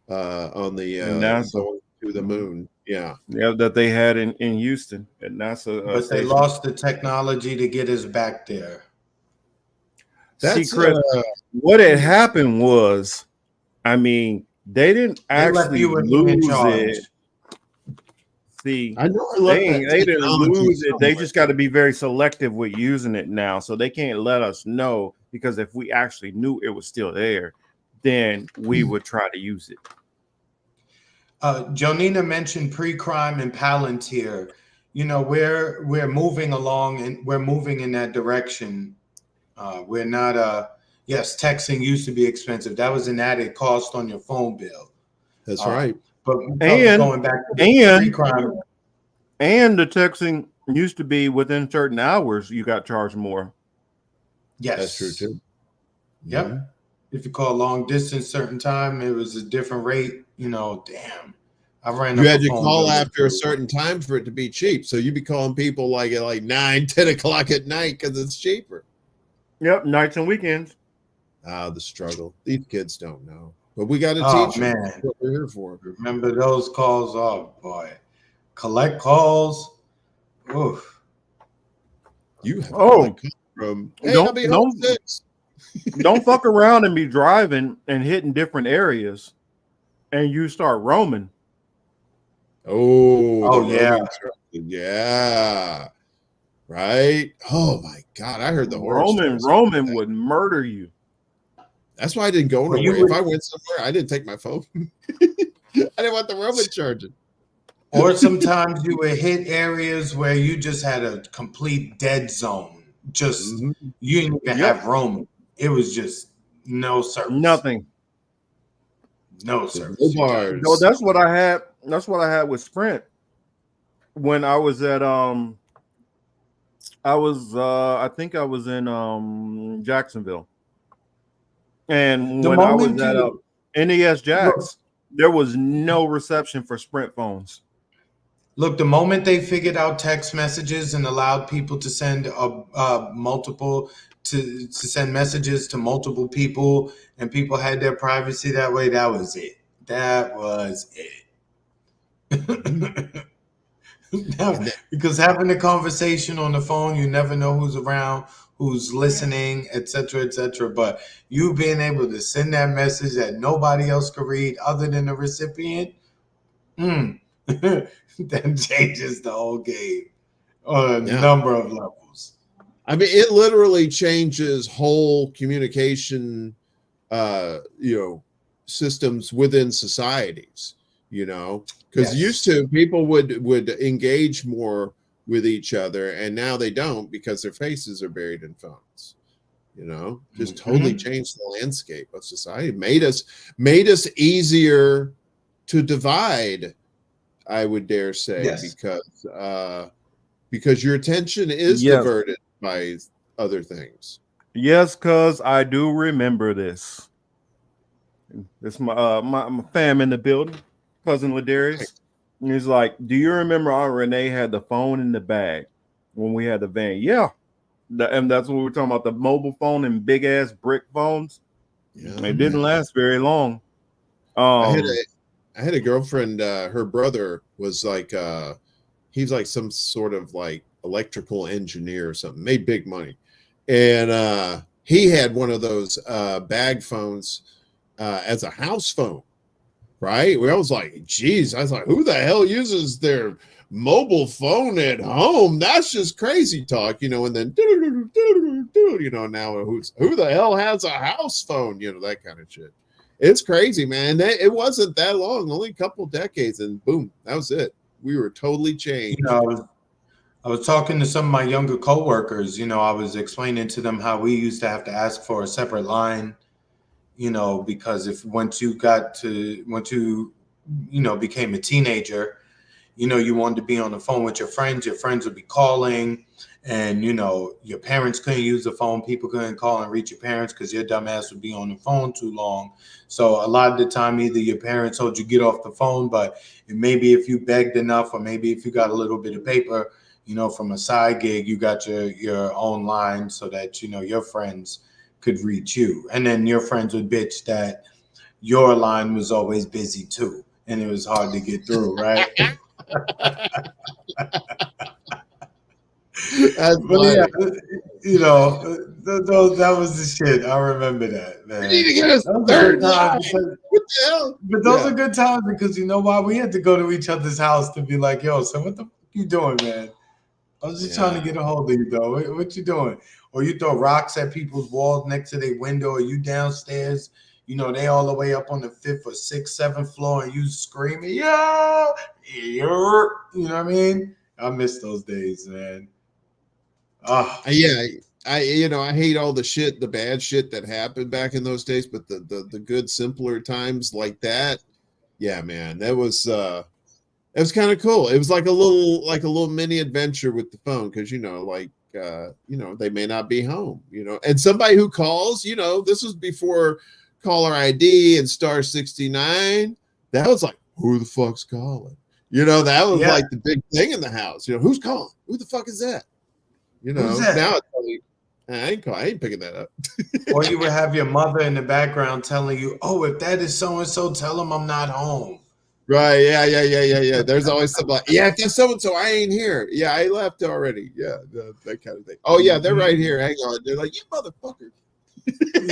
on the NASA to the moon. Yeah, that they had in Houston at NASA. But they lost the technology to get us back there. See, Chris, what had happened was, I mean, They didn't actually lose it. See, I know they didn't lose it. They just got to be very selective with using it now. So they can't let us know, because if we actually knew it was still there, then we would try to use it. Jonina mentioned pre-crime and Palantir. You know, we're moving along and we're moving in that direction. We're not yes, texting used to be expensive. That was an added cost on your phone bill. That's right. But going back to pre-crime, and the texting used to be within certain hours you got charged more. Yes, that's true too. Yep. Mm-hmm. If you call long distance, certain time, it was a different rate. You know, damn. I ran. You had to call after a certain time for it to be cheap. So you'd be calling people like at 9, 10 o'clock at night because it's cheaper. Yep, nights and weekends. The struggle. These kids don't know. But we got to teach them. Man. That's what we're here for. Remember those calls? Oh boy. Collect calls. Oof. You have from don't fuck around and be driving and hitting different areas and you start roaming. Oh yeah. Yeah. Right. Oh my God. I heard the horror Roman would murder you. That's why I didn't go nowhere. If I went somewhere, I didn't take my phone. I didn't want the Roman charging. Or sometimes you would hit areas where you just had a complete dead zone. Just you didn't even have roaming. It was just no service. Nothing. No service. No bars. No, that's what I had. That's what I had with Sprint when I was at I think I was in Jacksonville. And when I was at NES Jacks, there was no reception for Sprint phones. Look, the moment they figured out text messages and allowed people to send to send messages to multiple people, and people had their privacy that way, that was it. That was it. Because having a conversation on the phone, you never know who's around, who's listening, etc., etc. But you being able to send that message that nobody else could read other than the recipient, that changes the whole game on a number of levels. I mean, it literally changes whole communication, systems within societies. Because used to people would engage more with each other, and now they don't because their faces are buried in phones. Just totally changed the landscape of society. Made us easier to divide, I would dare say, because your attention is diverted by other things. Yes, cuz I do remember this. It's my fam in the building, cousin Ladarius. And he's like, "Do you remember Aunt Renee had the phone in the bag when we had the van?" Yeah. And that's what we're talking about, the mobile phone and big ass brick phones. Yeah, it didn't last very long. I had a girlfriend, her brother was like he's like some sort of like electrical engineer or something, made big money. And he had one of those bag phones as a house phone, right? I was like, geez, I was like, who the hell uses their mobile phone at home? That's just crazy talk, and then now who the hell has a house phone, that kind of shit. It's crazy, man. It wasn't that long, only a couple decades, and boom, that was it. We were totally changed. I was talking to some of my younger coworkers. I was explaining to them how we used to have to ask for a separate line, because once you became a teenager, you wanted to be on the phone with your friends would be calling, and your parents couldn't use the phone. People couldn't call and reach your parents because your dumb ass would be on the phone too long. So a lot of the time, either your parents told you get off the phone, but maybe if you begged enough, or maybe if you got a little bit of paper, from a side gig, you got your own line so that your friends could reach you. And then your friends would bitch that your line was always busy too, and it was hard to get through, right? That was the shit. I remember that, man. We need to get a That was a third good time line. because, What the hell? but those are good times because you know why? We had to go to each other's house to be like, yo, so what the fuck you doing, man? I was just trying to get a hold of you, though. What you doing? Or you throw rocks at people's walls next to their window, or you downstairs, you know, they all the way up on the 5th or 6th, 7th floor, and you screaming, yeah, you know what I mean? I miss those days, man. Yeah, I hate all the bad shit that happened back in those days, but the good, simpler times like that, yeah, man, that was it was kind of cool. It was like a little mini adventure with the phone because they may not be home, and somebody who calls, this was before caller ID and star 69. That was like, who the fuck's calling? That was like the big thing in the house. Who's calling? Who the fuck is that? Who's that? Now it's like, I ain't picking that up. Or you would have your mother in the background telling you, oh, if that is so-and-so, tell them I'm not home. Right. Yeah. There's always somebody. Yeah, if that's so-and-so, I ain't here. Yeah, I left already. Yeah, that kind of thing. Oh, yeah, they're right here. Hang on. They're like, you motherfucker.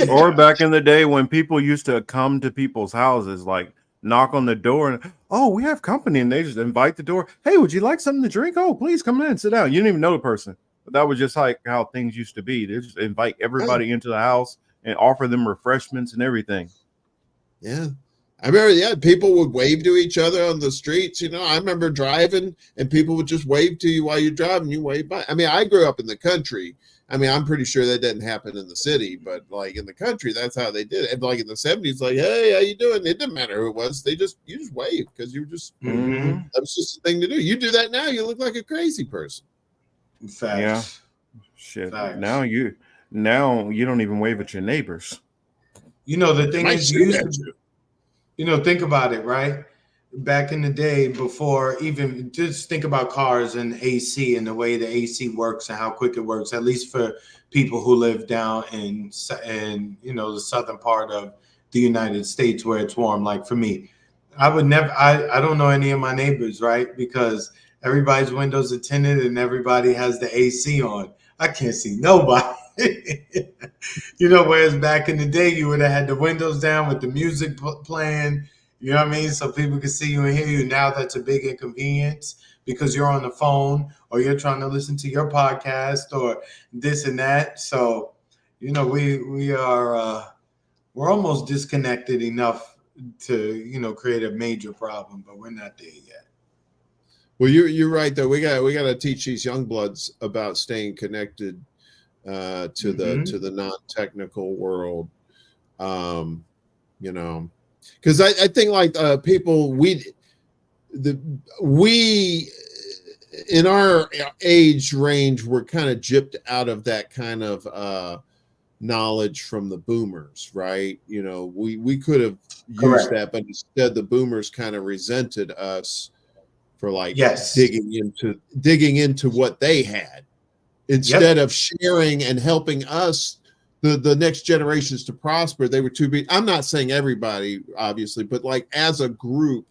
Or back in the day when people used to come to people's houses, like knock on the door and, oh, we have company, and they just invite the door. Hey, would you like something to drink? Oh, please come in, sit down. You didn't even know the person. But that was just like how things used to be. They just invite everybody into the house and offer them refreshments and everything. Yeah. I remember, people would wave to each other on the streets. I remember driving and people would just wave to you while you're driving. You wave by. I mean, I grew up in the country. I mean, I'm pretty sure that didn't happen in the city, but like in the country, that's how they did it. And like in the 70s, like, hey, how you doing? It didn't matter who it was. You just wave because you were just, that was just the thing to do. You do that now, you look like a crazy person. Facts. Yeah. Shit. Facts. Now you don't even wave at your neighbors. The thing is, think about it, right? Back in the day, before even just think about cars and AC and the way the AC works and how quick it works, at least for people who live down in the southern part of the United States where it's warm. Like for me, I would never, I don't know any of my neighbors, right? Because everybody's windows are tinted and everybody has the AC on. I can't see nobody. Whereas back in the day, you would have had the windows down with the music playing, you know what I mean? So people can see you and hear you. Now that's a big inconvenience because you're on the phone or you're trying to listen to your podcast or this and that. So, we're almost disconnected enough to, create a major problem, but we're not there yet. Well, you're right though. We got to teach these young bloods about staying connected to the non-technical world. Because I think like people we in our age range were kind of gypped out of that kind of knowledge from the boomers, right? We could have used that, but instead the boomers kind of resented us for like digging into what they had instead of sharing and helping us, the next generations, to prosper. They were too big. I'm not saying everybody, obviously, but like as a group,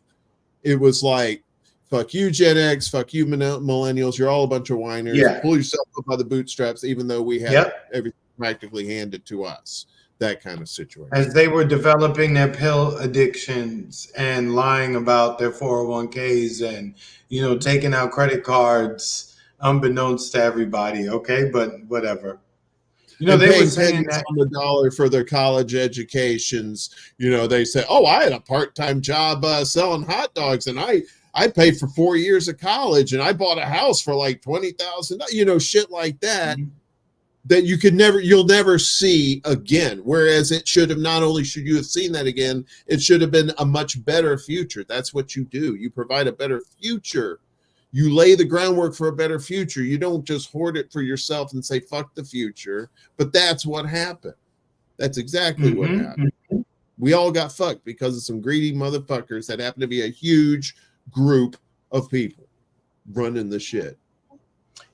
it was like, fuck you, Gen X, fuck you, millennials. You're all a bunch of whiners. Yeah. Pull yourself up by the bootstraps, even though we had everything practically handed to us. That kind of situation. As they were developing their pill addictions and lying about their 401ks and, taking out credit cards unbeknownst to everybody. Okay, but whatever. They were saying that on the dollar for their college educations. They say, "Oh, I had a part-time job selling hot dogs, and I paid for 4 years of college, and I bought a house for like $20,000." Shit like that. Mm-hmm. That you'll never see again. Whereas it should have, not only should you have seen that again, it should have been a much better future. That's what you do. You provide a better future. You lay the groundwork for a better future. You don't just hoard it for yourself and say, fuck the future. But that's what happened. That's exactly what happened. We all got fucked because of some greedy motherfuckers that happen to be a huge group of people running the shit.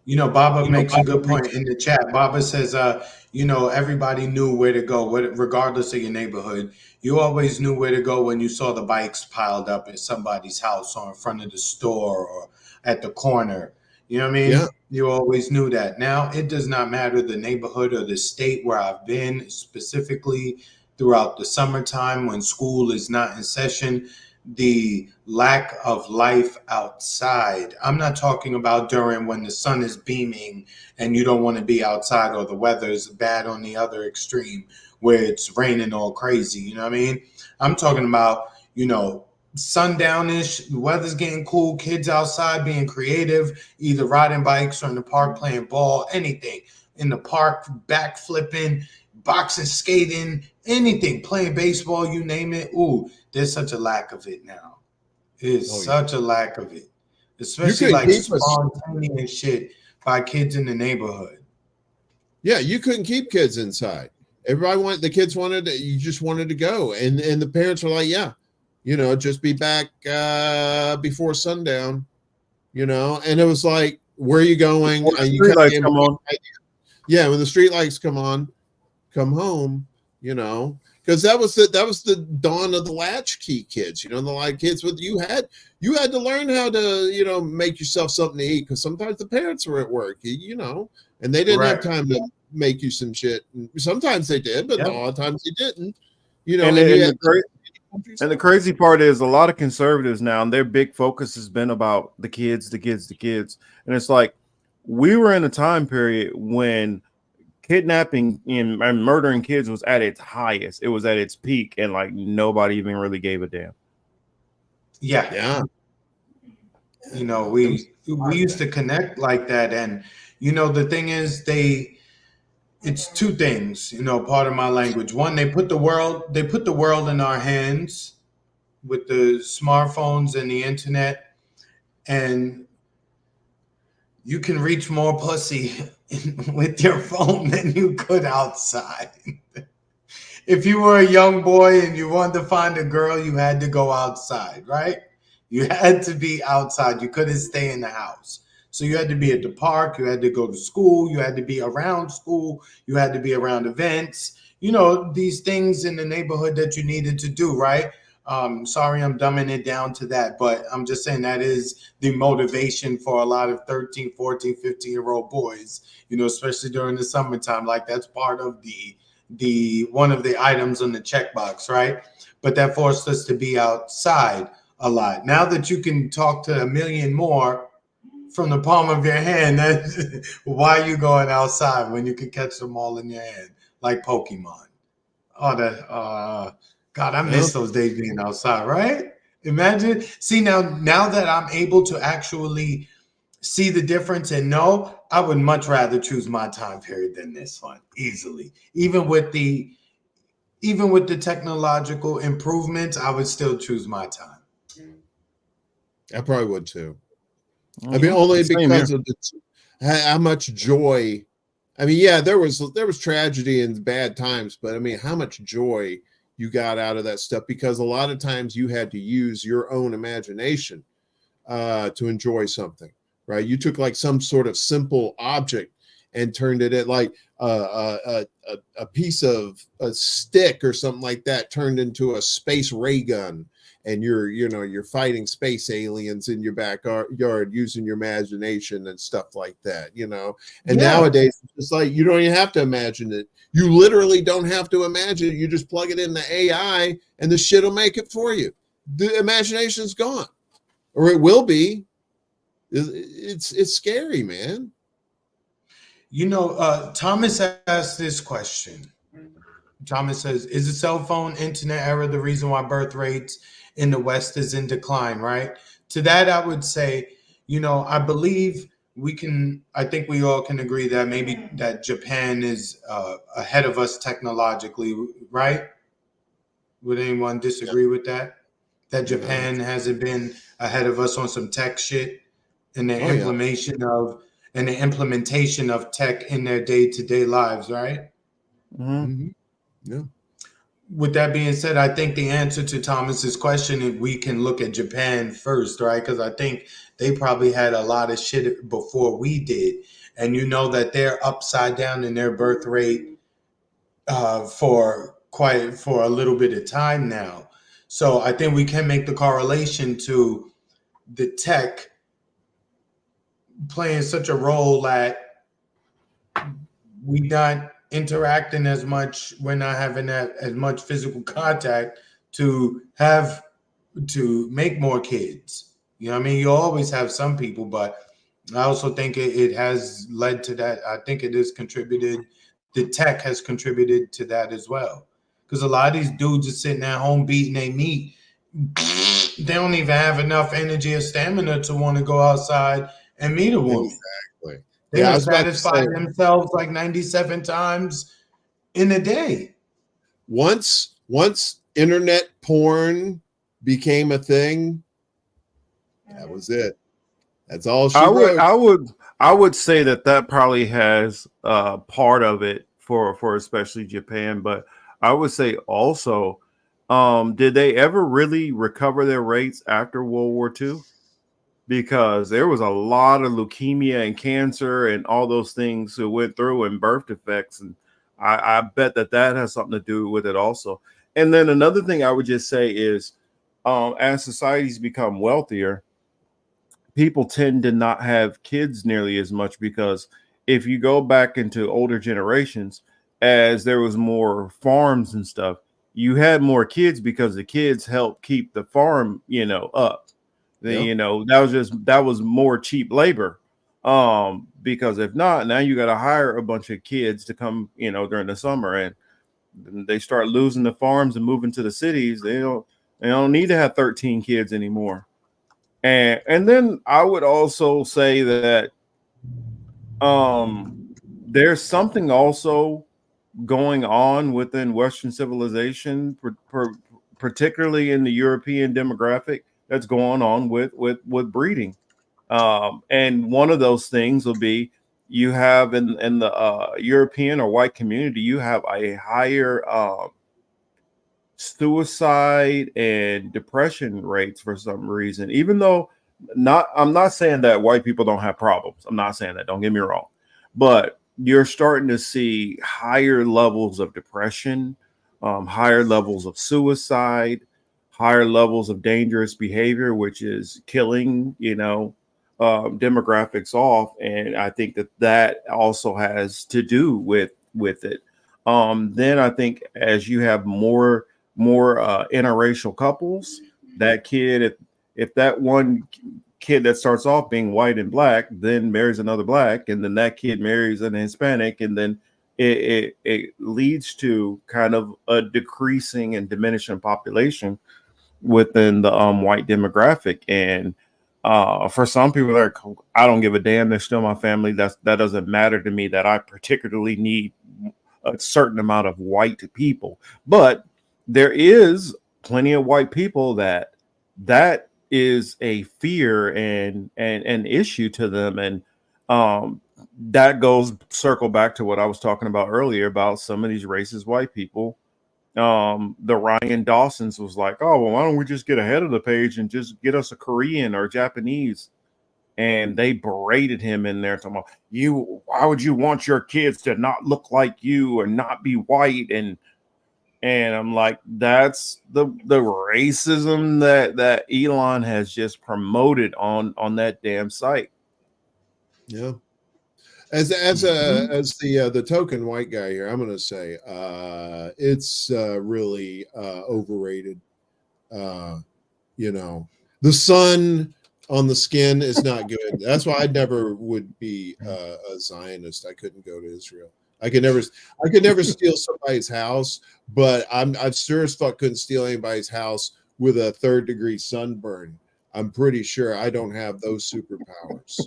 Baba makes a good point in the chat. Baba says, everybody knew where to go, regardless of your neighborhood. You always knew where to go when you saw the bikes piled up at somebody's house or in front of the store or at the corner. You know what I mean? Yeah. You always knew that. Now it does not matter the neighborhood or the state where I've been, specifically throughout the summertime when school is not in session. The lack of life outside. I'm not talking about during when the sun is beaming and you don't want to be outside, or the weather is bad on the other extreme where it's raining all crazy. You know what I mean? I'm talking about, sundownish, the weather's getting cool, kids outside being creative, either riding bikes or in the park playing ball, anything. In the park, backflipping, boxing, skating, anything, playing baseball, you name it. Ooh, there's such a lack of it now. There's such a lack of it. Especially like spontaneous shit by kids in the neighborhood. Yeah, you couldn't keep kids inside. The kids wanted to, you just wanted to go. And the parents were like, yeah, just be back before sundown, and it was like, where are you going? When the street lights come on. Yeah, when the street lights come on, come home, because that was the dawn of the latchkey kids, the like kids with you had to learn how to, make yourself something to eat, because sometimes the parents were at work, and they didn't have time to make you some shit. Sometimes they did, but a lot of times they didn't, And the crazy part is a lot of conservatives now, their big focus has been about the kids. And it's like, we were in a time period when kidnapping and murdering kids was at its highest. It was at its peak, and like nobody even really gave a damn. Yeah. We used to connect like that. And, the thing is, it's two things, part of my language. One, they put the world in our hands with the smartphones and the internet, and you can reach more pussy with your phone than you could outside. If you were a young boy and you wanted to find a girl, you had to go outside, right? You had to be outside. You couldn't stay in the house. So you had to be at the park. You had to go to school. You had to be around school. You had to be around events. These things in the neighborhood that you needed to do, right? Sorry, I'm dumbing it down to that, but I'm just saying that is the motivation for a lot of 13, 14, 15-year-old boys, especially during the summertime. Like, that's part of the one of the items on the checkbox, right? But that forced us to be outside a lot. Now that you can talk to a million more from the palm of your hand, why are you going outside when you can catch them all in your hand like Pokemon? God, I miss those days being outside, right? Imagine. See, now that I'm able to actually see the difference and know, I would much rather choose my time period than this one, easily. Even with the technological improvements, I would still choose my time. I probably would too. I mean, only because of how much joy. I mean, yeah, there was tragedy and bad times, but I mean, how much joy you got out of that stuff, because a lot of times you had to use your own imagination to enjoy something, right? You took like some sort of simple object and turned it at like a piece of a stick or something like that, turned into a space ray gun, and you're fighting space aliens in your backyard using your imagination and stuff like that, And nowadays it's like you don't even have to imagine it. You literally don't have to imagine it. You just plug it in the AI and the shit will make it for you. The imagination's gone, or it will be. It's scary, man. Thomas asked this question. Thomas says, is the cell phone internet era the reason why birth rates in the West is in decline, right? To that, I would say, I believe I think we all can agree that maybe that Japan is ahead of us technologically, right? Would anyone disagree with that? That Japan hasn't been ahead of us on some tech shit and the implementation of tech in their day-to-day lives, right? Mm-hmm. Yeah. With that being said, I think the answer to Thomas's question is we can look at Japan first, right? Because I think they probably had a lot of shit before we did. And that they're upside down in their birth rate for a little bit of time now. So I think we can make the correlation to the tech playing such a role that we not interacting as much. We're not having that as much physical contact to make more kids. You know what I mean? You always have some people, but I also think it has led to that. I think it has contributed. The tech has contributed to that as well. Because a lot of these dudes are sitting at home beating their meat. They don't even have enough energy or stamina to want to go outside and meet a woman. Exactly. They Yeah, I will was about to satisfy say, themselves like 97 times in a day. once internet porn became a thing, that was it. That's all she wrote. I would say that probably has part of it for especially Japan, but I would say also, did they ever really recover their rates after World War II? Because there was a lot of leukemia and cancer and all those things who went through and birth defects, and I bet that has something to do with it also. And then another thing I would just say is, as societies become wealthier, people tend to not have kids nearly as much, because if you go back into older generations, as there was more farms and stuff, you had more kids because the kids helped keep the farm, up. Yep. That was more cheap labor. Because if not, now you got to hire a bunch of kids to come, during the summer, and they start losing the farms and moving to the cities. They don't need to have 13 kids anymore. And then I would also say that there's something also going on within Western civilization, particularly in the European demographic, that's going on with breeding. And one of those things will be, you have in the European or white community, you have a higher suicide and depression rates for some reason. Even though I'm not saying that white people don't have problems. I'm not saying that. Don't get me wrong, but you're starting to see higher levels of depression, higher levels of suicide, higher levels of dangerous behavior, which is killing, demographics off. And I think that also has to do with it. Then I think as you have more interracial couples, that kid, if that one kid that starts off being white and black then marries another black, and then that kid marries an Hispanic, and then it leads to kind of a decreasing and diminishing population within the white demographic. And for some people, they're, I don't give a damn, they're still my family. That doesn't matter to me, that I particularly need a certain amount of white people. But there is plenty of white people that is a fear and an issue to them. And that goes circle back to what I was talking about earlier about some of these racist white people. The Ryan Dawson's was like, oh, well, why don't we just get ahead of the page and just get us a Korean or Japanese? And they berated him in there, talking about, why would you want your kids to not look like you or not be white? And I'm like, that's the racism that Elon has just promoted on that damn site. Yeah. As the token white guy here, I'm going to say it's really overrated. The sun on the skin is not good. That's why I never would be a Zionist. I couldn't go to Israel. I could never steal somebody's house, but I've sure as fuck couldn't steal anybody's house with a 3rd-degree sunburn. I'm pretty sure I don't have those superpowers.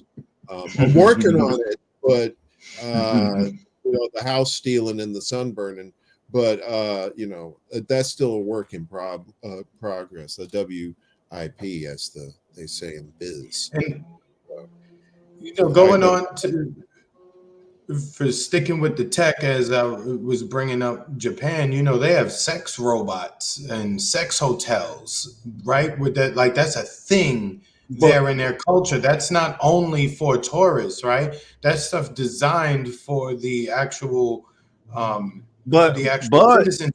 I'm working on it, but the house stealing and the sunburning, but that's still a work in progress. The WIP, as they say in biz. And, going on to, for sticking with the tech, as I was bringing up Japan, they have sex robots and sex hotels, right? With that, like, that's a thing there in their culture. That's not only for tourists, right? That's stuff designed for the actual citizens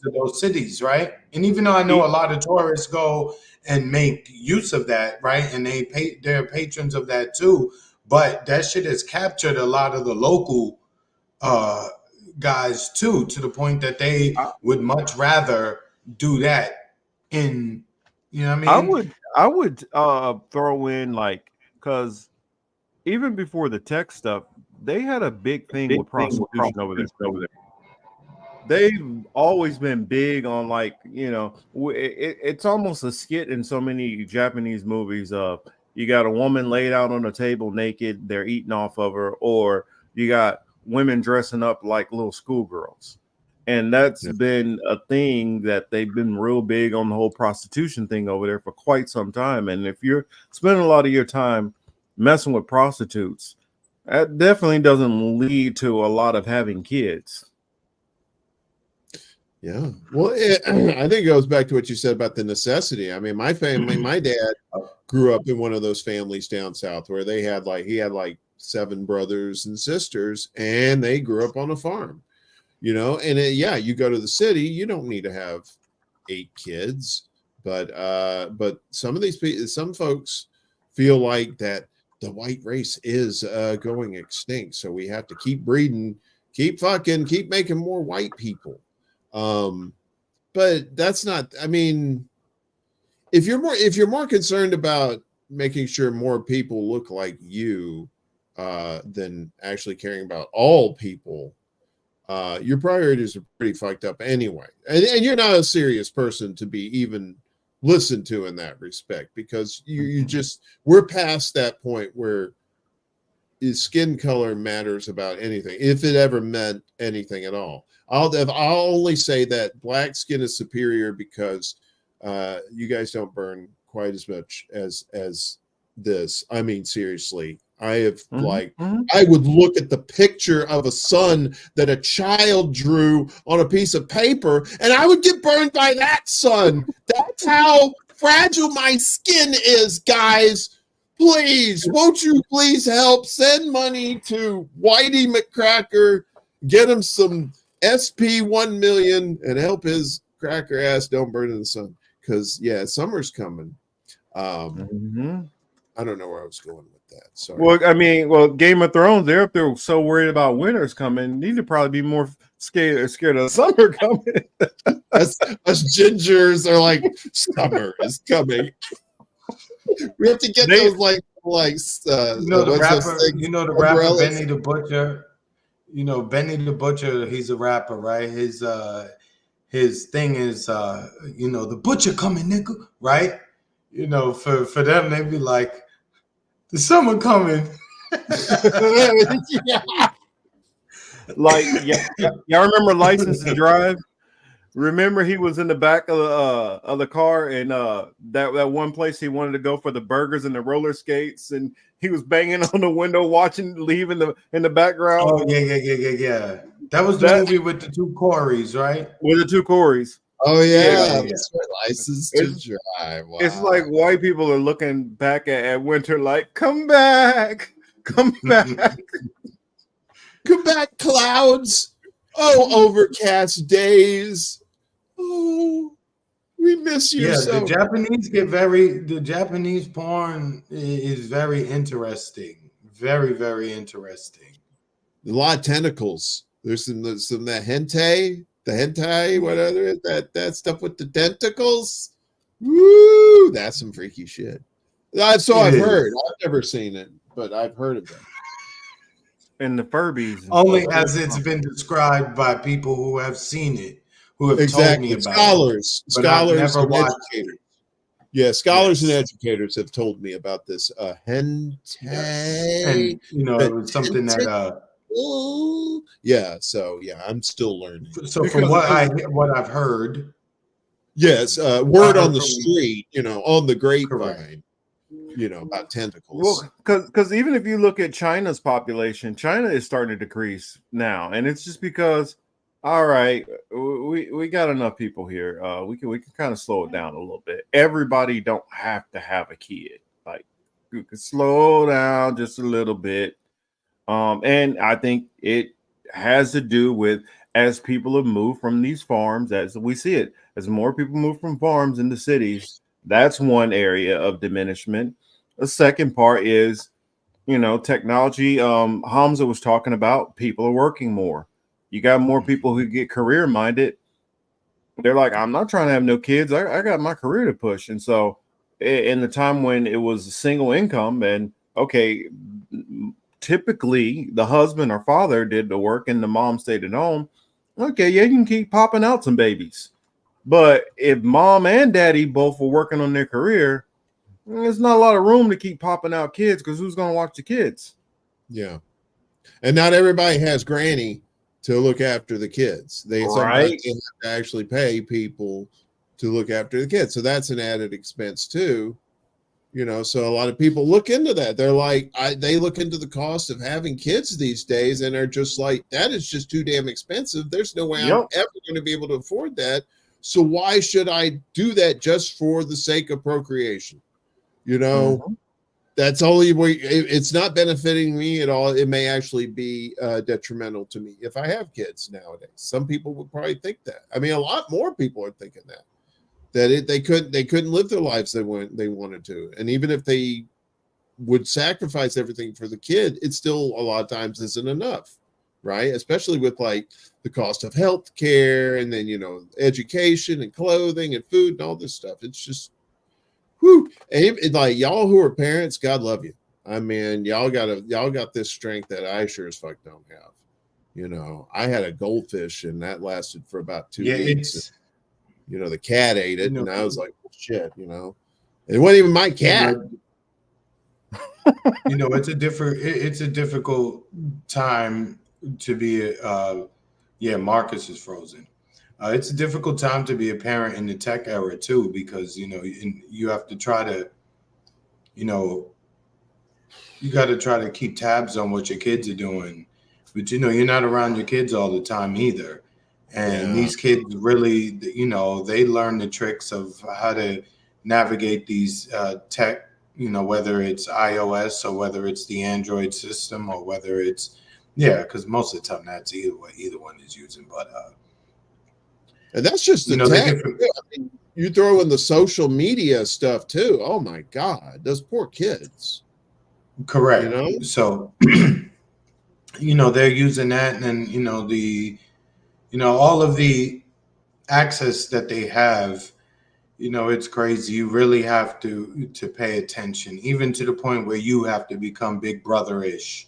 of those cities, right? And even though I know a lot of tourists go and make use of that, right, and they're patrons of that too, but that shit has captured a lot of the local guys too, to the point that they would much rather do that in, you know what I mean? I would throw in, like, because even before the tech stuff, they had a big thing with prostitution over there. They've always been big on, like, it's almost a skit in so many Japanese movies of, you got a woman laid out on a table naked, they're eating off of her, or you got women dressing up like little schoolgirls. And that's been a thing that they've been real big on, the whole prostitution thing over there for quite some time. And if you're spending a lot of your time messing with prostitutes, that definitely doesn't lead to a lot of having kids. Yeah. Well, I think it goes back to what you said about the necessity. I mean, my family, my dad grew up in one of those families down south where he had like 7 brothers and sisters, and they grew up on a farm, and you go to the city, you don't need to have 8 kids, but some folks feel like that the white race is going extinct. So we have to keep breeding, keep making more white people. But that's not, I mean, if you're more concerned about making sure more people look like you than actually caring about all people, your priorities are pretty fucked up anyway. And you're not a serious person to be even listened to in that respect, because we're past that point where skin color matters about anything, if it ever meant anything at all. I'll only say that black skin is superior because you guys don't burn quite as much as this. I mean, seriously, I have I would look at the picture of a sun that a child drew on a piece of paper, and I would get burned by that sun. That's how fragile my skin is, guys. Please, won't you please help send money to Whitey McCracker, get him some SP 1 million, and help his cracker ass don't burn in the sun. Because summer's coming. I don't know where I was going with that. Sorry. Well, I mean, Game of Thrones, they're up there so worried about winter's coming. Need to probably be more scared of summer coming. us gingers are like, summer is coming. We have to get those the rapper Benny the Butcher. Benny the Butcher, he's a rapper, right? His thing is the butcher coming, nigga, right? For them, they'd be like, the summer coming. Like, y'all remember License to Drive? Remember, he was in the back of the car, and that one place he wanted to go for the burgers and the roller skates, and he was banging on the window, leaving in the background. Oh yeah. That was the movie with the 2 Coreys, right? With the 2 Coreys. Oh yeah. License to Drive. Wow. It's like white people are looking back at winter like, come back, come back, come back, clouds. Oh, overcast days. Oh, we miss you. Yeah, so. the Japanese porn is very interesting. Very, very interesting. A lot of tentacles. There's some that hentai, whatever, that stuff with the tentacles. Woo, that's some freaky shit. I've heard. I've never seen it, but I've heard of it. And the Furbies. Only as it's been described by people who have seen it. Who have told me about scholars, it, scholars and educators. Yeah, scholars and educators have told me about this hentai. And it was something that I'm still learning. So from what I've heard, yes, word on the street, on the grapevine, about tentacles. Well, because even if you look at China's population, China is starting to decrease now, and it's just because, all right, we got enough people here. We can kind of slow it down a little bit. Everybody don't have to have a kid. Like, you can slow down just a little bit. And I think it has to do with, as people have moved from these farms, as we see it, as more people move from farms into cities, that's one area of diminishment. The second part is, technology. Hamza was talking about people are working more. You got more people who get career minded. They're like, I'm not trying to have no kids. I got my career to push. And so in the time when it was a single income and okay, typically the husband or father did the work and the mom stayed at home. Okay, yeah, you can keep popping out some babies. But if mom and daddy both were working on their career, there's not a lot of room to keep popping out kids because who's going to watch the kids? Yeah. And not everybody has granny to look after the kids. Sometimes they have to actually pay people to look after the kids. So that's an added expense too. So a lot of people look into that. They're like, they look into the cost of having kids these days and are just like, that is just too damn expensive. There's no way I'm ever going to be able to afford that. So why should I do that just for the sake of procreation? That's only way. It's not benefiting me at all. It may actually be detrimental to me if I have kids nowadays. Some people would probably think that. I mean, a lot more people are thinking that they couldn't live their lives they wanted to, and even if they would sacrifice everything for the kid, it still a lot of times isn't enough, right? Especially with like the cost of health care and then education and clothing and food and all this stuff. It's just whew. And like y'all who are parents, God love you. I mean, y'all got this strength that I sure as fuck don't have. I had a goldfish and that lasted for about 2 weeks. The cat ate it, and I was like, well, shit, it wasn't even my cat. It's a difficult time to be Marcus is frozen. It's a difficult time to be a parent in the tech era too, because you have to try to you got to try to keep tabs on what your kids are doing, but you're not around your kids all the time either. And these kids really, they learn the tricks of how to navigate these tech, whether it's iOS or whether it's the Android system or whether it's, because most of the time that's either one is using. But and that's just the tech. I mean, you throw in the social media stuff too. Oh my God, those poor kids. Correct. So, they're using that, and then all of the access that they have, it's crazy. You really have to pay attention, even to the point where you have to become big brother-ish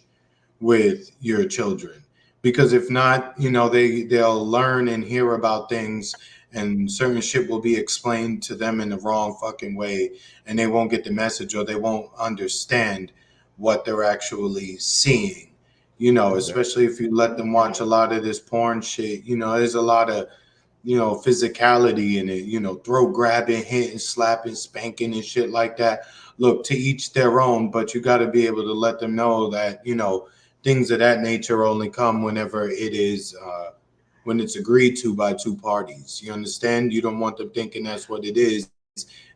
with your children, because if not, they'll learn and hear about things, and certain shit will be explained to them in the wrong fucking way, and they won't get the message, or they won't understand what they're actually seeing. Especially if you let them watch a lot of this porn shit. There's a lot of physicality in it, throw grabbing, hitting, slapping, spanking and shit like that. Look, to each their own, but you got to be able to let them know that things of that nature only come whenever it is when it's agreed to by two parties. You understand? You don't want them thinking that's what it is,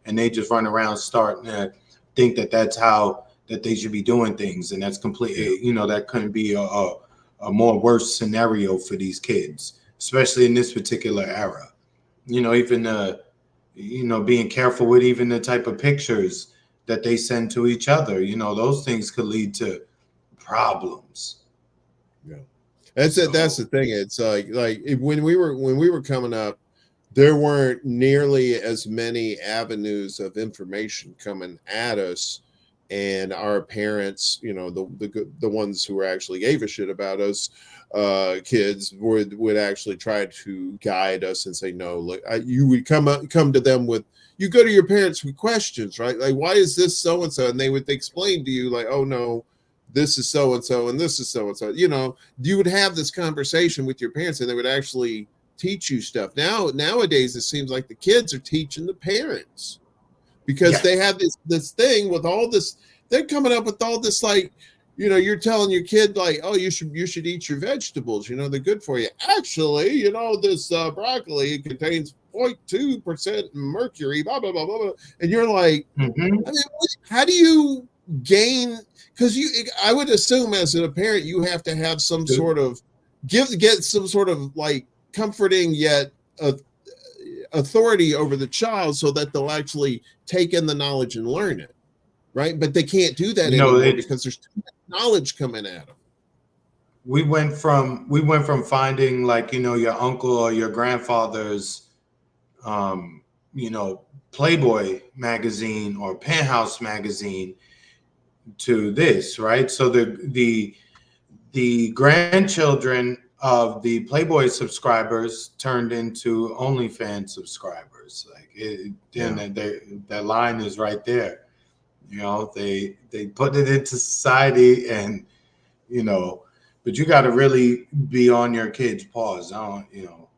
and they just run around starting to think that that's how that they should be doing things, and that's completely that couldn't be a more worse scenario for these kids, especially in this particular era. Even being careful with even the type of pictures that they send to each other. Those things could lead to problems. Yeah, that's it. That's the thing. It's like when we were coming up, there weren't nearly as many avenues of information coming at us, and our parents, the ones who actually gave a shit about us, kids would actually try to guide us and say, no, look, you would come to them with, you go to your parents with questions, right? Like, why is this so and so? And they would explain to you, like, oh no, this is so and so, and this is so and so. You would have this conversation with your parents, and they would actually teach you stuff. Nowadays, it seems like the kids are teaching the parents, because they have this thing with all this. They're coming up with all this, like, you're telling your kid, like, oh, you should eat your vegetables. They're good for you. Actually, this broccoli contains 0.2% mercury, blah, blah, blah, blah, blah. And you're like, I mean, how do you gain? Because I would assume as a parent, you have to have some sort of get some sort of like comforting yet authority over the child so that they'll actually take in the knowledge and learn it. right? But they can't do that anymore because there's too much knowledge coming at them. We went from finding like, you know, your uncle or your grandfather's, you know, Playboy magazine or Penthouse magazine to this, right? So the grandchildren of the Playboy subscribers turned into OnlyFans subscribers. Like that line is right there. You know, they put it into society, and you know, but you got to really be on your kids' paws. You know,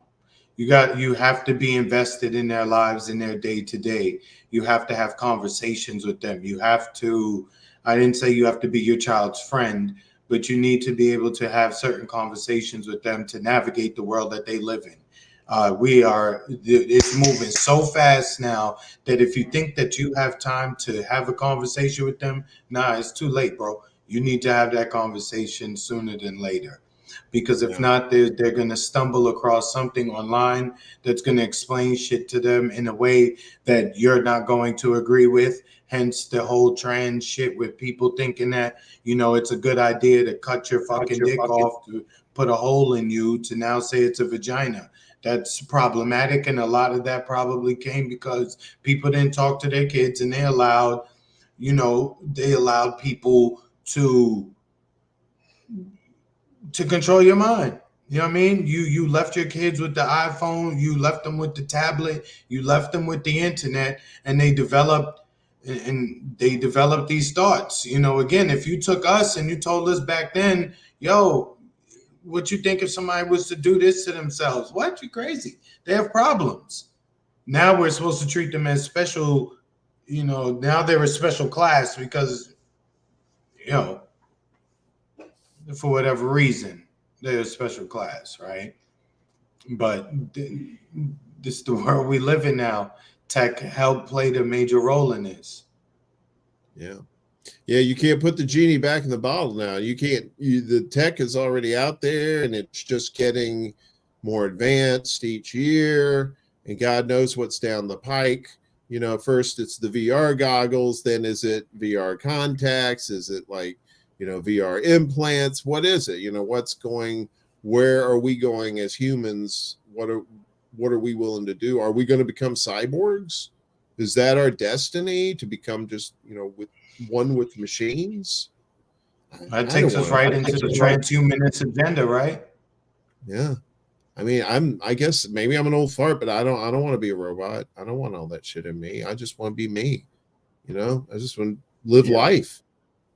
you have to be invested in their lives, in their day to day. You have to have conversations with them. You have to. I didn't say you have to be your child's friend, but you need to be able to have certain conversations with them to navigate the world that they live in. It's moving so fast now that if you think that you have time to have a conversation with them, nah, it's too late, bro. You need to have that conversation sooner than later. Because if not, they're going to stumble across something online that's going to explain shit to them in a way that you're not going to agree with. Hence the whole trans shit with people thinking that, you know, it's a good idea to cut your fucking dick off to put a hole in you to now say it's a vagina. That's problematic. And a lot of that probably came because people didn't talk to their kids, and they allowed people to control your mind. You know what I mean? You left your kids with the iPhone, you left them with the tablet, you left them with the internet, and they developed these thoughts. You know, again, if you took us and you told us back then, yo, what you think if somebody was to do this to themselves? What? You crazy. They have problems. Now we're supposed to treat them as special, you know, now they're a special class because, you know, for whatever reason, they're a special class, right? But this is the world we live in now. Tech helped play a major role in this. Yeah. Yeah, you can't put the genie back in the bottle now. You can't. The tech is already out there, and it's just getting more advanced each year. And God knows what's down the pike. You know, first it's the VR goggles, then is it VR contacts? Is it like, you know, VR implants? What is it? You know, where are we going as humans? What are we willing to do? Are we going to become cyborgs? Is that our destiny, to become just, you know, with machines? That takes us right into the transhumanist agenda, right? Yeah. I mean, I guess maybe I'm an old fart, but I don't want to be a robot. I don't want all that shit in me. I just want to be me. You know, I just want to live life.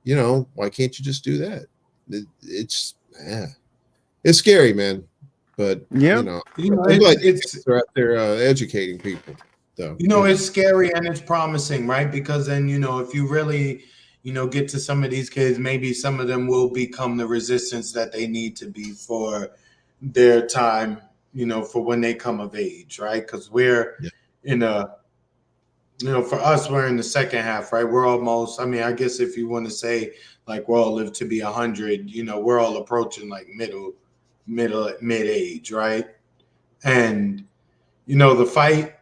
You know, why can't you just do that? It's scary, man. But you know, it's out there educating people. So, you know, it's scary and it's promising, right? Because then, you know, if you really, you know, get to some of these kids, maybe some of them will become the resistance that they need to be for their time, you know, for when they come of age, right? Because we're in a, you know, for us, we're in the second half, right? We're almost, I mean, I guess if you want to say like we're all live to be 100, you know, we're all approaching like mid-age, right? And, you know, the fight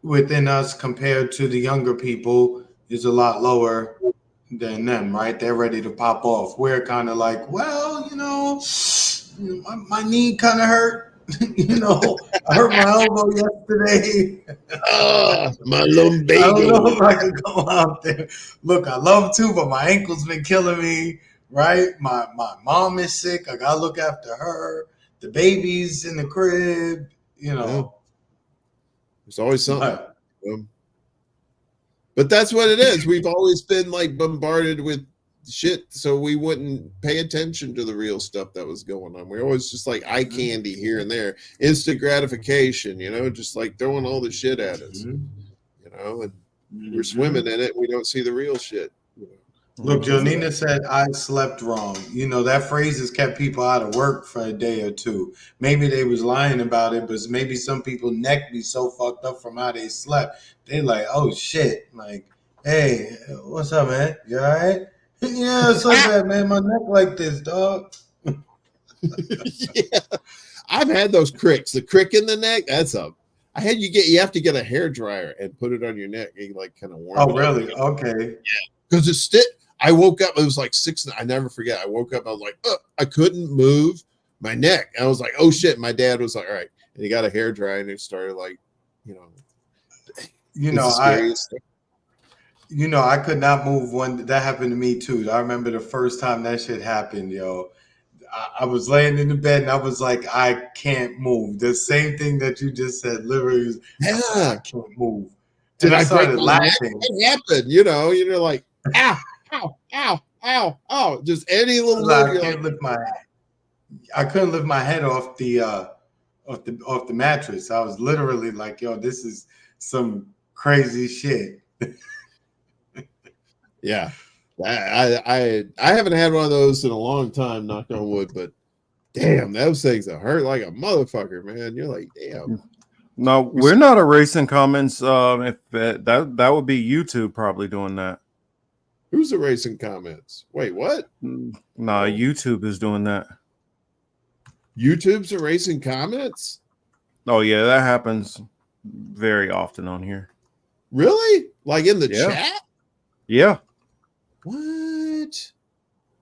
within us compared to the younger people is a lot lower than them, right? They're ready to pop off. We're kind of like, well, you know, my knee kind of hurt. You know, I hurt my elbow yesterday. My lumbago. I don't know if I can go out there. Look, I love to, but my ankle's been killing me, right? My mom is sick. I gotta look after her. The baby's in the crib, you know. Yeah. There's always something. But that's what it is. We've always been like bombarded with shit, so we wouldn't pay attention to the real stuff that was going on. We're always just like eye candy here and there, instant gratification, you know, just like throwing all the shit at us, you know, and we're swimming in it. We don't see the real shit. Look, Jonina said, I slept wrong. You know, that phrase has kept people out of work for a day or two. Maybe they was lying about it, but maybe some people neck be so fucked up from how they slept. They like, oh shit. Like, hey, what's up, man? You all right? Yeah, it's so bad, man. My neck like this, dog. Yeah. I've had those cricks. The crick in the neck, that's a you have to get a hair dryer and put it on your neck and like kind of warm Oh, it really? up. Okay. Yeah, because it's still. I woke up. It was like 6. I never forget. I woke up. I was like, I couldn't move my neck. I was like, oh shit. My dad was like, all right, and he got a hair dryer and it started like, I could not move when that happened to me too. I remember the first time that shit happened, yo. I was laying in the bed and I was like, I can't move. The same thing that you just said, literally. I can't move. Did and I break started my neck? laughing. What happened? You're like, ow, ow, ow, ow, ow. Just any little move. I couldn't lift my head off the mattress. I was literally like, yo, this is some crazy shit. Yeah. I haven't had one of those in a long time, knock on wood, but damn, those things that hurt like a motherfucker, man. You're like, damn. No, we're not erasing comments. If that would be YouTube probably doing that. Who's erasing comments? Wait, what? Nah, YouTube is doing that. YouTube's erasing comments? Oh yeah, that happens very often on here. Really? Like in the chat? Yeah. What?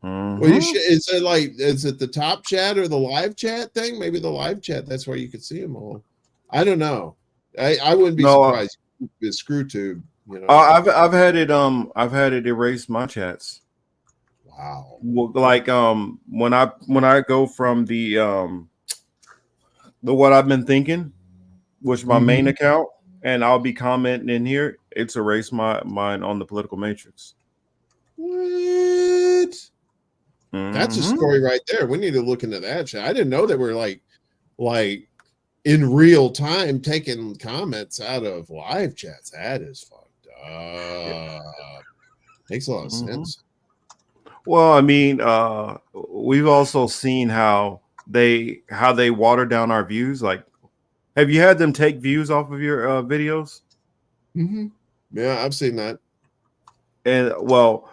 Mm-hmm. Well, is it the top chat or the live chat thing? Maybe the live chat. That's where you could see them all. I don't know. I wouldn't be surprised. It's ScrewTube. I've had it erase my chats. Wow. Well, like when I go from the what I've been thinking, which my main account, and I'll be commenting in here, it's erased mine on the political matrix. What? That's a story right there. We need to look into that shit. I didn't know they were like in real time taking comments out of live chats. That is fucked up. Makes a lot of sense. Well, I mean, we've also seen how they water down our views. Like, have you had them take views off of your videos? Mm-hmm. Yeah, I've seen that. And well,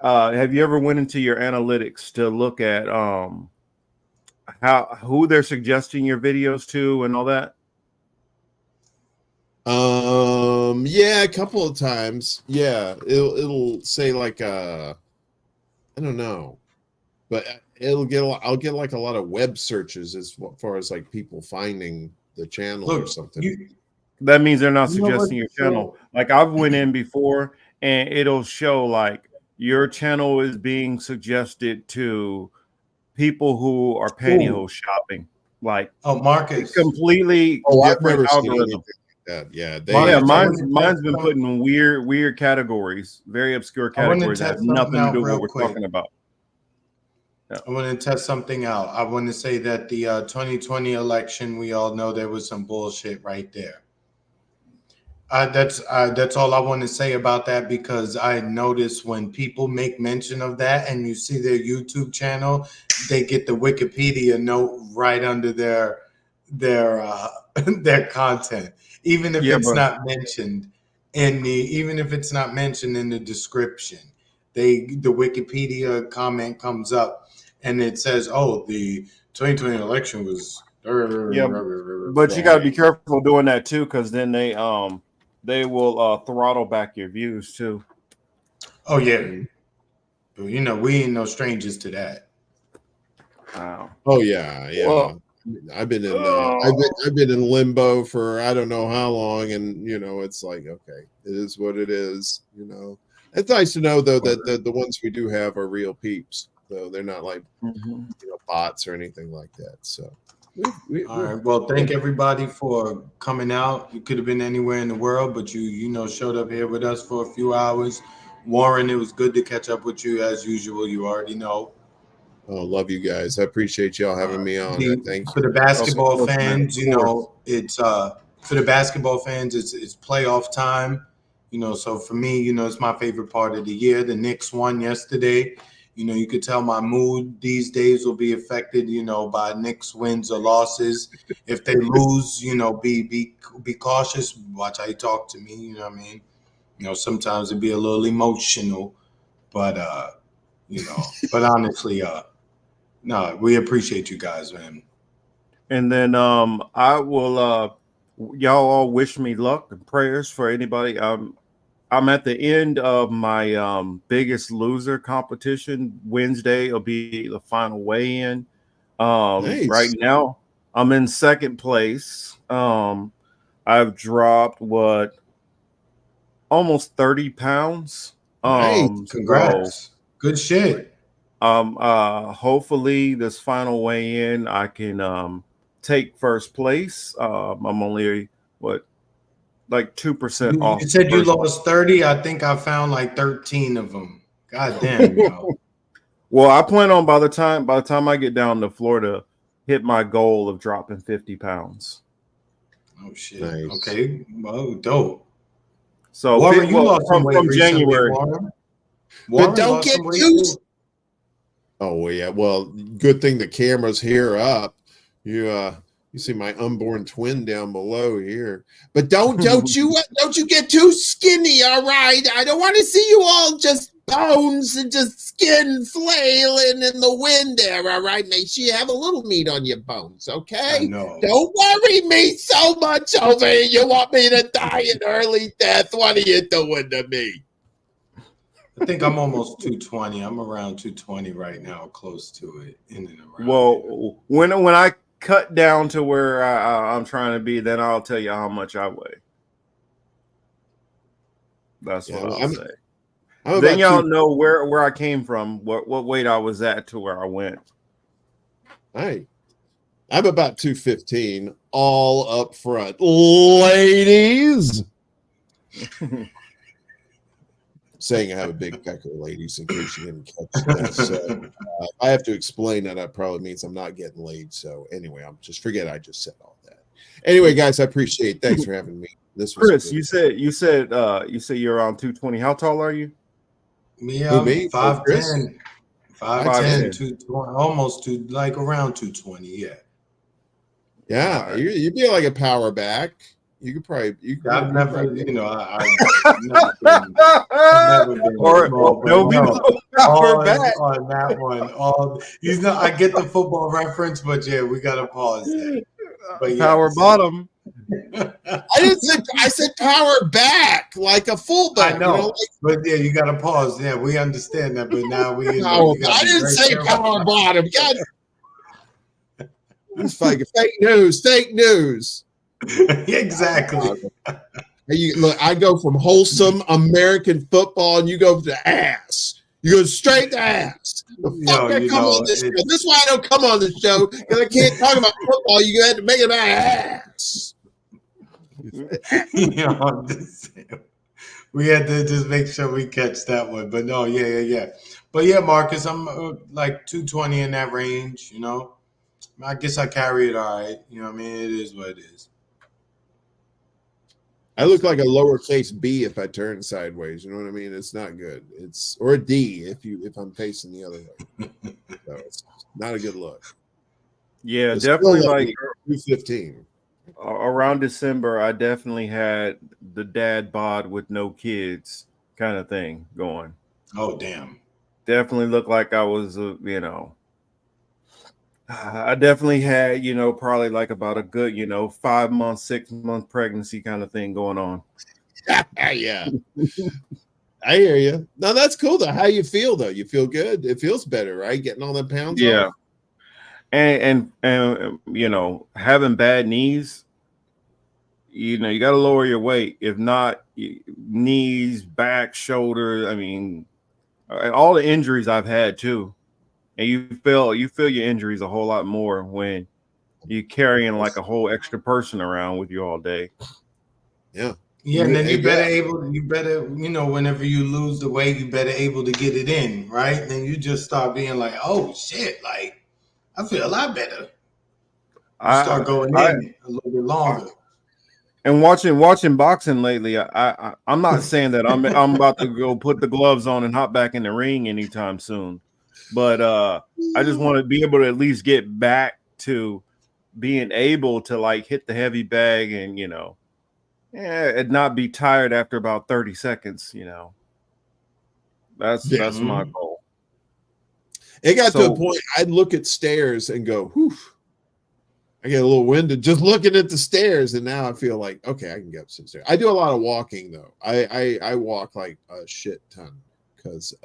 have you ever went into your analytics to look at who they're suggesting your videos to and all that? Yeah, a couple of times. Yeah, it'll say like I don't know, but I'll get like a lot of web searches as far as like people finding the channel or something. That means they're not suggesting your channel. Like I've went in before and it'll show like your channel is being suggested to people who are pantyhose shopping. Like Marcus, completely different algorithm. Yeah, mine's been put in weird categories, very obscure categories that have nothing to do with what we're talking about. Yeah. I want to test something out. I want to say that the 2020 election, we all know there was some bullshit right there. That's all I want to say about that, because I notice when people make mention of that and you see their YouTube channel, they get the Wikipedia note right under their content, even if it's not mentioned in the description. The Wikipedia comment comes up and it says, "Oh, the 2020 election was." Yeah, but you got to be careful doing that too, because then they will throttle back your views too. Oh yeah, but we ain't no strangers to that. Wow. Oh yeah. Well, I've been in limbo for I don't know how long, and it's like, okay, it is what it is. It's nice to know though that the ones we do have are real peeps, though they're not like bots or anything like that. So. All right. Well, thank everybody for coming out. You could have been anywhere in the world, but you showed up here with us for a few hours. Warren, it was good to catch up with you as usual. You already know. Oh, love you guys. I appreciate y'all having me on. Thank you. For the basketball fans, it's for the basketball fans, it's playoff time. So for me, it's my favorite part of the year. The Knicks won yesterday. You could tell my mood these days will be affected, by Knicks wins or losses. If they lose, be cautious. Watch how you talk to me. You know what I mean? Sometimes it'd be a little emotional, but but honestly, no, we appreciate you guys, man. And then I will y'all all wish me luck and prayers for anybody. I'm at the end of my Biggest Loser competition. Wednesday will be the final weigh-in. Right Nice. now, I'm in second place. I've dropped almost 30 pounds. Nice. Congrats. Good shit. Hopefully this final weigh-in I can take first place. I'm only like 2% off. You said you lost 30. I think I found like 13 of them. God damn, yo. Well, I plan on by the time I get down to Florida, hit my goal of dropping 50 pounds. Oh shit. Nice. Okay. Well, dope. So Warren, you lost some weight from recently, January. Warren. But don't get too. Oh yeah. Well, good thing the camera's here up. You see my unborn twin down below here. But don't you get too skinny, all right? I don't want to see you all just bones and just skin flailing in the wind there, all right? Make sure you have a little meat on your bones, okay? I know. Don't worry me so much over here. You want me to die an early death? What are you doing to me? I think I'm almost 220. I'm around 220 right now, close to it. In and around. Well, when I cut down to where I'm trying to be, then I'll tell you how much I weigh. That's what I'll say. Then y'all know where I came from, what weight I was at to where I went. Hey, I'm about 215, all up front, ladies. Saying I have a big pecker, ladies, in case you didn't catch that. So I have to explain that probably means I'm not getting laid. So anyway, I'm just forget I just said all that. Anyway, guys, I appreciate it. Thanks for having me. This was Chris, good. you said you're around 220. How tall are you? Me, I'm 5'10", 5'10", 220, almost like around 220. Yeah. Yeah, right. You'd be like a power back. You could probably. I've never, I've never been small, power back on that one. I get the football reference, but yeah, we got to pause that. But power bottom. I said power back, like a fullback. I know, but yeah, you got to pause. Yeah, we understand that, but now I didn't say power bottom. God, it's fake news. Fake news. Exactly. Look, I go from wholesome American football, and you go to ass. You go straight to ass. The fuck I come on this show. This is why I don't come on this show, because I can't talk about football. You had to make it about ass. We had to just make sure we catch that one. But no, yeah. But yeah, Marcus, I'm like 220 in that range. I guess I carry it all right. You know what I mean? It is what it is. I look like a lowercase B if I turn sideways. You know what I mean? It's not good. Or a D if I'm facing the other way. So it's not a good look. Yeah, definitely like 215. Around December, I definitely had the dad bod with no kids kind of thing going. Oh, damn. Definitely looked like I was, I definitely had, probably like about a good, 5 month, 6 month pregnancy kind of thing going on. Yeah. I hear you. No, that's cool though. How you feel though? You feel good? It feels better, right? Getting all the pounds off. And having bad knees, you got to lower your weight. If not, knees, back, shoulder, I mean, all the injuries I've had too. And you feel your injuries a whole lot more when you're carrying like a whole extra person around with you all day. Yeah. Yeah, and then you better, whenever you lose the weight, you better able to get it in, right? Then you just start being like, oh shit, like I feel a lot better. You start going in a little bit longer. And watching boxing lately, I'm not saying that I'm about to go put the gloves on and hop back in the ring anytime soon. But I just want to be able to at least get back to being able to like hit the heavy bag and and not be tired after about 30 seconds. That's my goal. It got to a point I'd look at stairs and go, whew. I get a little winded just looking at the stairs, and now I feel like, okay, I can get up some stairs. I do a lot of walking though. I walk like a shit ton because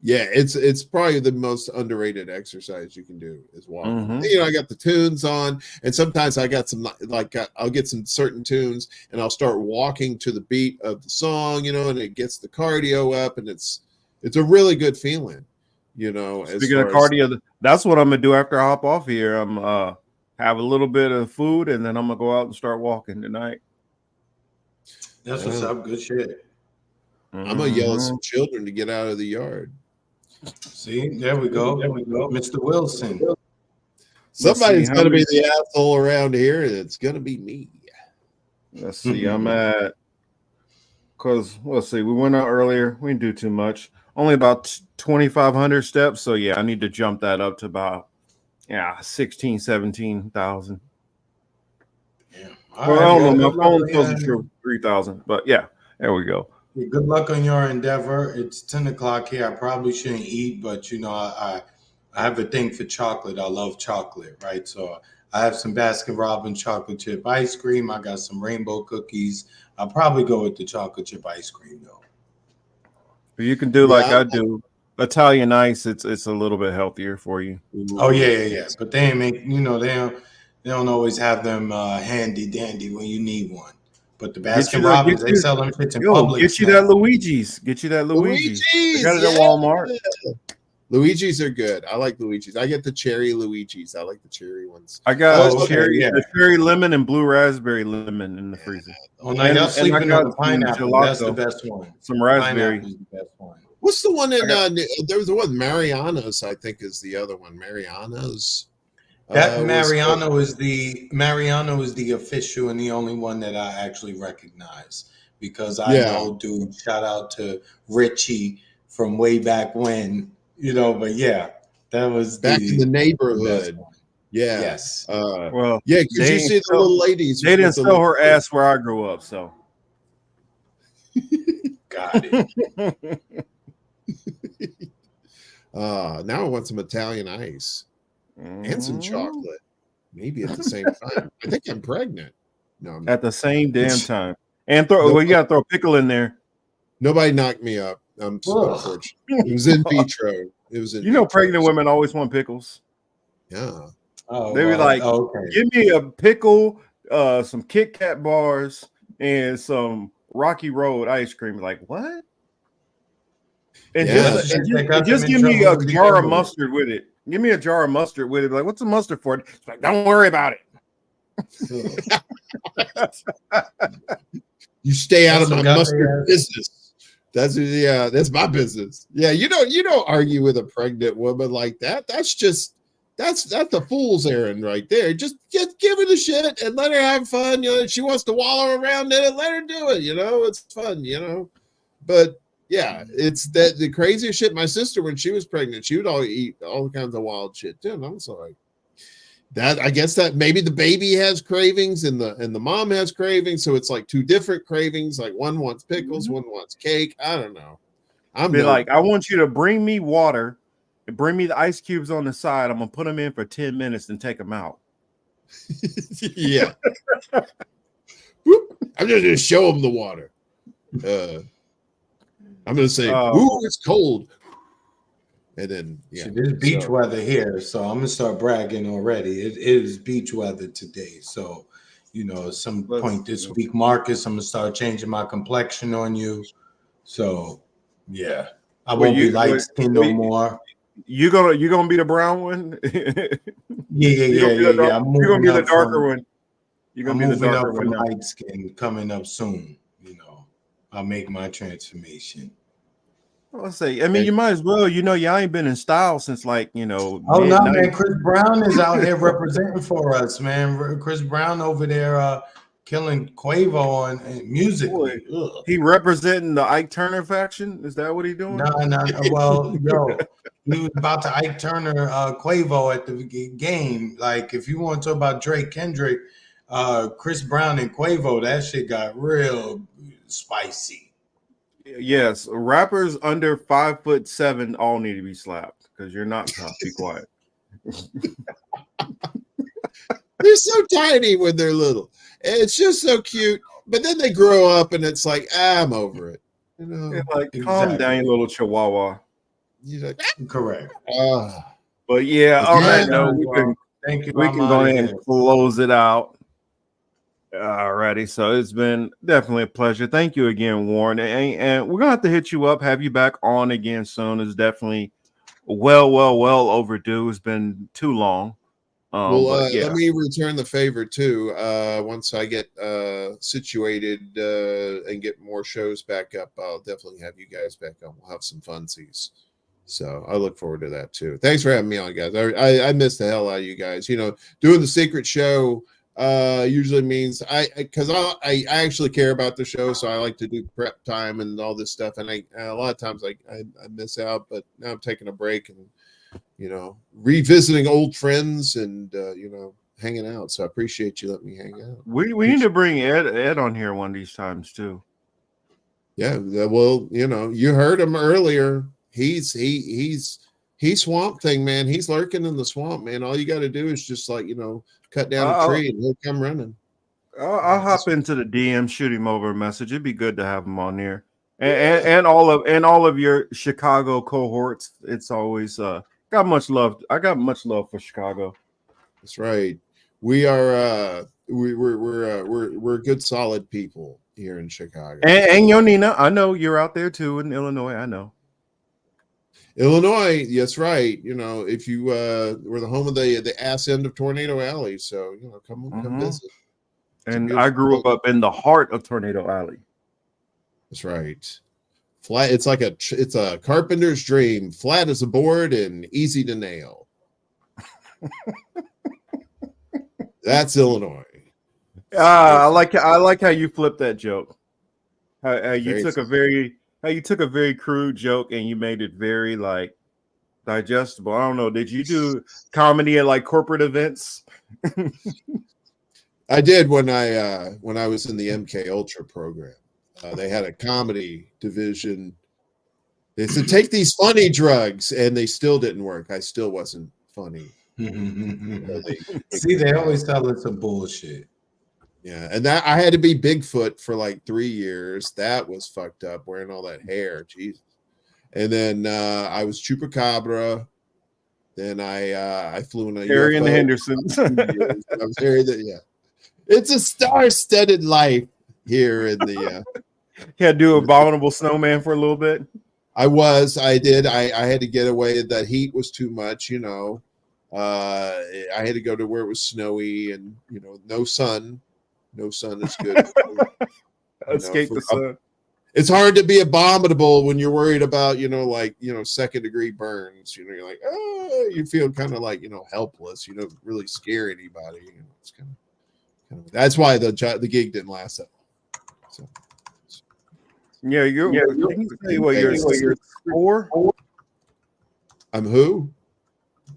yeah, it's probably the most underrated exercise you can do is walking. Mhm. You know, I got the tunes on, and sometimes I got some like I'll get some certain tunes, and I'll start walking to the beat of the song, you know, and it gets the cardio up, and it's a really good feeling, you know. As Speaking of far as cardio, that's what I'm gonna do after I hop off here. I'm have a little bit of food, and then I'm gonna go out and start walking tonight. That's what's up. Good shit. I'm gonna yell at some children to get out of the yard. See, there we go. There we go. Mr. Wilson. Somebody's gonna be the asshole around here, and it's gonna be me. Let's see. I'm at because let's see. We went out earlier. We didn't do too much. Only about 2,500 steps. So yeah, I need to jump that up to about 16, 17,000. Yeah. Well, I don't know. My phone tells the truth, 3,000. But yeah, there we go. Good luck on your endeavor. It's 10 o'clock here. I probably shouldn't eat, but you know, I have a thing for chocolate. I love chocolate, right? So I have some Baskin Robbins chocolate chip ice cream. I got some rainbow cookies. I'll probably go with the chocolate chip ice cream though. You can do like I do. Italian ice, it's a little bit healthier for you. Oh yeah. But they ain't make, you know, they don't always have them handy dandy when you need one. But the Baskin Robbins, they sell them shits in public. Get you that Luigi's. Get you that Luigi's. They got it at Walmart. Luigi's are good. I like Luigi's. I get the cherry Luigi's. I like the cherry ones. I got the cherry lemon and blue raspberry lemon in the freezer. Oh, now y'all sleeping on the pineapple. That's the best one. Some raspberry. Pineapple is the best one. What's the one in there was the one Mariano's, I think is the other one. Mariano's. That Mariano is the official and the only one that I actually recognize because I know, dude, shout out to Richie from way back when, you know, but yeah, that was back in the neighborhood. Yeah. Yes. Well, yeah, because you see the little ladies. They didn't sell her ass where I grew up, so. Got it. Now I want some Italian ice. And some chocolate, maybe at the same time. I think I'm pregnant. No, I'm at the same damn time. And you gotta throw a pickle in there. Nobody knocked me up. I'm so unfortunate. It was in vitro. It was in. You know, pregnant women always want pickles. Yeah. Oh, they be like, give me a pickle, some Kit Kat bars, and some Rocky Road ice cream. Like what? And just give me a jar of mustard with it. Give me a jar of mustard with it. Like, what's the mustard for? It's like, don't worry about it. You stay out of my mustard business. That's my business. Yeah, you don't argue with a pregnant woman like that. That's the fool's errand right there. Just give her the shit and let her have fun. You know, if she wants to wallow around in it, let her do it. You know, it's fun. You know, but. Yeah, it's that the craziest shit. My sister, when she was pregnant, she would eat all kinds of wild shit too. And I'm sorry. That I guess that maybe the baby has cravings and the mom has cravings, so it's like two different cravings. Like one wants pickles, one wants cake. I don't know. I want you to bring me water and bring me the ice cubes on the side. I'm gonna put them in for 10 minutes and take them out. Yeah. I'm just gonna show them the water. I'm gonna say, "Ooh, it's cold," and then there's beach weather here, so I'm gonna start bragging already. It is beach weather today, so you know, at some point this week, Marcus, I'm gonna start changing my complexion on you. So yeah, I won't be light skinned no more. You gonna be the brown one? Yeah. You're gonna be the darker one. You're gonna be the darker one. Light skin coming up soon. I'll make my transformation. Let's say, I mean, you might as well, y'all ain't been in style since Oh no, man, Chris Brown is out here representing for us, man. Chris Brown over there killing Quavo on musically. He representing the Ike Turner faction? Is that what he doing? No. Well, he was about to Ike Turner Quavo at the game. Like, if you want to talk about Drake, Kendrick, Chris Brown and Quavo, that shit got real spicy. Yes, rappers under 5'7" all need to be slapped because you're not tough. Be quiet. They're so tiny when they're little. It's just so cute. But then they grow up and it's like, I'm over it. You know, it's like calm down, you little chihuahua. You're like, correct. But yeah, on that note, thank you. We can go ahead and close it out. Alrighty, so it's been definitely a pleasure. Thank you again, Warren, and we're gonna have to hit you up, have you back on again soon. It's definitely well overdue. It's been too long. But yeah, let me return the favor too. Once I get situated and get more shows back up, I'll definitely have you guys back on. We'll have some funsies. So I look forward to that too. Thanks for having me on, guys. I miss the hell out of you guys. You know, doing the secret show usually means because I actually care about the show, so I like to do prep time and all this stuff. And a lot of times I miss out, but now I'm taking a break and revisiting old friends and hanging out. So I appreciate you letting me hang out. We need to bring Ed on here one of these times too. Yeah, well, you heard him earlier. He's Swamp Thing, man. He's lurking in the swamp, man. All you got to do is just cut down a tree and he'll come running. I'll hop into the DM, shoot him over a message. It'd be good to have him on here, and all of your Chicago cohorts. It's always got much love. I got much love for Chicago. That's right. We are we're good, solid people here in Chicago. And Yonina, I know you're out there too in Illinois. I know. Illinois, that's right. If you we're the home of the ass end of Tornado Alley, so come visit. And I grew up in the heart of Tornado Alley. That's right. Flat. It's like it's a carpenter's dream. Flat as a board and easy to nail. That's Illinois. I like how you flipped that joke. How you took a very crude joke and you made it very digestible. I don't know. Did you do comedy at corporate events? I did when I was in the MK Ultra program. They had a comedy division. They said, take these funny drugs, and they still didn't work. I still wasn't funny. See, they always tell us some bullshit. Yeah, and that I had to be Bigfoot for 3 years. That was fucked up, wearing all that hair. Jesus. And then I was Chupacabra. Then I flew in a Harry UFO. and the Hendersons. I was Harry. It's a star-studded life here in the. You had to do Abominable Snowman for a little bit. I did. I had to get away. That heat was too much. I had to go to where it was snowy and no sun. No sun is good. Escape the sun. It's hard to be abominable when you're worried about second degree burns. You're like, oh, you feel kind of helpless. You don't really scare anybody. It's kind of that's why the gig didn't last that long. So. Yeah, you're 6'4"? I'm who?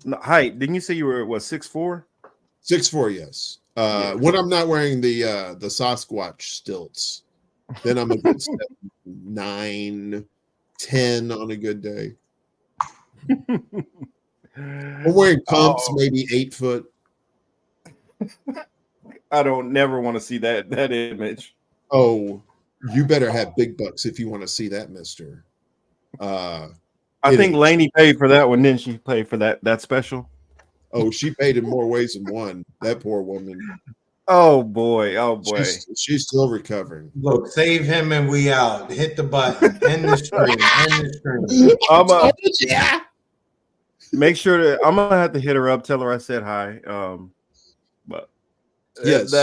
No, height. Didn't you say you were 6'4"? 6'4", yes. When I'm not wearing the Sasquatch stilts, then I'm a good 9, 10 on a good day. I'm wearing pumps, maybe 8 foot. I don't never want to see that image. Oh, you better have big bucks if you want to see that, mister. I think Lainey paid for that one, didn't she? Pay for that special? Oh, she paid in more ways than one. That poor woman. Oh boy. She's still recovering. Look, save him and we out. Hit the button. End the stream. Yeah. Make sure that I'm gonna have to hit her up, tell her I said hi. But yes,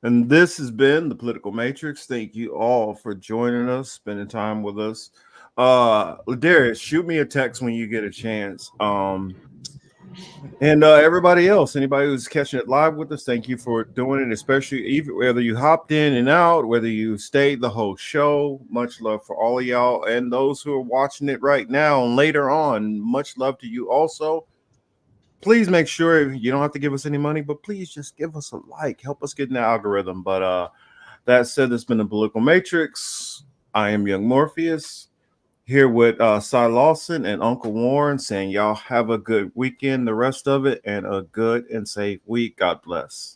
and this has been the Political Matrix. Thank you all for joining us, spending time with us. Ladarius, shoot me a text when you get a chance. And everybody else, anybody who's catching it live with us, thank you for doing it, especially whether you hopped in and out, whether you stayed the whole show. Much love for all of y'all, and those who are watching it right now and later on, much love to you also. Please make sure you don't have to give us any money, but please just give us a like, help us get in the algorithm. But that said, it's been the Political Matrix. I am Young Morpheus. here with Cy Lawson and Uncle Warren saying y'all have a good weekend, the rest of it, and a good and safe week. God bless.